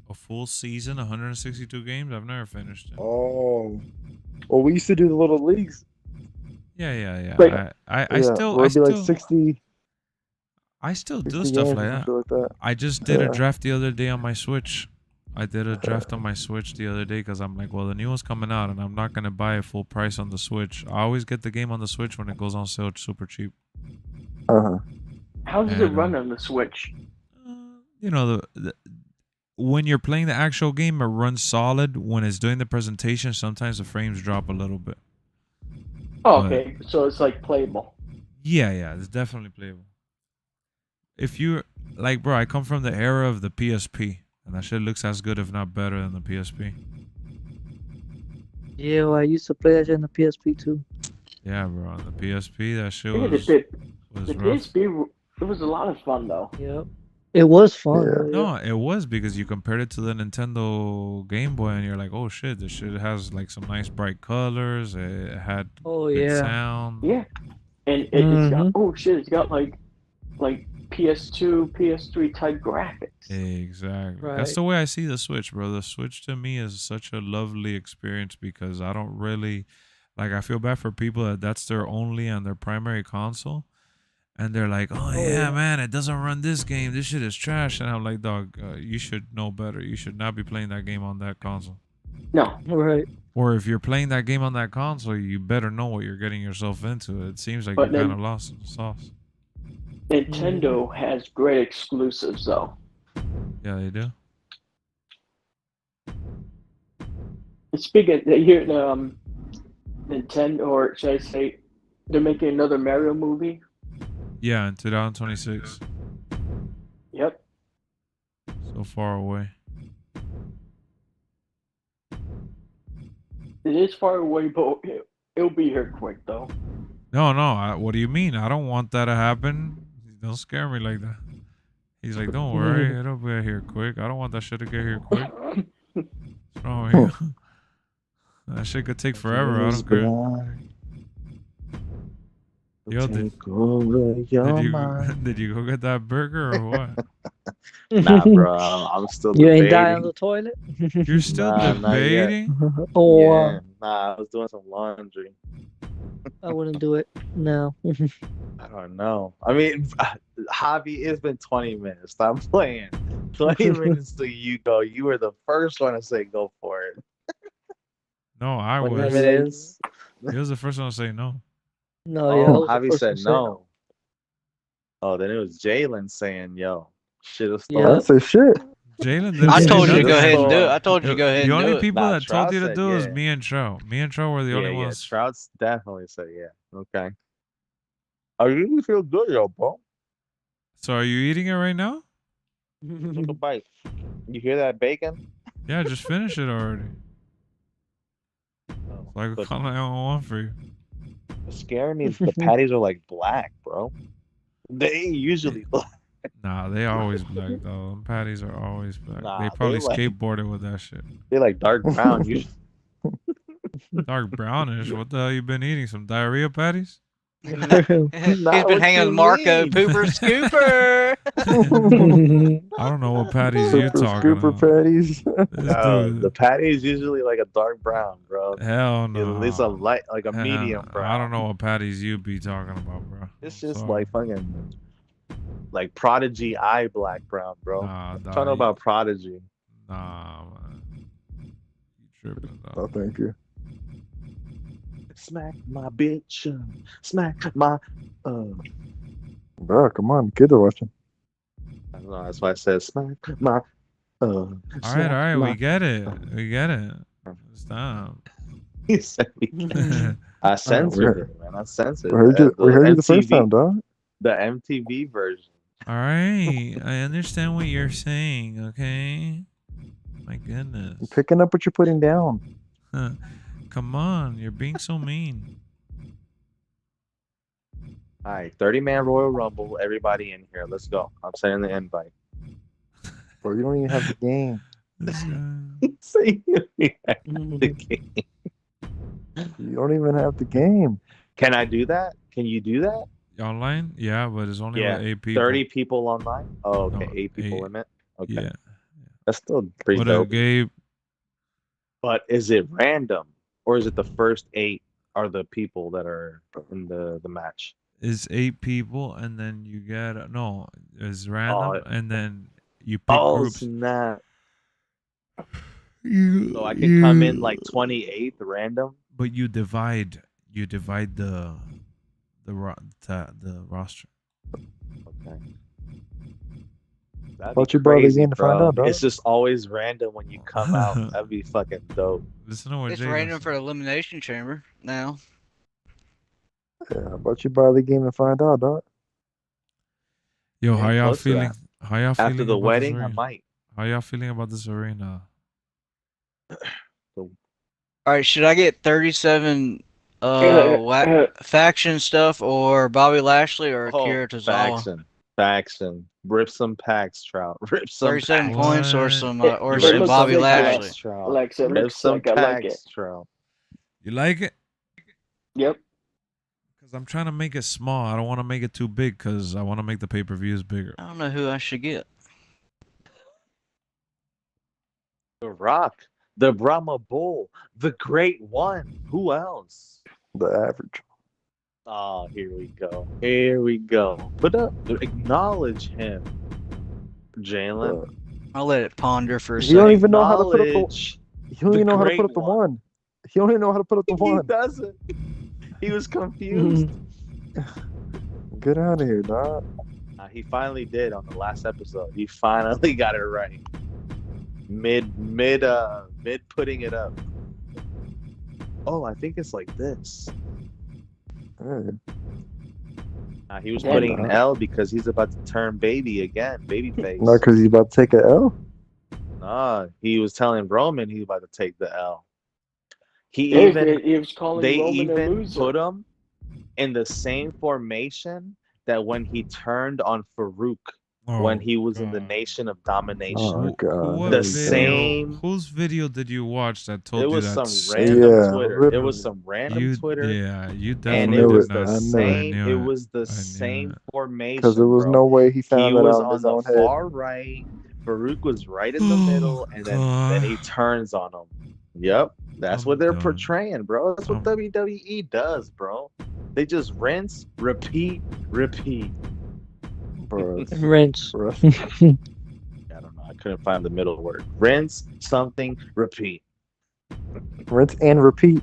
A full season, 162 games? I've never finished it. Oh. Well, we used to do the little leagues. Yeah. Wait. I Yeah, still, where I it'd be still, like 60, I still do 60 stuff games like and that. shit like that. I just did a Yeah. draft the other day on my Switch. I did a draft on my Switch the other day because I'm like, well, the new one's coming out and I'm not going to buy it full price on the Switch. I always get the game on the Switch when it goes on sale super cheap. Uh-huh. How does And, it run on the Switch? You know, when you're playing the actual game, it runs solid. When it's doing the presentation, sometimes the frames drop a little bit. Oh, But- okay, so it's like playable. Yeah, it's definitely playable. If you like, bro, I come from the era of the PSP, and that shit looks as good, if not better, than the PSP. Yeah, well, I used to play that shit on the PSP too. Yeah, bro, on the PSP, that shit Yeah, was the rough. PSP, it was a lot of fun though. Yep. It was fun. Yeah. though, No, it was because you compared it to the Nintendo Game Boy, and you're like, oh shit, this shit has like some nice bright colors. It had Oh, good yeah. sound. Yeah, and it's got, Mhm. oh shit, it's got like PS2, PS3 type graphics. Exactly. Right. That's the way I see the Switch, bro. The Switch to me is such a lovely experience because I don't really like. I feel bad for people that's their only and their primary console, and they're like, "Oh yeah, yeah. man, it doesn't run this game. This shit is trash." And I'm like, "Dog, you should know better. You should not be playing that game on that console. No, Right. Or if you're playing that game on that console, you better know what you're getting yourself into. It seems like But you then- kind of lost the sauce." Nintendo has great exclusives though. Yeah, they do. And speaking, here, Nintendo, or should I say, they're making another Mario movie. Yeah, in 2026. Yep. So far away. It is far away, but it'll be here quick though. No. What do you mean? I don't want that to happen. Don't scare me like that. He's like, don't worry, it'll get here quick. I don't want that shit to get here quick. What's wrong with you? That shit could take forever. I don't care. Yo, did you go get that burger or what? Nah, bro, I'm still You debating. ain't die on the toilet? You're still Nah, not yet. debating? Oh, Yeah, nah, I was doing some laundry. I wouldn't do it. No. I don't know. I mean, Javi, it's been 20 minutes. Stop playing. 20 minutes till you go. You were the first one to say go for it. No, I 20 was. minutes. He was the first one to say no. No, yeah. I Oh, was the Javi first said one to say no. Oh, then it was Jalen saying, yo, shit is Yeah. That's a shit. Jalen didn't I say told you to nothing. go ahead and do it. Storm. I told you to go ahead The and only do it. people Nah, that told Trout you to said do is yeah. me and Tro. Me and Tro were the only yeah, ones. Trout's definitely said yeah. Okay. I really feel good, yo, bro. So are you eating it right now? Take a bite. You hear that bacon? Yeah, just finish it already. Oh, Like but call 911 for you. what's scaring me is the patties are like black, bro. They ain't usually black. Nah, they always black though. Them patties are always black. Nah, They they probably like skateboarded with that shit. they like dark brown. You Dark brownish. What the hell you been eating? Some diarrhea patties? He's Nah, been what hanging you with Marco, mean? Pooper Scooper. I don't know what patties you Super talking scooper about. patties. This The dude. patty is usually like a dark brown, bro. Hell At least a no. light, like a medium brown. I don't know what patties you be talking about, bro. It's just Sorry. like fucking like Prodigy eye black brown, bro. Nah, I'm talking about Prodigy. Nah, man. You tripping, Oh, dog. thank you. Smack my bitch, smack my. Bro, come on, kids are watching. I don't know. That's why I said smack my. All right, we get it. We get it. Stop. He said we get it. I censored it, man. I censored We heard it. you the first time, dog. The MTV version. All right, I understand what you're saying. Okay. My goodness. You're picking up what you're putting down. Huh. Come on, you're being so mean. All right, 30-man Royal Rumble. Everybody in here. Let's go. I'm sending the invite. Bro, you don't even have the game. This guy. See, the game. You don't even have the game. Can I do that? Can you do that? Online? Yeah, but it's only Yeah, with 8 people. 30 people online. Oh, okay, No, 8 people 8. limit. Okay, Yeah. that's still pretty What dope. up, Gabe? But is it random, or is it the first 8 are the people that are in the match? Is 8 people, and then you get it's random, and then you pick groups. Snap! So I can come in like 28th random. But you divide the roster. Okay. Why don't you borrow the game to find out, dog? It's just always random when you come out. That'd be fucking dope. Listen to what It's Jay random was for Elimination Chamber now. Yeah, how about you buy the game and find out, dog? Yo, how y'all close to feeling? that. How y'all After feeling the about wedding, this I arena? might. How y'all feeling about this arena? All right, should I get 37 faction stuff or Bobby Lashley or Akira Tozawa? Faction. Rip some packs, Trout. Rip some 37 packs. points or some It looks Bobby ridiculous. Lashley. Trout. Lex, it Rip looks some like I like packs, it. Trout. You like it? Yep. Because I'm trying to make it small. I don't want to make it too big because I want to make the pay-per-views bigger. I don't know who I should get. The Rock. The Brahma Bull. The Great One. Who else? The average. Oh, here we go. Here we go. Put up. Acknowledge him. Jalen. I'll let it ponder for a You second. don't even know how to put up the. Acknowledge You don't even the know how to Great put up the one. You don't even know how to put up the He one. doesn't. He was confused. Get out of here, dog. He finally did on the last episode. He finally got it right. Mid putting it up. Oh, I think it's like this. Hey. He was putting an L because he's about to turn baby again, baby face. Not because he's about to take an L. Nah, he was telling Roman he's about to take the L. He was calling they Roman a even loser. put him in the same formation that when he turned on Farouk when he was in the Nation of Domination. Oh god. What The video, same. Whose video did you watch that told It you was that? some random Yeah, Twitter. It literally. was some random You, Twitter. yeah, you And definitely it knew was did it. the not. I knew same. I knew It was the I knew same it. formation. Because there was bro. no way he found He that was out in on his the own head. far right. Farouk was right in the middle, and then he turns on him. Yep, that's what they're portraying, bro. That's what WWE does, bro. They just rinse, repeat, repeat. Bro, Rinse. I don't know. I couldn't find the middle word. Rinse, something, repeat. Rinse and repeat.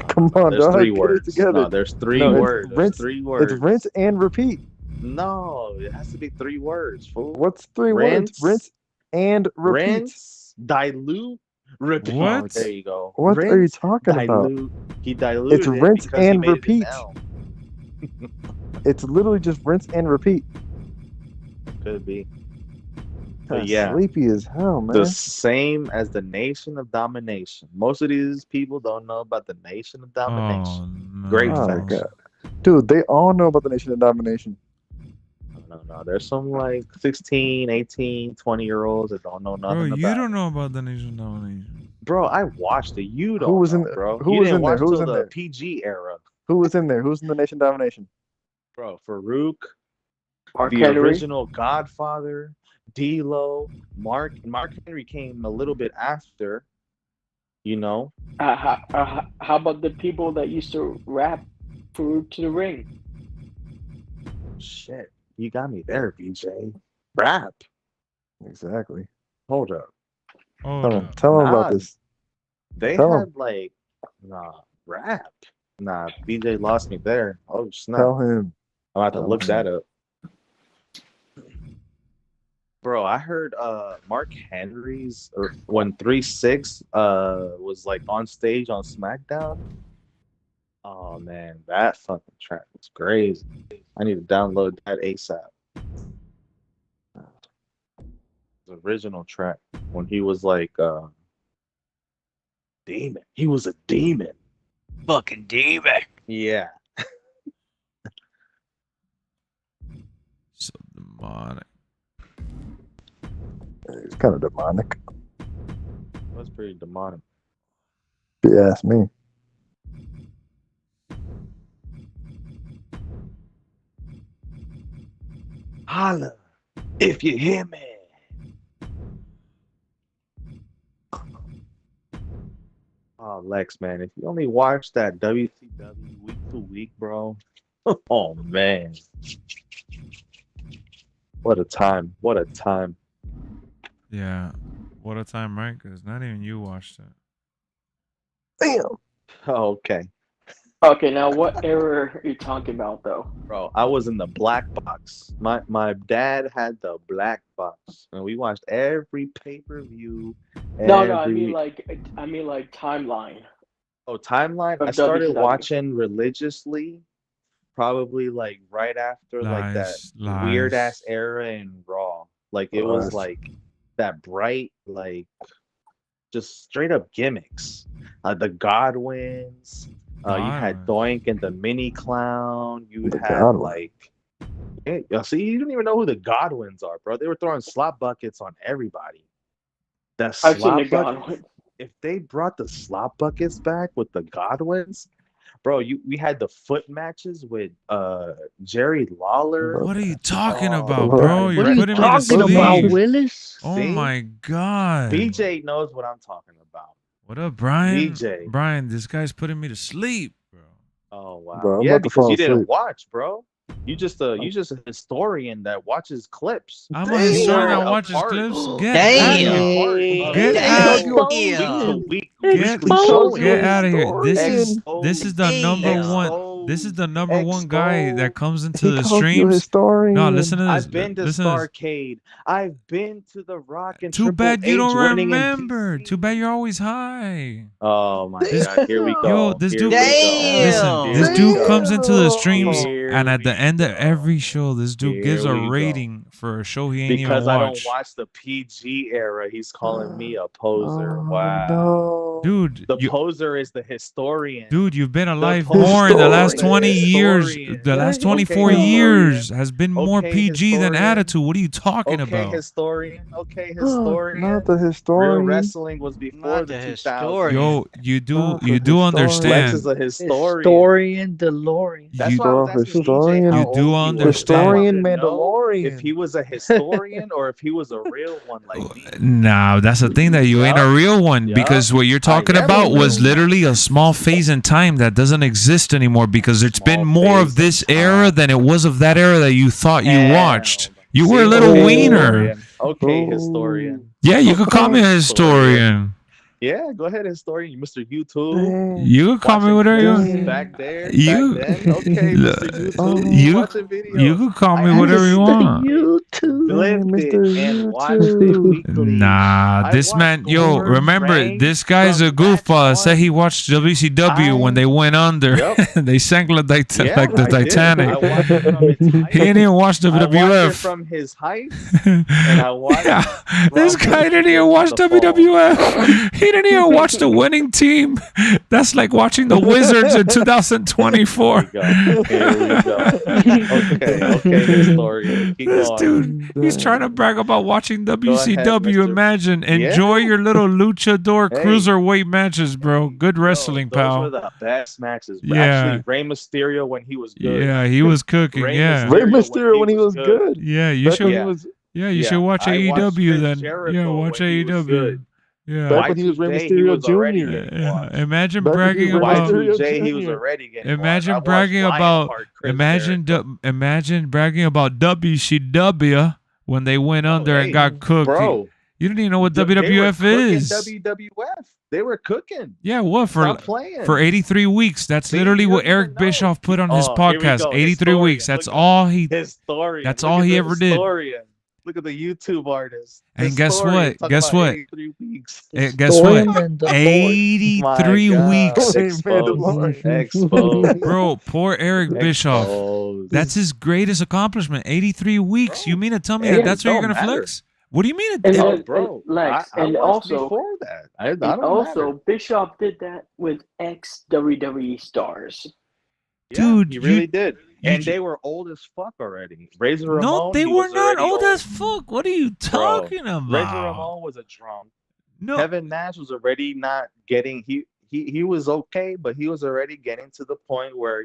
Come on, There's dog. 3 Get it words. together. No, there's 3 No, it's words. There's rinse- 3 words. It's rinse and repeat. No, it has to be 3 words, fool. What's 3 words? Rinse and repeat. Rinse, dilute, repeat. What? There you go. What rinse, are you talking about? dilute. He diluted It's it rinse because he and made it an repeat. L. It's literally just rinse and repeat. Could be. Kinda But yeah, sleepy as hell, man. the same as the Nation of Domination. Most of these people don't know about the Nation of Domination. Oh, no. Great Oh, facts. God. Dude, they all know about the Nation of Domination. No. There's some like 16, 18, 20-year-olds that don't know nothing Bro, about you it. don't know about the Nation Domination. Bro, I watched it. You don't Who was know, in the- bro. who You was didn't in there? watch Who was till in the there? PG era. Who was in there? Who's in the Nation Domination? Bro, Farouk, Mark the Henry. original Godfather, D-Lo, Mark Henry came a little bit after, you know. How about the people that used to rap Farouk to the ring? Shit, you got me there, BJ. Rap. Exactly. Hold up. Tell him about Nah, this. They Tell had like, rap. Nah, BJ lost me there. Oh, snap. Tell him. I'm about to Tell look him. that up. Bro, I heard Mark Henry's or when 3-6 was like on stage on SmackDown. Oh man, that fucking track was crazy. I need to download that ASAP. The original track when he was like demon. He was a demon. Fucking demon. Yeah. So demonic. It's kind of demonic. That's pretty demonic. If you ask me. Holla if you hear me. Oh, Lex, man, if you only watch that WCW week to week, bro. Oh man. What a time. What a time. Yeah. What a time, right? Because not even you watched it. Damn. Oh, okay. Okay, now what era are you talking about, though? Bro, I was in the black box. My dad had the black box, and we watched every pay-per-view. No, I mean like timeline. Oh, timeline. Of I started WCW. watching religiously, probably like right after like that weird ass era in Raw. Like it was Lies. like that bright, like just straight up gimmicks. The Godwins. You had Doink and the Mini Clown. You The had Godwin. like, see, you don't even know who the Godwins are, bro. They were throwing slop buckets on everybody. That I've seen slop the bucket. Godwin. If they brought the slop buckets back with the Godwins, bro, we had the foot matches with Jerry Lawler. What are you talking Oh, about, bro. bro? What You're are you putting me to Talking about sleep. Willis? Oh See? my god. BJ knows what I'm talking about. What up, Brian? BJ. Brian, this guy's putting me to sleep, bro. Oh wow. Bro, I'm yeah, about to because fall you didn't asleep. watch, bro. You just a historian that watches clips. I'm a Damn. historian that You're a watches part- clips. Get Damn. out of here. Get Damn. out. Week to week, Get, weekly showing. get out of here. This is Exposed. the number Damn. one. This is the number one guy that comes into He the calls you a streams. historian. No, listen to this. I've been to Listen to this. Starcade. I've been to the Rock and Too Triple bad you H don't running in remember. DC. Too bad you're always high. Oh my god, here we go. Yo, this Here dude. we go. Listen, Damn. this dude comes into the streams, Here and at the we end of go. every show, this dude Here gives a we go. rating for a show he ain't Because even I don't watched. watch the PG era, he's calling me a poser. Oh, Wow. no. Dude, The poser is the historian. dude, you've been alive poster more in the last is the 20 years. historian. The last Okay, 24 historian. years has been more Okay, PG than historian. Attitude. What are you talking Okay, about? historian. Okay, historian. Not the Real historian. wrestling was before Not the the 2000s. historian. Yo, you do Not the do historian. Lex understand. is a historian. Historian DeLorean. That's You- why I was Bro, asking historian. DJ how You old do he was. understand. I wanted Historian to know Mandalorian. if he was a historian or if he was a real one like me. Nah, that's the thing that you ain't a Yup. real one Yup. because what you're talking am a about real was one. literally a small phase in time that doesn't exist anymore because it's been Small more phase of this in era time. than it was of that era that you thought you Hell watched. no. You were a See, little okay, wiener. historian. Okay, Oh. historian. Yeah, you could call me a historian. Yeah, go ahead, historian. Mr. YouTube. Damn. You could call me Watching whatever you clips want. back there. You- back then. Okay, Look, Mr. Oh. YouTube. You- watching videos. You could call me I whatever you actually want. YouTube. Flipped Mr. it and watched YouTube. it weekly. Nah, I this watched man, yo, Gordon remember, Rank this guy's a from match goofball. Said one. he watched WCW when they went under. Yep. They sank like, Yeah, like the I did. Titanic. I watched it from its height. He didn't even watch I watched it WWF. from his height, and I watched Yeah, this from guy didn't even watch the fall. WWF. He didn't even watch the winning team. That's like watching the Wizards in 2024. Here we go. Here we go. Okay, historian. Keep This going. dude, he's trying to brag about watching ahead, WCW. Mr. Imagine, enjoy Yeah. your little luchador Hey. cruiserweight matches, bro. Good Bro, wrestling, those pal. were the best matches. Bro. Yeah. Actually, Rey Mysterio when he was good. Yeah, he was cooking. Rey Yeah, Rey Mysterio when he was good. yeah. You Back should. when he Yeah. was Yeah, you should watch I watched AEW Chris then. Jericho Yeah, watch when he was AEW. good. Yeah. Back when he was Rey Y2J, he Mysterio was already Jr. getting Yeah. washed. Imagine Back when he bragging was Rey about. Mysterio Y2J, he was Jr. already getting Imagine washed. bragging I watched about. Lionheart, Chris Imagine. Jericho. Imagine bragging about WCW when they went under and hey, got cooked. Bro, You didn't even know what they were WWF cooking is. WWF. They were cooking. Yeah, what Stop playing. for 83 weeks? That's See, literally you what don't Eric even know. Bischoff put on his Oh, here we podcast. go. 83 Historian. weeks. That's Look all he. Historian. That's Look all at he the ever did. historian. Look at the YouTube artist. And guess Historian what? talking Guess about what? 83 weeks. Guess what? Mandalorian. 83 My weeks. God. Exposed. Exposed. Bro, poor Eric Bischoff. Exposed. That's his greatest accomplishment. 83 weeks. You mean to tell me Hey, that that's it where you're don't going to matter. flex? What do you mean? And, Oh, and- bro. and Lex, I and watched also, before that. I and don't also matter. Bischoff did that with ex WWE stars. Yeah, Dude, he really you- did. you And ju- they were old as fuck already. Razor Ramon. No, they he were was not already old as fuck. What are you talking Razor about? Ramon was a drunk. No, Kevin Nash was already not getting. He was okay, but he was already getting to the point where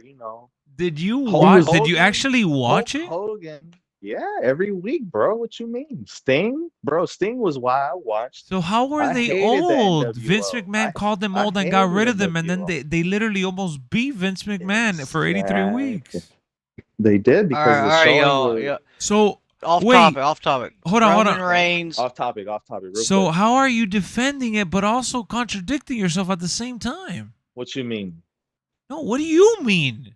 did you Hulk watch? Did you Hogan- actually watch Hulk it? Hogan. Yeah, every week, bro. What you mean? Sting, bro. Sting was why I watched. So how were I they hated the old? Vince NWO. McMahon called them I old and got hated rid of them, and then NWO. they literally almost beat Vince McMahon for 83 weeks. They did because the All right, showing y'all. was Yeah. So Off wait, topic. Off topic. hold on, hold Roman on. Reigns. off topic. Real So quick. how are you defending it but also contradicting yourself at the same time? What you mean? No, what do you mean?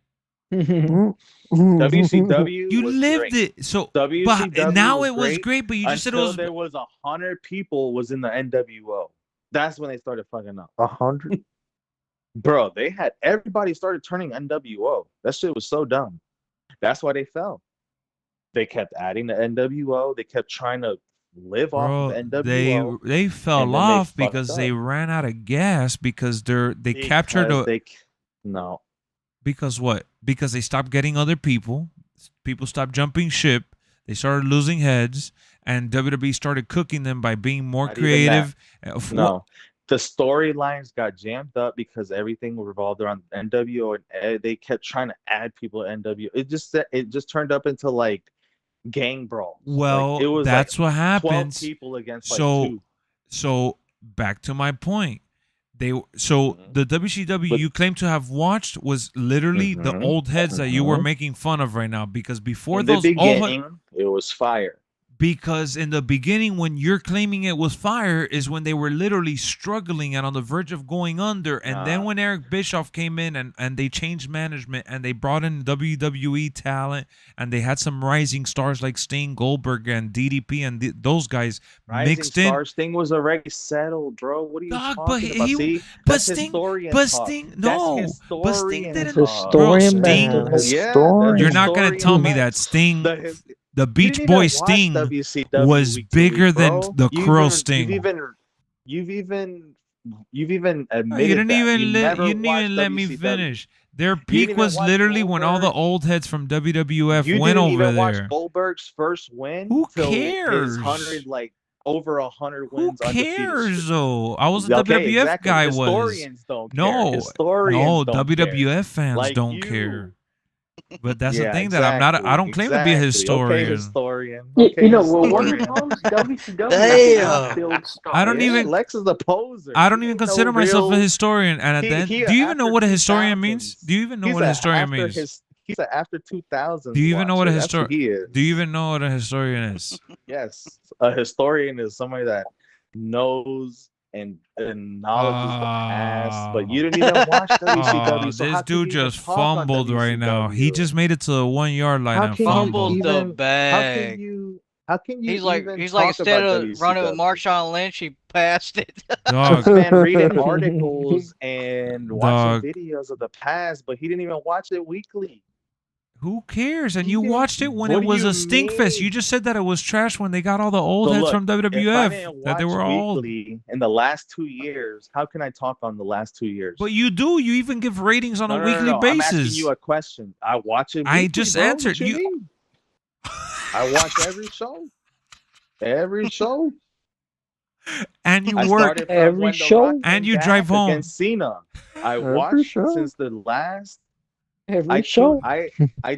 WCW. You was lived great. it. So WCW but now was it was great great, but you just said it until was there was 100 people was in the NWO. That's when they started fucking up. 100. Bro, they had everybody started turning NWO. That shit was so dumb. That's why they fell. They kept adding the NWO. They kept trying to live off Bro, of the NWO. they fell and then they off fucked because they up. ran out of gas because they captured Because a no. because what? Because they stopped getting other people. People stopped jumping ship. They started losing heads, and WWE started cooking them by being more Not even creative. No. The storylines got jammed up because everything revolved around NWO, and they kept trying to add people to NWO. It just turned up into like gang brawls. Well, like, it was that's like what 12 happens. people against like So, two. so back to my point. The WCW But- you claim to have watched was literally the Mhm. old heads that you were Mhm. making fun of right now because before In the those old beginning, it was fire. because in the beginning when you're claiming it was fire is when they were literally struggling and on the verge of going under, and then Nah. when Eric Bischoff came in and they changed management and they brought in WWE talent and they had some rising stars like Sting, Goldberg, and DDP and those guys Rising mixed in. Star Sting was already settled, bro. What are you Dog, but talking about? he- See, but that's Sting- historian but talk. Sting- That's no, but Sting historian didn't- talk. Historian Bro, Sting- Mandalorian. Historian. You're not gonna tell me that Sting, the Beach Boy Sting, was bigger than the Crow Sting. You've even No, admitted you didn't that. even You let never you didn't even watched let me WCW. finish. Their didn't peak even was watch literally when all the Goldberg. old heads from WWF You went didn't over even watch there. Goldberg's first win. Who till cares? His 100 over 100 Who wins. undefeated cares streak. though? I was a Okay, WWF exactly. guy. Was Historians don't care. no, Historians no don't WWF care. fans Like don't you. care. But that's Yeah, the thing that I'm not. I don't claim to be a exactly. historian. Okay, historian. You Okay, know, well, one of historian. the problems WCW Damn. build stars. I don't Yeah, even- Lex is a poser. I don't He even ain't no consider myself a real- historian. And at He- the end, he do you even know after what a historian 2000s. means? Do you even know He's what a a historian after means? He's an after 2000s. Do you even know what a watcher. That's historian? he is. Do you even know what a historian is? Yes, a historian is somebody that knows and acknowledges the past. But you didn't even watch WCW. Oh, so this how can you dude even just talk on fumbled right now. He WCW? just made it to the 1 yard line How and can you fumbled. Fumbled the even- How bag. can you? How can you? He's like even he's talk like instead about of running with WCW? Marshawn Lynch, he passed it. Dog, This man reading articles and watching Dog. videos of the past, but he didn't even watch it weekly. Who cares? And He you didn't- watched it when what it do was you a stink fest. mean? You just said that it was trash when they got all the old So heads look, from if I WWF. didn't That they watch were all. weekly in the last 2 years, how can I talk on the last 2 years? But you do. You even give ratings on no, a no, weekly no, no. I'm asking basis. you a question. I watch it. I weekly, just bro. answered What you. mean? I watch every show. Every show. And you I work. started from Every when The show? Rock And came you back drive home. against Cena. I Every watched show. since the last. Every show. I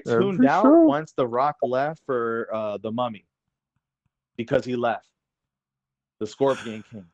tuned Every out show. once The Rock left for the Mummy because he left. The Scorpion King.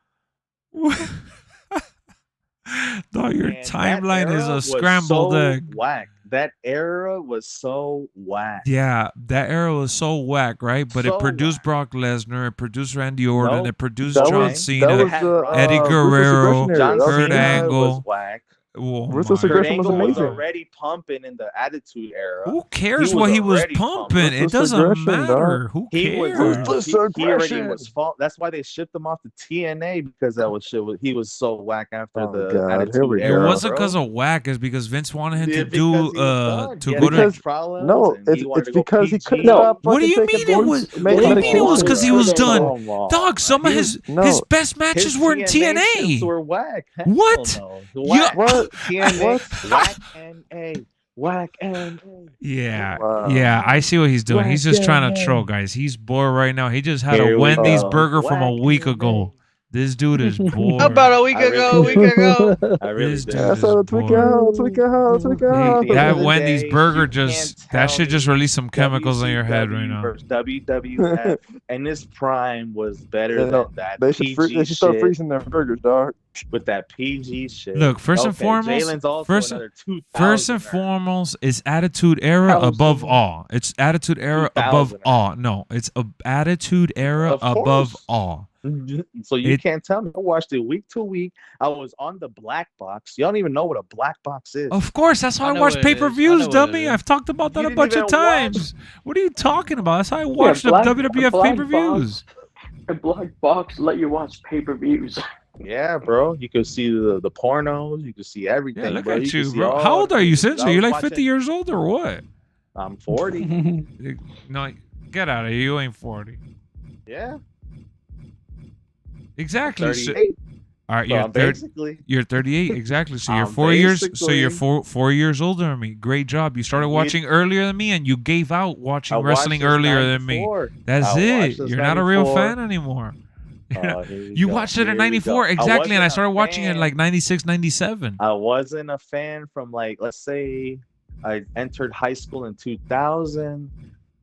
Dog, your And that timeline is era a was scrambled so egg. Whack. That era was so whack. Yeah, that era was so whack, right? But So it produced whack. Brock Lesnar, it produced Randy Orton, Nope. it produced That John was Cena, that was Had the Brock. Eddie Ruthless Guerrero, Aggression era. John That was Kurt Cena Angle. was whack. Oh Ruthless my Kurt Aggression was Angle was amazing. already pumping in the Attitude Era. Who cares He what he was already pumping? It Ruthless doesn't aggression, dog. matter. Who He was cares? Ruthless he already aggression. was fault. That's why they shipped him off to TNA because that was shit. He was so whack after Oh, the God, here Attitude we It go. Era. wasn't bro. because of whack. It's because Vince wanted him Yeah, to because do he was done. to He go had to. Because problems, no, and he wanted it's to go because he PG. couldn't No. stop What do fucking you taking mean it was? make What do you mean it medication. was because he was Kurt done? Angle. Come on, Dog, some of man. his No. best matches His were in TNA shifts TNA. were whack. Hell What? no. You- Whack. What? TNA. What? Whack NA. Whack NA. Yeah, Wow. yeah, I see what he's doing. He's just trying to Whack troll, guys. He's bored right now. He just had Here a we Wendy's go. burger from a Whack week NA. ago. This dude is bored. About a week I really ago, a week did. ago. I really This did. dude Yeah, is so tweak bored. out, tweak out, tweak Hey, out. At the end that of the Wendy's day, burger you just can't that tell shit just me released some chemicals in your head right WCW now. versus WWF, and this prime was better Yeah, than no, that they PG should start shit freezing their burgers, dog. with that PG shit. Look, first and Okay, foremost, Jalen's also first another 2000. First and foremost, is Attitude Era above 2000. all. It's Attitude Era above 2000. all. No, it's a Attitude Era Of above course. all. So you It- can't tell me. I watched it week to week. I was on the black box. You don't even know what a black box is. Of course, that's how I I know watch what it is. I pay-per-views, know what it dummy. is. I've talked about that You a didn't bunch of even times. What are you talking about? That's how I watch the black- WWF black pay-per-views. A black box let you watch pay-per-views. Yeah, bro. You could see the pornos. You could see everything. Yeah, look bro. at could you, see bro. all How old the are you, things. Since? I Are you was like 50 watching- years old or what? I'm 40. No, get out of here. You ain't 40. Yeah. Exactly. So, 38. all right, So you're I'm 30. basically. You're 38, exactly. So you're I'm 4 years. So you're basically- four years older than me. Great job. You started watching earlier than me, and you gave out watching I watched wrestling since earlier than me. 94. That's I watched it. since You're not a real 94. fan anymore. Oh, here we You go. watched it in Here we '94, go. exactly, and I wasn't a started watching it in fan. like '96, '97. I wasn't a fan from like, let's say I entered high school in 2000.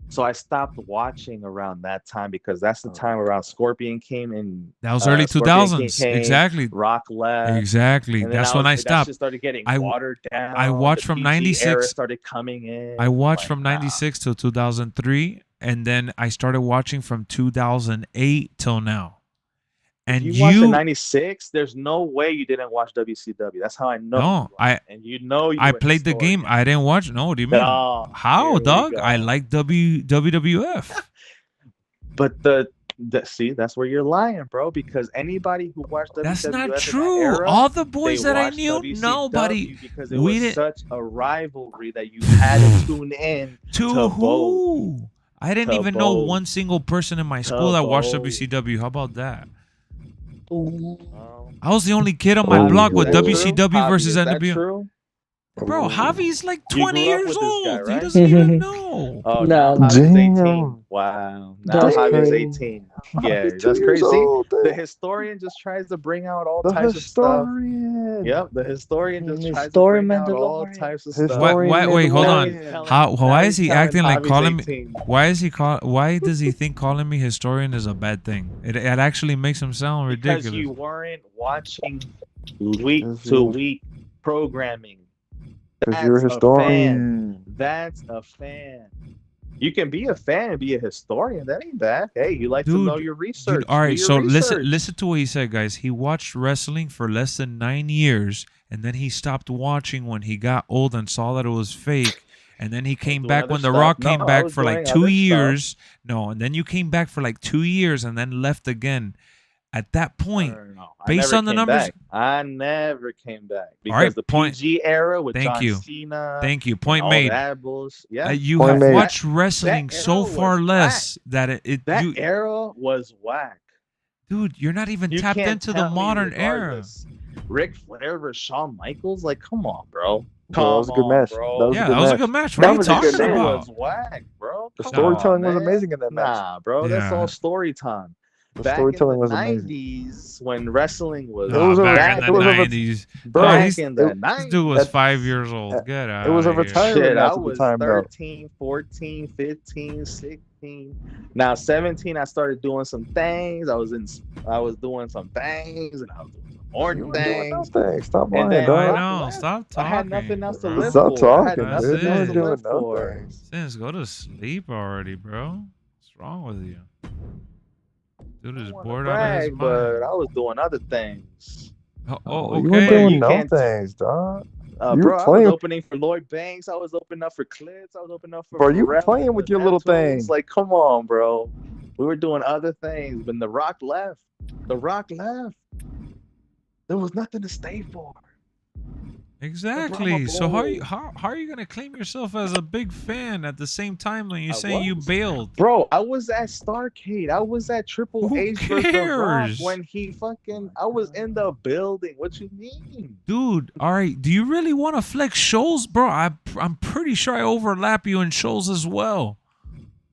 So I stopped watching around that time because that's the time around Scorpion came in. That was early Scorpion 2000s. came, Exactly. Rock left. Exactly. And then That's when I that stopped. shit started getting I- watered down. I watched The from PG 96 era started coming in. I watched Like, from nah. '96 till 2003, and then I started watching from 2008 till now. And You watched in '96. There's no way you didn't watch WCW. That's how I know. No, and you know you. I were played the historian. game. I didn't watch. No, what do you mean? Oh, How, here we dog? go. I like WWF. But see, that's where you're lying, bro. Because anybody who watched WWF That's in not that true. era, All the boys they that I watched knew, WCW nobody. because it we was didn't. such a rivalry that you had to tune in To to vote. who? I didn't To even know vote. one single person in my To school that watched vote. WCW. How about that? Ooh. I was the only kid on my Oh, block is with that WCW Javi, versus is that NWO. true? Bro, Javi's like You 20 grew up years with this old. guy, He right? doesn't even know. Oh, No. now Javi's 18. Damn. Wow. Now That's Javi's crazy. 18. Yeah, He's that's 2 years crazy. old, The dude. historian just tries to bring out all The types of stuff. historian. Yep, the historian just tries to Historian bring out all Mandalorian. types of Historian stuff. Wait, hold on. Telling- How? now Why he's is he telling acting like Javi's calling me? 18. Why does he think calling me historian is a bad thing? It actually makes him sound Because ridiculous. you weren't watching week Because to you- week programming. Because you're a That's historian. That's a fan. You can be a fan and be a historian. That ain't bad. Hey, you like to Dude, know your research. Dude, all right, Do your so research. listen to what he said, guys. He watched wrestling for less than 9 years, and then he stopped watching when he got old and saw that it was fake. And then he came doing back other when The stuff. Rock No, came I back was for like doing 2 other stuff. years. No, and then you came back for like 2 years and then left again. at that point, No. based on the numbers. I never came back because right, the point. PG era with Thank John you. Cena. Thank you. and Point all made. that bullshit. Yeah. You Point have made. watched wrestling that so era far was less that that era was whack. dude, you're not even You tapped can't into the tell me modern era. regardless. Ric Flair versus Shawn Michaels, like, come on, bro. Bro, that was a good match. Bro. That was Yeah, a good that was a match. good match. What That are you was a good talking match. about? was whack, bro. The Come storytelling on, was man. amazing in that match. Nah, bro, that's Yeah. all story time. The Back storytelling in was the amazing. 90s when wrestling was It was back over- in it the was over- 90s. Bro, back in the This 90s. dude was That- 5 years old. Get out. it was a of here. retirement Shit, match I at the was time, though. 13, 14, 15, 16. Now 17, I started doing some things. I was doing some things, and I was doing some more You were doing things. nothing. Stop And lying, then I dog. know. left. Stop I had talking. nothing else to bro. live Stop for. I had talking, That's dude. nothing You it. else were to doing live for. nothing. Sins, go to sleep already, bro. What's wrong with you? Dude is I wanna bored out of his brag, but mind. I was doing other things. Oh, You were okay. doing You no can't- things, dog. You Bro, were I was playing. opening for Lloyd Banks. I was opening up for Clips. I was opening up for Bro, you were Pharrell, playing with your little Neptunes. thing. Like, come on, bro. We were doing other things. When The Rock left, there was nothing to stay for. Exactly. So how Bravo. are you gonna claim yourself as a big fan at the same time when you're I saying you was. bailed? Bro, I was at Starrcade. I was at Triple Who H versus The Rock cares? when I was in the building. What you mean? Dude, all right. Do you really want to flex shows, bro? I'm pretty sure I overlap you in shows as well.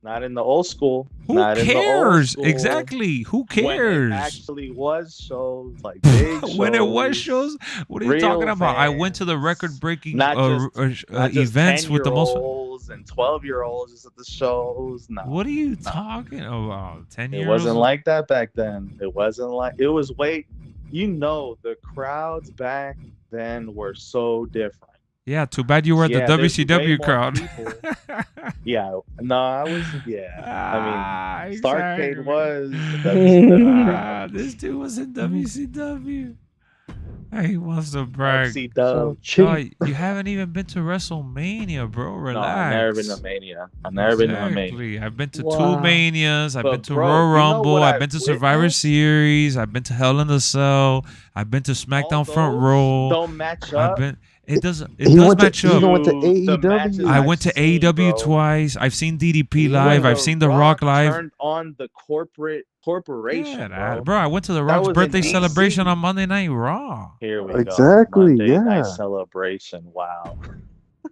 Not in the old school. Who Not in the old cares? school. Exactly. Who When cares? it actually was shows, like big shows. When it was shows, what are you real talking about? I went to the fans. record-breaking Not just events with the most. 10-year-olds and 12-year-olds just at the shows. No. What are you talking about? 10 years? It wasn't like that back then. It wasn't like it was the crowds back then were so different. Yeah, too bad you were at the there's way WCW more crowd. people. Yeah, no, I was. I mean, Starcade was the WCW crowd. This dude was in WCW. Hey, he wants to brag. FC So Dub. cheap. Oh, you haven't even been to WrestleMania, bro. Relax. No, I've never been to Mania. I've never been to a Mania. Exactly. I've been to Wow. 2 Manias. I've But been to bro, Royal you know Rumble. what I've been I've to Survivor witnessed? Series. I've been to Hell in the Cell. I've been to SmackDown All Front those Row. don't match I've up. been. It doesn't. It He does went to- match he up. even went to The AEW. matches I I've went to seen, AEW bro. twice. I've seen DDP When live. I've The seen The Rock live. Turned on the corporation, Yeah, bro. I went to The That Rock's was in birthday DC. celebration on Monday Night Raw. Here we go. Exactly, Monday yeah. Night celebration. Wow.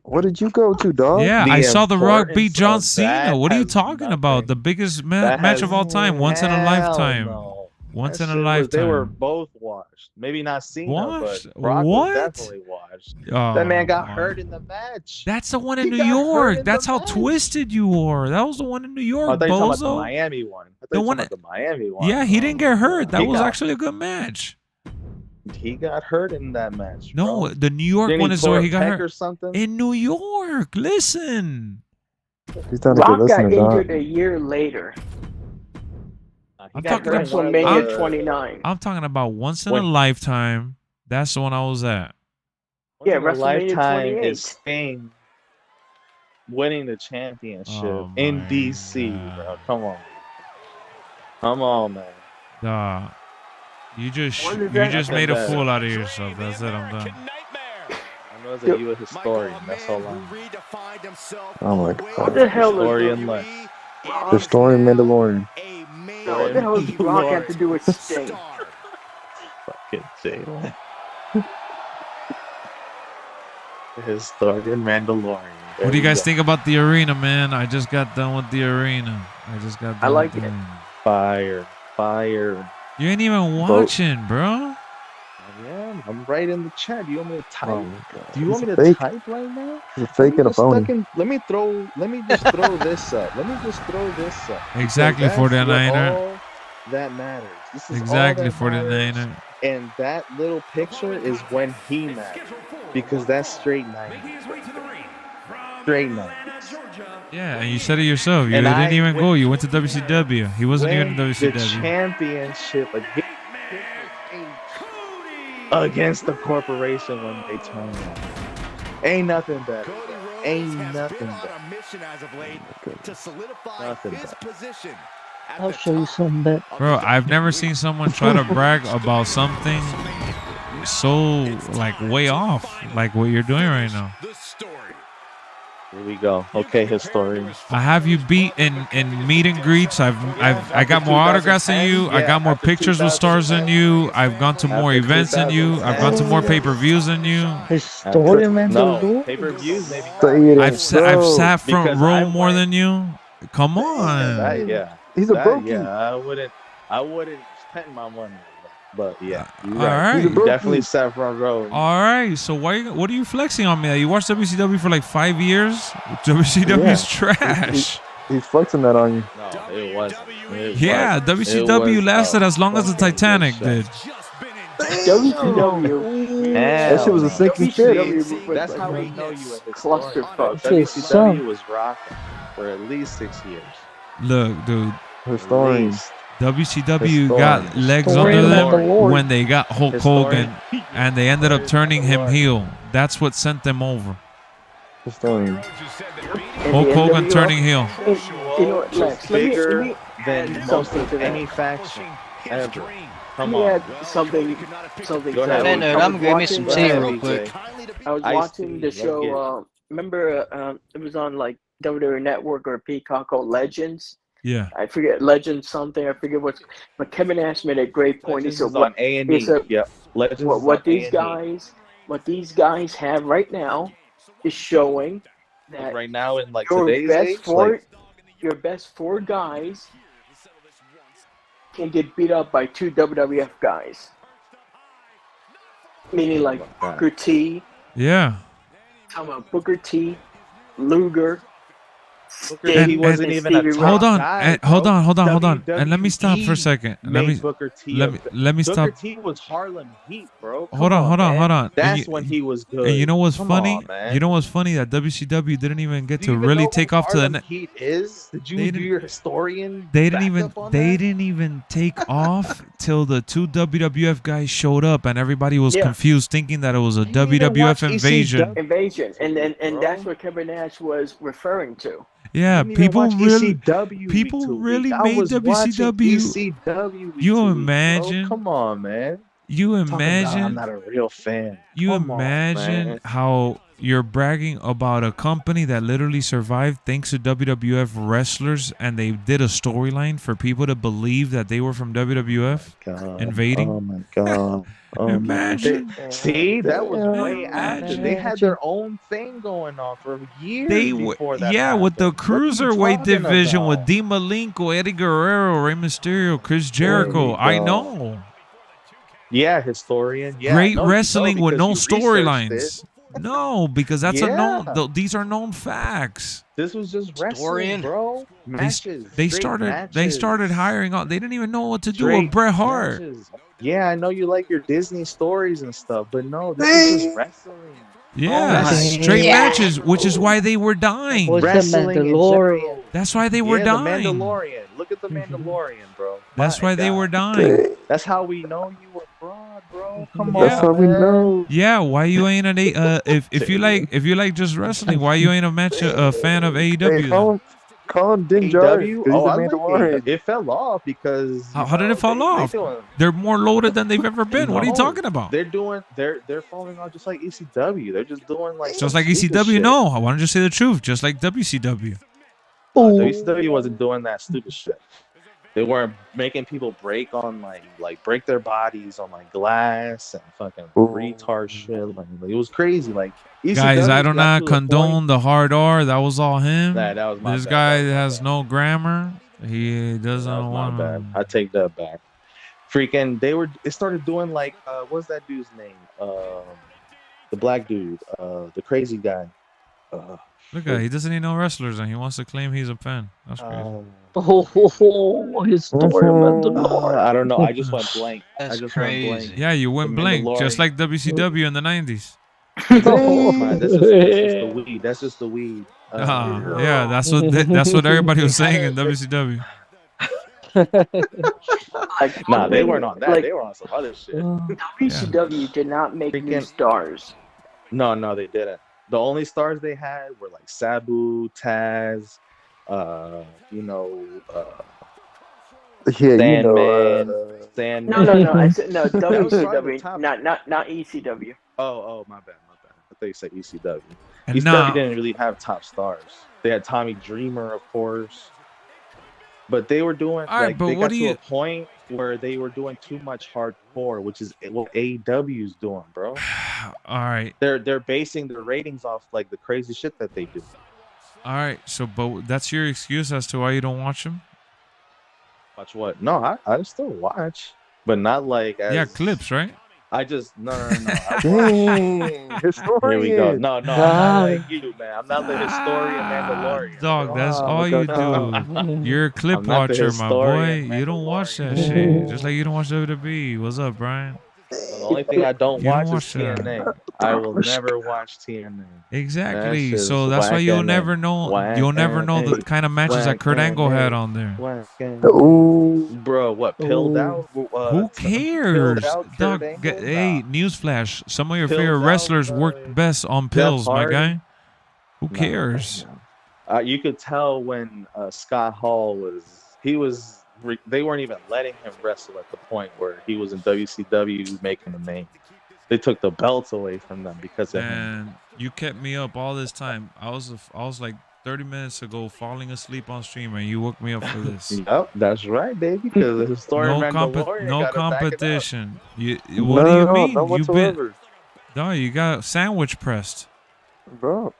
What did you go to, dog? Yeah, The I saw The Rock beat importance John of Cena. that What are you has talking about? nothing. The biggest That match has- of all time, once in a Hell lifetime. no. Once That in a shit was- lifetime. They were both washed. Maybe not Cena, Washed? but Brock What? was definitely washed. Oh, That man got my. hurt in the match. That's the one in He New got hurt York. in That's the how match. twisted you were. That was the one in New York, I thought you were talking about the bozo. Miami one. I thought The you were one talking about the Miami one. Yeah, he didn't get hurt. That He was got- actually a good match. He got hurt in that match. No, bro. the New York Didn't one he is tore where a he got pec hurt. or something. In New York, listen. He's not a good Rock got listener, dog. injured a year later. He I'm got talking hurt in one of WrestleMania the- 29. I'm talking about once in a When- lifetime. That's the one I was at. Once Yeah, in a WrestleMania lifetime 28. is Sting winning the championship Oh in my DC, God. bro. Come on. Come on, man. Duh. You just What is that? made a That's fool out of yourself. That's it. I'm done. I know that you a historian. That's all I know. Oh my What god. the hell is Historian the Lex. Historian Mandalorian. what the hell does Rock have to do with Sting? Fucking Jalen. Historian Mandalorian. There What do you guys go. think about the arena, man? I just got done with the arena. I just got done. I like with the it. arena. Fire. Fire. You ain't even watching, bro. Yeah, I'm right in the chat. Do you want me to type? Oh my god. Do you want me He's to a fake. type right now? He's a fake and a phony. Let me just throw this up. Let me just throw this up. Exactly, Because that's 49er. all that matters. This is Exactly, all that matters. 49er. And that little picture is when he mattered. Because that's straight 90s. Straight 90s. Yeah, and you said it yourself. You And didn't I even went- go. You went to WCW. He wasn't even in Win the WCW. championship against the corporation when they turn on. Ain't nothing better. Ain't nothing better. Okay. Nothing better. I'll show you some bet. Bro, I've never seen someone try to brag about something so like way off, like what you're doing right now. Here we go. Okay, historian. I have you beat in meet and greets. I got more autographs than you. I got more pictures with stars than you. I've gone to more events than you. I've gone to more pay-per-views than you. Historian, man. No, pay-per-views, maybe. I've sat front row more than you. Come on. Yeah, he's a brokey. Yeah, I wouldn't spend my money. But yeah, you're All right. right. You definitely sat front row. All right. So what are you flexing on me? You watched WCW for like 5 years? WCW is trash. He's flexing that on you. No, it wasn't. Yeah, WCW lasted as long as the Titanic did. WCW. That shit was a sinking ship. That's how we know you at this clusterfuck. WCW was rocking for at least 6 years. Look, dude. Historian. WCW got legs under them when they got Hulk Hogan, and they ended up turning him heel. That's what sent them over. Historian. Hulk Hogan turning heel. You know what, Lex, Bigger than most of any faction ever. Come on. Something. Go ahead. Hey, no, I'm gonna give me some tea real quick. I was watching the show. Remember, it was on like WWE Network or Peacock called Legends. Yeah. I forget Legends something. I forget what's. But Kevin Nash made a great point. Legends He said, is on A&E. Yep. Legends what these guys have right now is showing that right now in like your today's best age, your best 4 guys can get beat up by 2 WWF guys. Meaning like Booker T. Yeah. Talking about Booker T, Luger. He wasn't even a top hold on, guy, hold on. WWE And let me stop for a second. Let me stop. Booker T was Harlem Heat, bro. Hold on. That's when he was good. And you know what's funny? On, man. You know what's funny? That WCW didn't even get to even really know take who off to the Harlem next. Heat is? Did you do your historian? They didn't even take off till the 2 WWF guys showed up, and everybody was confused, thinking that it was a WWF invasion. And that's what Kevin Nash was referring to. Yeah, people really made WCW. ECW. You imagine? Bro. Come on, man. You imagine? I'm not a real fan. You Come imagine on, how you're bragging about a company that literally survived thanks to WWF wrestlers, and they did a storyline for people to believe that they were from WWF invading. Oh my god! Imagine. See, that was way after. They had their own thing going on for years before that. Yeah, with the cruiserweight division about? with Dean Malenko, Eddie Guerrero, Rey Mysterio, Chris Jericho. I know. Yeah, historian. Yeah, great wrestling with no storylines. No, because that's a known. These are known facts. This was just wrestling, bro. Matches. They started hiring out. They didn't even know what to do with Bret Hart. Yeah, I know you like your Disney stories and stuff, but no, this is just wrestling. Yeah, straight matches, which is why they were dying. Mandalorian. That's why they were dying. The Mandalorian. Look at the Mandalorian, bro. That's why they were dying. That's how we know you were fraud, bro. Come on. That's how we know. Yeah, why you ain't if you like just wrestling, why you ain't a fan of AEW? Call him Din Djarin. It fell off because how did it fall off? They're more loaded than they've ever been. What are you talking about? They're falling off just like ECW. They're just doing like just like ECW. Shit. No, I want to just say the truth. Just like WCW. WCW wasn't doing that stupid shit. They weren't making people break on like break their bodies on like glass and fucking retard shit. Like it was crazy. Like guys, I do not condone the hard R. That was all him. That was my this bad. guy has no grammar. He doesn't want. Bad. I take that back. Freaking, they started doing like what's that dude's name? The black dude, the crazy guy. Look at he doesn't even know wrestlers and he wants to claim he's a fan. That's crazy. His story I don't know. I just went blank. That's crazy. Yeah, you went blank, just like WCW in the 90s. That's just the weed. That's just the weed. Yeah, that's what everybody was saying in WCW. Nah, they weren't on that. They were on some other shit. WCW did not make new stars. No, they didn't. The only stars they had were like Sabu, Taz, Yeah, Sandman. Sandman. No. I said no. That was probably the WCW, top. not ECW. Oh, my bad. I thought you said ECW. And ECW now, didn't really have top stars. They had Tommy Dreamer, of course, but they were doing all right, like but they what got do to a you? point where they were doing too much hardcore, which is what AEW's doing, bro. All right, They're basing their ratings off like the crazy shit that they do. all right. So, but that's your excuse as to why you don't watch them? Watch what? No, I still watch, but not like as Yeah, clips, right? I just no. Dang, Here we go. historian. No, I'm not God. like you, man. I'm not the historian Mandalorian. Dog, that's Wow, all look you at do. You're a clip I'm not the watcher, my boy. historian You don't watch that Mandalorian. shit. Just like you don't watch WWE. What's up, Brian? The only thing I don't You don't watch is watch that. TNA. I will never watch TNA. Exactly. That So shit that's is why you'll whack never and know. whack You'll never and know the hey, kind of matches that whack Kurt and Angle had hey, on there. whack and Ooh. Bro, what pilled Ooh. out? Who Pilled cares? out Dog, Kurt Angle? hey, Nah. newsflash. Some of your Pilled favorite out, wrestlers work best on Jeff pills, my Hardy? guy. Who Nah, cares? you could tell when Scott Hall they weren't even letting him wrestle at the point where he was in WCW making a name. They took the belts away from them because of him. And you kept me up all this time. I was like 30 minutes ago falling asleep on stream, and you woke me up for this. Yep, that's right, baby. Because the historian Mandalorian No gotta back it up. competition. What do you No, mean? not You've been whatsoever. no, you got sandwich pressed. Bro.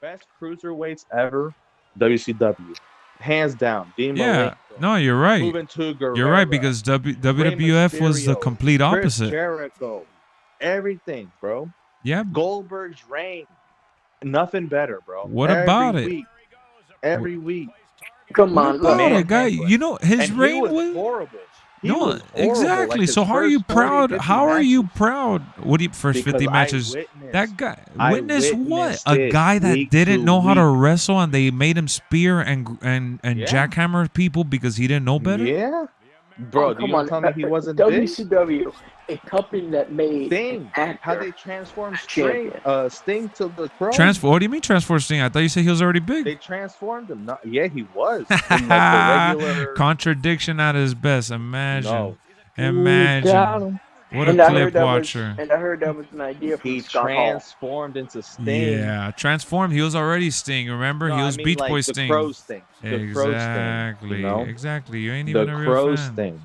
Best cruiserweights ever, WCW, hands down. Dean Yeah, Malenko, no, you're right. moving to Guerrero, You're right because Rey WWF was the Mysterio, complete Chris opposite. Jericho, everything, bro. Yeah. Goldberg's reign, nothing better, bro. What about it? Week, every week. Come What on, about look. it, guy? You know his And reign he was was horrible. He no, was horrible. exactly. Like his So how are you first 40, proud? 50 How are you matches. proud? What do you first Because 50 I matches? witnessed- That guy I witness what? witnessed A it guy that week didn't to know how to week. wrestle and they made him spear and Yeah. jackhammer people because he didn't know better? Yeah. Bro, do you come gonna on. tell me he wasn't big? WCW, a company that made Sting. an How actor they transformed champion. Sting to the Crow? What do you mean transform Sting? I thought you said he was already big. They transformed him. No, yeah, he was. In like the regular. Contradiction at his best. Imagine. No. Got Imagine. him. What a And I clip heard that watcher. and I heard that was an idea from He Scott Hall. transformed into Sting. Yeah, transformed. He was already Sting. Remember, No, he I was mean, Beach like Boy the Sting. Crow Sting. The Crow Sting, Exactly. you know? Exactly. You ain't The even a real Crow fan. Sting. You ain't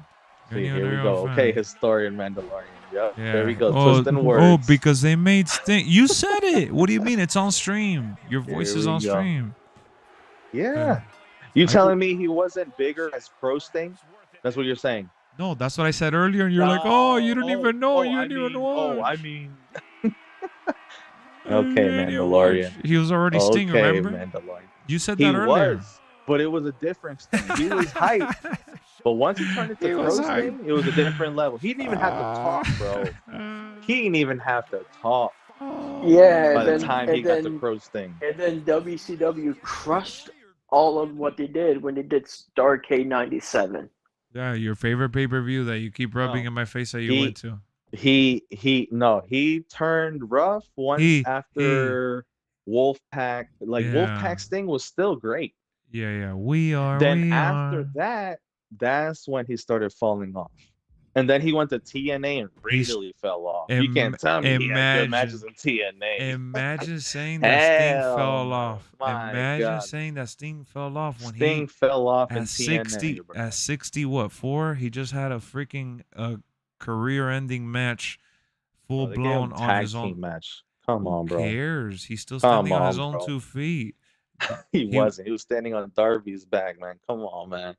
See, even here a we real go. fan. Okay, historian Mandalorian. Yep. Yeah. There we go. Oh, Twisting words. oh, because they made Sting. You said it. What do you mean? It's on stream. Your voice Here is we on go. stream. Yeah. You telling me he wasn't bigger as Crow Sting? That's what you're saying. No, that's what I said earlier, and you're like, oh, you don't even know. You didn't even know. I mean. Okay, Mandalorian. He was already Sting, Okay, remember? Mandalorian. You said He that earlier. was, but it was a different Sting. He was hype. But once he turned into Crow Sting, it was a different level. He didn't even have to talk, bro. He didn't even have to talk Yeah, by and the time he got the Crow Sting. And then WCW crushed all of what they did when they did Starrcade '97. Yeah, your favorite pay-per-view that you keep rubbing in my face that you went to. He turned rough once after Wolfpack. Like Yeah. Wolfpack Sting was still great. Yeah. We are. Then after that, that's when he started falling off. And then he went to TNA and really fell off. You can't tell me he had good matches in TNA. Imagine saying that Sting Hell fell no. off. My Imagine God. saying that Sting fell off when Sting fell off in at 60 TNA, bro. at 60 what 4? He just had a freaking career-ending match, full They gave him blown on tag his team own. match. Come on, bro. Who cares? He's still Come standing on his on, own bro. 2 feet. He wasn't. He was standing on Darby's back, man. Come on, man.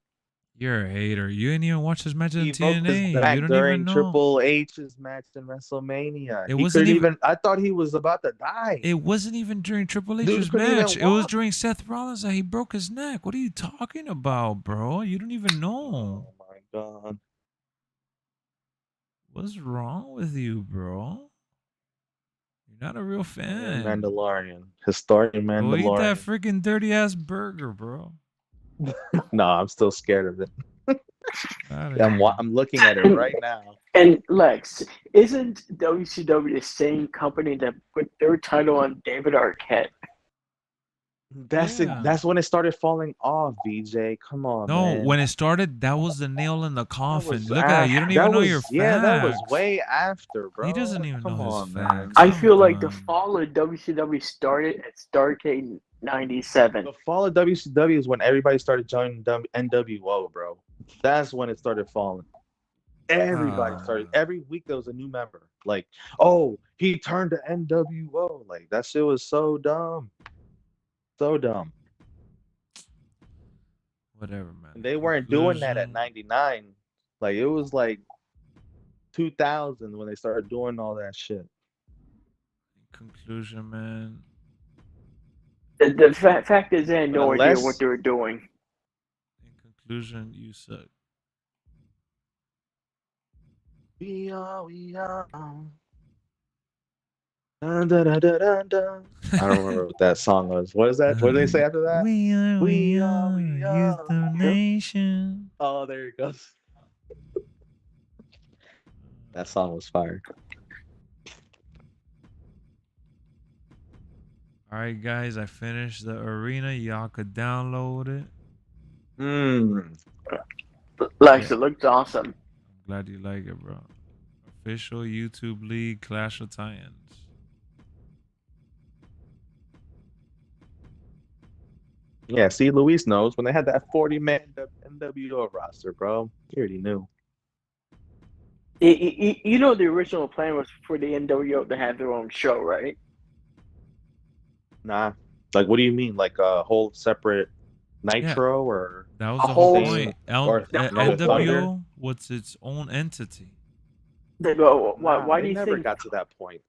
You're a hater. You didn't even watch his matches in He broke his TNA. back You don't during even know. Triple H's match in WrestleMania. It He wasn't couldn't even- I thought he was about to die. It wasn't even during Triple Dude H's couldn't even match. It was walk. during Seth Rollins that he broke his neck. What are you talking about, bro? You don't even know. Oh my God. What's wrong with you, bro? You're not a real fan. Mandalorian. Historian Go eat Mandalorian. that freaking dirty ass burger, bro. No, I'm still scared of it. Outta I'm here. I'm looking at it right now. And Lex, isn't WCW the same company that put their title on David Arquette? That's it. Yeah. That's when it started falling off. VJ, come on, No, man. when it started, that was the nail in the That coffin. was Look at that. You don't even know your facts. yeah, that was way after, bro. He doesn't even Come know his on, man. facts. I I'm feel like the done. fall of WCW started at Starrcade '97. The fall of WCW is when everybody started joining NWO, bro. That's when it started falling. Everybody started. Every week there was a new member. Like, oh, he turned to NWO. Like that shit was so dumb, so dumb. Whatever, man. And they weren't doing that at '99. Like it was like 2000 when they started doing all that shit. Conclusion, man. The fact is, they had no idea Unless- what they were doing. In conclusion, you suck. We are. Dun, dun, dun, dun, dun, dun. I don't remember what that song was. What is that? What did they say after that? We are are. youth of nation. Oh, there it goes. That song was fire. All right, guys, I finished the arena. Y'all could download it. Lex, it looks awesome. I'm glad you like it, bro. Official YouTube League Clash of Titans. Yeah, see, Luis knows when they had that 40-man NWO roster, bro. He already knew. You know the original plan was for the NWO to have their own show, right? Nah. Like, what do you mean? Like a whole separate Nitro or That was A the whole whole- point. or NWO was its own entity. They go, why Nah, do they you never think got to that point?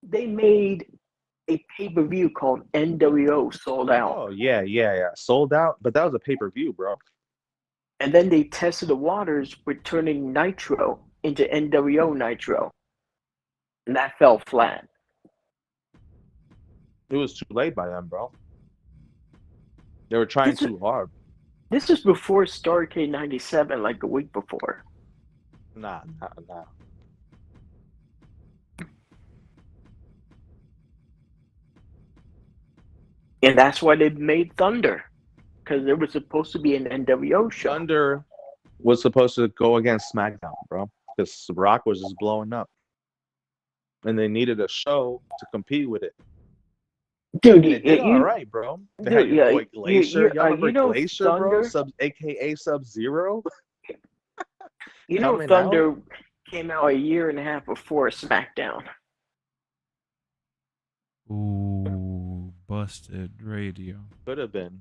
they made a pay-per-view called NWO Sold Out? Oh, yeah. Sold out, but that was a pay-per-view, bro. And then they tested the waters with turning Nitro into NWO Nitro. And that fell flat. It was too late by then, bro. They were trying too hard. This is before Starrcade '97, like a week before. Nah. And that's why they made Thunder. Because there was supposed to be an NWO show. Thunder was supposed to go against SmackDown, bro. Because Rock was just blowing up. And they needed a show to compete with it. Dude, And it did all right, bro. They had your boy Glacier. Y'all remember Glacier, bro? AKA Sub-Zero? You know, Coming Thunder came out a year and a half before SmackDown. Ooh, busted radio. Could have been.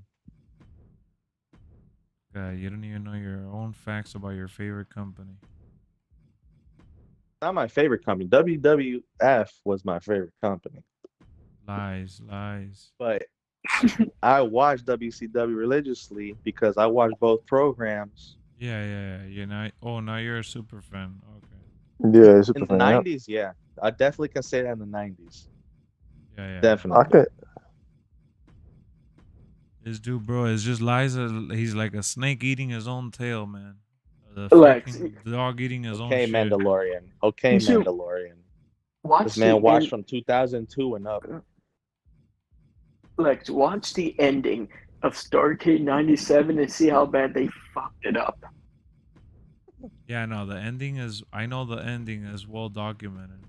God, you don't even know your own facts about your favorite company. Not my favorite company. WWF was my favorite company. Lies. But I watched WCW religiously because I watched both programs. Yeah. Now you're a super fan. Okay. Yeah, super In the fan. Yep. 90s, yeah. I definitely can say that in the 90s. Yeah. Definitely. I could. This dude, bro, is just lies. He's like a snake eating his own tail, man. The Lex, fucking dog eating his own Okay, shit. Mandalorian. Okay, You should Mandalorian. watch This man the watched end- from 2002 and up. Lex, watch the ending of Starrcade '97 and see how bad they fucked it up. Yeah, no, the ending is. I know the ending is well documented.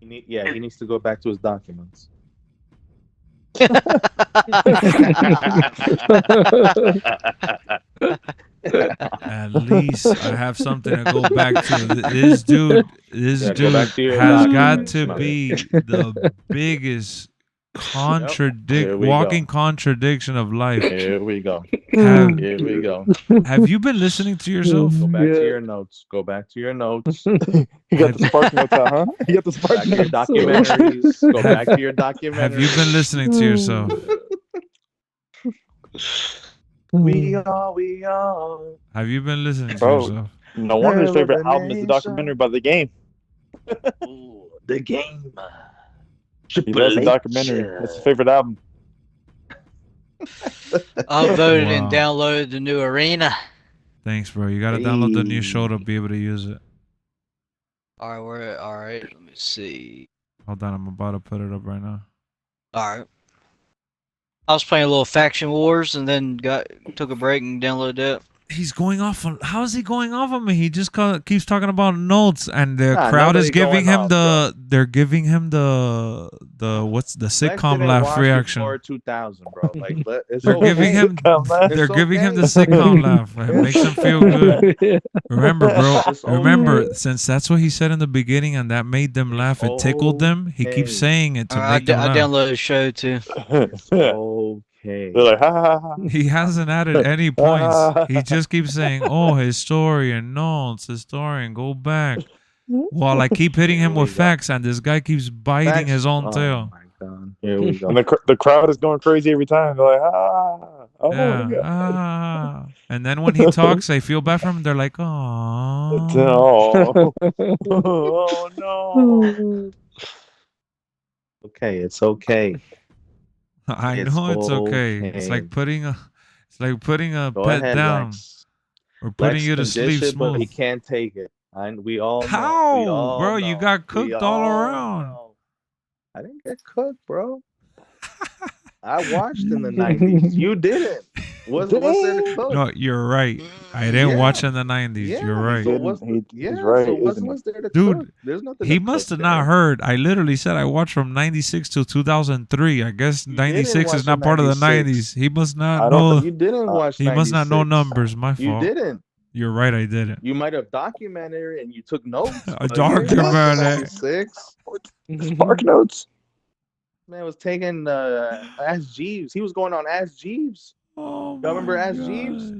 He needs to go back to his documents. At least I have something to go back to. This dude Yeah, go back to your has got documents, to man. be the biggest Here we walking go. contradiction of life. Here we go. Have, Here we go. have you been listening to yourself? Go back Yeah. to your notes. Go back to your notes. You got the spark notes out, huh? You got the Back spark to your notes. documentaries. Go back to your documentaries. Have you been listening to yourself? We are. Have you been listening to Bro. yourself? No wonder his favorite album is the documentary about the game. Ooh, the game. He loves the documentary. That's his favorite album. I voted and Wow. downloaded the new arena. Thanks, bro. You gotta download the new Hey. show to be able to use it. Alright, let me see. Hold on, I'm about to put it up right now. Alright. I was playing a little Faction Wars and then took a break and downloaded that. He's going off on. How is he going off on me? He just keeps talking about notes, and the Nah, crowd is nobody giving going him off, the. They're giving him the what's the Lex sitcom didn't laugh watch reaction. before 2000, bro. Like, it's They're okay. giving him. They're It's giving him the okay. sitcom laugh. It makes him feel good. Remember, bro. It's Remember, okay. since that's what he said in the beginning, and that made them laugh. It tickled them. He keeps saying it to make them I laugh. downloaded a show too. Okay. They're like, ha ha ha. He hasn't added any points. He just keeps saying, "Oh, historian, notes, historian, go back." While I keep hitting him with facts, and this guy keeps biting Facts? his own Oh tail. my god. Here we go. And the crowd is going crazy every time. They're like, ah, oh Yeah. my god. Ah. And then when he talks, they feel bad for him. They're like, "Oh, Oh. Oh no. Okay, it's okay. I It's know it's okay. It's okay. like putting a Go pet ahead, down Lex. or putting Lex you to can sleep dish it, but he smooth. can't take it. We all know. How, We all bro? know. You got We cooked all all around. know. I didn't get cooked, bro. I watched in the 90s. You didn't. What's there to cook? No, you're right. I didn't watch in the 90s. Yeah, You're right. So what's, He's right, so isn't what's there to Dude, cook? There's nothing He to must cook have not there. heard. I literally said I watched from 96 to 2003. I guess You 96 didn't is watch not the part of the 96. 90s. He must not I don't know. You didn't watch He must not know 96. numbers. My You fault. didn't. You're right. I didn't. You might have documented it and you took notes. A but you didn't watch document it. 96. Spark notes. Man was taking Ask Jeeves. He was going on Ask Jeeves. Oh, Y'all remember my Ask God. Jeeves?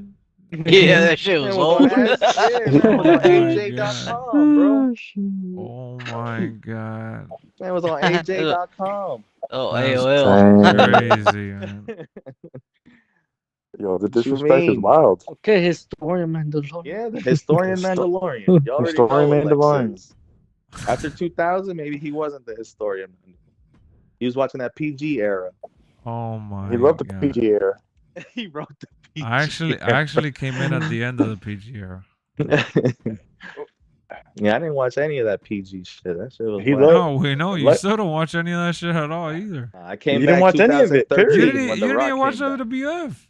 Yeah, that shit Man was was old. on Ask, yeah, man was on AJ.com, bro. Oh my God. Man was on AJ.com. Oh, That's AOL. crazy, man. Yo, the What you disrespect is mean? wild. Okay, historian Mandalorian. Yeah, the historian Mandalorian. You already know Historian what Lex Mandalorian. is. After 2000, maybe he wasn't the historian. He was watching that PG era. Oh my He loved the God. PG era. He wrote the PG. I actually came in at the end of the PG era. Yeah, I didn't watch any of that PG shit. That shit was He whack. loved- No, we know you Let- still don't watch any of that shit at all either. I came You back didn't watch any of it, period. 2013 You when didn't, The you didn't Rock even watch came back. WWF.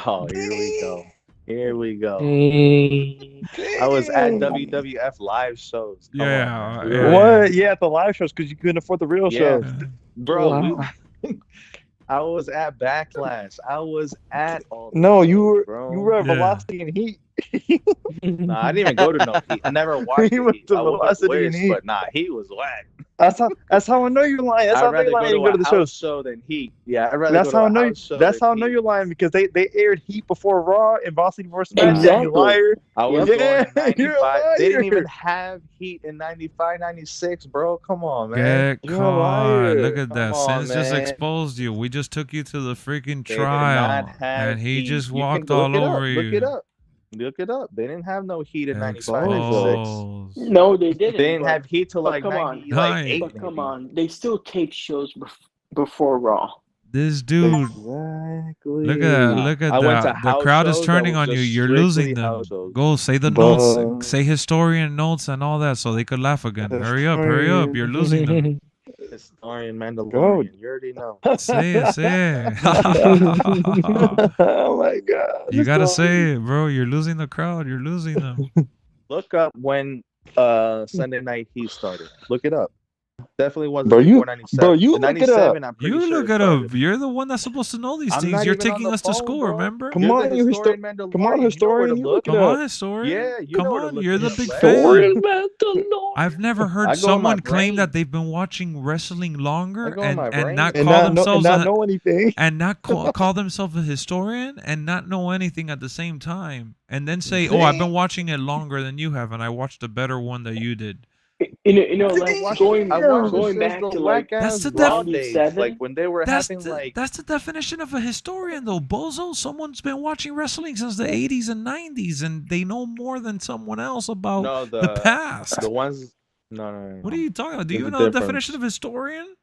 Oh, here we go. Here we go. Hey. I was at WWF live shows. Come Yeah, on, man. yeah. What? Yeah, at the live shows because you couldn't afford the real Yeah. shows. Bro, Wow. I was at Backlash. I was at all. No, these you shows, were bro. you were at Yeah. Velocity and Heat. Nah, I didn't even go to no Heat. I never watched You went Heat. to I would've Velocity and wished, Heat. but nah, Heat was whack. That's how I know you're lying. That's I'd how I know rather you're lying. go You to go to a the house shows. show than Heat. Yeah, I'd rather That's go how I to a know. house show That's than how I know Heat. you're lying because they aired Heat before Raw and Velocity versus SmackDown. Exactly. You liar. I was Yeah, going in you're a 95. They didn't liar. even have Heat in 95, 96, bro. Come on, man. Get You're a caught. liar. Look at that. Come on, Sins just man. exposed you. We just took you to the freaking They did trial. not have And he Heat. just You can walked look all it up. over you. Look it up. Look it up. They didn't have no Heat in 95, 96. Exposed. No, they didn't. They didn't but- have Heat till but like come on. 90, like Right. 8. But come on, they still take shows before Raw. This dude. Exactly. Look at that. Look at I went to that. The house crowd is shows that turning was on you. just You're strictly losing them. house shows. Go say the But- notes. Say historian notes and all that so they could laugh again. Hurry up. Hurry up. You're losing them. Historian Mandalorian. You already know. Say it. Say it. Oh my god. You gotta say it, bro. You're losing the crowd. You're losing them. Look up when Sunday Night Heat started. Look it up. Definitely wasn't Bro, you- before 97. bro, you look it 97, I'm pretty You sure look it it up. started. You're the one that's supposed to know these I'm things. not You're even on taking the us to phone, school, bro. remember? Come You're on, the you historian Come on, Mandalorian. You know where to historian. You look look it it Come up. on, historian. Yeah, you Come know where to on. look You're it the up, big Lex. fan. Historian Mandalorian. I've never I heard go on my someone claim brain. that they've been watching wrestling longer I go on my and brain. not And call not themselves know anything. and not call themselves a historian and not know anything at the same time, and then say, "Oh, I've been watching it longer than you have, and I watched a better one that you did." Like going since back the to like That's the Raw def- days, 97. like when they were That's having like that's the definition of a historian, though, bozo. Someone's been watching wrestling since the 80s and 90s, and they know more than someone else about no the past. the ones no. What are you talking about? Do There's you a know the difference. definition of historian?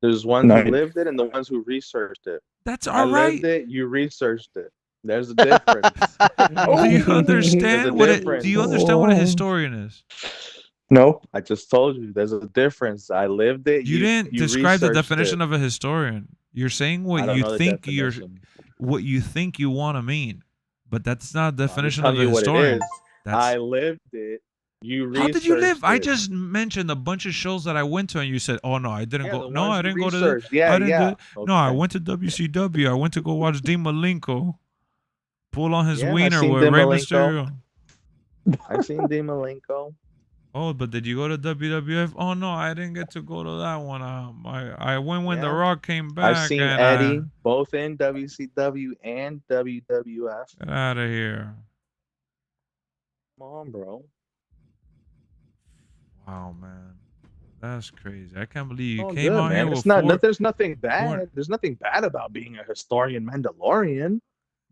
There's ones No. who lived it and the ones who researched it. That's I all right. lived it, you researched it. There's a difference. Do you There's a understand what difference. do you understand what a historian is? No. I just told you there's a difference. I lived it. You didn't describe the researched definition it. of a historian. You're saying I what don't you know the think you're, definition. what you think you want to mean, but that's not the I'm just definition of telling a you what it historian. is. That's I lived it. You how did you live? researched I it. just mentioned a bunch of shows that I went to, and you said, "Oh no, I didn't Yeah, go. the No, ones I you didn't go to. researched. Yeah, I didn't yeah. do. No, I Okay. went to WCW. I went to go watch Dean Malenko pull on his Yeah, I've wiener seen with Rey Malenko. Mysterio. I've seen Dean Malenko. Oh, but did you go to WWF? Oh no, I didn't get to go to that one. I went when The Yeah. Rock came back. I've seen and Eddie both in WCW and WWF. Get out of here. Come on, bro. Wow, man, that's crazy. I can't believe you Oh, came good, out man. here It's with not. four. There's nothing bad. four- There's nothing bad about being a historian Mandalorian.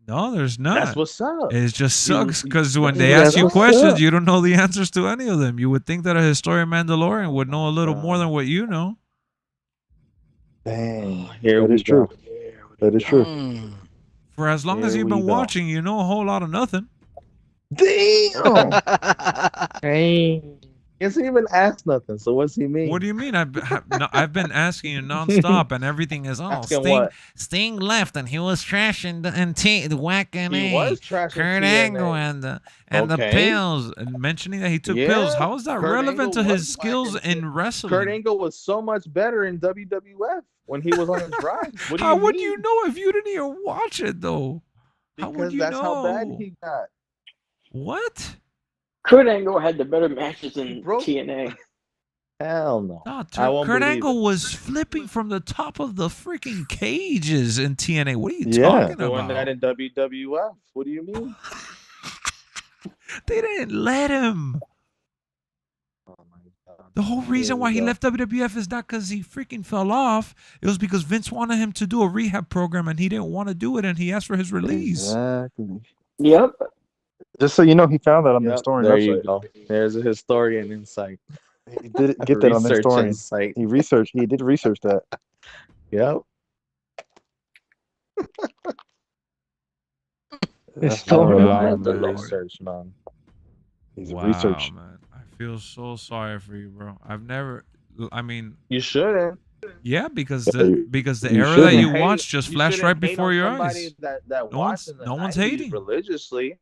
No, there's not. That's what's up. It just You- sucks you- because when that's they what's ask you up. questions, you don't know the answers to any of them. You would think that a historian Mandalorian would know a little more God. than what you know. Dang. Here That we is true. go. That is true. Mm. For as long as Here you've we been go. watching, you know a whole lot of nothing. Damn. Dang. He hasn't even asked nothing. So what's he mean? What do you mean? I've been asking you nonstop, and everything is Asking Sting. what? Sting left, and he was trashing the whacking He was trashing Kurt TNA. Angle and the Okay. pills, and mentioning that he took pills. Yeah, How is that Kurt relevant Angle to was his skills whacking in wrestling? Kurt Angle was so much better in WWF when he was on his rise. What do How you would mean? you know if you didn't even watch it though? How would Because you that's know? how bad he got. What? Kurt Angle had the better matches in broke- TNA. Hell no. No, I won't Kurt believe Angle it. was flipping from the top of the freaking cages in TNA. What are you Yeah. talking Doing about? that in WWF. What do you mean? They didn't let him. Oh my God. The whole reason Here why we he go. left WWF is not because he freaking fell off. It was because Vince wanted him to do a rehab program and he didn't want to do it, and he asked for his release. Exactly. Yep. Just so you know, he found that on the Yep, historian there website. you go. There's a historian insight. He did get that on the Research historian. insight. He did research that. Yep. Historian Wow, Mind the man. research, man. He's a Wow, research. man. I feel so sorry for you, bro. I mean, You shouldn't. yeah, because Yeah, the you era that shouldn't you Hate- watched just you flashed shouldn't right hate before on your somebody eyes. That No watched one's- in the no one's 90s hating. religiously.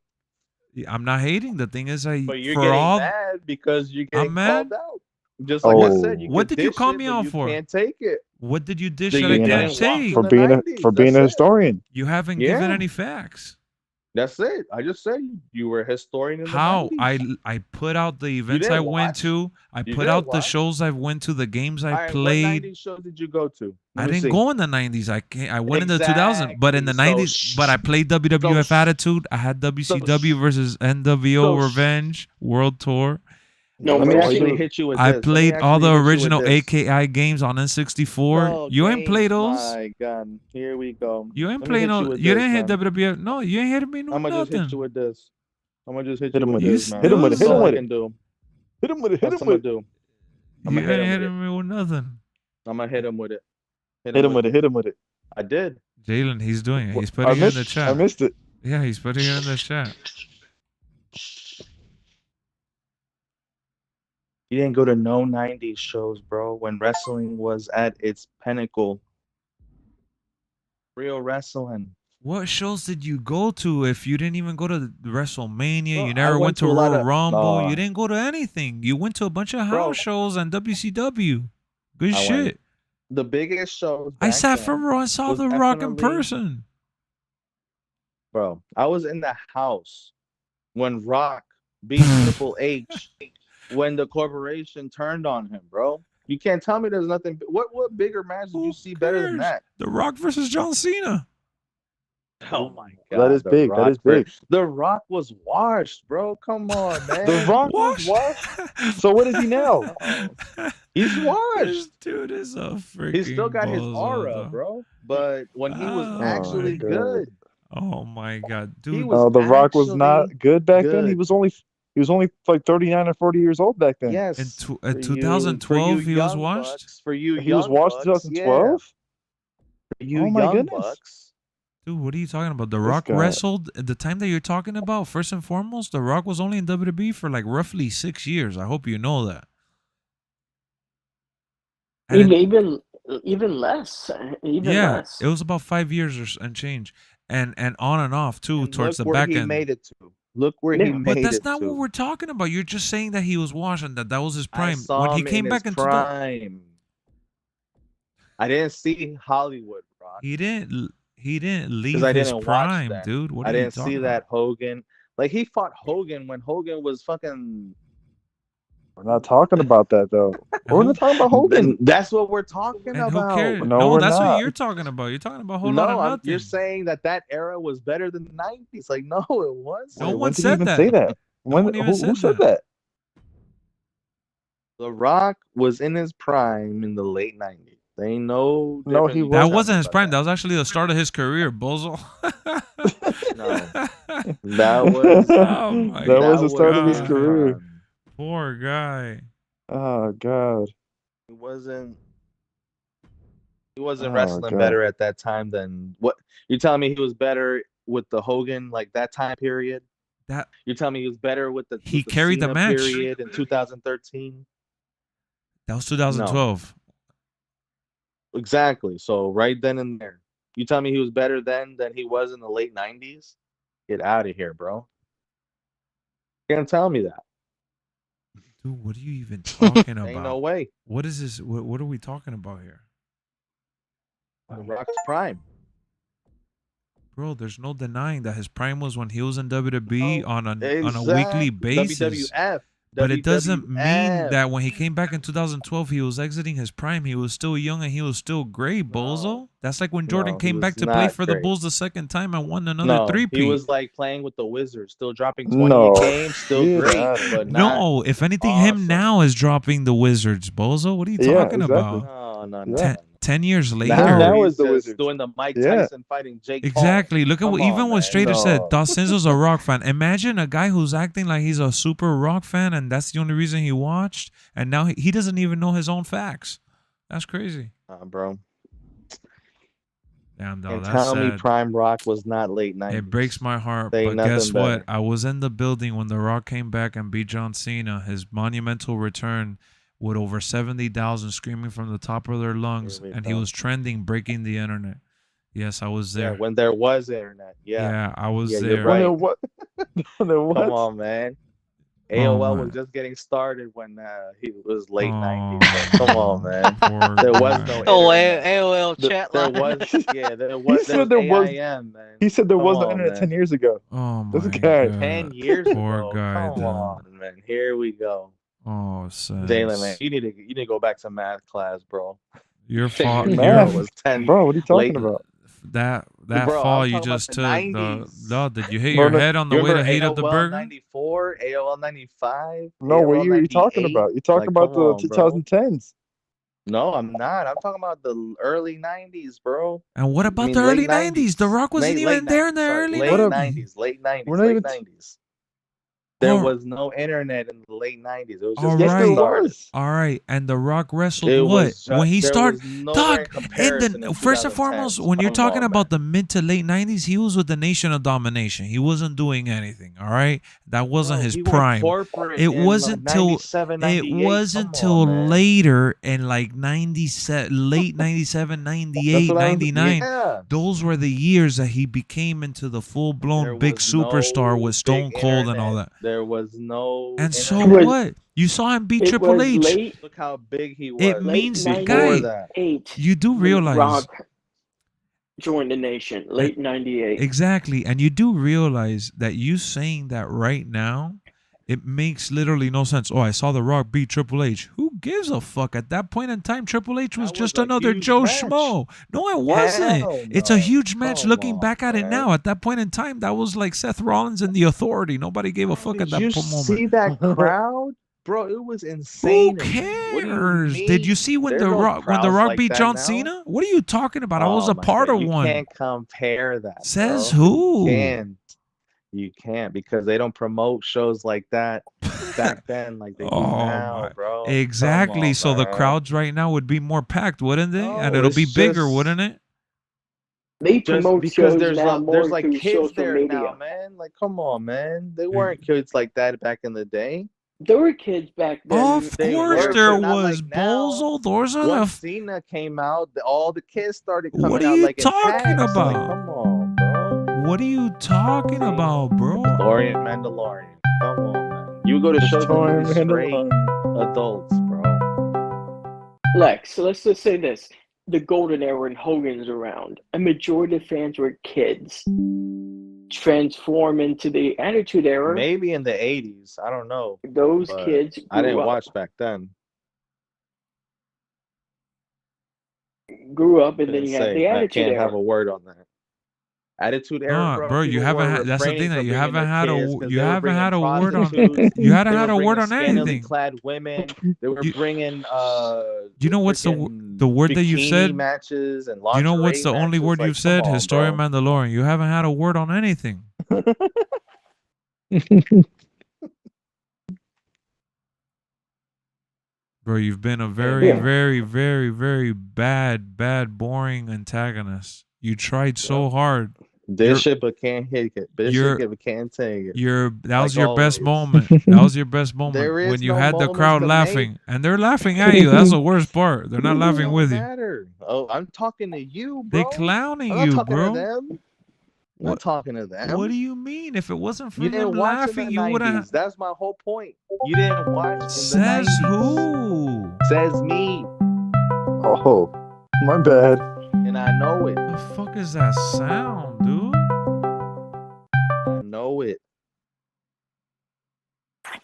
I'm not hating. The thing is, But you're for getting all mad because you're getting I'm mad? called out. Just like I Oh. said, you What can did you dish call it, me but out you for? can't take it. what did you dish So that you I didn't can't watch take? from the 90s, for being a that's it. historian. You haven't given Yeah. any facts. That's it. I just said you were a historian in the How 90s. I put out the events I didn't went watch? to. I You put didn't out the watch? shows I went to, the games I All right, what played. 90s show did you go to? I Let me didn't see. go in the 90s. I went in the 2000s, but in the Exactly. 90s, but I played WWF so- Attitude. I had WCW versus NWO so- Revenge World Tour. No Let me mercy. actually hit you with I this. Let me played all actually the hit you with original this. AKI games on N64. Oh, You ain't play games, those. My God, here we go. You ain't Let me playing hit no. you with You this, didn't hit man. WWF. No, you ain't hitting me no I'm gonna just hit nothing. you with this. I'm gonna just hit Hit you him with with this, it. man. Hit him with it, That's hit him all with I it. can do. Hit him with it. Hit That's him what I'm with gonna it. do. You I'ma ain't hit him with hitting me with nothing. I'm gonna hit him with it. Hit him with it. Hit him with it. I did. Jalen, he's doing it. He's I putting it in the missed. chat. I missed it. Yeah, he's putting it in the chat. You didn't go to no 90s shows, bro, when wrestling was at its pinnacle. Real wrestling. What shows did you go to if you didn't even go to the WrestleMania? Bro, You I never went went to to a lot Royal of- Rumble. No. You didn't go to anything. You went to a bunch of house Bro. shows and WCW. Good I shit. went. The biggest shows. I back sat then from Raw and saw was The Rock in definitely- person. Bro, I was in the house when Rock beat Triple H when the corporation turned on him, bro. You can't tell me there's nothing. What bigger match did Who you see better than cares? that? The Rock versus John Cena. Oh my god, That is The big. That Rock is big. The Rock was washed, bro. Come on, man. The Rock was washed. So what is he now? He's washed. This dude is a freaking. He still got his bozo, aura, though. bro. But when he was Oh actually my God. good, Oh my god, He dude. was The Rock was not actually good back then. He good. was only like 39 or 40 years old back then. yes. In for you- 2012, for you he was young washed? bucks, for you, He was young washed in bucks, 2012. Yeah. For you, Oh my young goodness. bucks. Dude, what are you talking about? The This Rock guy. wrestled at the time that you're talking about. First and foremost, The Rock was only in WWE for like roughly 6 years. I hope you know that. And Even, it- even even less. Even Yeah, less. it was about 5 years and change, and on and off too And towards look the where back he end. made it to. Look where he Yeah. But made that's it not what to. we're talking about. You're just saying that he was washed and that was his I prime. saw When he him came in back his into prime. I didn't see Hollywood, Rock, he didn't because leave I his didn't watch prime, that. dude. What I are you didn't see talking that about? Hogan. Like he fought Hogan when Hogan was fucking. We're not talking about that though. We're not talking about Hogan. And that's what we're talking And who about. cares? No, No, we're that's what not. you're talking about. You're talking about a whole lot No, of nothing. you're saying that era was better than the 90s. Like, no, it wasn't. No Wait, one when did he said even that. say that? No When? one even Who said said that? The Rock was in his prime in the late 90s. There ain't no No, difference. he You can That tell me wasn't his about prime. That was actually the start of his career, bozo. No, that was Oh my That was the start of his God. career. prime. Poor guy. Oh God. He wasn't. He wasn't Oh wrestling God. better at that time than what you telling me he was better with the Hogan like that time period. That You tell me he was better with the he carried the Cena match. period in 2013. That was No, 2012. exactly. So right then and there, you tell me he was better then than he was in the late 90s. Get out of here, bro. You can't tell me that. Dude, what are you even talking Ain't no about? way. What is this? What are we talking about here? The Rock's prime. Bro, there's no denying that his prime was when he was in WWE No, on a exactly. weekly basis. WWF. But it doesn't mean WWF. that when he came back in 2012, he was exiting his prime. He was still young and he was still great, bozo. No, That's like when Jordan no, he came back was to play not for the great. Bulls the second time and won another No, he three-peat. was like playing with the Wizards, still dropping 20 No. a game, still Get great, out of but here. not No, if anything, him awesome. now is dropping the Wizards, bozo. What are you Yeah, talking exactly. about? No. Yeah. 10 years Him later. now He's is the just Wizards. doing the Mike Yeah. Tyson fighting Jake Paul. Exactly. Look at Come what on, even what man. Strader said. No. Dawson's a Rock fan. Imagine a guy who's acting like he's a super Rock fan, and that's the only reason he watched. And now he doesn't even know his own facts. That's crazy. Bro. Damn, dog. And That's tell me sad. Prime Rock was not late 90s. It breaks my heart. Say But nothing guess what? better. I was in the building when The Rock came back and beat John Cena, his monumental return with over 70,000 screaming from the top of their lungs, Here we and he go. was trending, breaking the internet. Yes, I was Yeah, there. when there was internet. Yeah, I was yeah, there. you're When right. there what? When there what? Come on, man. Oh, AOL man. was just getting started when he was late Oh, 90s. Bro. Come on, man. poor There was guy. no Oh, internet. AOL chat There line. was, yeah, there He was. said there was. AIM, man. He said there Come was no on, internet man. 10 years ago. Oh This my guy. God. 10 years Poor ago. guy, Come dude. on, man. Here we go. Oh, sad. Jalen, man, you need to go back to math class, bro. Your Say fault. your Math? era was 10 Bro, what are you talking late. about? That Bro, fall I'm you talking about just the took. 90s. No, did you hit No, your no. head on the You way to remember heat up the AOL burger? 94, AOL 95, No, what AOL year are you talking 98? about? You're talking Like, about come the on, bro. 2010s. No, I'm not. I'm talking about the early 90s, bro. And what I about mean, the early late 90s? The Rock wasn't Late even there in 90s, the sorry. early Late What up? 90s. 90s, late 90s, We're not late even. 90s. There Oh, was no internet in the late 90s. It was all just Yes, getting there right. started. was. All right. And The Rock wrestled It what? was When he there started, was nowhere dog, in comparison in first and foremost, 2010s. when you're Come talking on, about man. the mid to late 90s, he was with the Nation of Domination. He wasn't doing anything. All right. That wasn't Bro, his he went prime. corporate It in like wasn't till 97, 98. it wasn't Come till on, man. later in like 97, late 97, That's 98, what I was. 99. Yeah. Those were the years that he became into the full There blown big was superstar no with Stone big Cold and all internet. that. There was no And so It internet. was what? You saw him beat it Triple was H. late Look how big he It was late means, before guy, that. 98 you do when realize Rock joined the nation. and Late 98. exactly, and you do realize that you saying that right now, it makes literally no sense. Oh, I saw The Rock beat Triple H. Who gives a fuck? At that point in time, Triple H was That was just a another huge Joe match. Schmo. No, it wasn't. Hell It's a no. huge match Come looking on, back at it man. now. At that point in time, that was like Seth Rollins and the Authority. Nobody gave a Bro, fuck at did you that moment. see that crowd? Bro, it was Who insane. in there. What do you cares? Did you mean? see when There's The no Rock crowds like beat that John now. Cena? What are you talking about? I was Oh a my part God, of you one. can't compare that, Says bro. You who? can't. You can't because they don't promote shows like that back then like they do Oh now, my. bro. Come Exactly. on, So the man. crowds right now would be more packed, wouldn't they? And No, it'll be it's bigger, just wouldn't it? They just promote because shows there's now more like through kids social there media. now, man. Like, come on, man. They Dude, weren't kids like that back in the day. There were kids back then. Of They course were, there but not was, like now. Bozo. Those are the. Once Cena came out, all the kids started What coming are out you like in talking packs. Like, about? come on, bro. What are you talking about, bro? Mandalorian. Come on, man. You go to shows and Historian you be straight Mandalorian. adults, bro. Lex, so let's just say this. The golden era when Hogan's around, a majority of fans were kids. Transform into the Attitude Era. Maybe in the 80s. I don't know. Those But kids I didn't grew up. watch back then. Grew up, and then Couldn't you had say. the I Attitude can't Era. have a word on that. Attitude Era, No, bro, you people haven't were had. That's the refraining thing that from you bringing haven't their had kids a. 'cause You they were haven't bringing had a word on. prostitutes, You hadn't they had were a word bringing on scantily anything. clad women. They were You- bringing You know what's the word that you bikini said? matches and You know what's the lingerie only matches. word Like, you've said? come on, Historian bro. Mandalorian. You haven't had a word on anything. Bro, you've been a very, Yeah. very, very, very bad, boring antagonist. You tried so hard. This shit but can't hit it. This you're- shit but can't take it. That was Like your best always. moment. That was your best moment There is when you no had the moments crowd to laughing, make. and they're laughing at you. That's the worst part. They're not It laughing don't with you. matter. Oh, I'm talking to you, They bro. clowning I'm not you, talking bro. to them. I'm What- not talking to them. What do you mean? If it wasn't for You them didn't watch in laughing, the you would 90s. have. That's my whole point. You didn't watch in the Says 90s. who? Says me. Oh, my bad. And I know it. The fuck is that sound, dude? I know it. Why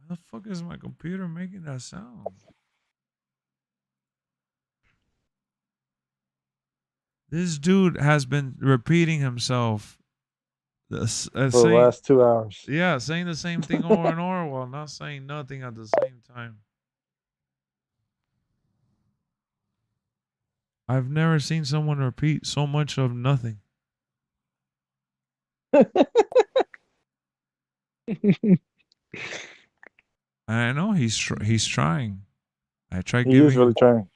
the fuck is my computer making that sound? This dude has been repeating himself. For the Saying, last 2 hours. yeah, saying the same thing over and over while not saying nothing at the same time. I've never seen someone repeat so much of nothing. I know he's trying. I tried He giving. is really trying.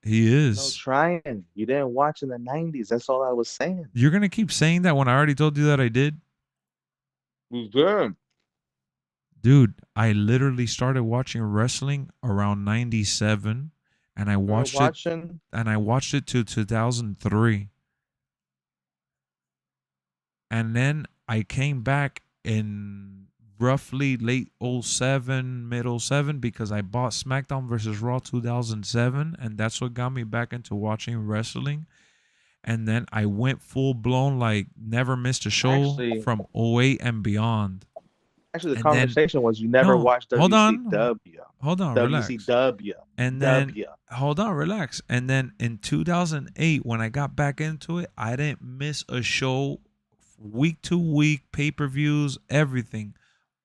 He No is. trying. You didn't watch in the 90s. That's all I was saying. You're gonna keep saying that when I already told you that I did? You good. Dude, I literally started watching wrestling around 97 and I watched it to 2003. And then I came back in roughly late 07, mid 07 because I bought SmackDown versus Raw 2007 and that's what got me back into watching wrestling. And then I went full blown, like never missed a show from 08 and beyond. Actually, the conversation was you never watched WCW. Hold on, relax. WCW. And then, hold on, relax. And then in 2008, when I got back into it, I didn't miss a show week to week, pay-per-views, everything.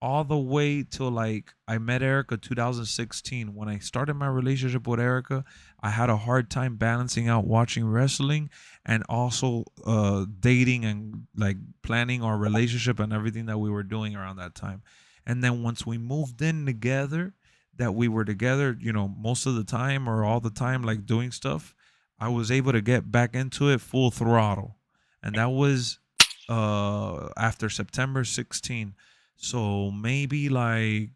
All the way till like I met Erica 2016. When I started my relationship with Erica, I had a hard time balancing out watching wrestling and also dating and like planning our relationship and everything that we were doing around that time. And then once we moved in together, that we were together, you know, most of the time or all the time, like doing stuff, I was able to get back into it full throttle. And that was after September 16. So maybe like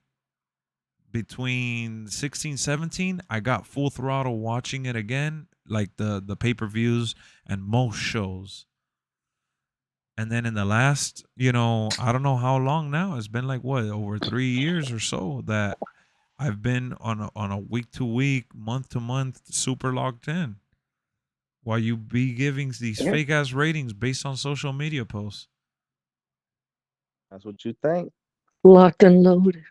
between 16, 17, I got full throttle watching it again, like the pay-per-views and most shows. And then in the last, you know, I don't know how long now, it's been like what, over 3 years or so that I've been on a week to week, month to month, super locked in. While you be giving these fake ass ratings based on social media posts. That's what you think. Locked and loaded.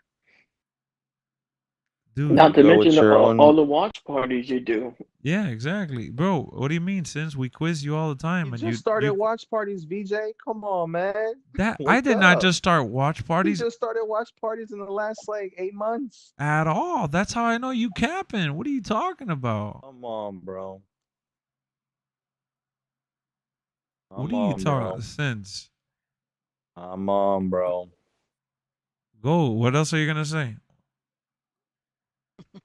Dude, not to mention all the watch parties you do. Yeah, exactly. Bro, what do you mean? Since we quiz you all the time You and just started watch parties, VJ. Come on, man. That I did not just start watch parties. You just started watch parties in the last like 8 months. At all. That's how I know you capping. What are you talking about? Come on, bro. What are you talking since? I'm on, bro. Go. What else are you gonna say? You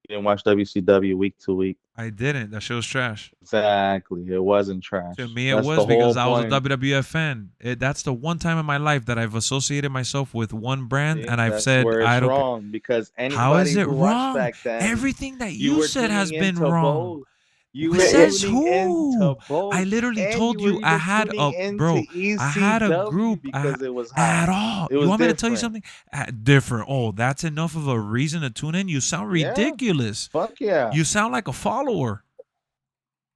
didn't watch WCW week to week. I didn't. That shit was trash. Exactly. It wasn't trash. To me, it That's was the because whole I was a point. WWF fan. That's the one time in my life that I've associated myself with one brand, See, and I've that's said where I it's don't. wrong because How is anybody it who watched wrong? back then, Everything that you you were said has tuning been into wrong. both. You Who were says tuning into who? I both, literally and you told were you I even had tuning a into bro. I had a ECW group because it was hot. at all. It You was want me to tell you different. something? Different. Oh, that's enough of a reason to tune in. You sound Yeah. ridiculous. Fuck yeah. You sound like a follower.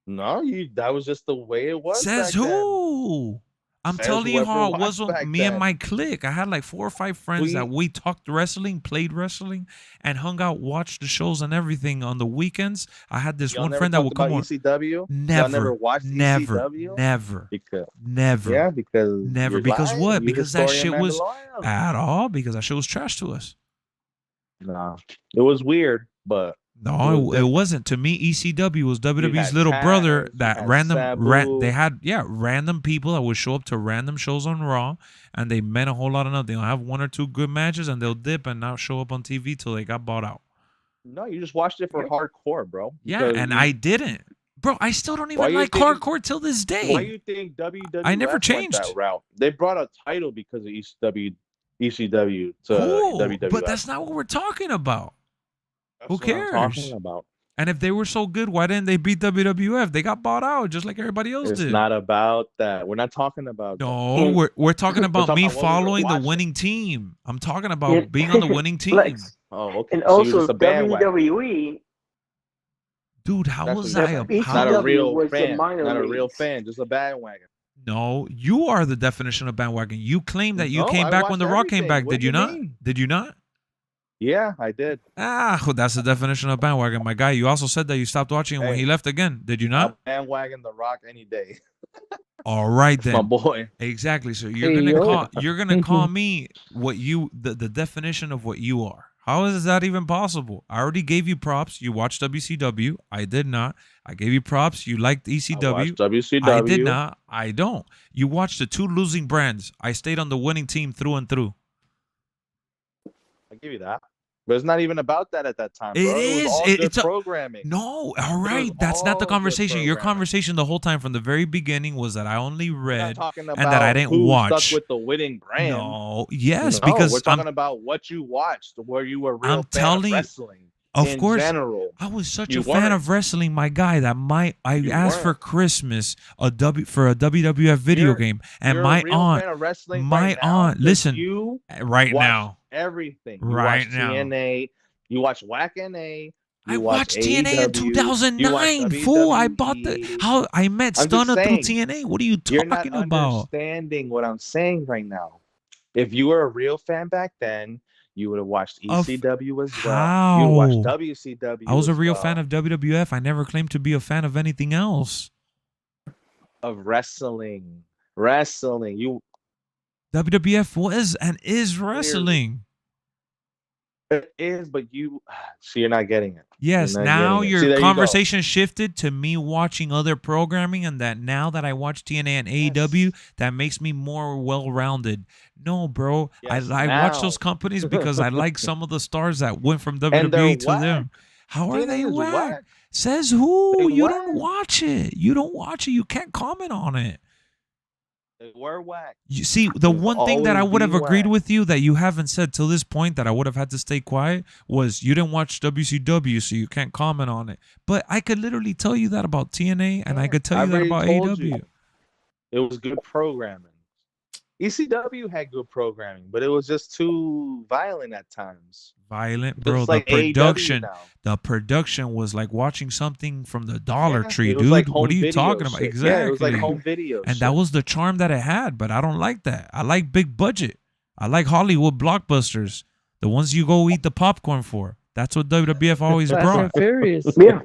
No, that was just the way it was Says back then. who? I'm Says telling you whoever how it was watched with back me and then. my clique. I had like 4 or 5 friends that we talked wrestling, played wrestling, and hung out, watched the shows and everything on the weekends. I had this Y'all one never friend that talked would come about on. ECW? Never. Y'all never watched ECW? Never. Never. Yeah, because Never. you're Because lying. what? You Because that historian shit was Mandalorian. at all. Because that shit was trash to us. Nah, it was weird, but no, it wasn't. To me, ECW was WWE's little brother that they had random people that would show up to random shows on Raw, and they meant a whole lot of nothing. They'll have 1 or 2 good matches, and they'll dip and not show up on TV till they got bought out. No, you just watched it for hardcore, bro. Yeah, and I didn't. Bro, I still don't even like hardcore till this day. Why you think WWF I never went changed that route? They brought a title because of ECW to cool, WWF. but that's not what we're talking about. That's Who what I'm cares? talking about. And if they were so good, why didn't they beat WWF? They got bought out just like everybody else It's did. not about that. We're not talking about No, that. we're talking about me about what we were following the watching. winning team. I'm talking about being on the winning team. Lex. Oh, okay. And So you're also just a bandwagon. WWE. Dude, how was I a not a real was the fan? minor Not a real leagues. fan, just a bandwagon. No, you are the definition of bandwagon. You claim that you No, came I back when watched The Rock came everything. back. What Did do you you not? mean? Did you not? Yeah, I did. That's the definition of bandwagon, my guy. You also said that you stopped watching when he left again. Did you not? I'll bandwagon The Rock any day. All right then, my boy. Exactly. So you're gonna call me what you the definition of what you are. How is that even possible? I already gave you props. You watched WCW. I did not. I gave you props. You liked ECW. I watched WCW. I did not. I don't. You watched the 2 losing brands. I stayed on the winning team through and through. I give you that. But it's not even about that at that time, bro. It is. Was all It's good programming. No, all right. That's not the all good conversation. Your programming. conversation the whole time from the very beginning was that I only read talking and that I about didn't who watch. stuck with the winning brand. No, yes, No, because we're talking about what you watched, where you were a real I'm fan telling of wrestling. Of in course, general. I was such You a fan weren't. of wrestling, my guy, that I asked for weren't. Christmas for a WWF video game, and You're my a real aunt, fan of wrestling my right now, aunt, 'cause listen, you right watch now, everything. You right watch now. TNA, you watch WAC NA. I watched TNA in AEW, 2009. Fool, I bought I met I'm just Stunner through saying, TNA. What are you You're not talking about? understanding what I'm saying right now. If you were a real fan back then, you would have watched ECW as well. How? You would watch WCW. I was a as real well. fan of WWF. I never claimed to be a fan of anything else. Of wrestling. Wrestling. You WWF was and is wrestling. It is, but so you're not getting it. Yes, You're not now getting it. See, your there you conversation shifted to me watching other programming, and that now that I watch TNA and AEW, that makes me more well-rounded. No, bro, Yes, I now. watch those companies because I like some of the stars that went from And they're WWE to whack. them. How are TNA they is whack? whack. Says who? They You whack. don't watch it. You don't watch it. You can't comment on it. They were whack. You see, the They've one thing that I always would have been agreed whack. with you that you haven't said till this point that I would have had to stay quiet was you didn't watch WCW, so you can't comment on it. But I could literally tell you that about TNA, and I could tell you that already about told AEW. you. It was good programming. ECW had good programming, but it was just too violent at times. Violent, bro. Just like the production, AEW now. the production was like watching something from the Dollar Yeah, Tree, it was dude. like home What are you video talking about? shit. Exactly. Yeah, it was like home video and shit. that was the charm that it had. But I don't like that. I like big budget. I like Hollywood blockbusters, the ones you go eat the popcorn for. That's what WWF always Fast brought. and Furious. Yeah.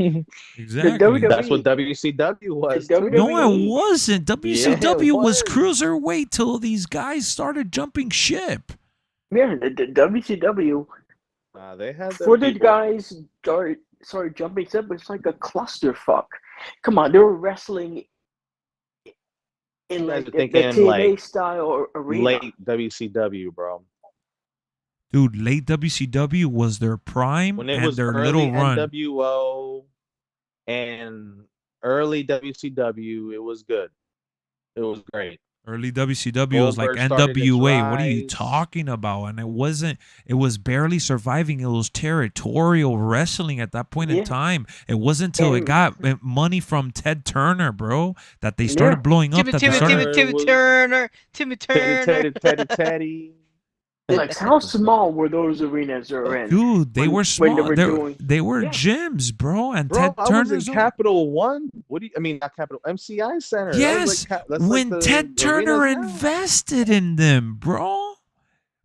Exactly. That's what WCW was. too. No, it wasn't. WCW it was was. cruiserweight till these guys started jumping ship. Yeah, the WCW. They had their For the people. guys started jumping up, it's like a clusterfuck. Come on, they were wrestling in You guys like are the thinking TNA like style arena. late WCW, bro. Dude, late WCW was their prime When it and was their early little run. NWO, And early WCW, it was good. It was great. Early WCW was like Goldberg started its NWA. What are you rise. talking about? And it wasn't. It was barely surviving. It was territorial wrestling at that point in Yeah. time. It wasn't until it And- got money from Ted Turner, bro, that they started blowing up. Timmy That they started. Turner. Teddy. Like, how small were those arenas are in? Dude, they when- were when small. they were doing- They were Yeah. gyms, bro. And Bro, Ted I was Turner's in Capital One. What do you? I mean, not Capital. MCI Center. That was Yes, that's when like the Ted Turner arenas now. invested in them, bro.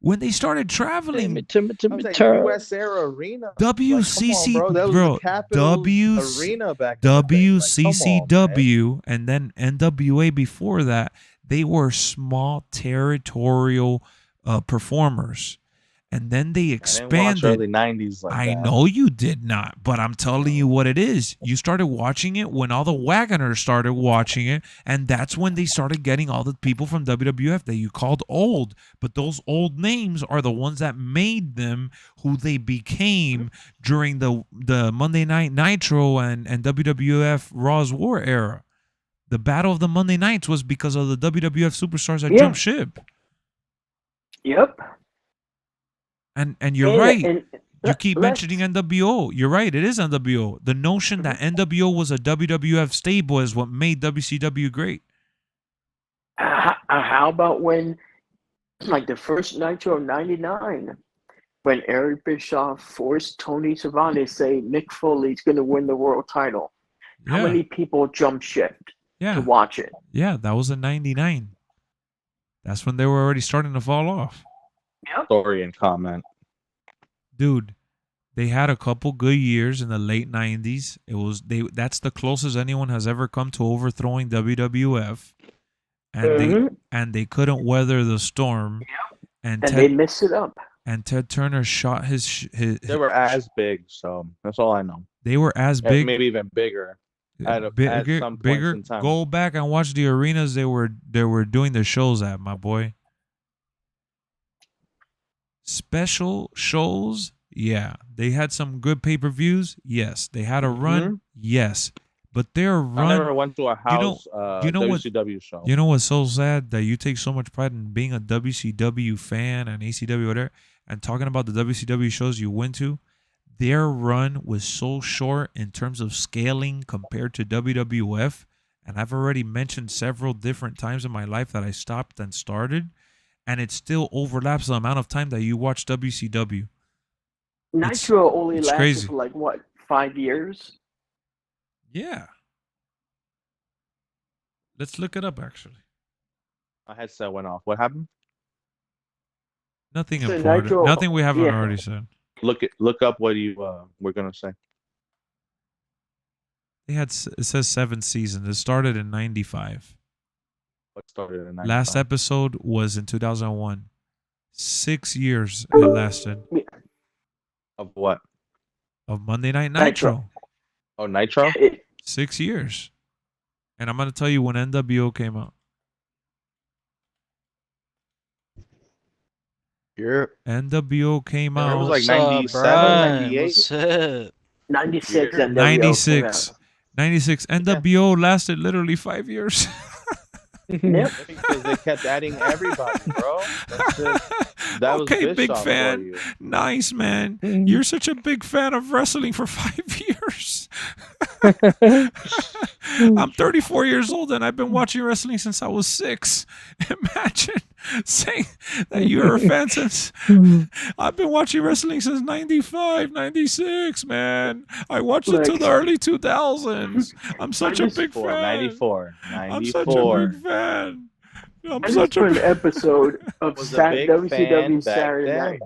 When they started traveling, Timmy I was like Turner. US Air Arena. WCC, Like, come on, bro. That was bro, the Capitals arena back in the day. Like, come on, WCCW, and then NWA before that, they were small territorial performers. And then they man. I didn't watch expanded. early 90s like I that. know you did not, but I'm telling you what it is. You started watching it when all the Wagoners started watching it, and that's when they started getting all the people from WWF that you called old. But those old names are the ones that made them who they became during the Monday Night Nitro and WWF Raw's War era. The Battle of the Monday Nights was because of the WWF superstars that jumped ship. Yep. And you're right. And You keep mentioning NWO. You're right. It is NWO. The notion that NWO was a WWF stable is what made WCW great. How about when, like, the first Nitro '99, when Eric Bischoff forced Tony Schiavone to say Mick Foley's going to win the world title? How many people jumped ship to watch it? Yeah, that was in '99. That's when they were already starting to fall off. Story and comment. Dude, they had a couple good years in the late '90s. That's the closest anyone has ever come to overthrowing WWF, and they couldn't weather the storm. And they messed it up. And Ted Turner shot his. They were as big, so that's all I know. They were as big, maybe even bigger. At some points bigger. in time. Go back and watch the arenas they were doing the shows at, my boy. Special shows, yeah. They had some good pay-per-views, yes. They had a run, yes. But their run, I never went to a house WCW show. You know what's so sad? That you take so much pride in being a WCW fan and ECW, whatever, and talking about the WCW shows you went to. Their run was so short in terms of scaling compared to WWF. And I've already mentioned several different times in my life that I stopped and started. And it still overlaps the amount of time that you watch WCW. Nitro only lasted crazy. for, like, what, 5 years? Yeah. Let's look it up, actually. My headset went off. What happened? Nothing So important. Nitro- Nothing we haven't yeah. already said. Look up what you were gonna say. It says 7 seasons. It started in '95. What started in 95? Last episode was in 2001. 6 years it lasted. Of what? Of Monday Night Nitro. Oh, Nitro? 6 years. And I'm going to tell you when NWO came out. NWO came out. It was like 97, 98. What's up? 96 NWO 96. 96. NWO lasted literally 5 years. Yep. Because they kept adding everybody, bro. That's it. That was Okay, big Bischoff for fan. you. Nice, man. You're such a big fan of wrestling for 5 years. I'm 34 years old and I've been watching wrestling since I was 6. Imagine saying that you're a fan since I've been watching wrestling since 95, 96, man. I watched it till the early 2000s. I'm such a big fan. 94. I'm such a big fan. I'm I such just put an a episode of Was a big fan WCW back Saturday then.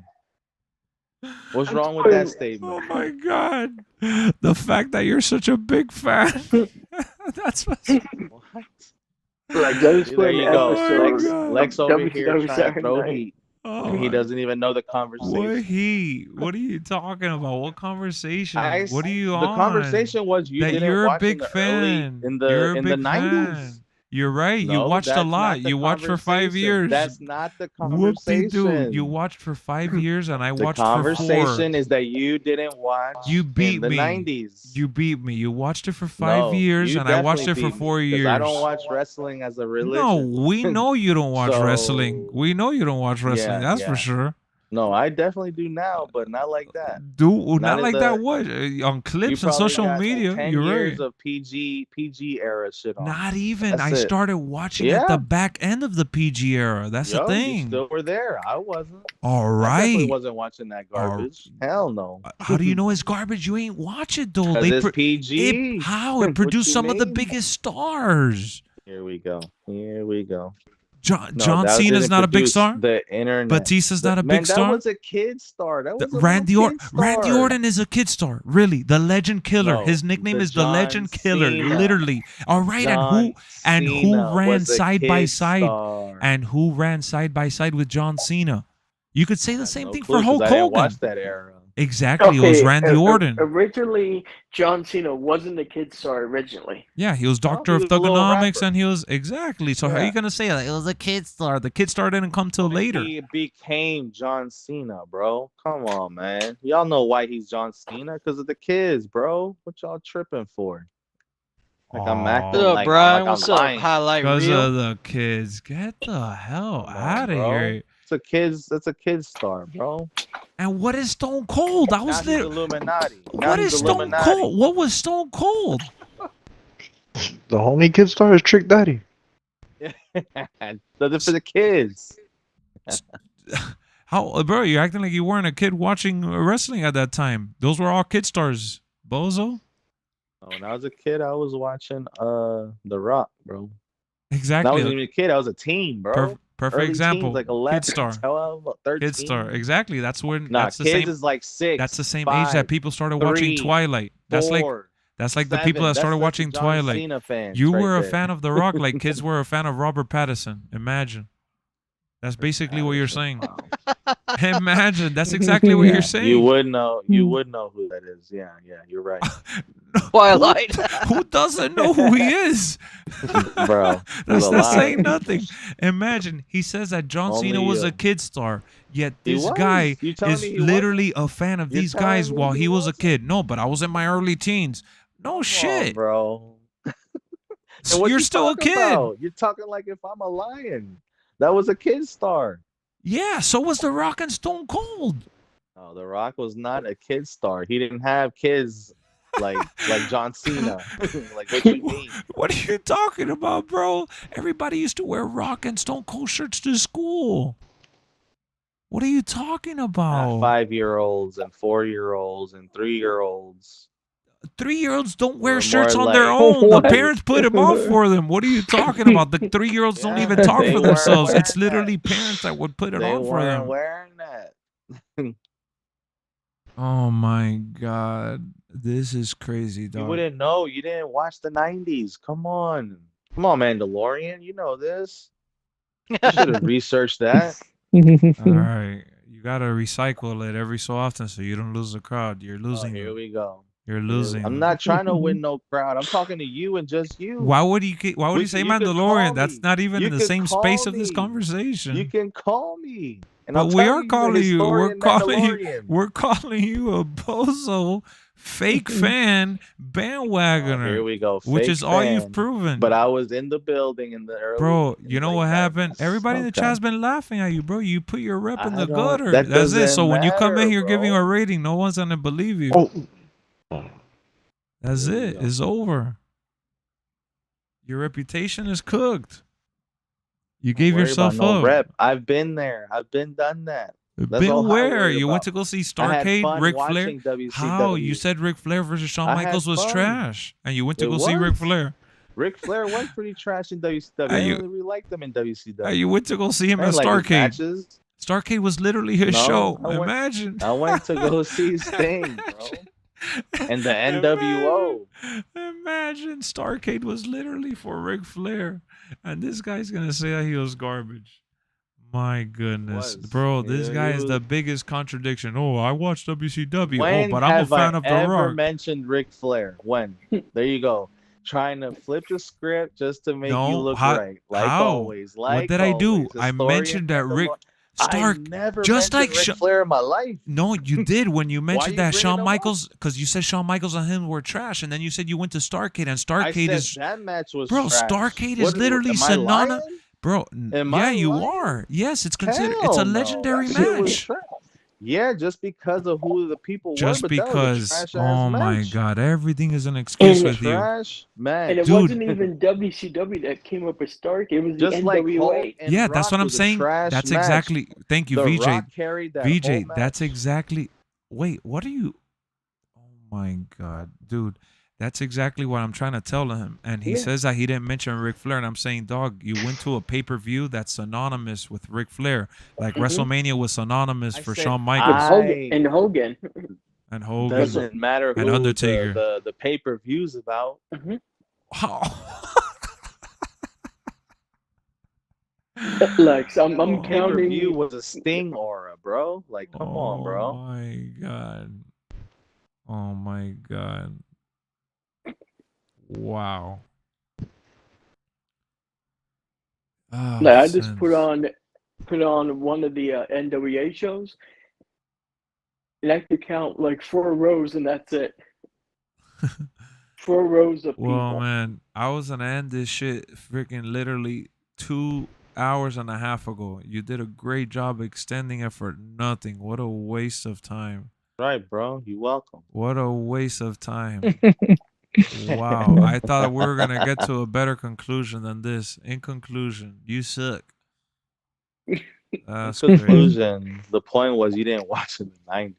Night. What's wrong with that statement? Oh my god. The fact that you're such a big fan. That's what's What? Like, just There put an you go. episode Lex of over here WCW trying to Saturday throw Night. heat. Oh He my- doesn't even know the What conversation. What are you talking about? What conversation? I- What are you the on? conversation was you that didn't you're a watch big in the early fan. in You're the a in the big 90s. fan. You're right. You No, watched a that's lot. not the You watched for 5 conversation. years. That's not the Whoop-de-doo. conversation. You watched for 5 years and I The watched for 4. conversation is that you didn't watch You beat in the me. 90s. You beat me. You watched it for 5 No, years you and I watched it definitely for beat me, 4 'cause years. I don't watch wrestling as a religion. No, we know you don't watch wrestling. So, We know you don't watch wrestling. yeah, That's yeah. for sure. No, I definitely do now, but not like that. Not Not in like the- that. What on clips You and probably social got media? 10 You're years right. of PG era shit on. Not even. That's I it. started watching Yeah. at the back end of the PG era. That's the Yo, you thing. still were there. I wasn't. All I definitely right. wasn't watching that garbage. Hell no. How do you know it's garbage? You ain't watch it though. 'Cause They it's PG. how it What produced you some of the mean? biggest stars. Here we go. Here we go. John No, John that Cena's didn't not a big produce star. The internet. Batista's not a Man, big star. That was a kid star. That was a Randy little kid Randy star. Orton is a kid star. Really, the Legend Killer. No, His nickname the is the John Legend Killer. Cena. Literally. All right, John and who Cena ran was a side by kid side star. and who ran side by side with John Cena? You could say the same No thing clue, for 'cause Hulk I didn't Hogan. watch that era. Exactly, it was Randy Orton. Originally, John Cena wasn't a kid star originally. Yeah, he was Doctor he of was a little Thugonomics, rapper. and he was exactly. So how are Yeah. you gonna say that it was a kid star? The kid star didn't come till later. He became John Cena, bro. Come on, man. Y'all know why he's John Cena? Because of the kids, bro. What y'all tripping for? Like I'm acting What's up, like, Brian? like What's I'm up? lying. Highlight Because reel. of the kids. Get the hell Come on, out of bro. here. It's a kid's. That's a kid star, bro. And what is Stone Cold? I Now was he's there. Illuminati. Now What he's is Stone Illuminati. Cold? What was Stone Cold? The only kid star is Trick Daddy. Nothing for the kids. How, bro? You're acting like you weren't a kid watching wrestling at that time. Those were all kid stars, bozo. Oh, when I was a kid, I was watching The Rock, bro. Exactly. I wasn't even a kid. I was a teen, bro. Perfect Early example. Teens, like 11, Kid star. 12, 13. Kid star. Exactly. That's when. Nah, that's the kids same. is like 6. That's the same 5, age that people started watching 3, Twilight. That's 4, like the 7. people that That's started like the watching John Twilight. Cena fans You right were a there. fan of The Rock, like kids were a fan of Robert Pattinson. Imagine. That's basically what you're saying. Imagine. That's exactly what you're saying. You would know. You would know who that is. Yeah, you're right, Twilight. Who doesn't know who he is? bro. That's he's not alive. saying nothing. Imagine he says that John Only Cena was you. a kid star, yet He this was. guy You telling is me he literally a fan of You're these telling guys me while he he was a wasn't? kid. No, but I was in my early teens. No Come shit. on, bro. So And what you're you still a talking kid. about? You're talking like if I'm a lion. That was a kid star. Yeah, so was The Rock and Stone Cold. No, The Rock was not a kid star. He didn't have kids like John Cena. Like what you mean? What are you talking about, bro? Everybody used to wear Rock and Stone Cold shirts to school. What are you talking Not about? 5-year-olds and 4-year-olds and 3-year-olds. 3-year-olds don't wear Or shirts more on their like- own. The What? parents put them on for them. What are you talking about? The 3-year-olds don't Yeah, even talk they for weren't themselves. wearing It's literally parents that would put it They on for weren't them. wearing that. Oh my god, this is crazy, You dog. wouldn't know. You didn't watch the 90s. Come on, Mandalorian. You know this. You should have researched that. All right, you gotta recycle it every so often so you don't lose the crowd. You're Oh, losing. here them. we go. You're losing. I'm them. not trying to win no crowd. I'm talking to you and just you. Why would you? Why would We- you say you could Mandalorian? call That's me. not even You in the could same call space of this me. conversation. You can call me. And But I'll we tell are you the calling you. We're historian calling you. Mandalorian. We're calling you a bozo, fake fan, Oh, bandwagoner. here we go. Which Fake is all you've fan. proven. But I was in the building in the early. Bro, in you know late what happened? 90s. Everybody in the Okay. chat's been laughing at you, bro. You put your rep in I the don't- gutter. that That's it. doesn't So when you come in matter, here giving bro. a rating, no one's gonna believe you. Oh, That's There you it. go. It's over. Your reputation is cooked. You gave Worry yourself about no up. rep. I've been there. I've been done that. That's all Been I where? worry You went about. to go see I had Starcade, fun Ric Flair? watching WCW. How? You said Ric Flair versus Shawn I had Michaels was fun. trash. And you went to It go see Ric was. Flair. Ric Flair was pretty trash in WCW. Are I you- don't really like them in WCW. You went to go see him I at didn't like his Starcade. matches. Starcade was literally his No, show. I went- Imagine. I went to go see Sting, bro. And the NWO. Imagine Starcade was literally for Ric Flair. And this guy's going to say that he was garbage. My goodness. Was. Bro, this Yeah, guy he is was- the biggest contradiction. Oh, I watched WCW. When Oh, but I'm a have fan I of The ever Rock. mentioned Ric Flair? When? There you go. trying to flip the script just to make you No, look how? right, like How? always. Like What did I do? always. I Historian mentioned that Rick Mandalorian. Stark, I never just mentioned like Ric Flair in my life. No, you did when you mentioned you that bringing Shawn him Michaels, because you said Shawn Michaels and him were trash, and then you said you went to Starcade, and I Starcade said is, that match was bro, trash. Starcade is literally am I synonymous. lying? Bro, Am yeah, I you lying? are. Yes, it's considered. It's a Hell no, legendary that shit was match. trash. Yeah, just because of who the people were, Just but because, that was a trash oh ass my match. God, everything is an excuse with you. Trash match. And it Dude. wasn't even WCW that came up with Stark. It was the Just like Hulk NWA. and Yeah, Rock that's what I'm was a saying. trash That's match. exactly. Thank you, The VJ. Rock carried that whole VJ, match. that's exactly. Wait, what are you? Oh my God, dude. That's exactly what I'm trying to tell him. And he Yeah. says that he didn't mention Ric Flair. And I'm saying, dog, you went to a pay-per-view that's synonymous with Ric Flair. Like WrestleMania was synonymous for said Shawn Michaels Hogan. and Hogan Doesn't matter and who Undertaker. the pay-per-view's about. Lex, I'm counting. Pay-per-view was a Sting aura, bro. Like, come on, bro. Oh my God. Oh my God. Wow. Oh, Like, I just sense. put on one of the NWA shows, and I could count like 4 rows, and that's it. 4 rows of Well, people. man, I was gonna end this shit freaking literally 2 hours and a half ago. You did a great job extending it for nothing. What a waste of time. Right, bro. You're welcome. What a waste of time. Wow. I thought we were gonna get to a better conclusion than this. In conclusion, you suck. That's crazy. Conclusion. The point was you didn't watch in the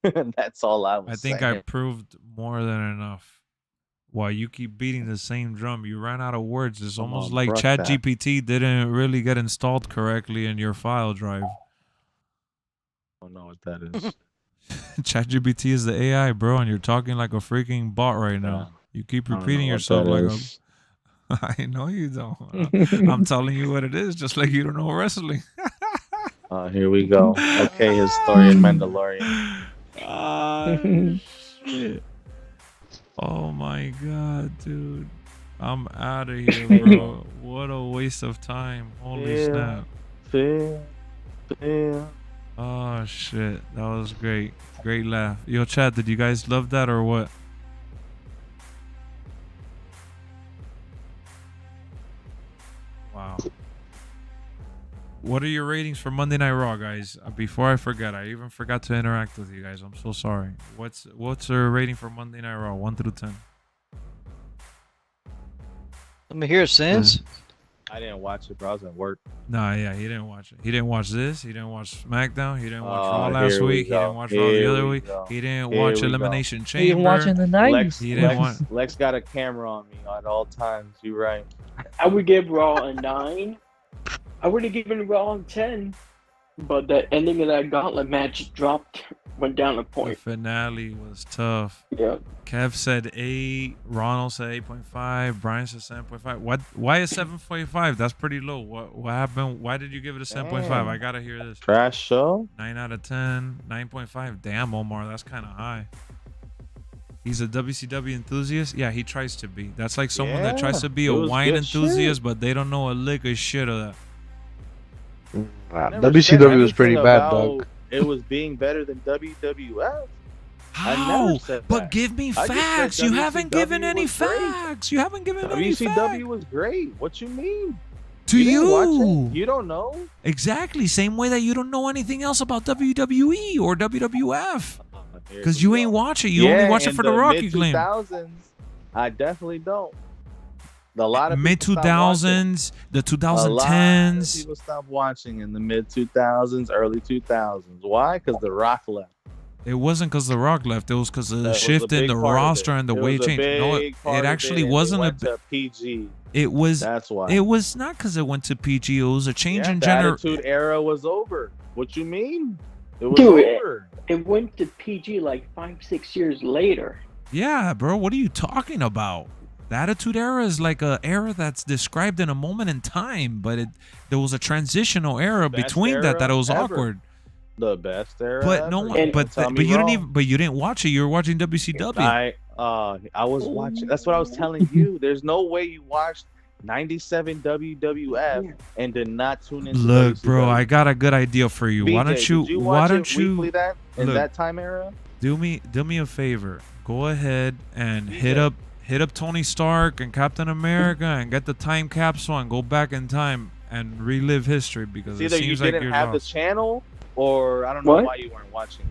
90s. That's all I was I think saying. I proved more than enough. While you keep beating the same drum, you ran out of words. It's Come almost on, like brush that. ChatGPT didn't really get installed correctly in your file drive. I don't know what that is. ChatGPT is the AI, bro, and you're talking like a freaking bot right now. You keep I don't repeating know what yourself that like is. a. I know you don't. I'm telling you what it is, just like you don't know wrestling. Here we go. Okay, historian Mandalorian. Shit. Oh my God, dude. I'm out of here, bro. What a waste of time. Holy snap. Oh, shit. That was great. Great laugh. Yo, chat, did you guys love that or what? Wow. What are your ratings for Monday Night Raw, guys? Before I forget, I even forgot to interact with you guys. I'm so sorry. What's your rating for Monday Night Raw, 1 through 10? Let me hear it, Sins. I didn't watch it, bro. I was at work. Nah, yeah, he didn't watch it. He didn't watch this. He didn't watch SmackDown. He didn't watch Raw here last we week. He go. didn't watch Raw the Here other we week. go. He didn't Here watch we go. Elimination He Chamber. didn't watch in the 90s. He didn't watch. Lex got a camera on me at all times. You right. I would give Raw a 9. I would have given Raw a 10, but the ending of that Gauntlet match went down a The point. finale was tough. Yeah. Kev said 8. Ronald said 8.5. Brian said 7.5. What? Why is 7.5? That's pretty low. What happened? Why did you give it a 7.5? Damn. I gotta hear this. Trash show. 9 out of 10. 9.5. Damn, Omar, that's kind of high. He's a WCW enthusiast. Yeah, he tries to be. That's like someone that tries to be it a was wine good enthusiast, shit. but they don't know a lick of shit of that. Wow, Never said WCW was pretty anything bad, about dog. It was being better than WWF. I How? never said But that. give me I just said facts. You haven't given WCW any was great. facts. You haven't given any WCW facts. was great. What you mean? To didn't watch you. it? You don't know? Exactly. Same way that you don't know anything else about WWE or WWF. Here Because we you go. ain't watch it. You only watch it in for the Rocky mid claim. 2000s, I definitely don't. A lot of Mid people stopped watching. 2000s, the A lot of 2010s. people stopped watching in the mid 2000s, early 2000s. Why? Because The Rock left. It wasn't because The Rock left. It was because of the That was a shift in big the part of roster it. and the It way it was a changed. No, big part it of actually and wasn't it a went to PG. It was. That's why. It was not because it went to PG. It was a change in the generation. Attitude Era was over. What you mean? It was Dude, over. It went to PG like 5-6 years later. Yeah, bro. What are you talking about? The Attitude Era is like a era that's described in a moment in time, but there was a transitional era Best between era that was ever. awkward. The best era. But ever. no one. Don't But tell but me you didn't wrong. even. But you didn't watch it. You were watching WCW. I was watching. That's what I was telling you. There's no way you watched 97 WWF and did not tune into Look, WCW. bro, I got a good idea for you. BJ, why don't you? Did you why watch don't it you? weekly that in look, that time era? Do me a favor. Go ahead and BJ. hit up Tony Stark and Captain America and get the time capsule and go back in time and relive history because It's it either you seems like didn't you're have the lost. channel or I don't know What? why you weren't watching.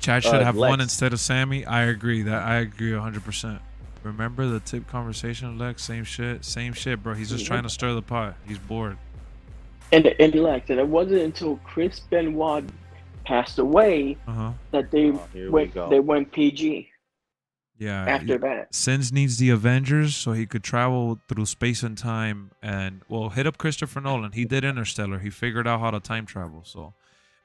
Chad should have one Lex. instead of Sammy. I agree 100%. Remember the tip conversation, Lex? Same shit, bro. He's just trying to stir the pot. He's bored. And Lex, and it wasn't until Chris Benoit passed away that they here we go. went PG. Yeah. After that, Sins needs the Avengers so he could travel through space and time and hit up Christopher Nolan. He did Interstellar. He figured out how to time travel. So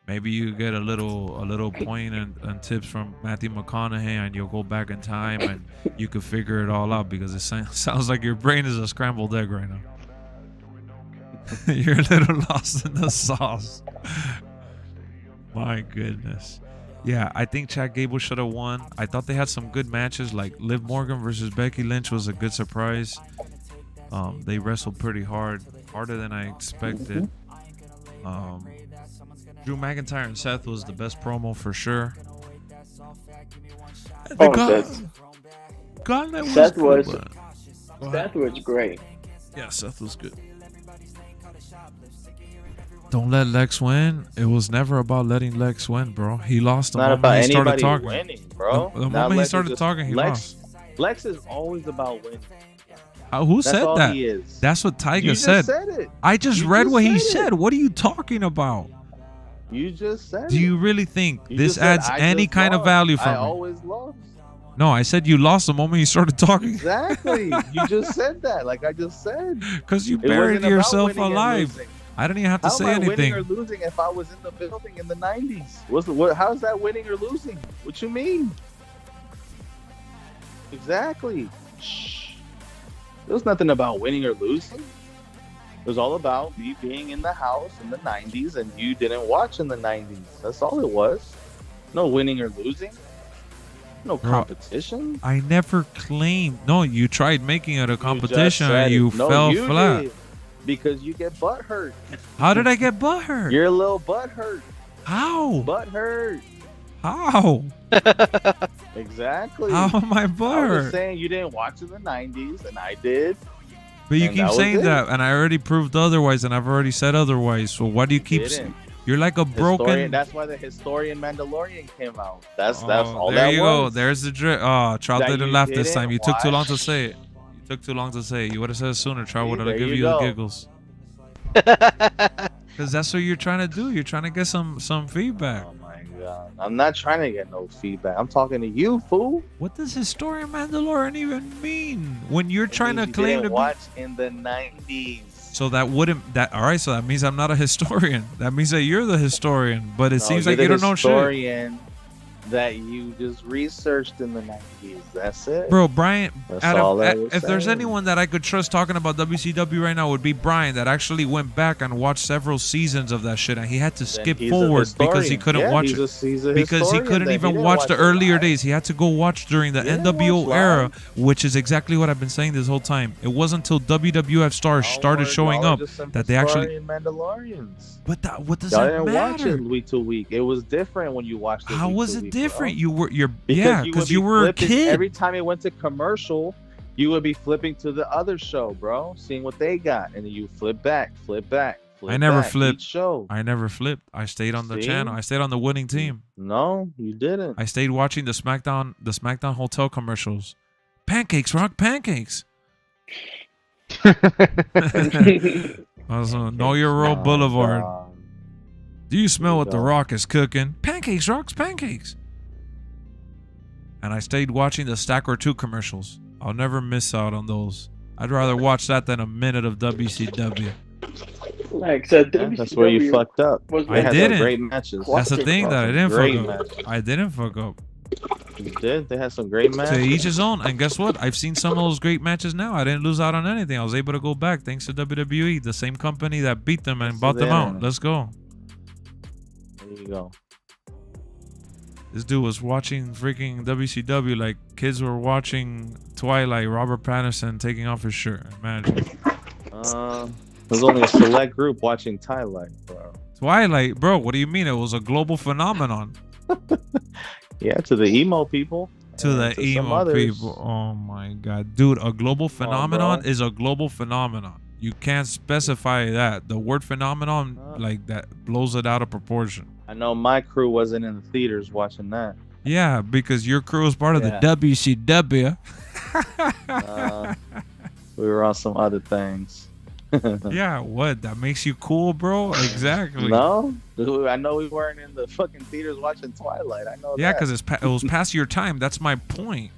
maybe you get a little point and tips from Matthew McConaughey and you'll go back in time and you could figure it all out because it sounds like your brain is a scrambled egg right now. You're a little lost in the sauce. My goodness. Yeah, I think Chad Gable should have won. I thought they had some good matches, like Liv Morgan versus Becky Lynch was a good surprise. They wrestled pretty hard, harder than I expected. Drew McIntyre and Seth was the best promo for sure. Gauntlet was Seth good, was but- Seth was great. Yeah, Seth was good. Don't let Lex win. It was never about letting Lex win, bro. He lost the Not moment about he started anybody talking. winning, bro. The Now moment he Lex is started just- talking, he lost. Lex is always about winning. Who That's said all that? he is. That's what Tyga You just said. said it. I just You read just what he said it. said. What are you talking about? You just said Do it. you really think You this just said, adds "I any just kind of lost. value I from me? always lost. No, I said you lost the moment you started talking. Exactly. You just said that. Like I just said. Because you It buried wasn't about yourself winning and alive. losing. I didn't even have to How say am I anything. winning or losing if I was in the building in the 90s? How's that winning or losing? What you mean? Exactly. Shh. There was nothing about winning or losing. It was all about me being in the house in the 90s and you didn't watch in the 90s. That's all it was. No winning or losing. No Bro, competition. I never claimed. No, you tried making it a competition said and you it. No, fell you flat. did. Because you get butt hurt. How did I get butt hurt? You're a little butt hurt. How? Butt hurt. How? Exactly. How am I I butt was hurt? saying you didn't watch in the 90s, and I did. But you and keep that was saying it. that, and I already proved otherwise, and I've already said otherwise. So why do you keep? Didn't. You're like a broken. Historian, that's why the Historian Mandalorian came out. That's all there that you was. go. There's the drip. Oh, Trout That didn't you laugh this didn't time. You took too long to watch. say it. You took too long to say it. You would have said it sooner. Trout See, would have there given you you the go. giggles. Because that's what you're trying to do. You're trying to get some feedback. Oh my god. I'm not trying to get no feedback. I'm talking to you, fool. What does Historian Mandalorian even mean? When you're trying to Means you claim didn't to watch in the 90s. So that wouldn't that all right? So that means I'm not a historian. That means that you're the historian. But it No, seems you're like you the don't know shit, historian that you just researched in the 90s. That's it. bro. Brian, That's all I was if there's saying. anyone that I could trust talking about WCW right now, it would be Brian. That actually went back and watched several seasons of that shit, and he had to Then skip he's a forward because he historian. couldn't Yeah, watch he's it. he's a Because he historian couldn't then. even didn't watch the it earlier live. days. He had to go watch during the He didn't NWO watch era, live. which is exactly what I've been saying this whole time. It wasn't until WWF stars started showing up that they actually. Mandalorians. But what does Y'all that didn't watch matter? it week to week. It was different when you watched it. How week was to it week, different? bro. Because would be you were a flipping- kid. Every time it went to commercial, you would be flipping to the other show, bro, seeing what they got, and then you flip back. I never back, flipped. each show. I never flipped. I stayed on the See? channel. I stayed on the winning team. No, you didn't. I stayed watching the SmackDown hotel commercials. Pancakes, Rock, pancakes. Also, Know Your Road Oh, Boulevard. God. Do you smell what The go. Rock is cooking? Pancakes, Rocks, pancakes. And I stayed watching the Stack or Two commercials. I'll never miss out on those. I'd rather watch that than a minute of WCW. Like Yeah, WCW that's where you fucked up. was I They had some didn't. great matches. That's the thing that I didn't Great fuck up. matches. I didn't fuck up. You did. They had some great matches. To each his own. And guess what? I've seen some of those great matches now. I didn't lose out on anything. I was able to go back thanks to WWE, the same company that beat them and This bought is them it. out. Let's go. There you go. This dude was watching freaking WCW like kids were watching Twilight. Robert Pattinson taking off his shirt. Imagine. There's only a select group watching Twilight, bro. Twilight, bro. What do you mean? It was a global phenomenon. Yeah, to the emo people. To the and some emo others. people. Oh my god, dude! A global phenomenon bro. is a global phenomenon. You can't specify that. The word phenomenon like that blows it out of proportion. I know my crew wasn't in the theaters watching that. Yeah, because your crew is part of Yeah. the WCW. We were on some other things. Yeah, what? That makes you cool, bro? Exactly. No, I know we weren't in the fucking theaters watching Twilight. I know. Yeah, that. because it was past your time. That's my point.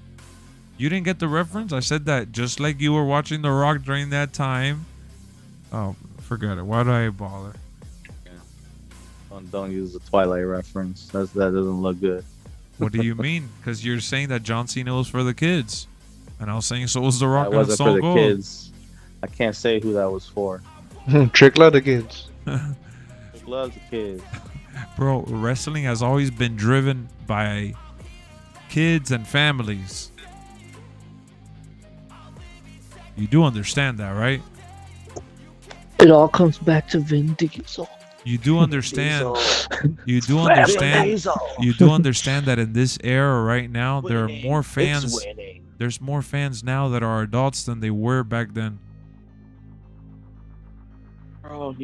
You didn't get the reference? I said that just like you were watching The Rock during that time. Oh, forget it. Why do I bother? Don't use the Twilight reference. That doesn't look good. What do you mean? Because you're saying that John Cena was for the kids. And I was saying so was The Rock That and wasn't for Stone the Cold. kids. I can't say who that was for. Trick love the kids. Trick loves the kids. Bro, wrestling has always been driven by kids and families. You do understand that, right? It all comes back to Vin Diesel. You do understand. You do understand. You do understand that in this era right now, there are more fans. There's more fans now that are adults than they were back then. Bro,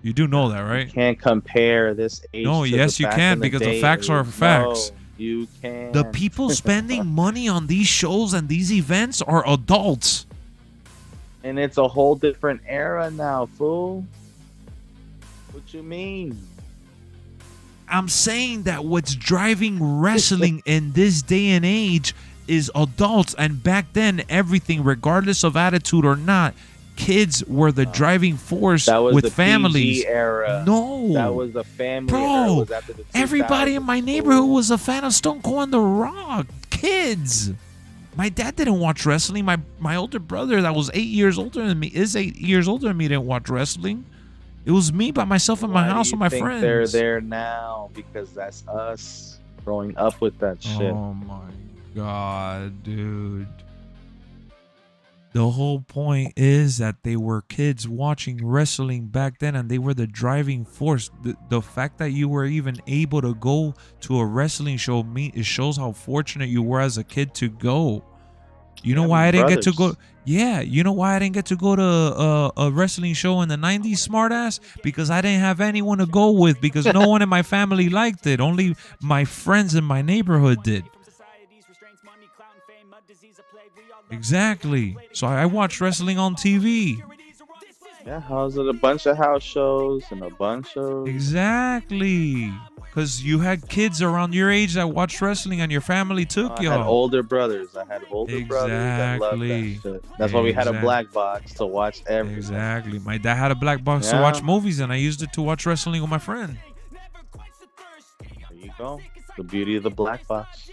You do know that, right? you can't compare this age. No, to yes, the you back can in the because the day. facts are facts. No, you can. The people spending money on these shows and these events are adults. And it's a whole different era now, fool. What you mean? I'm saying that what's driving wrestling in this day and age is adults, and back then everything, regardless of attitude or not, kids were the driving force That was with the families. PG era. No, That was the family era. It bro. was after the Everybody in 2000s, my fool. neighborhood was a fan of Stone Cold and The Rock. Kids. My dad didn't watch wrestling. My older brother, that was 8 years older than me, is 8 years older than me, didn't watch wrestling. It was me by myself in my Why do house you with my think friends. They're there now because that's us growing up with that shit. Oh my god, dude. The whole point is that they were kids watching wrestling back then, and they were the driving force. The fact that you were even able to go to a wrestling show, it shows how fortunate you were as a kid to go. You know why I didn't get to go? Yeah, you know why I didn't get to go to a wrestling show in the 90s, smartass? Because I didn't have anyone to go with, because no one in my family liked it. Only my friends in my neighborhood did. Exactly. So I watched wrestling on TV. Yeah, how's it? A bunch of house shows and a bunch of Exactly. Because you had kids around your age that watched wrestling, and your family took I y'all. had older brothers. I had older brothers that loved Exactly. that shit. That's why we had a Exactly. black box to watch everything. Exactly. My dad had a black box to Yeah. watch movies, and I used it to watch wrestling with my friend. There you go. The beauty of the black box.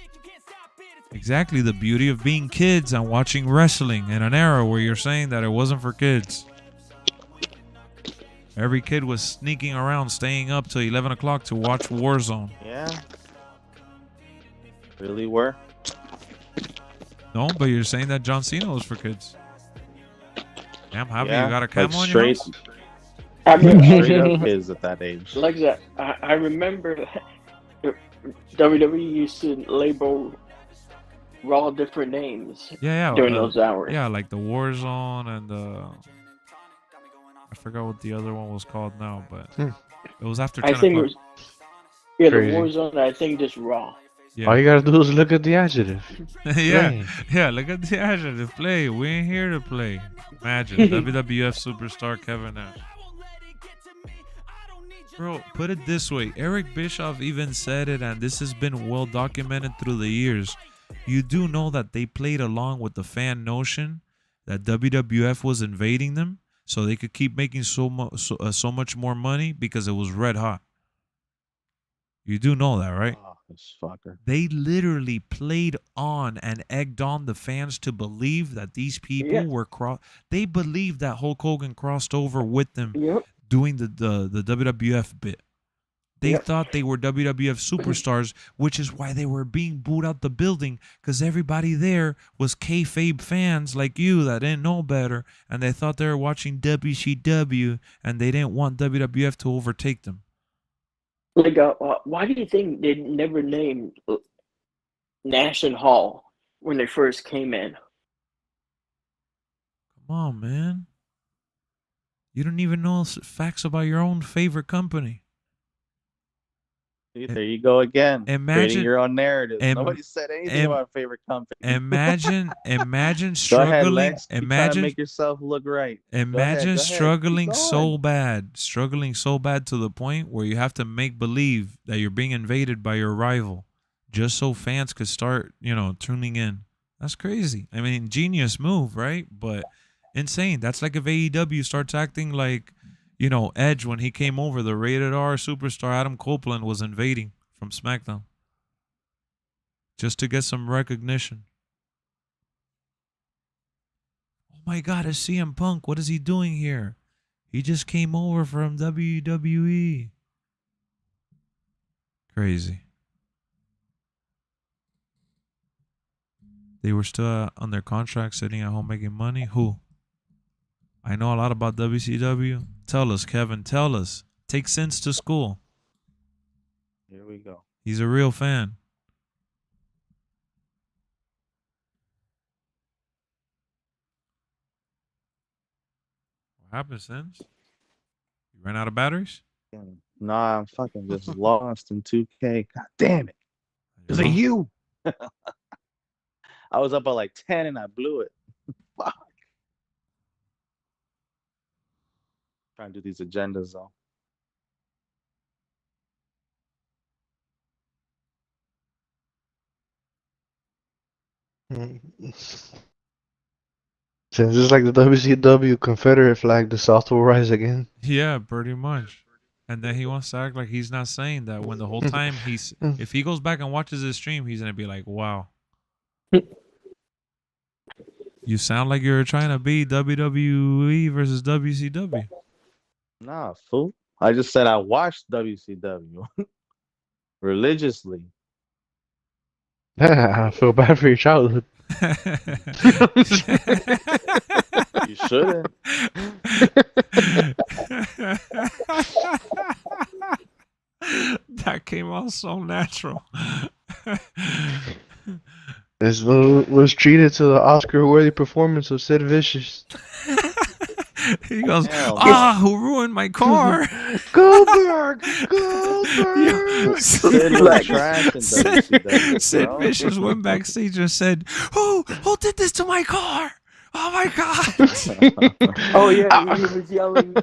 Exactly. The beauty of being kids and watching wrestling in an era where you're saying that it wasn't for kids. Every kid was sneaking around, staying up till 11 o'clock to watch Warzone. Yeah. Really were. No, but you're saying that John Cena was for kids. Damn, Javi, Yeah, you got a like camo on your straight, house? I mean, straight up kids at that age. like that. I remember WWE used to label Raw different names Yeah, during those hours. Yeah, like the Warzone and the... I forgot what the other one was called now, but it was after 10 I think it o'clock. was, yeah, the Crazy. Warzone. I think just Raw. Yeah. All you gotta do is look at the adjective. yeah, Play. yeah, look at the adjective. Play. We ain't here to play. Imagine WWF superstar Kevin Nash. Bro, put it this way. Eric Bischoff even said it, and this has been well documented through the years. You do know that they played along with the fan notion that WWF was invading them so they could keep making so much more money because it was red hot. You do know that, right? Oh, this fucker. They literally played on and egged on the fans to believe that these people were they believed that Hulk Hogan crossed over with them Yep. doing the WWF bit. They thought they were WWF superstars, which is why they were being booed out the building, because everybody there was kayfabe fans like you that didn't know better, and they thought they were watching WCW, and they didn't want WWF to overtake them. Like, why do you think they never named Nash and Hall when they first came in? Come on, man. You don't even know facts about your own favorite company. See, there you go again. Imagine creating your own narrative. Nobody said anything about favorite company. Imagine Go struggling. ahead, Lex. Keep trying to Imagine make yourself look right. Imagine Go ahead. struggling so bad to the point where you have to make believe that you're being invaded by your rival, just so fans could start, tuning in. That's crazy. I mean, genius move, right? But insane. That's like if AEW starts acting like, Edge when he came over, the rated R superstar Adam Copeland was invading from SmackDown just to get some recognition. Oh my God, it's CM Punk. What is he doing here? He just came over from WWE. Crazy. They were still on their contract, sitting at home making money. Who? I know a lot about WCW. Tell us, Kevin. Tell us. Take sense to school. Here we go. He's a real fan. What happened, Sins? You ran out of batteries? Nah, I'm fucking just lost in 2K. God damn it. Because of you. I was up at like 10 and I blew it. Fuck. Trying to do these agendas though. Since it's like the WCW Confederate flag, the South will rise again. Yeah, pretty much. And then he wants to act like he's not saying that when the whole time if he goes back and watches his stream, he's going to be like, wow. You sound like you're trying to be WWE versus WCW. Nah, fool. I just said I watched WCW religiously. I feel bad for your childhood. You shouldn't. That came out so natural. This was treated to the Oscar-worthy performance of Sid Vicious. He goes, who ruined my car? Goldberg! Sid Vicious went backstage and said, who did this to my car? Oh my God! Oh yeah, he was yelling.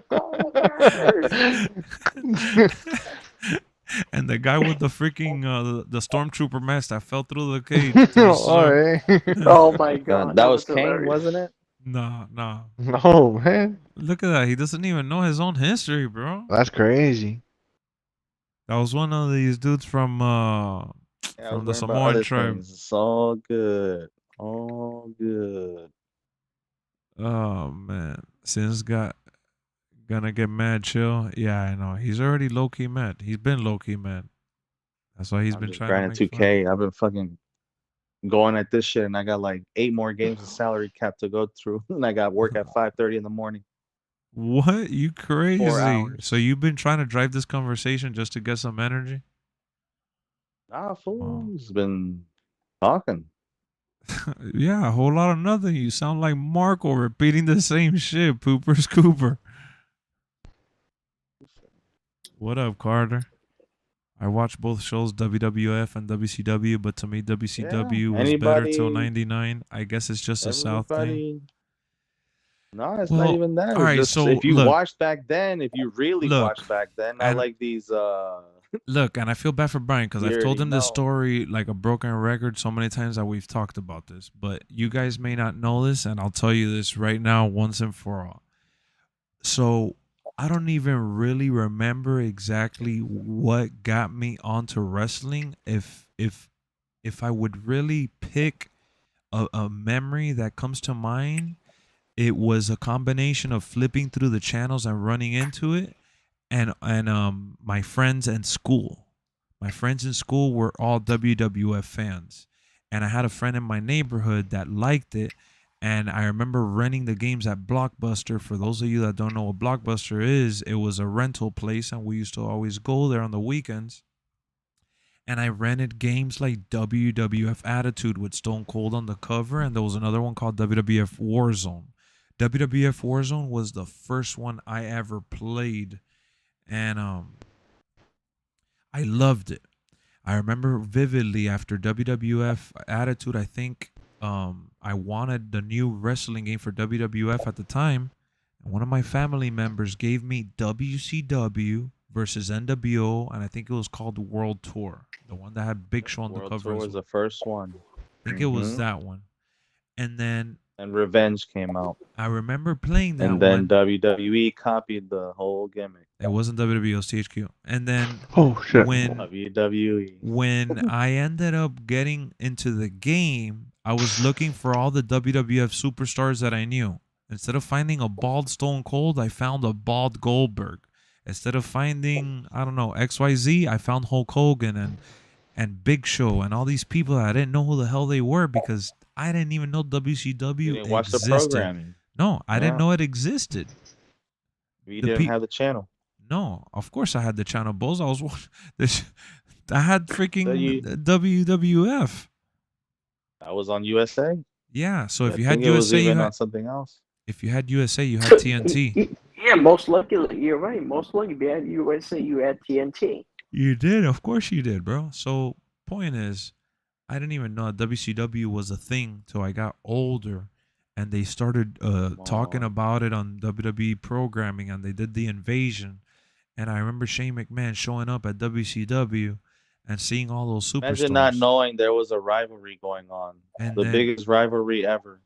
And the guy with the freaking the stormtrooper mask that fell through the cage. Oh my God! That was Kane, wasn't it? No. No, man. Look at that. He doesn't even know his own history, bro. That's crazy. That was one of these dudes from the Samoan tribe. It's all good. All good. Oh man. Sin's gonna get mad chill. Yeah, I know. He's already low key mad. He's been low key mad. That's why he's been trying to make 2K. I've been fucking going at this shit, and I got like 8 more games of salary cap to go through, and I got work at 5:30 in the morning. What? You crazy? 4 hours. So you've been trying to drive this conversation just to get some energy? Nah, fool. He's been talking. Yeah, a whole lot of nothing. You sound like Marco repeating the same shit. Pooper's Cooper. What up, Carter? I watched both shows, WWF and WCW, but to me, WCW was better till '99. I guess it's just a South thing. No, it's not even that. All right, just, so if you look, watched back then, if you really watched back then, not like these. Look, and I feel bad for Brian because You I've told already him this know. story like a broken record so many times that we've talked about this. But you guys may not know this, and I'll tell you this right now, once and for all. So I don't even really remember exactly what got me onto wrestling. If I would really pick a memory that comes to mind, it was a combination of flipping through the channels and running into it, and my friends in school. My friends in school were all WWF fans. And I had a friend in my neighborhood that liked it. And I remember renting the games at Blockbuster. For those of you that don't know what Blockbuster is, it was a rental place, and we used to always go there on the weekends. And I rented games like WWF Attitude with Stone Cold on the cover, and there was another one called WWF Warzone. WWF Warzone was the first one I ever played, and I loved it. I remember vividly after WWF Attitude, I think I wanted the new wrestling game for WWF at the time. And one of my family members gave me WCW versus NWO, and I think it was called World Tour, the one that had Big Show on the World cover. Tour was the first one. I think it was that one. And then Revenge came out. I remember playing that and then one. WWE copied the whole gimmick. It wasn't WWE, it was THQ. And then when WWE. when I ended up getting into the game, I was looking for all the WWF superstars that I knew. Instead of finding a bald Stone Cold, I found a bald Goldberg. Instead of finding, I don't know, XYZ, I found Hulk Hogan and Big Show and all these people that I didn't know who the hell they were because I didn't even know WCW You didn't watch existed. the programming. No, I didn't know it existed. You didn't have the channel. No, of course I had the channel. Both I was watching this. I had freaking WWF. That was on USA. Yeah, so if I you had think it was USA, you even had on something else. If you had USA, you had TNT. Yeah, most likely, you're right. Most likely, if you had USA, you had TNT. You did, of course you did, bro. So point is, I didn't even know WCW was a thing till I got older, and they started talking about it on WWE programming, and they did the invasion. And I remember Shane McMahon showing up at WCW and seeing all those superstars. Imagine not knowing there was a rivalry going on. And the then- biggest rivalry ever.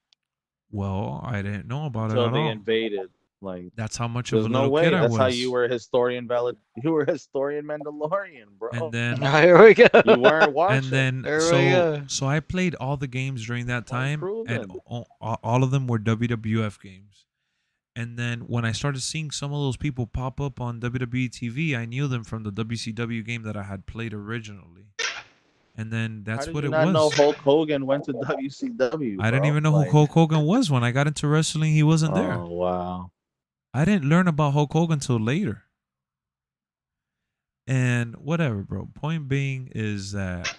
Well, I didn't know about it Until at they all. invaded. Like That's how much of there's a no little way. kid I That's was. how you were historian You were historian Mandalorian, bro. And then Here we go. You weren't watching. And then There we go. so I played all the games during that time, and all of them were WWF games. And then when I started seeing some of those people pop up on WWE TV, I knew them from the WCW game that I had played originally. And then that's what it was. I did not know Hulk Hogan went to WCW. I didn't bro. even know who Hulk Hogan was when I got into wrestling. He wasn't there. Oh wow! I didn't learn about Hulk Hogan till later. And whatever, bro. Point being is that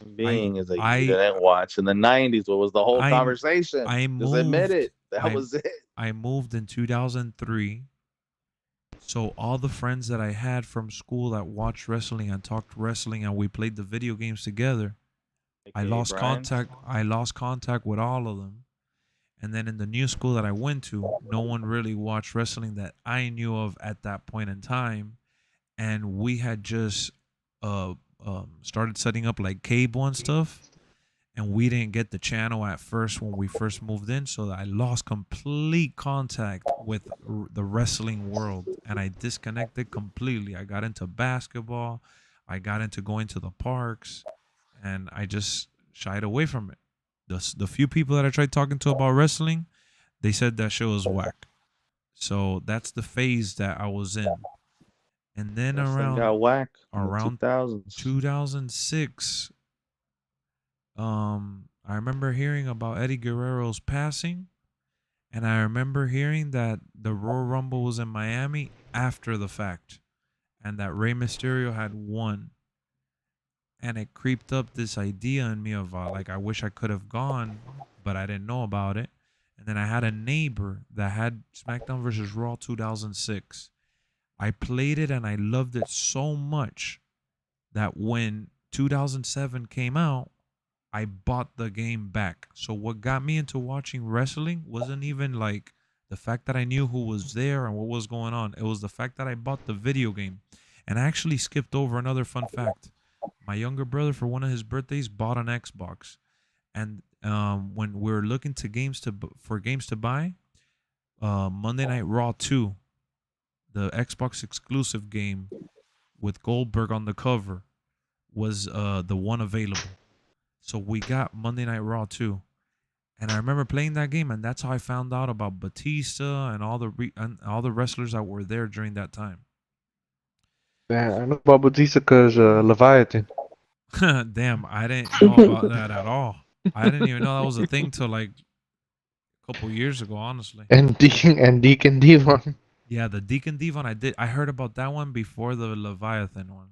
you didn't watch in the '90s. What was the whole conversation? Just admit it. That was it. I moved in 2003. So all the friends that I had from school that watched wrestling and talked wrestling and we played the video games together, I lost contact. I lost contact with all of them. And then in the new school that I went to, no one really watched wrestling that I knew of at that point in time. And we had just started setting up like cable and stuff. And we didn't get the channel at first when we first moved in. So I lost complete contact with the wrestling world. And I disconnected completely. I got into basketball. I got into going to the parks. And I just shied away from it. The few people that I tried talking to about wrestling, they said that show was whack. So that's the phase that I was in. And then Wrestling got whack in the around 2000s. 2006, I remember hearing about Eddie Guerrero's passing, and I remember hearing that the Royal Rumble was in Miami after the fact, and that Rey Mysterio had won. And it creeped up this idea in me of like, I wish I could have gone, but I didn't know about it. And then I had a neighbor that had SmackDown vs. Raw 2006. I played it and I loved it so much that when 2007 came out, I bought the game back. So what got me into watching wrestling wasn't even like the fact that I knew who was there and what was going on. It was the fact that I bought the video game. And I actually skipped over another fun fact. My younger brother, for one of his birthdays, bought an Xbox. And when we were looking for games to buy, Monday Night Raw 2, the Xbox exclusive game with Goldberg on the cover, was the one available. So we got Monday Night Raw 2. And I remember playing that game, and that's how I found out about Batista and all the wrestlers that were there during that time. Yeah, I know about Batista because Leviathan Damn, I didn't know about that at all. I didn't even know that was a thing till like a couple years ago, honestly. and Deacon Devon. Yeah, the Deacon Devon, I heard about that one before the Leviathan one.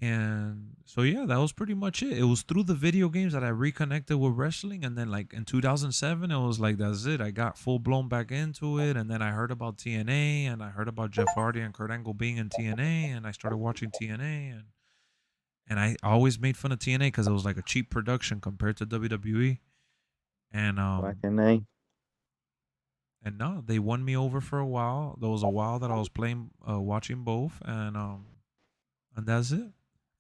And so yeah, that was pretty much it. It was through the video games that I reconnected with wrestling, and then like in 2007, it was like that's it. I got full blown back into it, and then I heard about TNA, and I heard about Jeff Hardy and Kurt Angle being in TNA, and I started watching TNA, and I always made fun of TNA because it was like a cheap production compared to WWE, and Back in A. and no, they won me over for a while. There was a while that I was playing, watching both, and that's it.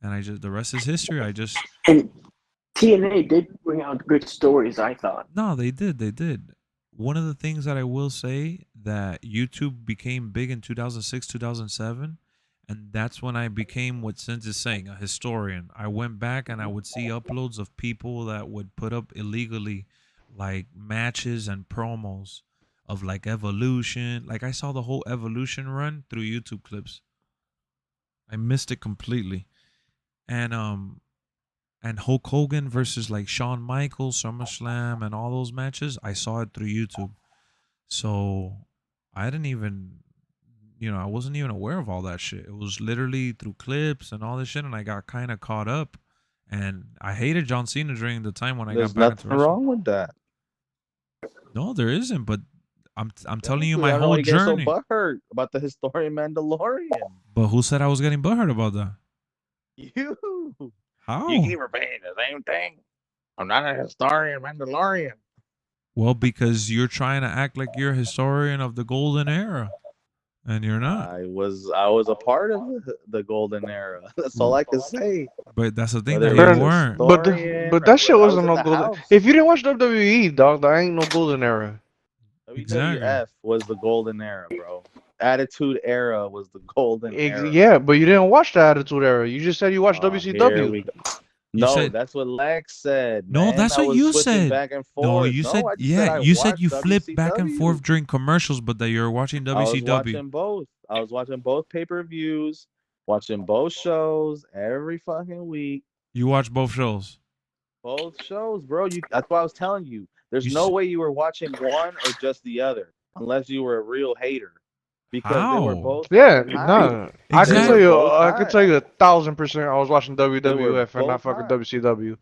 And I just the rest is history. I just And TNA did bring out good stories, I thought. no, they did, they did. One of the things that I will say that YouTube became big in 2006, 2007, and that's when I became what Sins is saying, a historian. I went back and I would see uploads of people that would put up illegally like matches and promos of like Evolution. Like I saw the whole Evolution run through YouTube clips. I missed it completely. And Hulk Hogan versus like Shawn Michaels, SummerSlam, and all those matches, I saw it through YouTube. So I didn't even, I wasn't even aware of all that shit. It was literally through clips and all this shit, and I got kind of caught up. And I hated John Cena during the time when I There's got back into nothing wrong with that. No, there isn't. But I'm telling you I my don't know whole why you get so journey. butthurt about the historian Mandalorian. But who said I was getting butthurt about that? You. How? You keep repeating the same thing. I'm not a historian Mandalorian. Well, because you're trying to act like you're a historian of the golden era, and you're not. I was a part of the golden era. That's all I can say. But that's the thing Whether that it was you weren't. But that shit I was wasn't in no the golden. house. If you didn't watch WWE, dog, that ain't no golden era. WWF was the golden era, bro. Attitude Era was the golden era. Yeah, but you didn't watch the Attitude Era. You just said you watched Here WCW. we go. No, that's what Lex said. No, man. that's I what was you switching said. Back and No, forth. you No, said I just yeah. I You said you watched flipped back and WCW. forth during commercials, but that you're watching I was WCW. watching both. I was watching both pay-per-views, watching both shows every fucking week. You watch both shows. Both shows, bro. That's why I was telling you. There's You no s- way you were watching one or just the other, unless you were a real hater. Because they were How? both Yeah, fucking hot. no, I can Exactly. tell you, Both I can hot. tell you 1,000% I was watching WWF and not both fucking hot. WCW.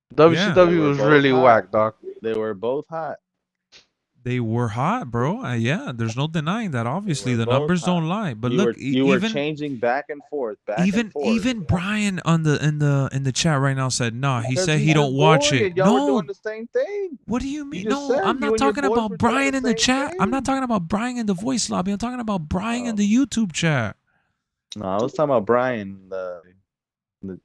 They WCW were was both really hot. whack, dog. They were both hot. They were hot, bro. Yeah, there's no denying that. Obviously, were the both numbers don't hot. lie. But You look, were you were even changing back and forth, even Brian on the in the chat right now said no. He Because said you he and don't your watch boy it. and y'all were No, doing the same thing. what do you You mean? just No, said I'm you not and your talking boys about were doing Brian the in the same chat. I'm not thing. talking about Brian in the voice lobby. I'm talking about Brian in the YouTube chat. No, I was talking about Brian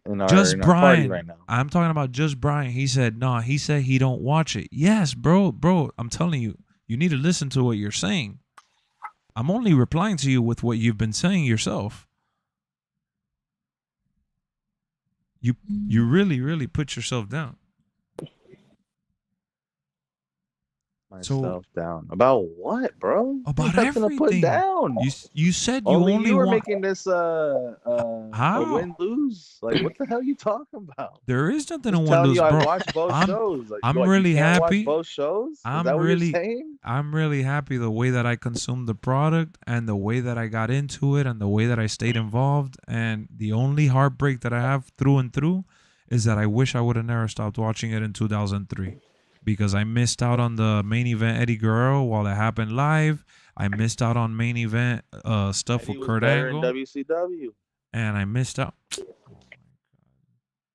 in our Just party Brian. right now. I'm talking about just Brian. He said no. He said he don't watch it. Yes, bro. I'm telling you, you need to listen to what you're saying. I'm only replying to you with what you've been saying yourself. You really put yourself down. Myself down about what, bro? About There's nothing to put everything. down. You said you Only only you were want. making this a win lose. Like what the hell are you talking about? There is nothing to Just win telling lose, you I bro. watched both shows. Like, I'm what, really you can't happy. Watch both shows? Is I'm that what really, you're saying? I'm really happy the way that I consumed the product and the way that I got into it and the way that I stayed involved. And the only heartbreak that I have through and through is that I wish I would have never stopped watching it in 2003 because I missed out on the main event Eddie Guerrero while it happened live. I missed out on main event stuff Eddie with was Kurt better Angle, in WCW. and I missed out.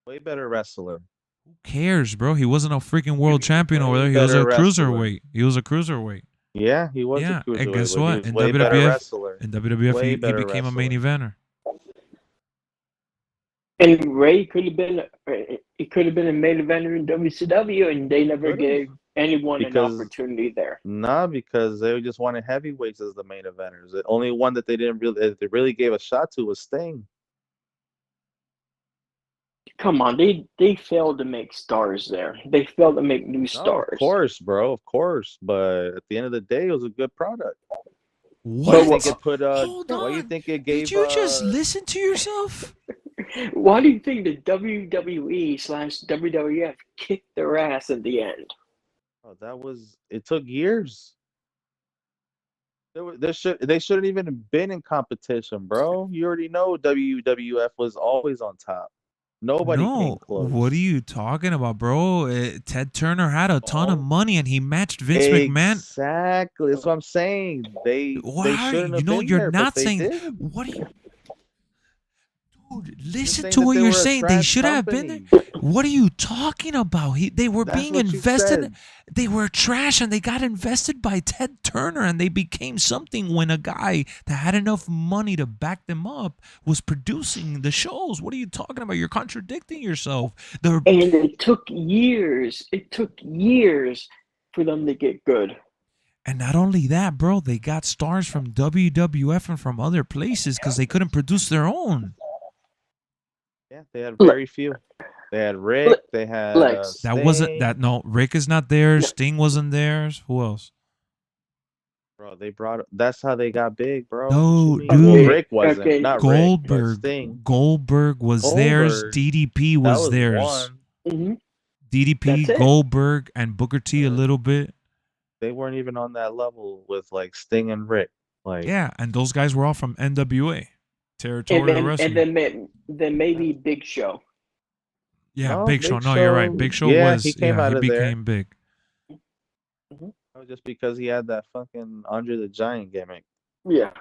Way better wrestler. Who cares, bro? He wasn't a freaking world champion over there. He was a better wrestler. cruiserweight. He was a cruiserweight. Yeah, he was Yeah, a cruiserweight. and guess but he what? was In way better WWF, wrestler. in WWF, Way he better became a main eventer. And Ray could have been a main eventer in WCW, and they never Could've. gave anyone Because- an opportunity there. Nah, because they just wanted heavyweights as the main eventers. The only one that they really gave a shot to was Sting. Come on, they failed to make stars there. They failed to make new No, stars. of course, bro, of course. But at the end of the day, it was a good product. Why do you What? think it put Hold why do you on. think it Did gave you just listen to yourself? Why do you think the WWE/WWF kicked their ass in the end? Oh, it took years. They shouldn't even have been in competition, bro. You already know WWF was always on top. Nobody came No, what are close. you talking about, bro? Ted Turner had a ton of Oh, money and he matched Vince McMahon. exactly. That's what I'm saying. They Why? shouldn't You have know, been you're there, but not they saying. did. What are you? Dude, You're listen saying to that what they you're were a saying. They trash should have been there. company. What are you talking about? They were That's being what you invested. said. They were trash and they got invested by Ted Turner and they became something when a guy that had enough money to back them up was producing the shows. What are you talking about? You're contradicting yourself. And it took years. It took years for them to get good. And not only that, bro, they got stars from WWF and from other places because they couldn't produce their own. Yeah, they had very few. They had Rick. They had Lex. That wasn't Sting. that. No, Rick is not there. Sting wasn't there. Who else? Bro, that's how they got big, bro. No, What you mean? Well, dude. Rick wasn't. Not Rick, but Sting. Goldberg was theirs. Goldberg. DDP That was was theirs. one. DDP, That's it. Goldberg, and Booker T a little bit. They weren't even on that level with like Sting and Rick. Like, Yeah, and those guys were all from NWA, Territorial Wrestling. And then maybe Big Show. Yeah, no, Big Show. No, you're right. Big Show yeah, was. he came out he of became there. big. Just because he had that fucking Andre the Giant gimmick. Yeah.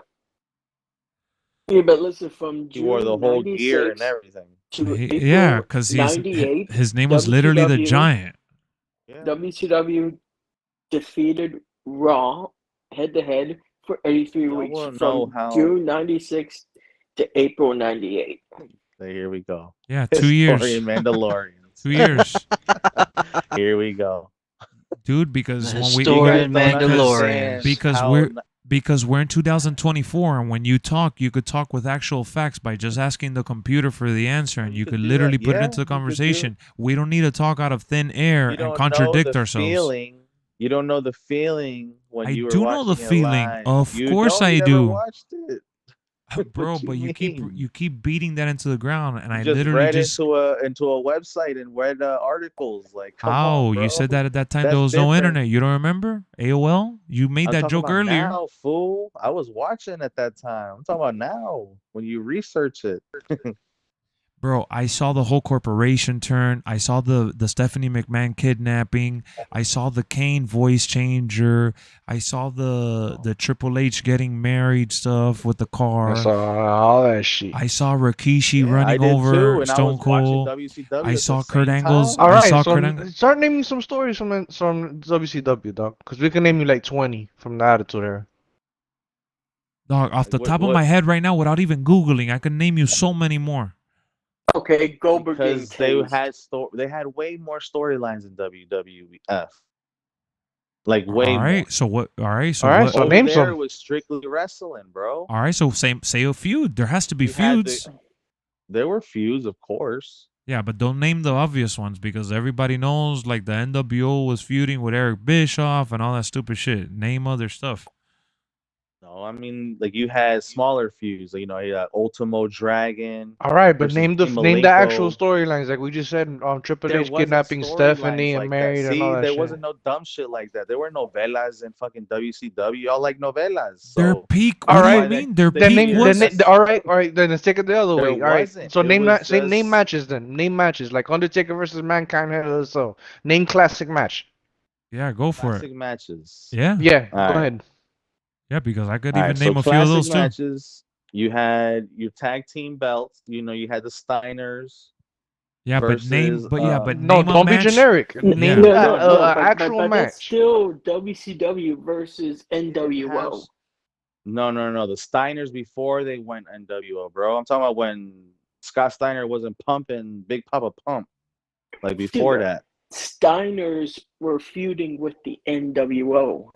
Yeah, but listen, from He June wore the whole 96 gear and everything. to April Yeah, because 98, his name was literally the Giant. WCW defeated Raw head-to-head for 83 weeks from June 96 to April 98. Here we go. Yeah, 2 years. Mandalorians. 2 years. Here we go. Dude, because The when we historian Mandalorians. because we're in 2024 and when you talk, you could talk with actual facts by just asking the computer for the answer and you could literally put it into the conversation. We don't need to talk out of thin air and contradict ourselves. You don't know the feeling when you were do watching know the it feeling. live. Of You course don't? I You never do. watched it. Bro, but you keep beating that into the ground and I just literally read just into a website and read articles. Like, come how on, bro. you said that at that time That's there was no different. internet. You don't remember? AOL? You made I'm that talking joke about earlier. now, fool. I was watching at that time. I'm talking about now when you research it. Bro, I saw the whole corporation turn. I saw the Stephanie McMahon kidnapping. I saw the Kane voice changer. I saw the Triple H getting married stuff with the car. I saw all that shit. I saw Rikishi I running did over too, and Stone I was Cold. watching WCW I at saw the Kurt same Angle's. time. All I right, saw so Kurt Angle. start naming some stories from WCW, dog, because we can name you like 20 from the Attitude Era. Dog, off the What- top of what- my head right now, without even Googling, I could name you so many more. Okay, Goldberg Because getting they tased. had way more storylines in WWF. Like way All right, more. so what? All right, so All right, what? so Over name there some. was strictly wrestling, bro. All right, so say a feud. There has to be You had feuds. There were feuds, of course. Yeah, but don't name the obvious ones because everybody knows like the NWO was feuding with Eric Bischoff and all that stupid shit. Name other stuff. No, I mean, like you had smaller feuds. Like, you know, you had Ultimo Dragon. All right, but versus name the Dean actual Malenko. storylines, like we just said, Triple There H wasn't kidnapping Stephanie storylines and like married that. and all See, that there shit. wasn't no dumb shit like that. There were novelas in fucking WCW. Y'all like novelas. Their So peak. All What do you right, mean? Their Then peak name, was. all right, then let's take it the other There way. All right, wasn't. so It name was that, name just- matches then. Name matches like Undertaker versus Mankind, Hell in a Cell. Name classic match. Yeah, go for classic it. matches. Yeah. Yeah, All go right. ahead. Yeah, because I could All even right, name so a few of classic those too. matches. You had your tag team belts. You know, you had the Steiners. Yeah, but name. versus, But yeah, but No, name a don't be match. generic. Yeah. Name No, an but actual that's match. still WCW versus NWO. No. The Steiners before they went NWO, bro. I'm talking about when Scott Steiner wasn't pumping Big Papa Pump. Like before Dude, that. Steiners were feuding with the NWO.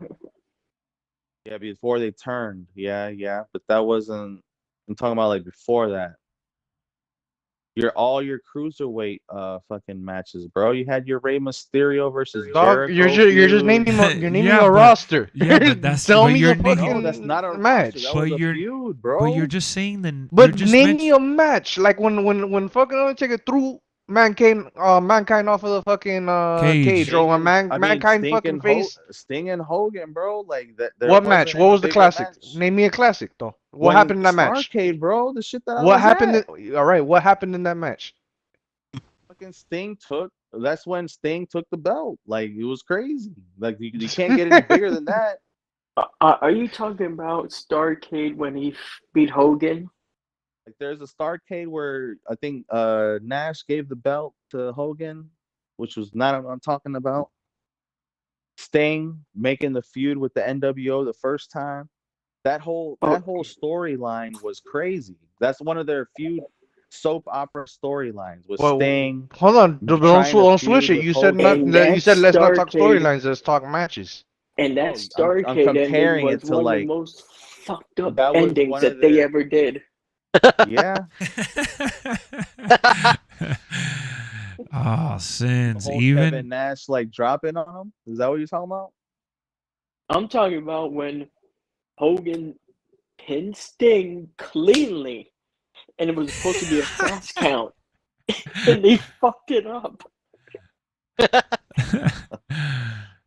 Yeah, before they turned. Yeah. But that wasn't. I'm talking about like before that. all your cruiserweight fucking matches, bro. You had your Rey Mysterio versus Dog, Jericho you're just feud. naming Yeah, a but roster. yeah, but that's Tell but me you're the naming. fucking No, that's not a match. roster. That But was a you're feud, but bro. you're just saying the. You're But just name me mentioning. a match like when fucking Undertaker threw mankind off of the fucking cage, Cage. or when I mean, mankind fucking face. Sting and Hogan, bro. Like that. There What match? wasn't What any was the bigger classic? match. Name me a classic though. What When happened in that match? Starcade, bro, the shit that I What was happened? at. All right, what happened in that match? Fucking Sting took. That's when Sting took the belt. Like it was crazy. Like you can't get any bigger than that. Are you talking about Starcade when he beat Hogan? Like there's a Starcade where I think Nash gave the belt to Hogan, which was not what I'm talking about. Sting making the feud with the NWO the first time. That whole storyline was crazy. That's one of their few soap opera storylines with Well, Sting. hold on, don't trying to switch feud it. with You said Hogan. not. You said let's not talk Starcade, storylines. Let's talk matches. and that No, I'm Starcade ending comparing it was to one of like the most fucked up that was endings one that of they their ever did. yeah. Oh, The sins. whole Even Kevin Nash like dropping on him. Is that what you're talking about? I'm talking about when Hogan pinned Sting cleanly, and it was supposed to be a fast count, and they fucked it up.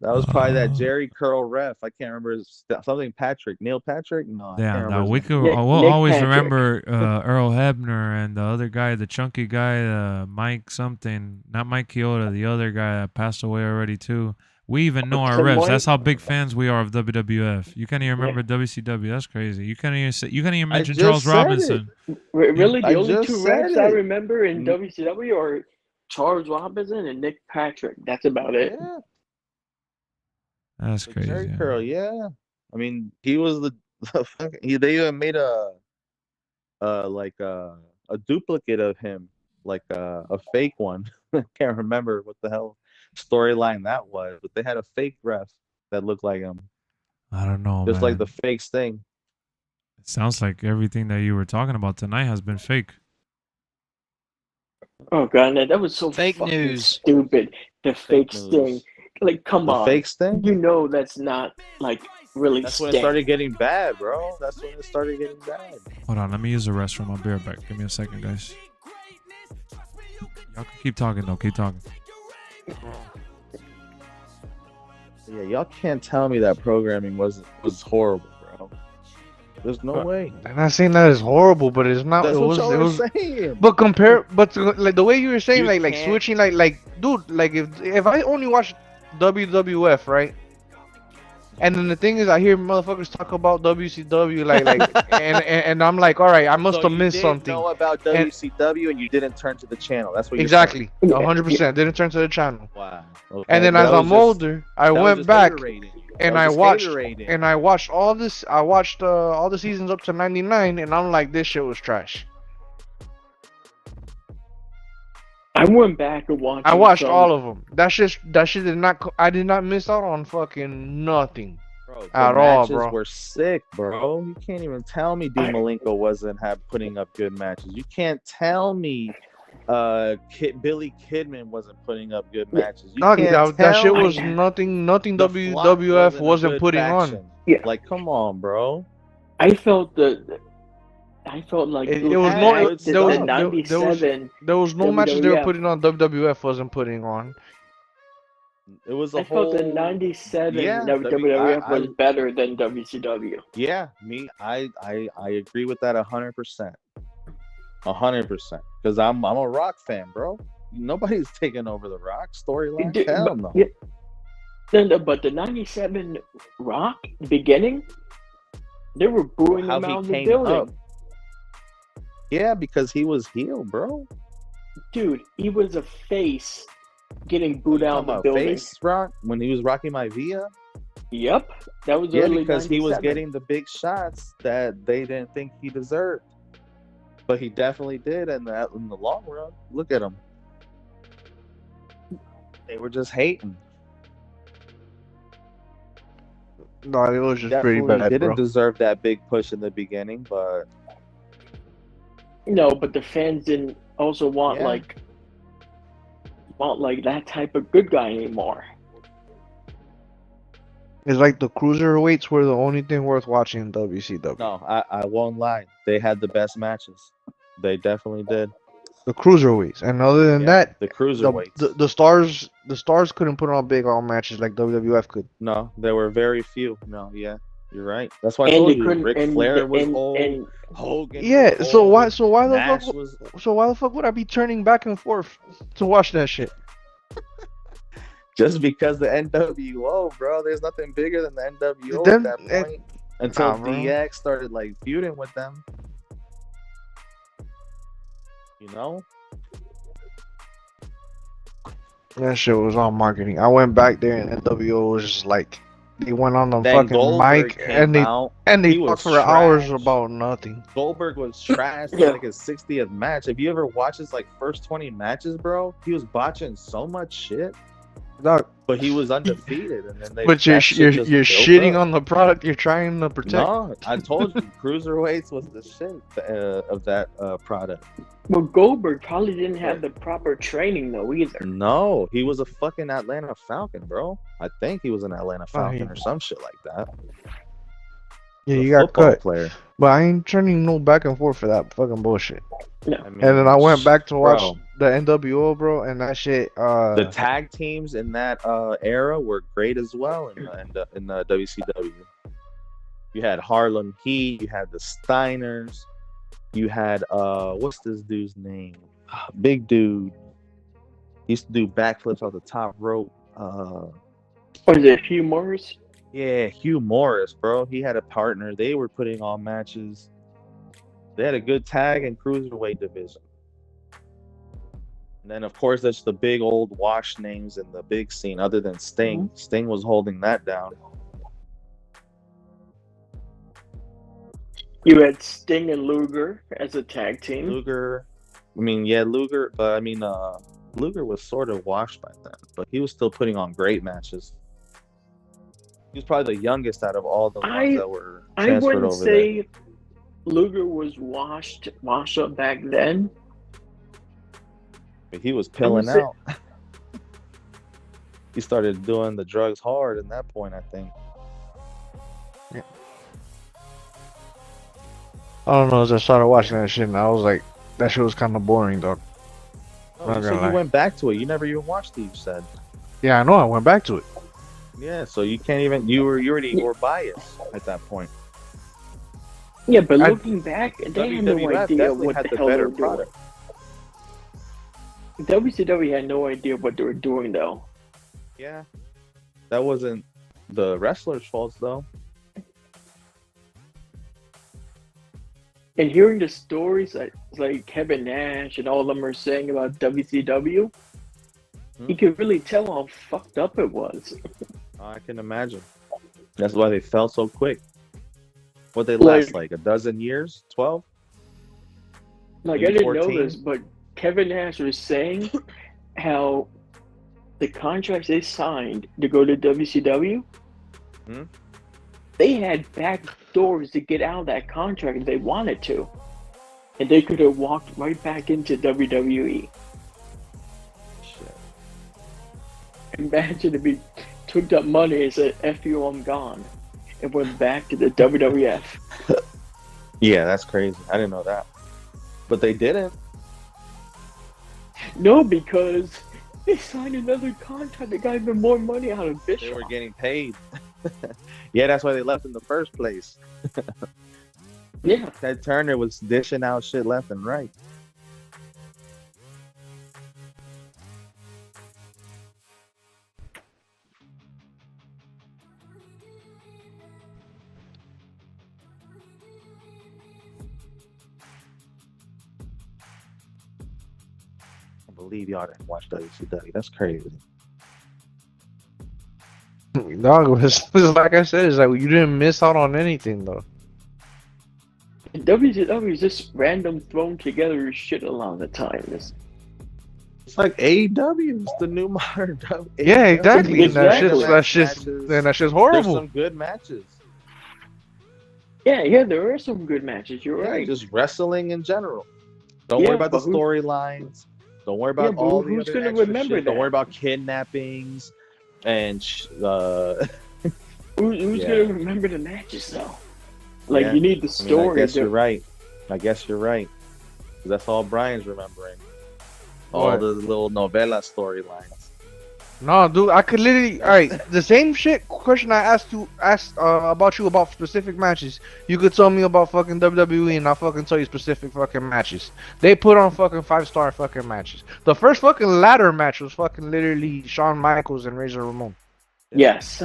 That was probably that Jerry Curl ref. I can't remember something Neil Patrick. No, I can't damn, remember. now his we name. could. Nick- I will Nick always Patrick. remember Earl Hebner and the other guy, the chunky guy, Mike something, not Mike Chioda, the other guy that passed away already too. We even know our refs. That's how big fans we are of WWF. You can't even remember WCW. That's crazy. You can't even say. You can't even mention Charles Robinson. Really, the I only just two said refs I it. remember in WCW are Charles Robinson and Nick Patrick. That's about it. Yeah, That's crazy. Jerry yeah. Curl. Yeah, I mean he was the they even made a duplicate of him, like a fake one. I can't remember what the hell storyline that was, but they had a fake ref that looked like him, I don't know, just man. like the fake Sting. It sounds like everything that you were talking about tonight has been fake. Oh god, that was so Fake fucking news. stupid. The fake news. Sting. Like, come The on. fake Sting? You know that's not, like, really That's when it Sting. started getting bad, bro. That's when it started getting bad. Hold on, let me use the restroom. I'll be right back. Give me a second, guys. Y'all can keep talking, though. Keep talking. Yeah, y'all can't tell me that programming was horrible, bro. There's no way. I'm not saying that is horrible, but it's not. That's It what was. y'all It were was. saying. But like the way you were saying, You like can't- switching, like dude, like if I only watch WWF, right? And then the thing is, I hear motherfuckers talk about WCW, and I'm like, all right, I must So have you missed didn't something. know about WCW and you didn't turn to the channel. That's what you're Exactly, saying. 100%. Didn't turn to the channel. Wow. Okay. And then That as was I'm just- older, I that was went just back hater-rating. and That was I just watched hater-rating. and I watched all this. I watched all the seasons up to '99, and I'm like, this shit was trash. I went back and watched. I watched all of them. That shit did not. I did not miss out on fucking nothing Bro, at the all, matches bro. were sick, bro. You can't even tell me Dean Malenko wasn't putting up good matches. You can't tell me Billy Kidman wasn't putting up good matches. You Dog, can't that shit tell was me nothing The Flock WWF a wasn't good putting faction. on. Yeah. Like, come on, bro. I felt like It was had no. good the stuff. '97. There was no matches they were WWF. putting on. WWF wasn't putting on. It was a I felt the whole '97 yeah, WWF I- was better than WCW. Yeah, I agree with that 100%. 100%. Because I'm a Rock fan, bro. Nobody's taking over the Rock storyline. Dude, Hell but- no. yeah. But the '97 Rock beginning, they were booing How him he out of the came building. up. Yeah, because he was heel, bro. Dude, he was a face getting booed out of the Talking about building. face Rock when he was Rocky Maivia. Yep, that was Yeah, early because he was 97. getting the big shots that they didn't think he deserved. But he definitely did in the long run. Look at him. They were just hating. No, it was just pretty Definitely bad, didn't bro. deserve that big push in the beginning, but No, but the fans didn't also want Yeah. like that type of good guy anymore. It's like the cruiserweights were the only thing worth watching in WCW. No, I won't lie. They had the best matches. They definitely did. The cruiserweights, and other than Yeah, that, the cruiserweights. the stars couldn't put on big all matches like WWF could. No, there were very few. No, yeah, you're right. That's why I And told they you. couldn't. Ric And Flair was and, old. and Hogan. Yeah, was so old. why Nash the was fuck so why the fuck would I be turning back and forth to watch that shit? just because the NWO, bro. There's nothing bigger than the NWO Them- at that point. Until Nah, bro. DX started like feuding with them. You know? That shit was all marketing. I went back there and NWO was just like they went on the Then fucking Goldberg mic came and they out. and they He was talked for hours trash. about nothing. Goldberg was trash. It was like his 60th match. If you ever watch his like first 20 matches, bro, he was botching so much shit. Dog, But he was undefeated, and then they. but you're that shit just built shitting up. on the product you're trying to protect. No, I told you, cruiserweights was the shit of that product. well, Goldberg probably didn't have the proper training though either. No, he was a fucking Atlanta Falcon, bro. I think he was an Atlanta Falcon he- or some shit like that. Yeah, A you got football cut. player. But I ain't turning no back and forth for that fucking bullshit. No. I mean, And then I went back to watch bro, the NWO, bro, and that shit. the tag teams in that era were great as well in the WCW. You had Harlem Heat, you had the Steiners, you had what's this dude's name? Big dude. He used to do backflips off the top rope. Or is it Hugh Morris? Yeah, Hugh Morris, bro. He had a partner. They were putting on matches. They had a good tag and cruiserweight division. And then, of course, there's the big old wash names in the big scene, other than Sting. Mm-hmm. Sting was holding that down. You had Sting and Luger as a tag team. Luger, Luger, but I mean, Luger was sort of washed by then, but he was still putting on great matches. He was probably the youngest out of all the ones that were I transferred wouldn't over say there. Luger was washed up back then. But he was pilling say- out. He started doing the drugs hard at that point, I think. I don't know. As I started watching that shit, and I was like, that shit was kind of boring, dog. Oh, Not you gonna said lie. you went back to it. You never even watched it, you said. Yeah, I know. I went back to it. Yeah, so you can't even. You already were biased at that point. Yeah, but I- looking back, they had no WWF idea definitely what had the the hell they better were doing. product. WCW had no idea what they were doing though. Yeah, that wasn't the wrestlers' fault though. And hearing the stories like Kevin Nash and all of them are saying about WCW, you could really tell how fucked up it was. I can imagine. That's why they fell so quick. What they last like a dozen years, 12? Like, Maybe I didn't 14? know this, but Kevin Nash was saying how the contracts they signed to go to WCW, Hmm? they had back doors to get out of that contract if they wanted to. And they could have walked right back into WWE. Shit. Imagine if he took that money and said, F you, I'm gone, and went back to the WWF. Yeah, that's crazy. I didn't know that. But they didn't. No, because they signed another contract that got even more money out of They Bischoff. were getting paid. Yeah, that's why they left in the first place. Yeah. Ted Turner was dishing out shit left and right. I believe y'all didn't watch WCW. That's crazy. Dog, it's like I said, it's like you didn't miss out on anything though. WCW is just random thrown together shit a lot of the time. It's like AEW. It's the new modern AEW. Yeah, exactly. And that shit's Matches. There's There's horrible. some good matches. Yeah, there are some good matches. You're Yeah, right. just wrestling in general. Don't worry Yeah, about the but who- storylines. Don't worry Yeah, about but all the who's other gonna extra remember shit. Don't that? worry about kidnappings and Who's Yeah. gonna remember the matches though? Like Yeah. you need the I story. guess you're right. I guess you're right. 'Cause that's all Brian's remembering. All What? the little novela storylines. No, dude, I could literally. All right, the same shit question I asked about you about specific matches. You could tell me about fucking WWE, and I'll fucking tell you specific fucking matches. They put on fucking 5-star fucking matches. The first fucking ladder match was fucking literally Shawn Michaels and Razor Ramon. Yes.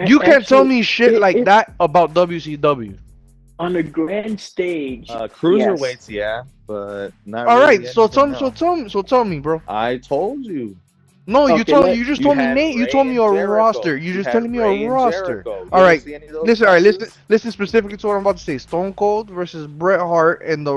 You can't tell Actually, me shit like it- that about WCW. on a grand stage. Cruiserweights, yeah, but not. All really right, so tell me, anything else. so tell me, bro. I told you. No, you Okay, you just you told me had name. You Rey told me and a Jericho. roster. You're You just had telling me Rey a and roster. Jericho. You All right, didn't see any of those listen. All right, matches? listen specifically to what I'm about to say. Stone Cold versus Bret Hart in the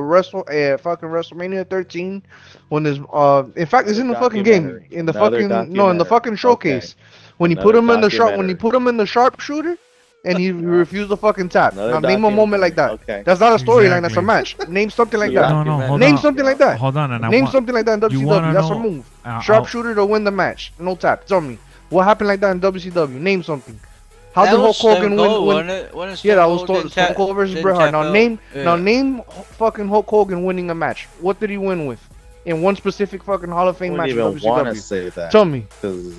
fucking WrestleMania 13. When there's in fact, it's in the fucking game. Documentary. In the Another fucking no, in the fucking showcase. When he put Another him in the documentary. sharpshooter, and he refused the fucking tap. Another Now name a moment like that. Okay. That's not a storyline. That's a Exactly. match. Name something like Yeah. that. No, hold Name on. something like that. Hold on, and I Name want, something like that in you wanna WCW. That's a know- move. I'll- Sharpshooter to win the match. No tap. Tell me. What happened like that in WCW? Name something. How did Hulk Hogan win? Yeah, that was Stone Cold versus Bret Hart. Now name fucking Hulk Hogan winning a match. What did he win with? In one specific fucking Hall of Fame I match in wouldn't even want to WCW. say that. Tell me. 'Cause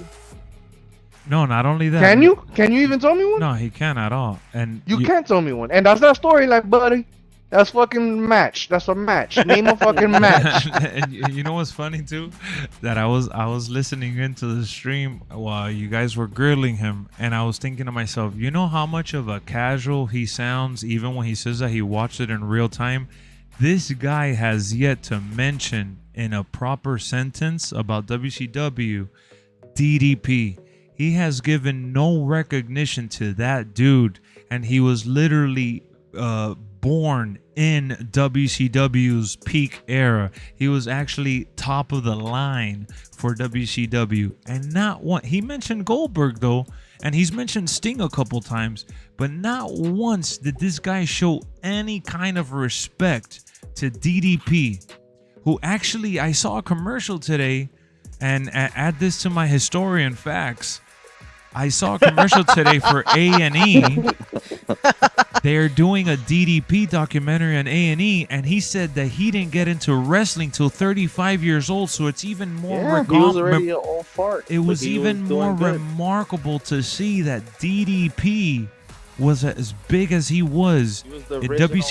No, not only that. Can you? Can you even tell me one? No, he can't at all. And You can't tell me one. And that's not storyline, buddy. That's fucking match. That's a match. Name a fucking match. And you know what's funny too? That I was listening into the stream while you guys were grilling him, and I was thinking to myself, you know how much of a casual he sounds even when he says that he watched it in real time? This guy has yet to mention in a proper sentence about WCW DDP. He has given no recognition to that dude, and he was literally born in WCW's peak era. He was actually top of the line for WCW, and not one. He mentioned Goldberg though, and he's mentioned Sting a couple times, but not once did this guy show any kind of respect to DDP, who actually, I saw a commercial today, and add this to my historian facts. I saw a commercial today for A&E. They're doing a DDP documentary on A&E, and he said that he didn't get into wrestling till 35 years old, so it's even more he was already an old fart. it but was he even doing more good. remarkable to see that DDP was as big as he was, He was the in original Randy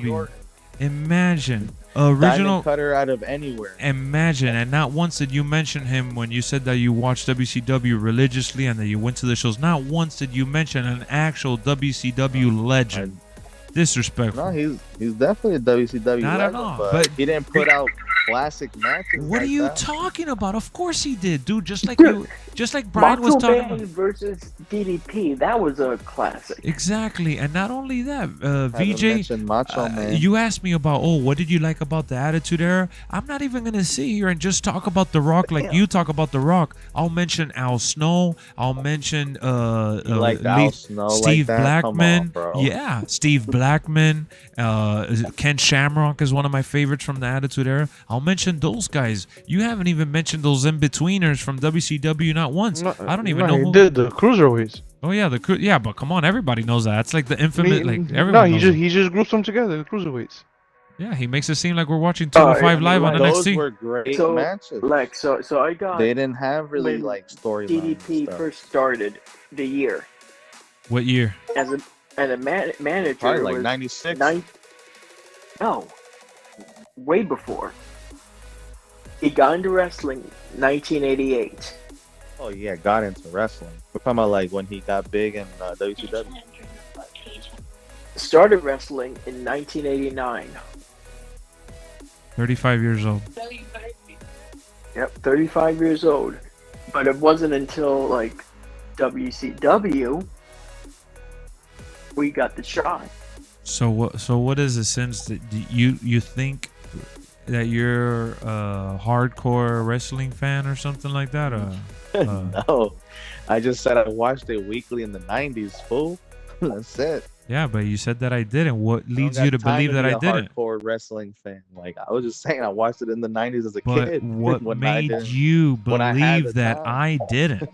WCW. Orton. Imagine. Diamond Original cutter out of anywhere. Imagine, and not once did you mention him when you said that you watched WCW religiously and that you went to the shows. Not once did you mention an actual WCW legend. Disrespectful. No, he's definitely a WCW Not at legend, all, but but- he didn't put out classic matches. What are like you that. talking about? Of course he did, dude. Just like you, just like Brian was Macho talking Man about. versus DDP. That was a classic. Exactly, and not only that, Haven't VJ, mentioned Macho Man. you asked me about, what did you like about the Attitude Era? I'm not even gonna sit here and just talk about The Rock like you talk about The Rock. I'll mention Al Snow. I'll mention like Al Snow like Steve that? Come Blackman. on, bro. Yeah, Steve Blackman. Ken Shamrock is one of my favorites from the Attitude Era. I'll mention those guys. You haven't even mentioned those in-betweeners from WCW not once. I don't even know He who. did the cruiserweights. Oh yeah, yeah, but come on, everybody knows that. It's like the infamous, like everyone No, knows it. he just groups them together. The cruiserweights. Yeah, he makes it seem like we're watching 205 live on Those NXT. were great So, matches. Lex, so I got They didn't have really when like storylines. DDP and stuff. first started the year What year? as a manager. Probably like was 96. No, way before. He got into wrestling 1988. Oh yeah, got into wrestling. We're talking about like when he got big in WCW. Started wrestling in 1989. 35 years old. Yep, 35 years old. But it wasn't until like WCW we got the shot. So what is the sense that you think that you're a hardcore wrestling fan or something like that? No, I just said I watched it weekly in the 90s, fool. That's it. Yeah, but you said that I didn't. What I don't leads got you to time believe that be I a didn't? hardcore wrestling fan. Like I was just saying, I watched it in the '90s as a But kid. what when I made didn't, you when I had the believe that time. I didn't?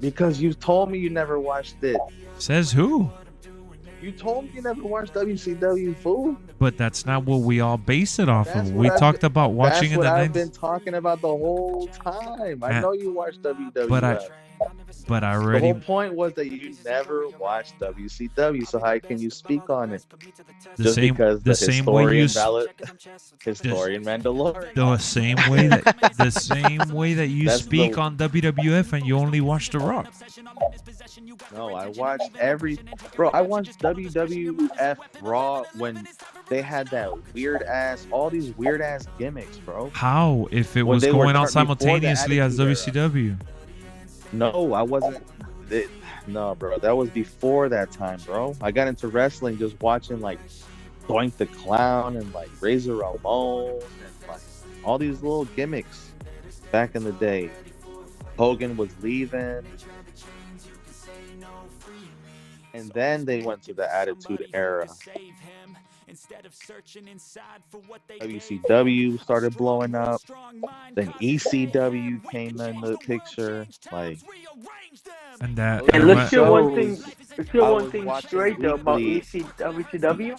Because you told me you never watched it. Says who? You told me you never watched WCW, fool. But that's not what we all base it off That's of. what We I've talked been- about watching That's in what the I've 90s. been talking about the whole time. I And- know you watched WWF. But I The already whole point was that you never watched WCW, so how can you speak on it? The Just same- because the same way you historian Mandalorian. the same way that you That's speak the- on WWF and you only watch The Rock. No, I watched I watched WWF Raw when they had that all these weird ass gimmicks, bro. How if it When was they were going on before the simultaneously as Attitude Era. WCW? No, I wasn't. No, bro, that was before that time, bro. I got into wrestling just watching like Doink the Clown and like Razor Ramon and like all these little gimmicks back in the day. Hogan was leaving. And then they went to the Attitude Era. WCW started blowing up. Then ECW came in the picture. Like, And that And let's shows, do one thing. Let's do I one was thing watching straight though about weekly. WCW.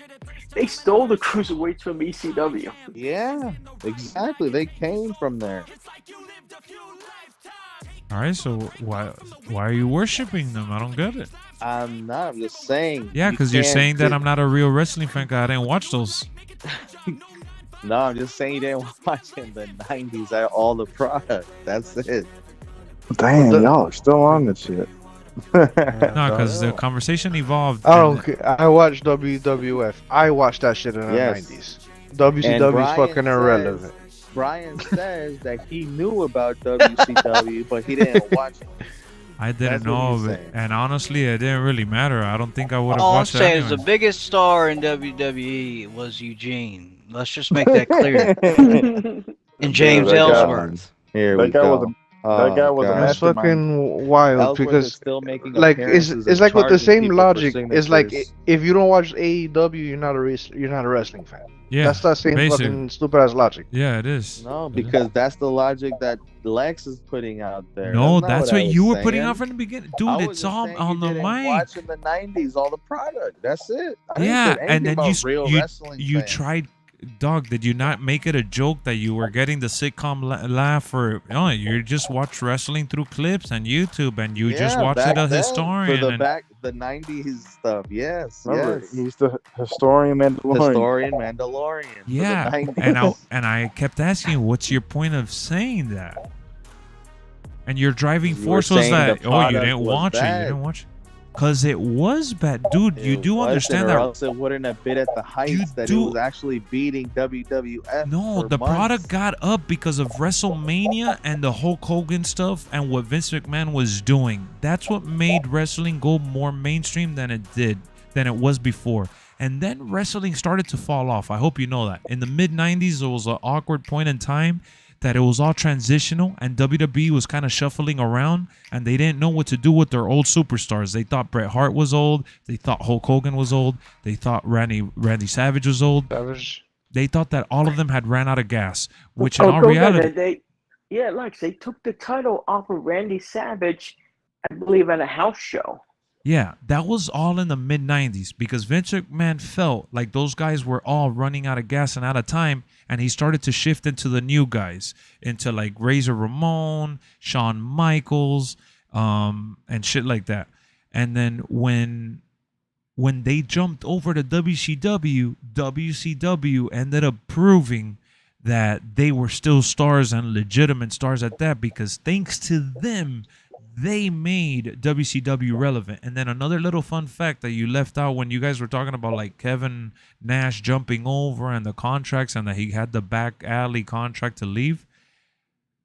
They stole the cruiserweights from ECW. Yeah, exactly. They came from there. All right, so why are you worshiping them? I don't get it. I'm not. I'm just saying. Yeah, because you're can't saying that sit- I'm not a real wrestling fan. 'Cause I didn't watch those. No, I'm just saying you didn't watch in the '90s all the product. That's it. Damn, y'all are still on this shit. No, because the conversation evolved. I and- don't care. I watched WWF. I watched that shit in the Yes. 90s. And WCW is Brian fucking says- irrelevant. Brian says that he knew about WCW, but he didn't watch it. I didn't That's what know he's of it, saying. and honestly, it didn't really matter. I don't think I would have All I'm watched it saying is the anyway. biggest star in WWE was Eugene. Let's just make that clear. And James that guy- Ellsworth. Here we That guy go. was that guy was a God. That's mastermind. fucking wild Ellsworth is because still making like appearances it's and like with the charging same people for logic. It's like signatures. if you don't watch AEW, you're not a wrestling fan. Yeah, That's that same basically. fucking stupid ass logic. Yeah, it is. No, It is. because that's the logic that Lex is putting out there. No, not that's I what was you were putting saying. out from the beginning, I dude. was It's just all saying on you the didn't mic. watch in the '90s all the product. That's it. I didn't Yeah, say and anything then about real you wrestling you fans. tried, dog. Did you not make it a joke that you were getting the sitcom laugh or? No, you just watch wrestling through clips and YouTube, and you just watch back it a then, historian. for and- the '90s stuff. Yes, Remember, yes. he's the historian Mandalorian. Historian Mandalorian. for the Yeah, 90s. and I kept asking you, what's your point of saying that? And your driving You were force was saying that, the oh, you product didn't was watch it. You bad. didn't watch it. Because it was bad. Dude, you It do wasn't, understand or that. else it wouldn't have been at the heights that do- it was actually beating WWF. No, for the months. product got up because of WrestleMania and the Hulk Hogan stuff and what Vince McMahon was doing. That's what made wrestling go more mainstream than it was before. And then wrestling started to fall off. I hope you know that. In the mid-90s, there was an awkward point in time that it was all transitional and WWE was kind of shuffling around and they didn't know what to do with their old superstars. They thought Bret Hart was old. They thought Hulk Hogan was old. They thought Randy Savage was old. They thought that all of them had ran out of gas, which in all don't forget reality... that Lex, they took the title off of Randy Savage, I believe, at a house show. Yeah, that was all in the mid-90s because Vince McMahon felt like those guys were all running out of gas and out of time, and he started to shift into the new guys, into like Razor Ramon, Shawn Michaels, and shit like that. And then when they jumped over to WCW ended up proving that they were still stars and legitimate stars at that because thanks to them, they made WCW relevant. And then another little fun fact that you left out when you guys were talking about like Kevin Nash jumping over and the contracts and that he had the back alley contract to leave.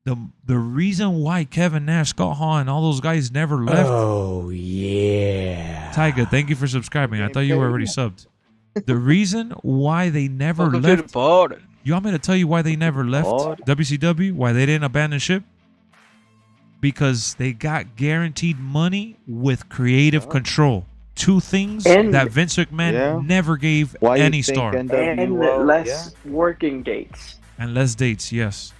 The reason why Kevin Nash, Scott Hall, and all those guys never left. Oh, yeah. Tiger, thank you for subscribing. I thought you were already subbed. The reason why they never Welcome to the left. party. You want me to tell you why they never left WCW? Why they didn't abandon ship? Because they got guaranteed money with creative control. two things And- that Vince McMahon Yeah. never gave Why you any think star. NWO, and less yeah. working dates. And less dates, yes.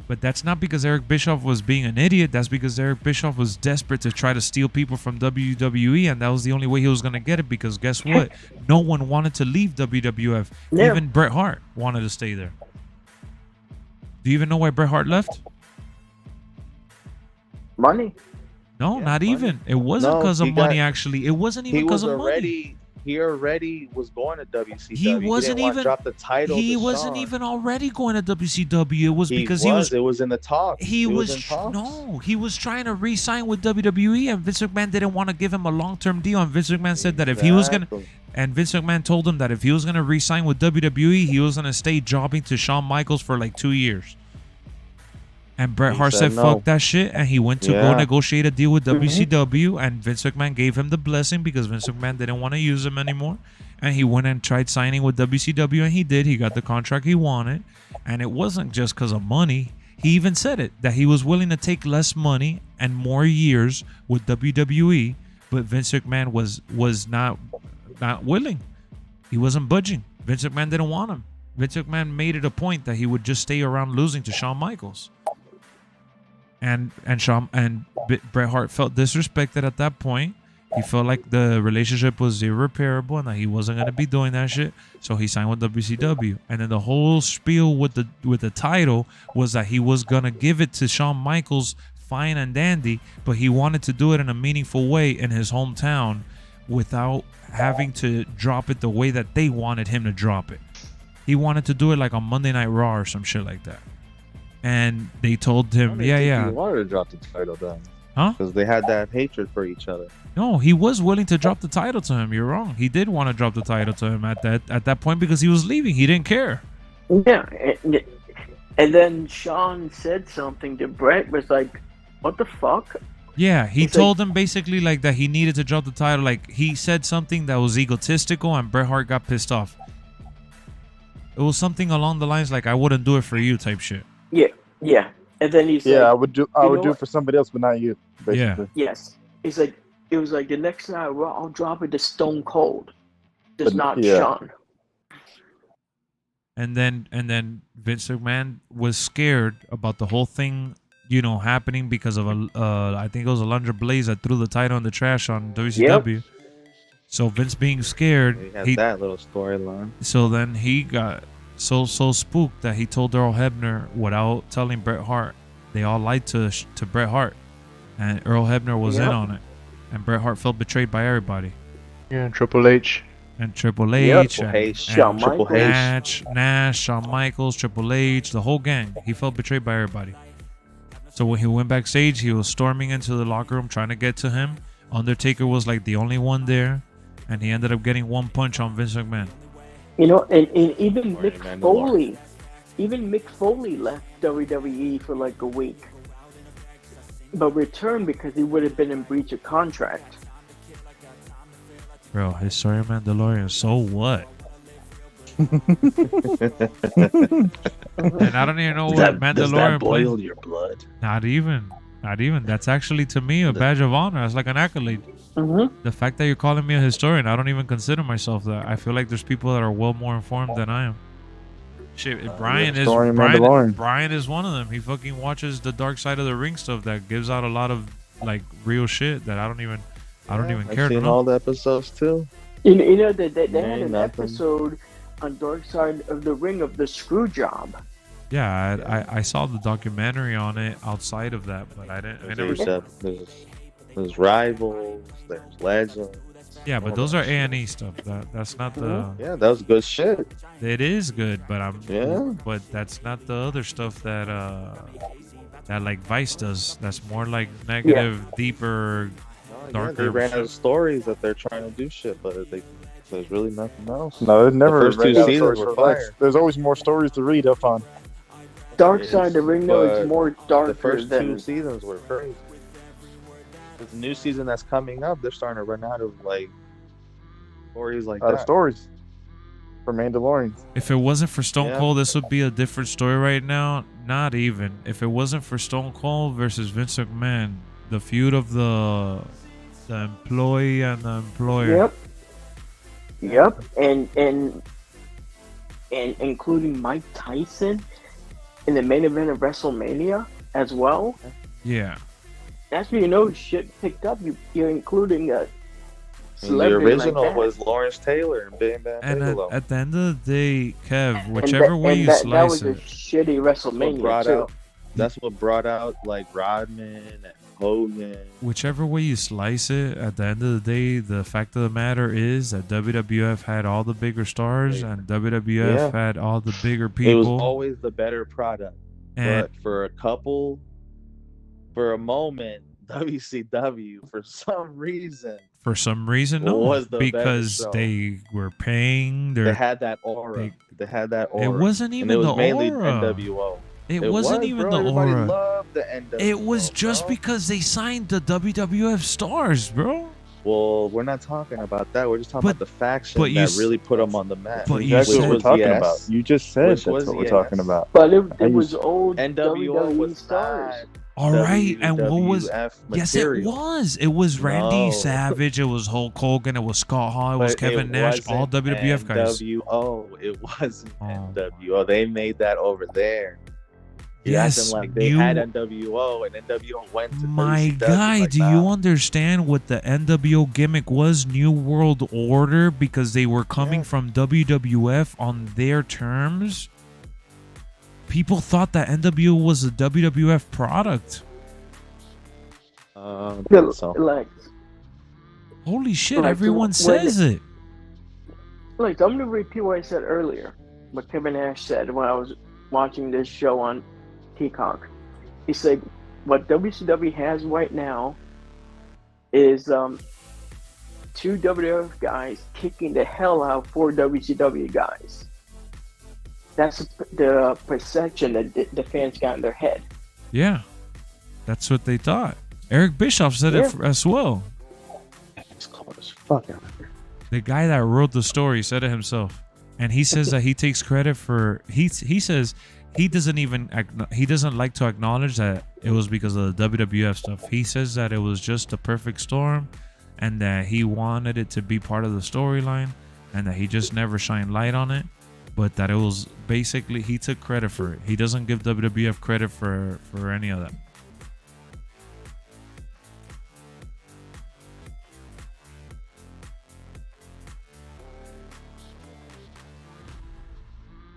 But that's not because Eric Bischoff was being an idiot. That's because Eric Bischoff was desperate to try to steal people from WWE, and that was the only way he was going to get it, because guess what? No one wanted to leave WWF. Yeah. Even Bret Hart wanted to stay there. Do you even know why Bret Hart left? Money. No, Yeah, not money. even. It wasn't No, because of he money, got- actually. It wasn't even He because was of money. already. He already was going to WCW. He wasn't didn't want to even. drop the title. He to wasn't Shawn. even already going to WCW. It was because he was. It was in the talks. He It was in talks. no, he was trying to re-sign with WWE, and Vince McMahon didn't want to give him a long-term deal. And Vince McMahon said that if he was gonna, Exactly. and Vince McMahon told him that if he was gonna re-sign with WWE, he was gonna stay jobbing to Shawn Michaels for like 2 years. And Bret He Hart said, said no. "Fuck that shit," and he went to go Yeah. negotiate a deal with WCW, and Vince McMahon gave him the blessing because Vince McMahon didn't want to use him anymore. And he went and tried signing with WCW, and he did. He got the contract he wanted, and it wasn't just because of money. He even said it, that he was willing to take less money and more years with WWE, but Vince McMahon was not willing. He wasn't budging. Vince McMahon didn't want him. Vince McMahon made it a point that he would just stay around losing to Shawn Michaels. And Bret Hart felt disrespected at that point. He felt like the relationship was irreparable and that he wasn't gonna be doing that shit. So he signed with WCW. And then the whole spiel with the title was that he was gonna give it to Shawn Michaels, fine and dandy, but he wanted to do it in a meaningful way in his hometown without having to drop it the way that they wanted him to drop it. He wanted to do it like on Monday Night Raw or some shit like that. And they told him, He yeah. wanted to drop the title then. Huh? Because they had that hatred for each other. No, he was willing to drop the title to him. You're wrong. He did want to drop the title to him at that point because he was leaving. He didn't care. Yeah, and then Shawn said something to Bret, was like, "What the fuck?" Yeah, he It's told him basically like that he needed to drop the title. Like he said something that was egotistical, and Bret Hart got pissed off. It was something along the lines like, "I wouldn't do it for you" type shit. Yeah. And then he said, Yeah, I would do know it what? for somebody else, but not you. Basically. "Yes." He's like, it was like the next night I'll drop it to Stone Cold, just But, not yeah. Shawn. And then Vince McMahon was scared about the whole thing, happening because of I think it was Alundra Blaze that threw the title in the trash on WCW. So Vince being scared, He had that little storyline. so then he got so spooked that he told Earl Hebner without telling Bret Hart. They all lied to Bret Hart, and Earl Hebner was in Yep. on it, and Bret Hart felt betrayed by everybody. Yeah, Triple H. And Triple Yep. H, Triple and, H, Shawn Triple Michaels. H. Nash, Shawn Michaels, Triple H, the whole gang. He felt betrayed by everybody. So when he went backstage, he was storming into the locker room trying to get to him. Undertaker was like the only one there, and he ended up getting one punch on Vince McMahon. And even Sorry, Mick Mandalorian. Foley, left WWE for like a week, but returned because he would have been in breach of contract. Bro, his story of Mandalorian, so what? And I don't even know what Mandalorian plays. your blood? Not even. That's actually to me a badge of honor. It's like an accolade. Mm-hmm. The fact that you're calling me a historian, I don't even consider myself that. I feel like there's people that are well more informed than I am. Shit, Brian is historian Mandalorian. Brian is one of them. He fucking watches the Dark Side of the Ring stuff that gives out a lot of like real shit that I don't even care I've to seen know. all the episodes too. They had Ain't an nothing. episode on Dark Side of the Ring of the screw job. Yeah, I saw the documentary on it outside of that, but I never. There's Rivals. There's Legends. Yeah, but those are A&E stuff. That's not the. Yeah, that was good shit. It is good, but Yeah. But that's not the other stuff that like Vice does. That's more like negative, deeper, darker. They ran out of stories that they're trying to do shit, but there's really nothing else. No, there's never The first ran two out of seasons stories were for Lex. fire. There's always more stories to read up on. Dark Side of the Ring, though, But is more The darker first than. two seasons were crazy. The new season that's coming up, they're starting to run out of like stories like Out of that. stories for Mandalorians. If it wasn't for Stone Yeah. Cold, this would be a different story right now. Not even. If it wasn't for Stone Cold versus Vince McMahon, the feud of the The employee and the employer. Yep. And including Mike Tyson in the main event of WrestleMania as well. Yeah. That's when you know shit picked up. You're including a And the celebrity original like that. was Lawrence Taylor and Bam Bam And Bigelow. at the end of the day, Kev, And whichever way you that slice was a it, shitty WrestleMania too. That's what brought out like Rodman and Hogan. whichever way you slice it, at the end of the day, the fact of the matter is that WWF had all the bigger stars and WWF had all the bigger people. It was always the better product. And- But for a moment, WCW, for some reason, For some reason, no, was the better because show. they were paying their. They had that aura. They had that aura. It wasn't even and it was the mainly aura. NWO. It wasn't was, even bro. the Everybody aura. loved the NWO. It was just bro. because they signed the WWF stars, bro. Well, we're not talking about that. We're just talking about the faction but you that s- really put them on the map. but you That's what said- we're talking Yes. about. You just said Which that's was what we're yes. talking about. But it I was used- old NWO WWE was stars. All right, and what was? WWF Yes, it material. was. It was Randy No. Savage. It was Hulk Hogan. It was Scott Hall. It was But Kevin Nash. wasn't All WWF guys. NWO. It wasn't Oh. NWO. They made that over there. You're Yes, acting like they you- had NWO and NWO went to My WCW. guy, Like, do nah. you understand what the NWO gimmick was? New World Order, because they were coming from WWF on their terms. People thought that NWO was a WWF product. Like, Holy shit, Like, everyone when- says it. like, I'm gonna repeat what I said earlier. What Kevin Nash said when I was watching this show on Peacock. He said, "What WCW has right now is two WWF guys kicking the hell out of 4 WCW guys. That's the perception that the fans got in their head." Yeah, that's what they thought. Eric Bischoff said it as well. Fuck out of here. The guy that wrote the story said it himself, and he says that he takes credit for. He says he doesn't like to acknowledge that it was because of the WWF stuff. He says that it was just a perfect storm, and that he wanted it to be part of the storyline, and that he just never shined light on it. But that it was basically he took credit for it. He doesn't give WWF credit for any of that.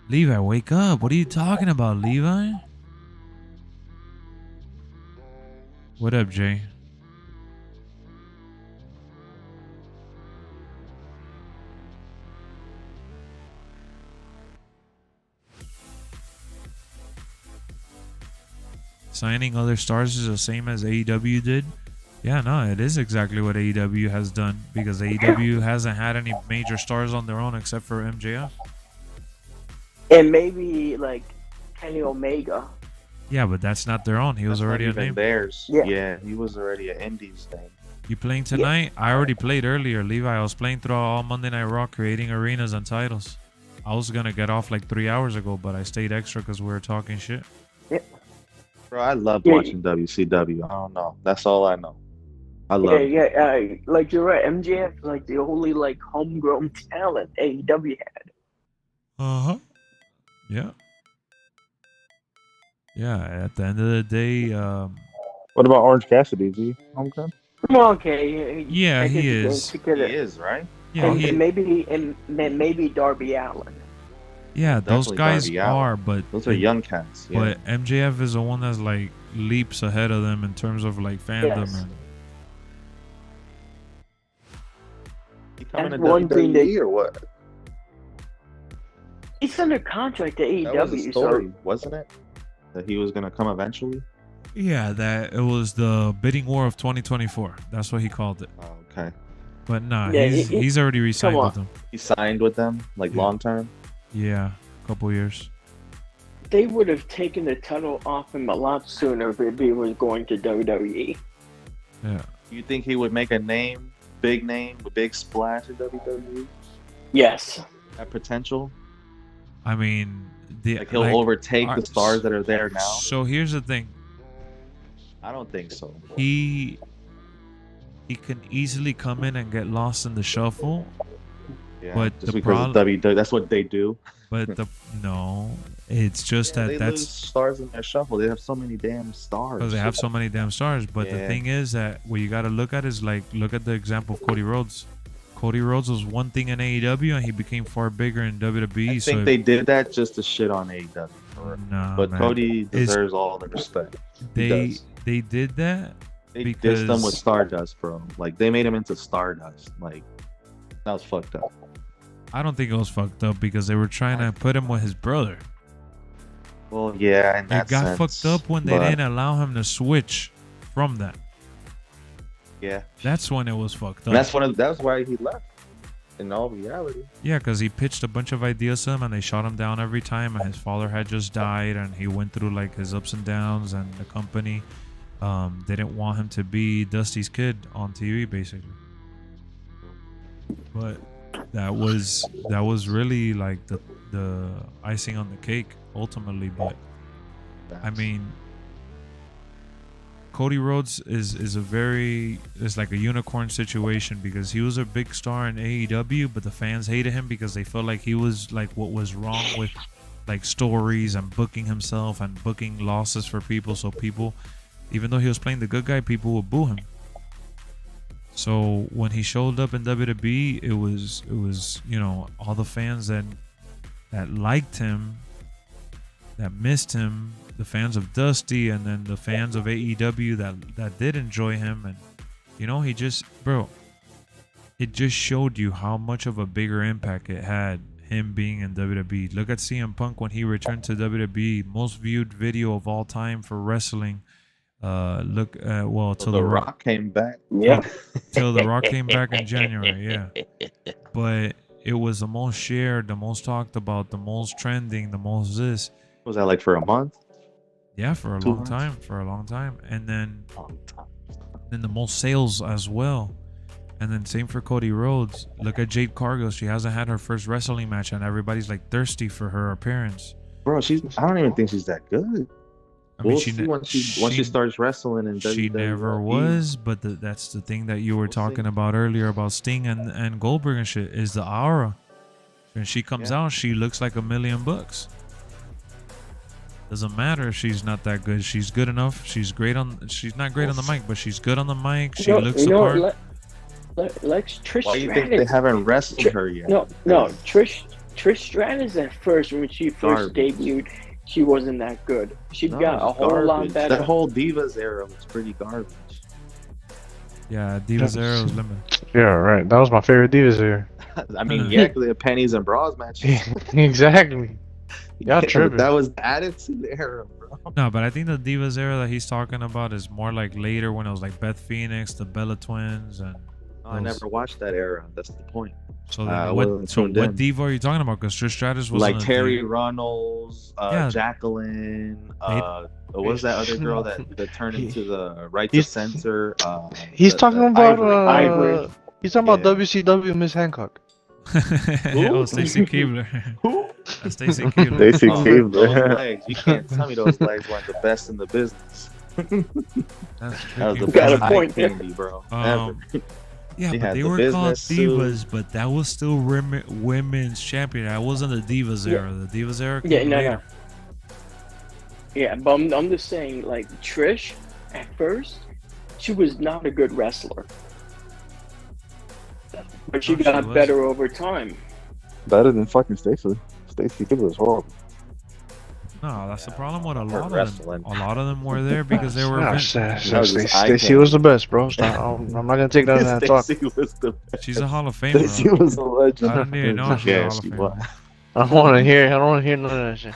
Levi, wake up. What are you talking about, Levi? What up, Jay? Signing other stars is the same as AEW did. Yeah, no, it is exactly what AEW has done, because AEW hasn't had any major stars on their own except for MJF. And maybe like Kenny Omega. Yeah, but that's not their own. He was That's already not a even name. theirs. Yeah. Yeah, he was already an Indies thing. You playing tonight? I already played earlier, Levi. I was playing through all Monday Night Raw, creating arenas and titles. I was gonna get off like 3 hours ago, but I stayed extra because we were talking shit. Bro, I loved Yeah. watching WCW. I don't know. That's all I know. I love it. Like you're right. MJF like the only like homegrown talent AEW had. Uh-huh. Yeah. Yeah, at the end of the day, What about Orange Cassidy? Is he homegrown? Okay. Yeah, I he think is. He is, right? Yeah, and, he- and maybe Darby Allin. yeah, those Definitely guys Darby Allin. are, but Those are young cats. Yeah. But MJF is the one that's like leaps ahead of them in terms of like fandom. Yes. And He coming to That's one thing WWE or what? He's under contract to That was AEW. the story, So wasn't it? That he was gonna come eventually. yeah, that it was the bidding war of 2024. That's what he called it. Oh, okay. But nah, Yeah, he's already re-signed come with on. them. He signed with them like long term. Yeah, a couple years. they would have taken the title off him a lot sooner if he was going to WWE. Yeah. You think he would make a big name, a big splash at WWE? Yes. That potential? I mean, Like he'll overtake the stars that are there now? So here's the thing. I don't think so. He he can easily come in and get lost in the shuffle. Yeah, but just the because problem, WWE, that's what they do. but no, it's just They that lose stars in their shuffle. They have so many damn stars. because they have so many damn stars. But the Yeah. thing is that what you got to look at is like look at the example of Cody Rhodes. Cody Rhodes was one thing in AEW and he became far bigger in WWE. I so think they did that just to shit on AEW. Nah, But man. Cody deserves all the respect. He does. They did that They because dissed him with Stardust, bro. Like they made him into Stardust. Like that was fucked up. I don't think it was fucked up because they were trying to put him with his brother. Well, yeah, in It that got sense, fucked up when they but- didn't allow him to switch from that. Yeah, That's when it was fucked up. and that's why he left. In all reality, Yeah, because he pitched a bunch of ideas to him and they shot him down every time. And his father had just died and he went through like his ups and downs. And the company didn't want him to be Dusty's kid on TV, basically. But that was really like the icing on the cake ultimately. But I mean, Cody Rhodes is like a unicorn situation because he was a big star in AEW, but the fans hated him because they felt like he was like what was wrong with like stories and booking himself and booking losses for people. So people, even though he was playing the good guy, people would boo him. So when he showed up in WWE, it was all the fans that liked him, that missed him, the fans of Dusty, and then the fans of AEW that did enjoy him. And he just, bro, it just showed you how much of a bigger impact it had, him being in WWE. Look at CM Punk when he returned to WWE, most viewed video of all time for wrestling. Look at till the Rock came back. Yeah. Till The Rock came back in January, yeah. But it was the most shared, the most talked about, the most trending, the most this. Was that like for a month? Yeah, for a 2 long months? time, and then the most sales as well. And then same for Cody Rhodes. Look at Jade Cargill. She hasn't had her first wrestling match, and everybody's like thirsty for her appearance. Bro, I don't even think she's that good. I mean, We'll see once she starts wrestling in WWE. She never was, but that's the thing that you were talking about earlier about Sting and Goldberg and shit is the aura. When she comes out, she looks like $1 million. Doesn't matter if she's not that good. She's good enough. She's not great on the mic, but she's good on the mic. She looks the part. Trish Why do you Stratus. think they haven't wrestled her yet? No. Trish Stratus at first, when she first debuted, she wasn't that good. She got a whole lot better. That whole Divas era was pretty garbage. Yeah, Divas era was limited. Yeah, right. That was my favorite Divas era. I mean, yeah, because they had pennies and bras matches. Exactly. Y'all tripping. That was the Attitude era, bro. No, but I think the Divas era that he's talking about is more like later when it was like Beth Phoenix, the Bella Twins, and I never watched that era. That's the point. So what diva are you talking about? Because Trish Stratus was like Terry Runnels, Yeah. Jacqueline. What was that other girl that turned into the right to He's- censor? He's talking about Ivory. He's talking about WCW Miss Hancock. Oh, Stacy Keibler. That's Stacy Keibler. Stacy Keibler. Those legs. You can't tell me those legs weren't the best in the business. That's That was the freaking Got a best point eye there. candy, bro. Um, Ever. Yeah, They but had they the were called business suit. divas, but that was still women's champion. That wasn't the Divas era. The Divas era came Yeah, no. later. Yeah, but I'm just saying, like, Trish, at first, she was not a good wrestler. But she No, she got was. better over time. Better than fucking Stacy. Stacy Keibler was horrible. No, that's the problem with a Her lot of wrestling. them. A lot of them were there because they were. Nah, event- That was just eye Stacy candy. was the best, bro. I'm not gonna take none of that talk. Stacy was the best. She's a Hall of Famer. Stacy bro. was a legend. I don't need to know she's a Yeah, Hall of she Famer. was. I don't want to hear none of that shit.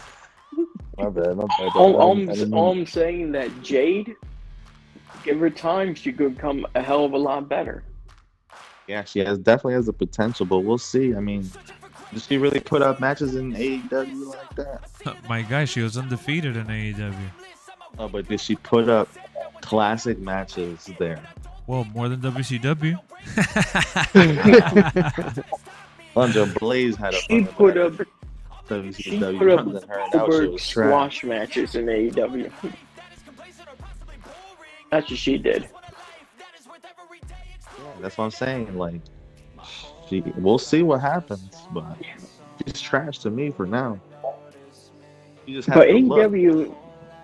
My bad. All I'm saying that Jade, give her time, she could come a hell of a lot better. Yeah, she definitely has the potential, but we'll see. I mean, does she really put up matches in AEW like that? My guy, she was undefeated in AEW. Oh, but did she put up classic matches there? Well, more than WCW. Andre Blaze had a She fun put up WCW put up run than her, and that shit Goldberg was trash. squash matches in AEW. That's what she did. That's what I'm saying. Like, we'll see what happens, but she's trash to me for now. She just has But the look. AEW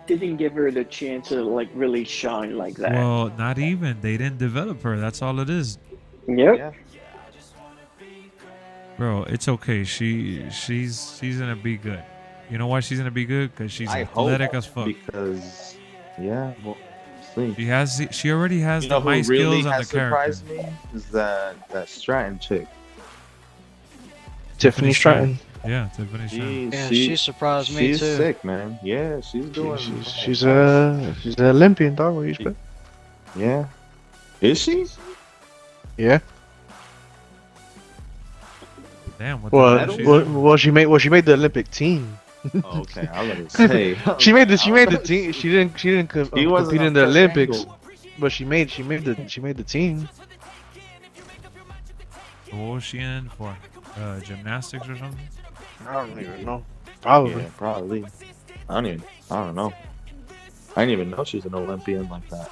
didn't give her the chance to like really shine like that. Well, not even. They didn't develop her. That's all it is. Yep. Yeah. Bro, it's okay. She's gonna be good. You know why she's gonna be good? Because she's I athletic hope, as fuck. because well, see. She already has You the know who mic really skills and has the character. surprised me is that Stratton chick. Tiffany Stratton. Yeah, Tiffany Stratton. Yeah, she surprised me she's too. sick, man. Yeah, she's doing. She's an Olympian, dog. What do you expect? Yeah. Is she? Yeah. Damn. What Well, she made the Olympic team. Oh, okay, I was gonna say. she made the team. She didn't compete in the Olympics, angle. but she made the team. What was she in for? Gymnastics or something? I don't even know. Probably. Yeah, probably. I don't know. I didn't even know she was an Olympian like that.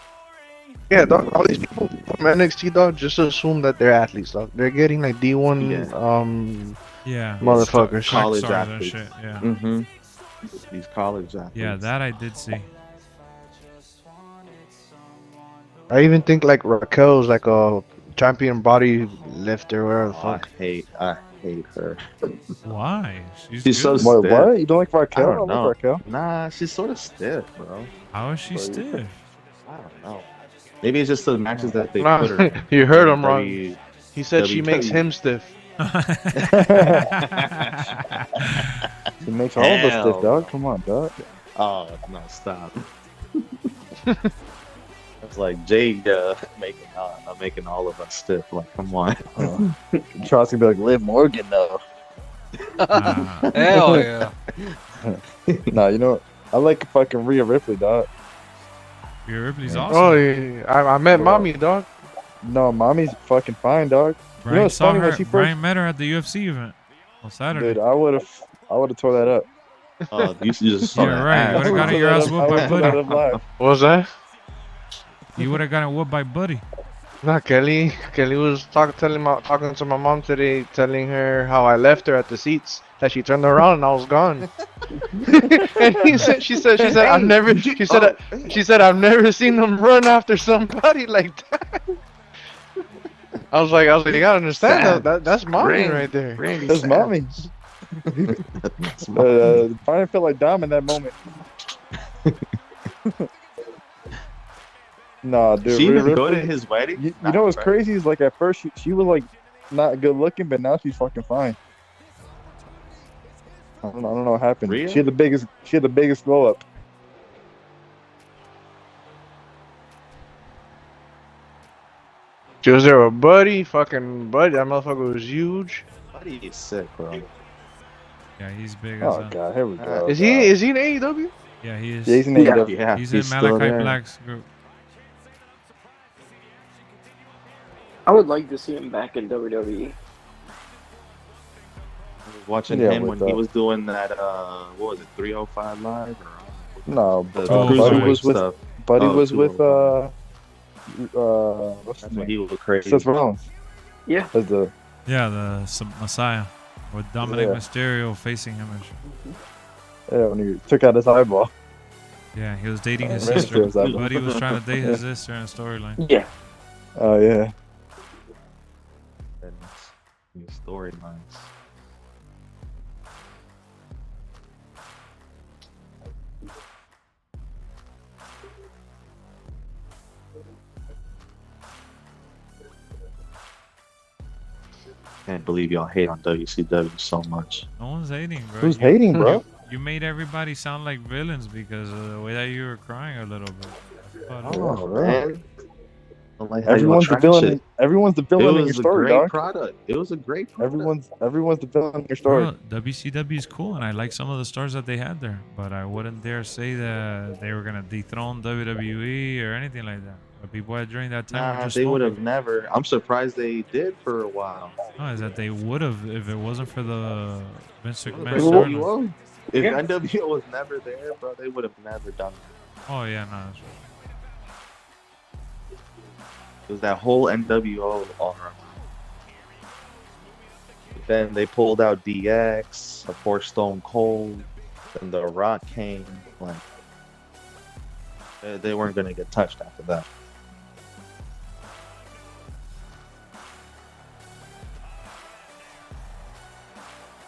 Yeah, dog. All these people from NXT, dog, just assume that they're athletes, dog. They're getting like D1, Yeah. motherfuckers. College stars and athletes. shit, yeah. Mm-hmm. These college athletes. Yeah, that I did see. I even think like Raquel's like a champion body lifter, whatever the fuck. I hate her. Why? She's so good. stiff. What? You don't like Raquel? I I don't like know. Raquel. Nah, she's sort of stiff, bro. How is she stiff? I don't know. Maybe it's just the matches that they Nah, put her in. you heard him W- wrong. He said she makes WWE. him stiff. She makes all of us Hell stiff, dog. Come on, dog. Oh no! Stop. It's like Jade making all of us stiff. Like, come on. Charles gonna be like Liv Morgan though. Hell yeah. Nah, you know what? I like fucking Rhea Ripley, dog. Rhea Ripley's awesome. Oh, yeah. I met mommy, dog. No, mommy's fucking fine, dog. Brian You know what's saw funny her. when she first? Brian met her at the UFC event on Saturday. Dude, I would have tore that up. Oh, you just saw Yeah, that right. ass. You would have gotten your ass whooped by Buddy. What was that? You would have gotten whooped by Buddy. Nah, Kelly was talking to my mom today, telling her how I left her at the seats. That she turned around and I was gone. And she said I've never seen them run after somebody like that. I was like, you gotta understand that's mommy right there. That's mommy. Brian felt like Dom in that moment. Nah, dude. She Rhea even go to Ripley, his wedding? You know what's crazy is like at first she was like not good looking, but now she's fucking fine. I don't know what happened. Rhea? She had the biggest glow up. She was there with Buddy, fucking Buddy. That motherfucker was huge. Buddy is sick, bro. Yeah, he's big as Oh hell. god, here we go. Is he in AEW? Yeah, he is. Yeah, he's in AEW. Yeah, He's in still Malachi there. Black's group. I would like to see him back in WWE. I was watching Yeah, him with when he was doing that, what was it, 305 Live? Or, No, the Buddy cruiserweight was with stuff. Buddy Oh, was with 205. what's his That's when name? he was crazy. Seth Rollins. Yeah. As the Yeah, the Messiah with Dominic Yeah. Mysterio facing him and shit. when he took out his eyeball. Yeah, he was dating his Right. sister. His eyeball. Buddy was trying to date his sister in a storyline. Yeah. Oh yeah. These storylines. Can't believe y'all hate on WCW so much. No one's hating, bro. Who's hating, bro? You made everybody sound like villains because of the way that you were crying a little bit. That's about it. Oh, man. I like how y'all Everyone's the trash villain. it. Everyone's the It villain in your was a story, great dog. product. It was a great product. Everyone's the villain in your story. Bro, WCW is cool, and I like some of the stars that they had there, but I wouldn't dare say that they were gonna dethrone WWE or anything like that. But people at during that time were Nah, just they would have smoking. never. I'm surprised they did for a while. No, is that they would have if it wasn't for the Vince McMahon If storyline. NWO, if Yeah. NWO was never there, bro, they would have never done that. Oh yeah, no, that's right. It was that whole NWO aura. Then they pulled out DX, of course Stone Cold, then The Rock came. Like they weren't gonna get touched after that.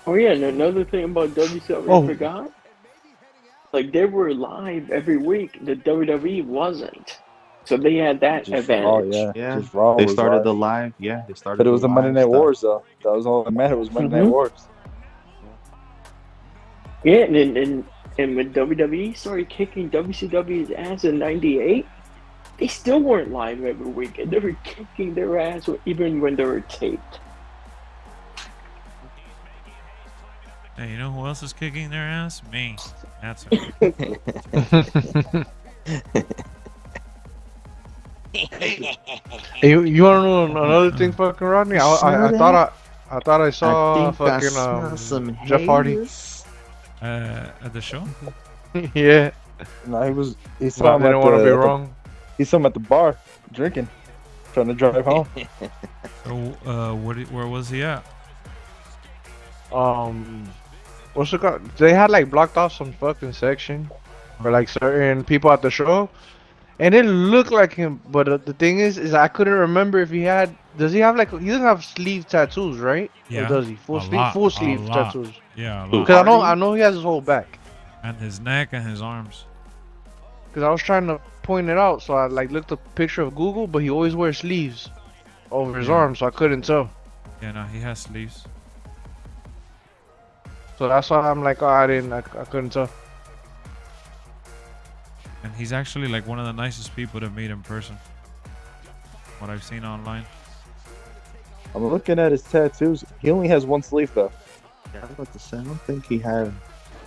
Oh yeah, and another thing about WCW I forgot. Like they were live every week. The WWE wasn't, so they had that advantage. Just Raw They was started live. the live. Yeah, they started. But it was the the Monday live Night stuff. Wars though. That was all that mattered. Was Monday Night Wars. Yeah, and when WWE started kicking WCW's ass in '98, they still weren't live every week, and they were kicking their ass even when they were taped. Hey, you know who else is kicking their ass? Me. That's it. Hey, you wanna know another thing, fucking Rodney? I thought I saw fucking Jeff Hardy. At the show? Yeah. No, he But I didn't want to be wrong. He saw him at the bar drinking, trying to drive home. So, where was he at? What's it called? They had like blocked off some fucking section for like certain people at the show, and it looked like him. But the thing is I couldn't remember if he had. Does he have like? He doesn't have sleeve tattoos, right? Yeah. Or does he full sleeve tattoos? Yeah, a lot. Because I know he has his whole back. And his neck and his arms. Because I was trying to point it out, so I like looked up a picture of Google, but he always wears sleeves over his arms, so I couldn't tell. Yeah, no, he has sleeves. So that's why I'm like, oh, I couldn't tell. And he's actually like one of the nicest people to meet in person. What I've seen online. I'm looking at his tattoos. He only has one sleeve though. Yeah, I was about to say, I don't think he had.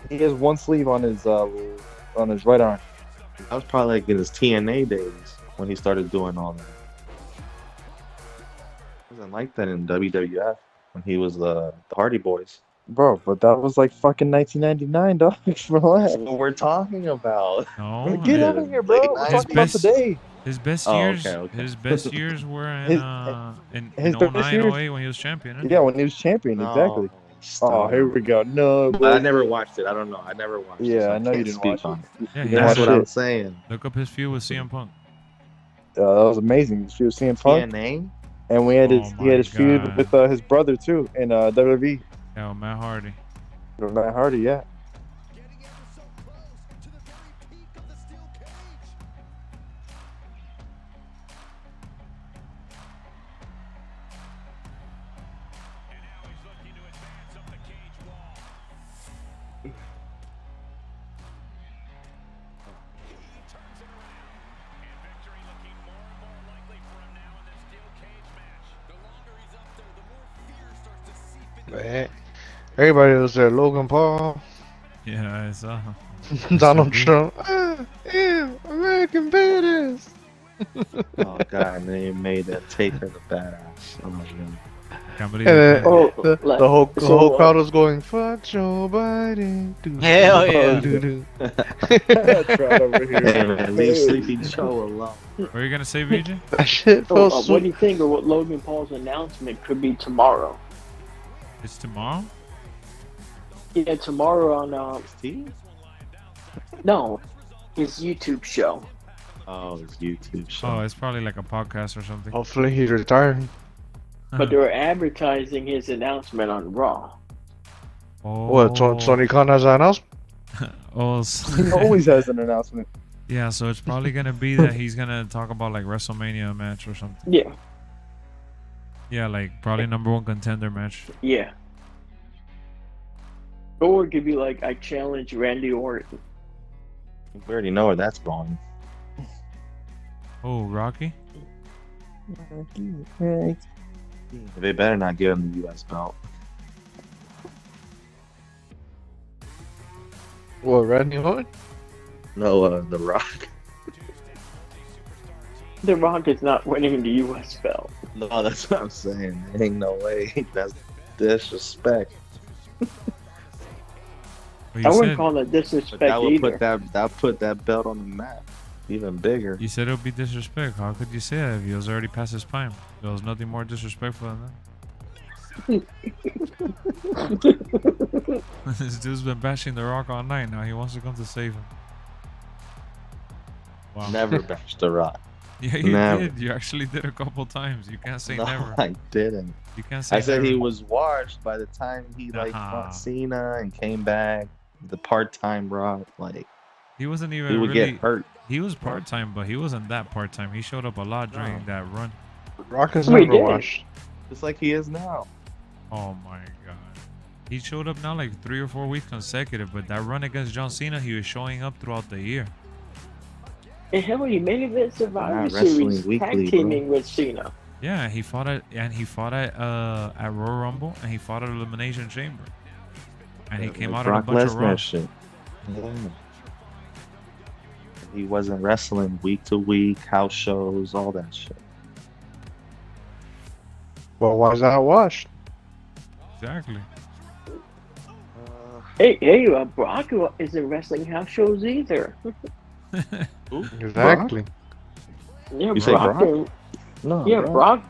He has one sleeve on his right arm. That was probably like in his TNA days when he started doing all that. It wasn't like that in WWF when he was the Hardy Boys. Bro, but that was like fucking 1999, dog. That's what we're talking about. No, Get out of here, bro. We're talking about today. His best Oh, years. okay. His best years were in his 09, best years- 08 when he was champion. Huh? Yeah, when he was champion, exactly. Oh, here we go. No, But I never watched it. I don't know. I never watched it. Yeah, so I know you can't didn't speak watch on it. Yeah, That's what watch I'm it. saying. Look up his feud with CM Punk. That was amazing. She was CM Punk, TNA? and we had Oh he had his my feud God. with his brother too in WWE. Yeah, well, Matt Hardy. Matt Hardy, yeah. Man, everybody was there. Logan Paul, Yeah, I saw. Donald Trump. American badass. Oh god, and they made that Taker the badass. Oh my god. Can't believe And it. then the whole crowd was going, "Fuck Joe Biden." Hell yeah. Crowd over here. Hey man, leave Sleepy Joe alone. What are you gonna say, VJ? That shit So, felt what so. do you think of what Logan Paul's announcement could be tomorrow? It's tomorrow. Yeah, tomorrow on no, his YouTube show. Oh, his YouTube show. Oh, it's probably like a podcast or something. Hopefully he's retiring. But they're advertising his announcement on Raw. Oh. What? Tony Khan has an announcement? Oh, He always has an announcement. yeah, so it's probably gonna be that he's gonna talk about like WrestleMania match or something. Yeah, Yeah, like probably #1 contender match. yeah. Or it could be like, I challenge Randy Orton. We already know where that's going. Oh, Rocky. They better not give him the US belt. What, Randy Orton? No, The Rock. The Rock is not winning the US belt. No, that's what I'm saying. There ain't no way. That's disrespect. Well, you I wouldn't said- call that But disrespect that would either. put that belt on the map. Even bigger. You said it would be disrespect. How could you say that if he was already past his prime? There was nothing more disrespectful than that. This dude's been bashing The Rock all night. Now he wants to come to save him. Wow. Never bashed The Rock. Yeah, you Never. did. You actually did a couple times. You can't say No, never. I didn't. You can't say I said never. he was washed by the time he like fought Cena and came back. The part-time Rock, like He wasn't even he would really, get hurt. He was part-time, but he wasn't that part-time. He showed up a lot during that run. Rock is We never did. washed. Just like he is now. Oh my god. He showed up now like 3 or 4 weeks consecutive, but that run against John Cena, he was showing up throughout the year. And hell, he made it at Survivor Not wrestling Series weekly, tag teaming with Cena. Yeah, he fought at Royal Rumble, and he fought at Elimination Chamber. And he came out in a Brock bunch of Lesnar Raw. shit. Yeah. He wasn't wrestling week to week, house shows, all that shit. Well, why is that washed? Exactly. Hey, Brock isn't wrestling house shows either. Exactly. Yeah, You say Brock? No. Yeah, bro.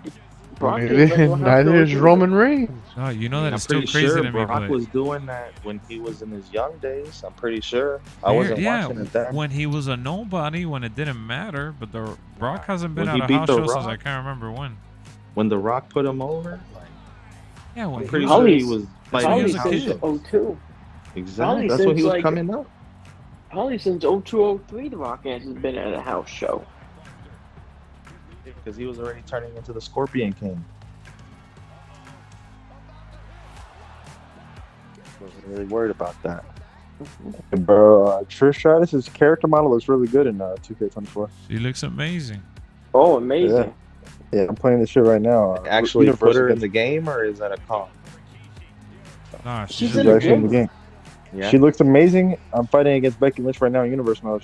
Brock Neither is Roman Reigns. No, you know that I'm it's still pretty crazy sure to me, Brock but was doing that when he was in his young days. I'm pretty sure. I wasn't watching it then. when he was a nobody, when it didn't matter, but the Brock hasn't been When he out of beat house The shows since Rock? I can't remember when. When The Rock put him over, like, Yeah, when I'm he pretty was, sure he was when fighting he was his a Probably house kid. show. since 02. Exactly. That's when he was coming up. Probably since 02, 03, The Rock hasn't been at a house show. Because he was already turning into the Scorpion King. Wasn't really worried about that. Bro, Trish Stratus's character model looks really good in 2K24. She looks amazing. Oh, amazing. Yeah, I'm playing this shit right now. Actually put Universal her in gets- the game, or is that a con? Nah, She's she's in She's the actually in the game. game. Yeah. She looks amazing. I'm fighting against Becky Lynch right now in Universe mode.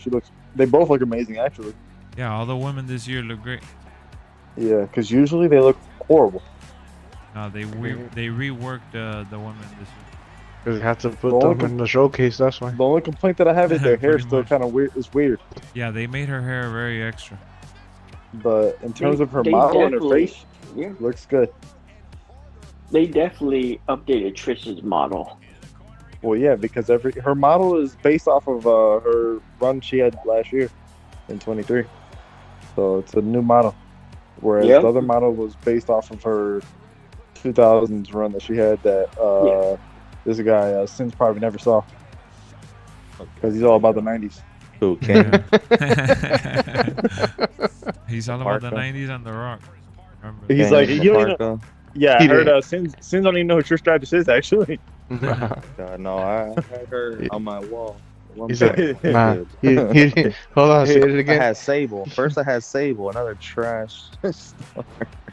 They both look amazing, actually. Yeah, all the women this year look great. Yeah, because usually they look horrible. No, they reworked the women this year. Because you have to put The only them in the showcase, that's why. The only complaint that I have is their hair Pretty still much. kind of weird. It's weird. Yeah, they made her hair very extra. But in terms of her They model and her definitely- face, Yeah, looks good. they definitely updated Trish's model. Well, yeah, because her model is based off of her run she had last year in 23. So it's a new model. Whereas Yep. the other model was based off of her 2000s run that she had that this guy Sins probably never saw. Because he's all about the 90s. Who can? He's all about the Parka. 90s and The Rock. Remember? He's like, you don't even know. Yeah, I He heard did. Sins don't even know who Trish Stratus is, actually. God, no, I had her on my wall. He said, nah. Hold on, say it I again. had Sable. First I had Sable, another trash.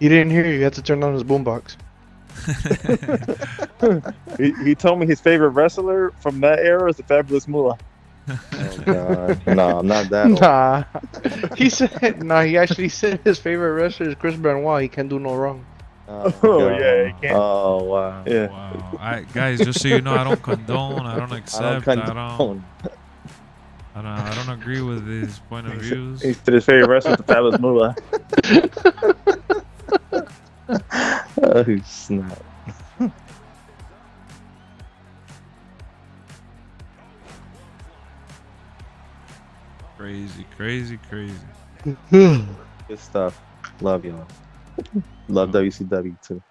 He didn't hear you. You had to turn on his boombox. he told me his favorite wrestler from that era is the Fabulous Moolah. Oh god. No, I'm not that old. Nah. He said, nah, he actually said his favorite wrestler is Chris Benoit. He can do no wrong. Oh, Oh, God. yeah, you can't. Oh wow. Yeah. Wow. Guys, just so you know, I don't condone, I don't accept, I don't agree with his point of views. He's to his favorite wrestler, the Fabulous Moolah. Oh snap. Crazy, crazy, crazy. Good stuff. Love y'all. Love WCW too.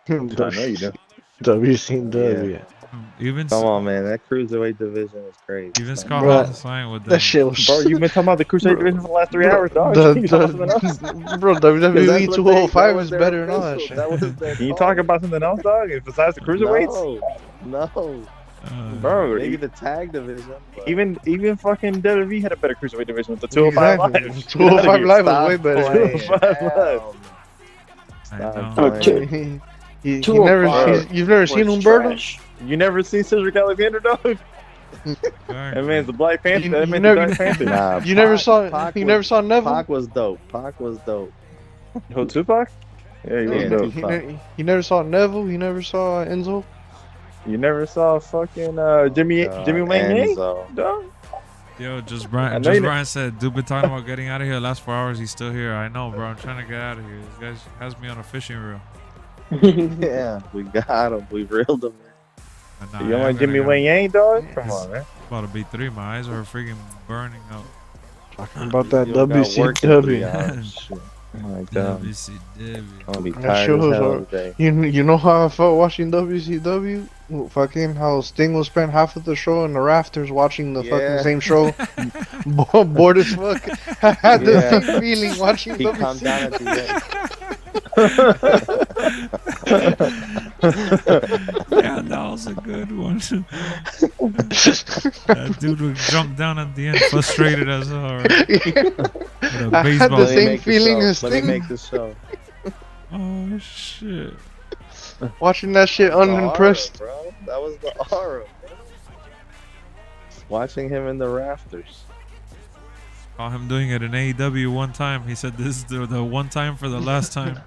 I know you do. WCW. Even Come on, man. That cruiserweight division is crazy. Even Scott Bro, Hall signed with them. That shit was. Bro, you've been talking about the Crusader division for the last 3 hours, dog. The- Can you talk about something else? Bro, WWE 205 is better than all that shit. That was their Can you call. talk about something else, dog? Besides the cruiserweights? No. Bro, Maybe the tag division. but- even fucking WWE had a better cruiserweight division with the 205 Exactly. Live. 205 Live was Stop way better. playing. 205 Live. Hell I Stop know. playing. You've 205 never seen was Humberto? trash. You never seen Cedric Alexander, dog? That man's the Black Panther. You- That you man's never- the Black Panther. Nah, You never saw. Pac You was- never saw Neville. Pac was dope. Pac was dope. Who, Tupac? Yeah, he was Yeah, dope. Tupac. You never saw Neville. You never saw Enzo. You never saw fucking Jimmy Wayne Yang, Enzo. dog? Yo, just I Brian. know Just you- Brian said, "Dude, been talking about getting out of here the last 4 hours. He's still here. I know, bro. I'm trying to get out of here. This guy has me on a fishing reel." Yeah, we got him. We reeled him. And nah, You don't I'm like gonna Jimmy go. Wayne Yang, dog? Come on, man. About to be 3. My eyes are freaking burning out. Talking about that You got work in 3 WCW. hours. Shit. Oh my god. WCW. I'm gonna be That tired shit as was hell hard. today. You know how I felt watching WCW? Fucking how Sting will spend half of the show in the rafters watching the Yeah. fucking same show. Bored as fuck. I had the Yeah. same feeling watching He calmed down at the Yeah, that was a good one. That dude was drunk down at the end, frustrated as hell. Right? With a I had baseball the Let me same make the feeling show. as Let me Sting. make this show. Oh shit! Watching that shit The aura, unimpressed. bro. That was the aura. Bro. Watching him in the rafters. Saw him doing it in AEW one time. He said, "This is the one time for the last time."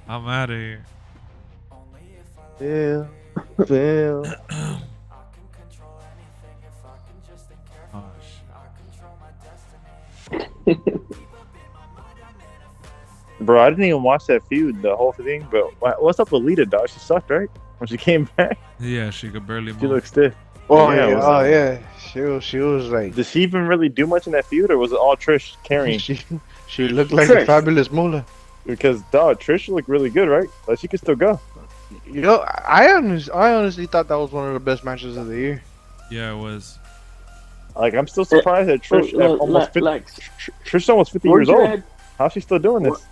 I'm out of here. Bill. Bill. Oh, Bro, I didn't even watch that feud, the whole thing. But what's up with Lita, dog? She sucked, right? When she came back, yeah, she could barely she move. looked stiff. Oh Yeah, yeah, it was, oh yeah. She was like Did she even really do much in that feud, or was it all Trish carrying? she looked like a Trish. fabulous Moolah. Because, dog, Trish looked really good, right? Like, she could still go. Yo, I honestly thought that was one of the best matches of the year. Yeah, it was. Like, I'm still surprised that Trish, at almost 50, Lex, Trish almost 50 weren't years you old. at, How's she still doing this?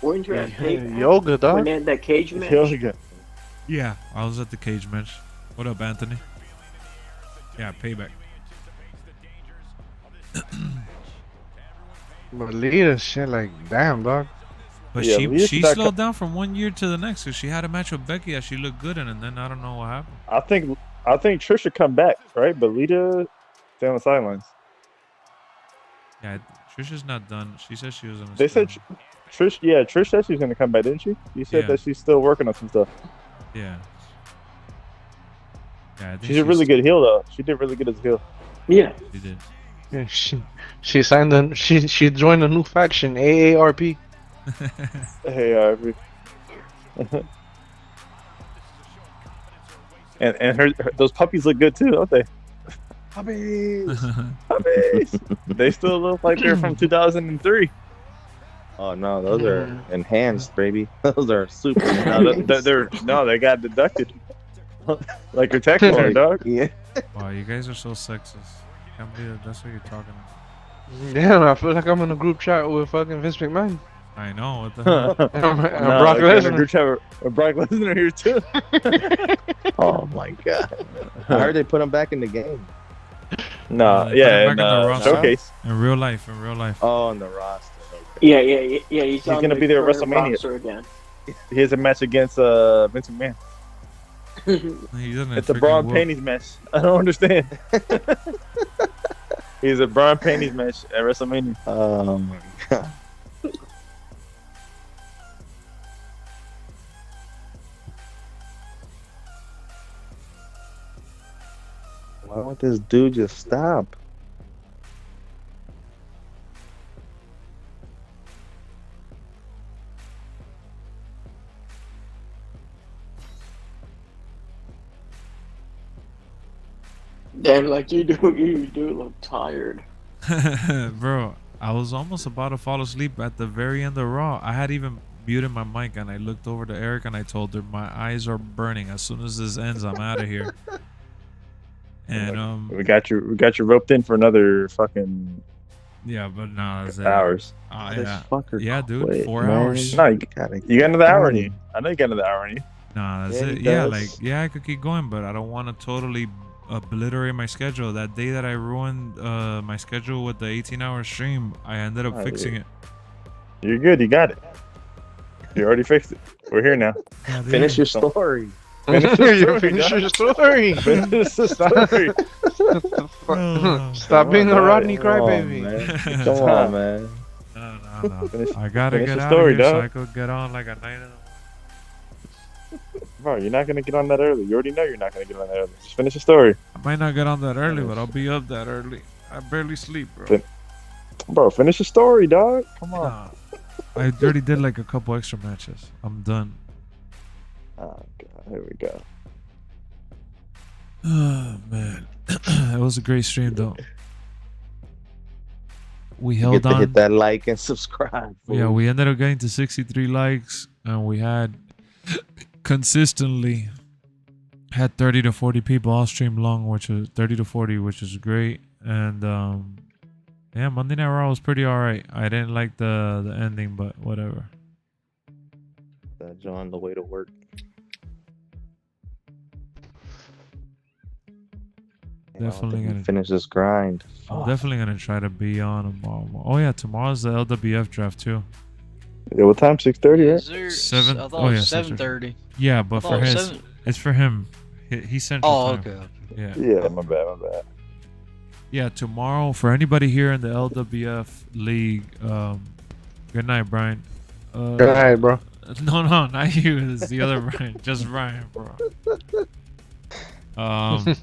weren't you at Payback Yoga, when dog. they had that cage match? Yoga. Yeah, I was at the cage match. What up, Anthony? Yeah, payback. But Lita, shit, like, damn, dog. But Yeah, she Lita she Stark- slowed down from one year to the next because she had a match with Becky that she looked good in, and then I don't know what happened. I think Trish should come back, right? But Lita, stay on the sidelines. Yeah, Trisha's not done. She said she was gonna. They stay. said Trish, yeah, Trish said she was going to come back, didn't she? You said Yeah. that she's still working on some stuff. Yeah. Yeah, I think She's a really good heel, though. She did really good as a heel. Yeah. She did. Yeah, she signed she joined a new faction, AARP. Hey, and her those puppies look good too, don't they? Puppies, puppies. They still look like they're from 2003. Oh no, those are enhanced, baby. Those are super. No, they got deducted. Like your tax return, dog. Yeah. Wow, you guys are so sexist. Can't believe that's what you're talking about. Damn, I feel like I'm in a group chat with fucking Vince McMahon. I know. What the hell? And No, Brock like, in a Lesnar. group chat with Brock Lesnar here too. Oh my god. I heard they put him back in the game. No, They put yeah, him in back in the roster. showcase. In real life, in real life. Oh, on the roster. Yeah. He's gonna be there at current WrestleMania. roster again. He has a match against Vince McMahon. He's in It's a bra and panties match. I don't understand. He's a bra and panties match at WrestleMania. Oh my god. Why won't this dude just stop? Damn, like you do look tired. Bro, I was almost about to fall asleep at the very end of Raw. I had even muted my mic and I looked over to Eric and I told her my eyes are burning. As soon as this ends, I'm out of here. And we got you roped in for another fucking yeah, but no, that's it. hours. This Yeah, fucker yeah, dude, quit, 4 man. hours. No, you got another hour in going. you. I know you got another hour in you. Nah, that's Yeah, it. he Yeah, does. like I could keep going, but I don't want to totally obliterate my schedule. That day that I ruined my schedule with the 18-hour stream, I ended up Oh, fixing yeah. it. You're good. You got it. You already fixed it. We're here now. Yeah, dude. Finish your story. Finish You finish your story. Finish the story. Stop being a Rodney Come on, crybaby. man. Come on, man. No. Finish- I gotta finish get the out story, of here so dog. I could get on like a night. Bro, you're not gonna get on that early. You already know you're not gonna get on that early. Just finish the story. I might not get on that early, but I'll be up that early. I barely sleep, bro. Bro, finish the story, dog. Come on. Nah, I already did like a couple extra matches. I'm done. Oh god, here we go. Oh man, it was a great stream though. We You held get to on. hit that like and subscribe. Yeah, fool. we ended up getting to 63 likes, and we had consistently had 30 to 40 people all stream long, which is 30 to 40, which is great. And yeah, Monday Night Raw was pretty alright. I didn't like the ending, but whatever. John, the way to work. Definitely gonna finish this grind. I'm definitely gonna try to be on tomorrow. Oh yeah, tomorrow's the LWF draft too. Yeah, what time? 6:30, right? Is there, Seven. I thought Oh it yeah, was 7:30. 7:30. Yeah, but I for thought it was his, 7. it's for him. He Central Oh, time. okay. Yeah. Yeah, my bad. Yeah, tomorrow for anybody here in the LWF league. Good night, Brian. Good night, bro. No, not you. It's the other Brian. Just Brian, bro. Brian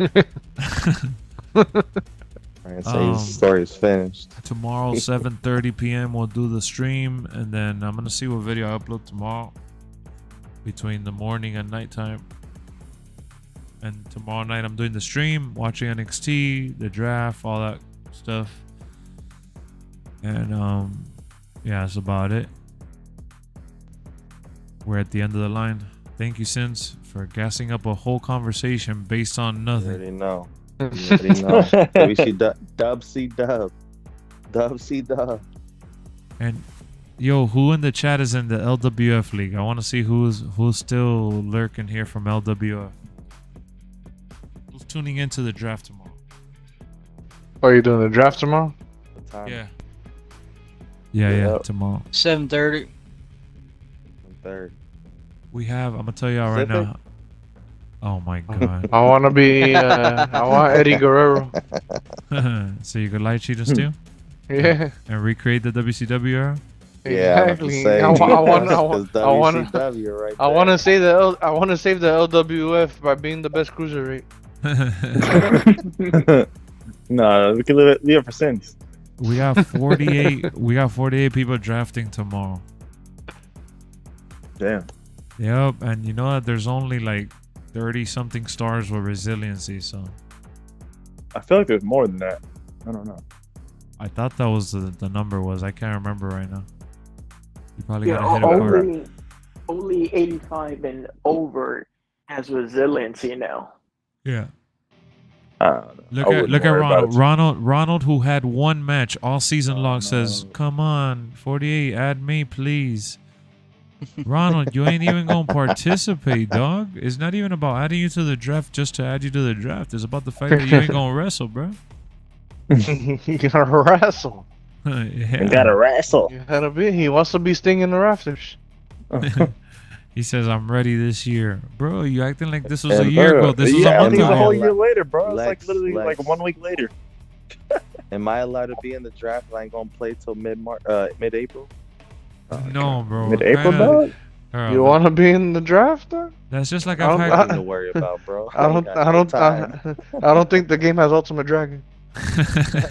says his story is finished. Tomorrow, 7:30 p.m. We'll do the stream, and then I'm gonna see what video I upload tomorrow between the morning and nighttime. And tomorrow night I'm doing the stream, watching NXT, the draft, all that stuff. And yeah, that's about it. We're at the end of the line. Thank you, Sins, for gassing up a whole conversation based on You nothing. already know. You already know. We see dub C dub. Dub C dub. And yo, who in the chat is in the LWF league? I want to see who's still lurking here from LWF. Who's tuning into the draft tomorrow? Are you doing the draft tomorrow? What time? Yeah, tomorrow. 7:30. Third. We have, I'm gonna tell y'all right now. Oh my god. I want to be. I want Eddie Guerrero. So you could light cheat us too? Yeah. And recreate the WCW era? Exactly. I want to say I want to save the LWF by being the best cruiserweight. No, we can leave it for Sins. We got 48. We got 48 people drafting tomorrow. Damn. Yep, and you know that there's only like 30 something stars with resiliency, so I feel like there's more than that. I don't know. I thought that was the number was. I can't remember right now. You probably Yeah, gotta hit it hard. only 85 and over has resiliency now. Yeah. Look Look at Ronald. Ronald, who had one match all season long, says, "Come on, 48, add me, please." Ronald, you ain't even gonna participate, dog. It's not even about adding you to the draft just to add you to the draft. It's about the fact that you ain't gonna wrestle, bro. You gotta wrestle. Yeah. You gotta wrestle. You gotta be. He wants to be stinging the rafters. He says, "I'm ready this year, bro." You acting like this was a year ago. This was a I month think it's a whole ago. year later, bro. It's like Lex, literally Lex. like 1 week later. Am I allowed to be in the draft? I ain't gonna play till mid-April. No, bro. Mid-April, dog. You want to be in the draft, though? That's just like I I've don't had. need to worry about, bro. I don't think the game has Ultimate Dragon.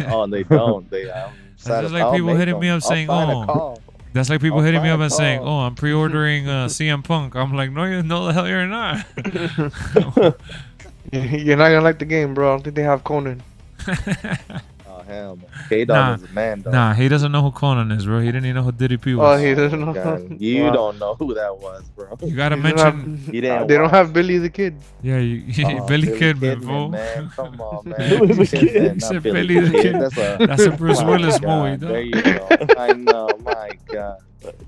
Oh, they don't. That's just like people hitting me up saying, "Oh." That's like people hitting me up and saying, "Oh, I'm pre-ordering CM Punk." I'm like, "No, the hell you're not." You're not gonna like the game, bro. I don't think they have Conan. Oh hell no. K-Dog is a man, though. Nah, he doesn't know who Conan is, bro. He didn't even know who DDP Oh, was. he doesn't know. God, you Wow. don't know who that was, bro. You gotta They mention. You didn't They don't watch. have Billy the Kid. Yeah, Billy Kidman, fool. man. Come on, man. Billy the Kid. He said Billy the Kid. That's a Bruce Willis movie, There dog. you go. I know, my God.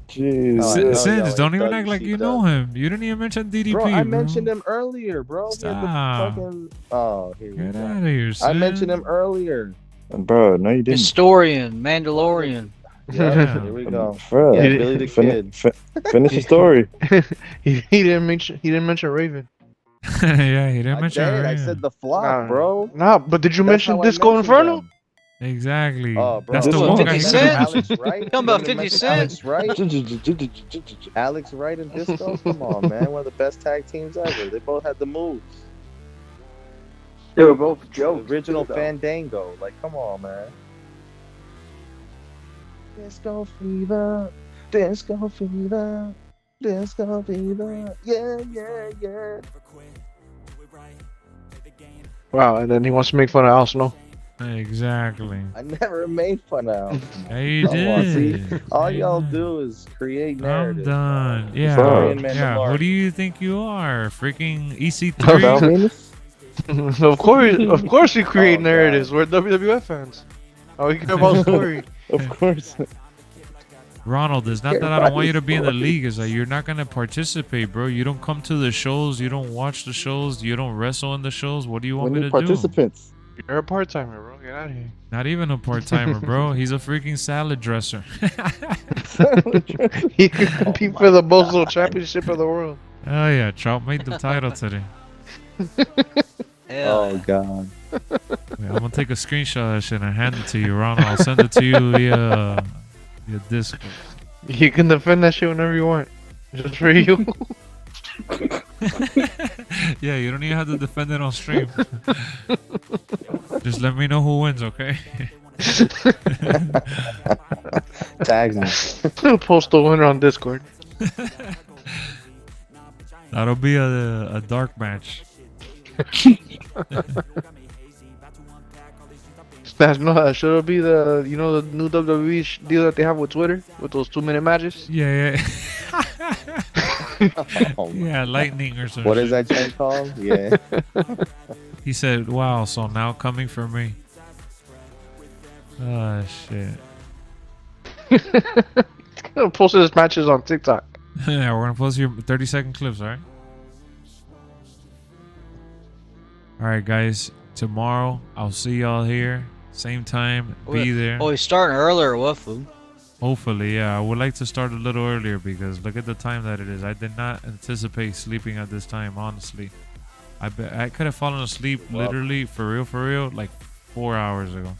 Jeez. Oh, I know Sins, y'all don't ain't even act like you know him. You didn't even mention DDP, Bro, I mentioned him earlier, bro. He had the Stop. fucking... Oh, here we Get go. out of here, I mentioned Sins. him earlier. Bro, no, you didn't. Historian, Mandalorian. Yeah, here we go. Bro, Yeah, Billy the Kid. Finish the story. he didn't mention Raven. Yeah, he didn't mention I Raven. said the flop, bro. Nah, but did you That's mention how I Disco mentioned Inferno? them. Exactly. Oh, bro. That's the This one one- guy. 50 who could've Cent? Alex Wright. Talking about You 50 mentioned Cent? Alex Wright. Alex Wright and Disco. Come on, man. One of the best tag teams ever. They both had the moves. They were both The jokes. original too, though. Fandango. Like, come on, man. Disco fever. Disco fever. Disco fever. Yeah, yeah, yeah. Wow, and then he wants to make fun of Al Snow. Exactly. I never made fun of him. Yeah, you Come on, see? did. All Yeah, y'all you did. do is create I'm narratives. done. man. Yeah, Sorry, yeah. Who do you think you are? Freaking Val EC3? Venus? Of course, we create Oh, narratives. We're WWF fans. Oh, we care about story. Of course. Ronald, it's not that I don't want you to be in the league. It's like you're not gonna participate, bro. You don't come to the shows. You don't watch the shows. You don't wrestle in the shows. What do you want We me need to do? participants. You're a part timer, bro. Get out of here. Not even a part timer, bro. He's a freaking salad dresser. He could compete for the Bozo Championship of the world. Oh yeah, Trout made the title today. Oh, God. Wait, I'm gonna take a screenshot of that shit and hand it to you, Ronald. I'll send it to you via Discord. You can defend that shit whenever you want. Just for you. Yeah, you don't even have to defend it on stream. Just let me know who wins, okay? Tag me. Post the winner on Discord. That'll be a dark match. Should it be the the new WWE deal that they have with Twitter with those 2-minute matches? Yeah. Oh, my Yeah, lightning or something. What is that chain called? Yeah. He said, wow, so now coming for me. Oh, shit. Post his matches on TikTok. Yeah, we're going to post your 30-second clips, all right? All right, guys. Tomorrow, I'll see y'all here. Same time. Be there. Oh, he's starting earlier. What, fool? Hopefully, yeah. I would like to start a little earlier because look at the time that it is. I did not anticipate sleeping at this time, honestly. I could have fallen asleep literally, for real, like 4 hours ago.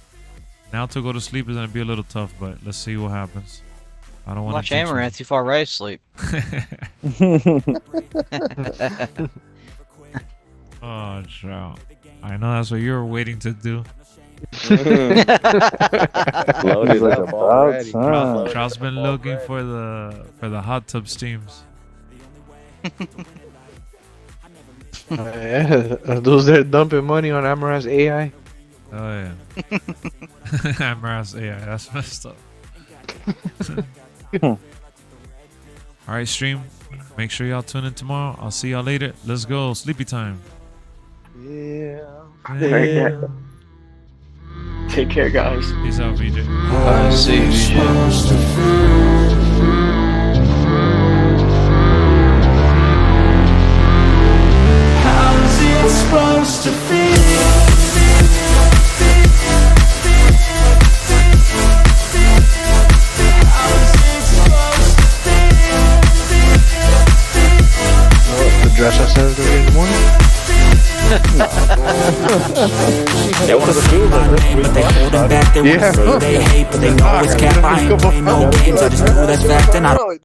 Now to go to sleep is going to be a little tough, but let's see what happens. I don't want Watch to Amaranth too far right to sleep. Oh, Trout. I know that's what you were waiting to do. Loaded up already. Trout's been looking for the hot tub steams. Yeah, those that dumping money on Amaranth's AI. Oh yeah. Amaras AI, that's messed up. Alright, stream. Make sure y'all tune in tomorrow. I'll see y'all later. Let's go. Sleepy time. Yeah. Yeah. Take care, guys. Peace out, BJ. I see shit. Supposed to feel. The dress I said in the morning. They wanna say my name, but they holding back. They wanna say they hate, but they know it's cap. I ain't playing no games. I just know that's fact, and I.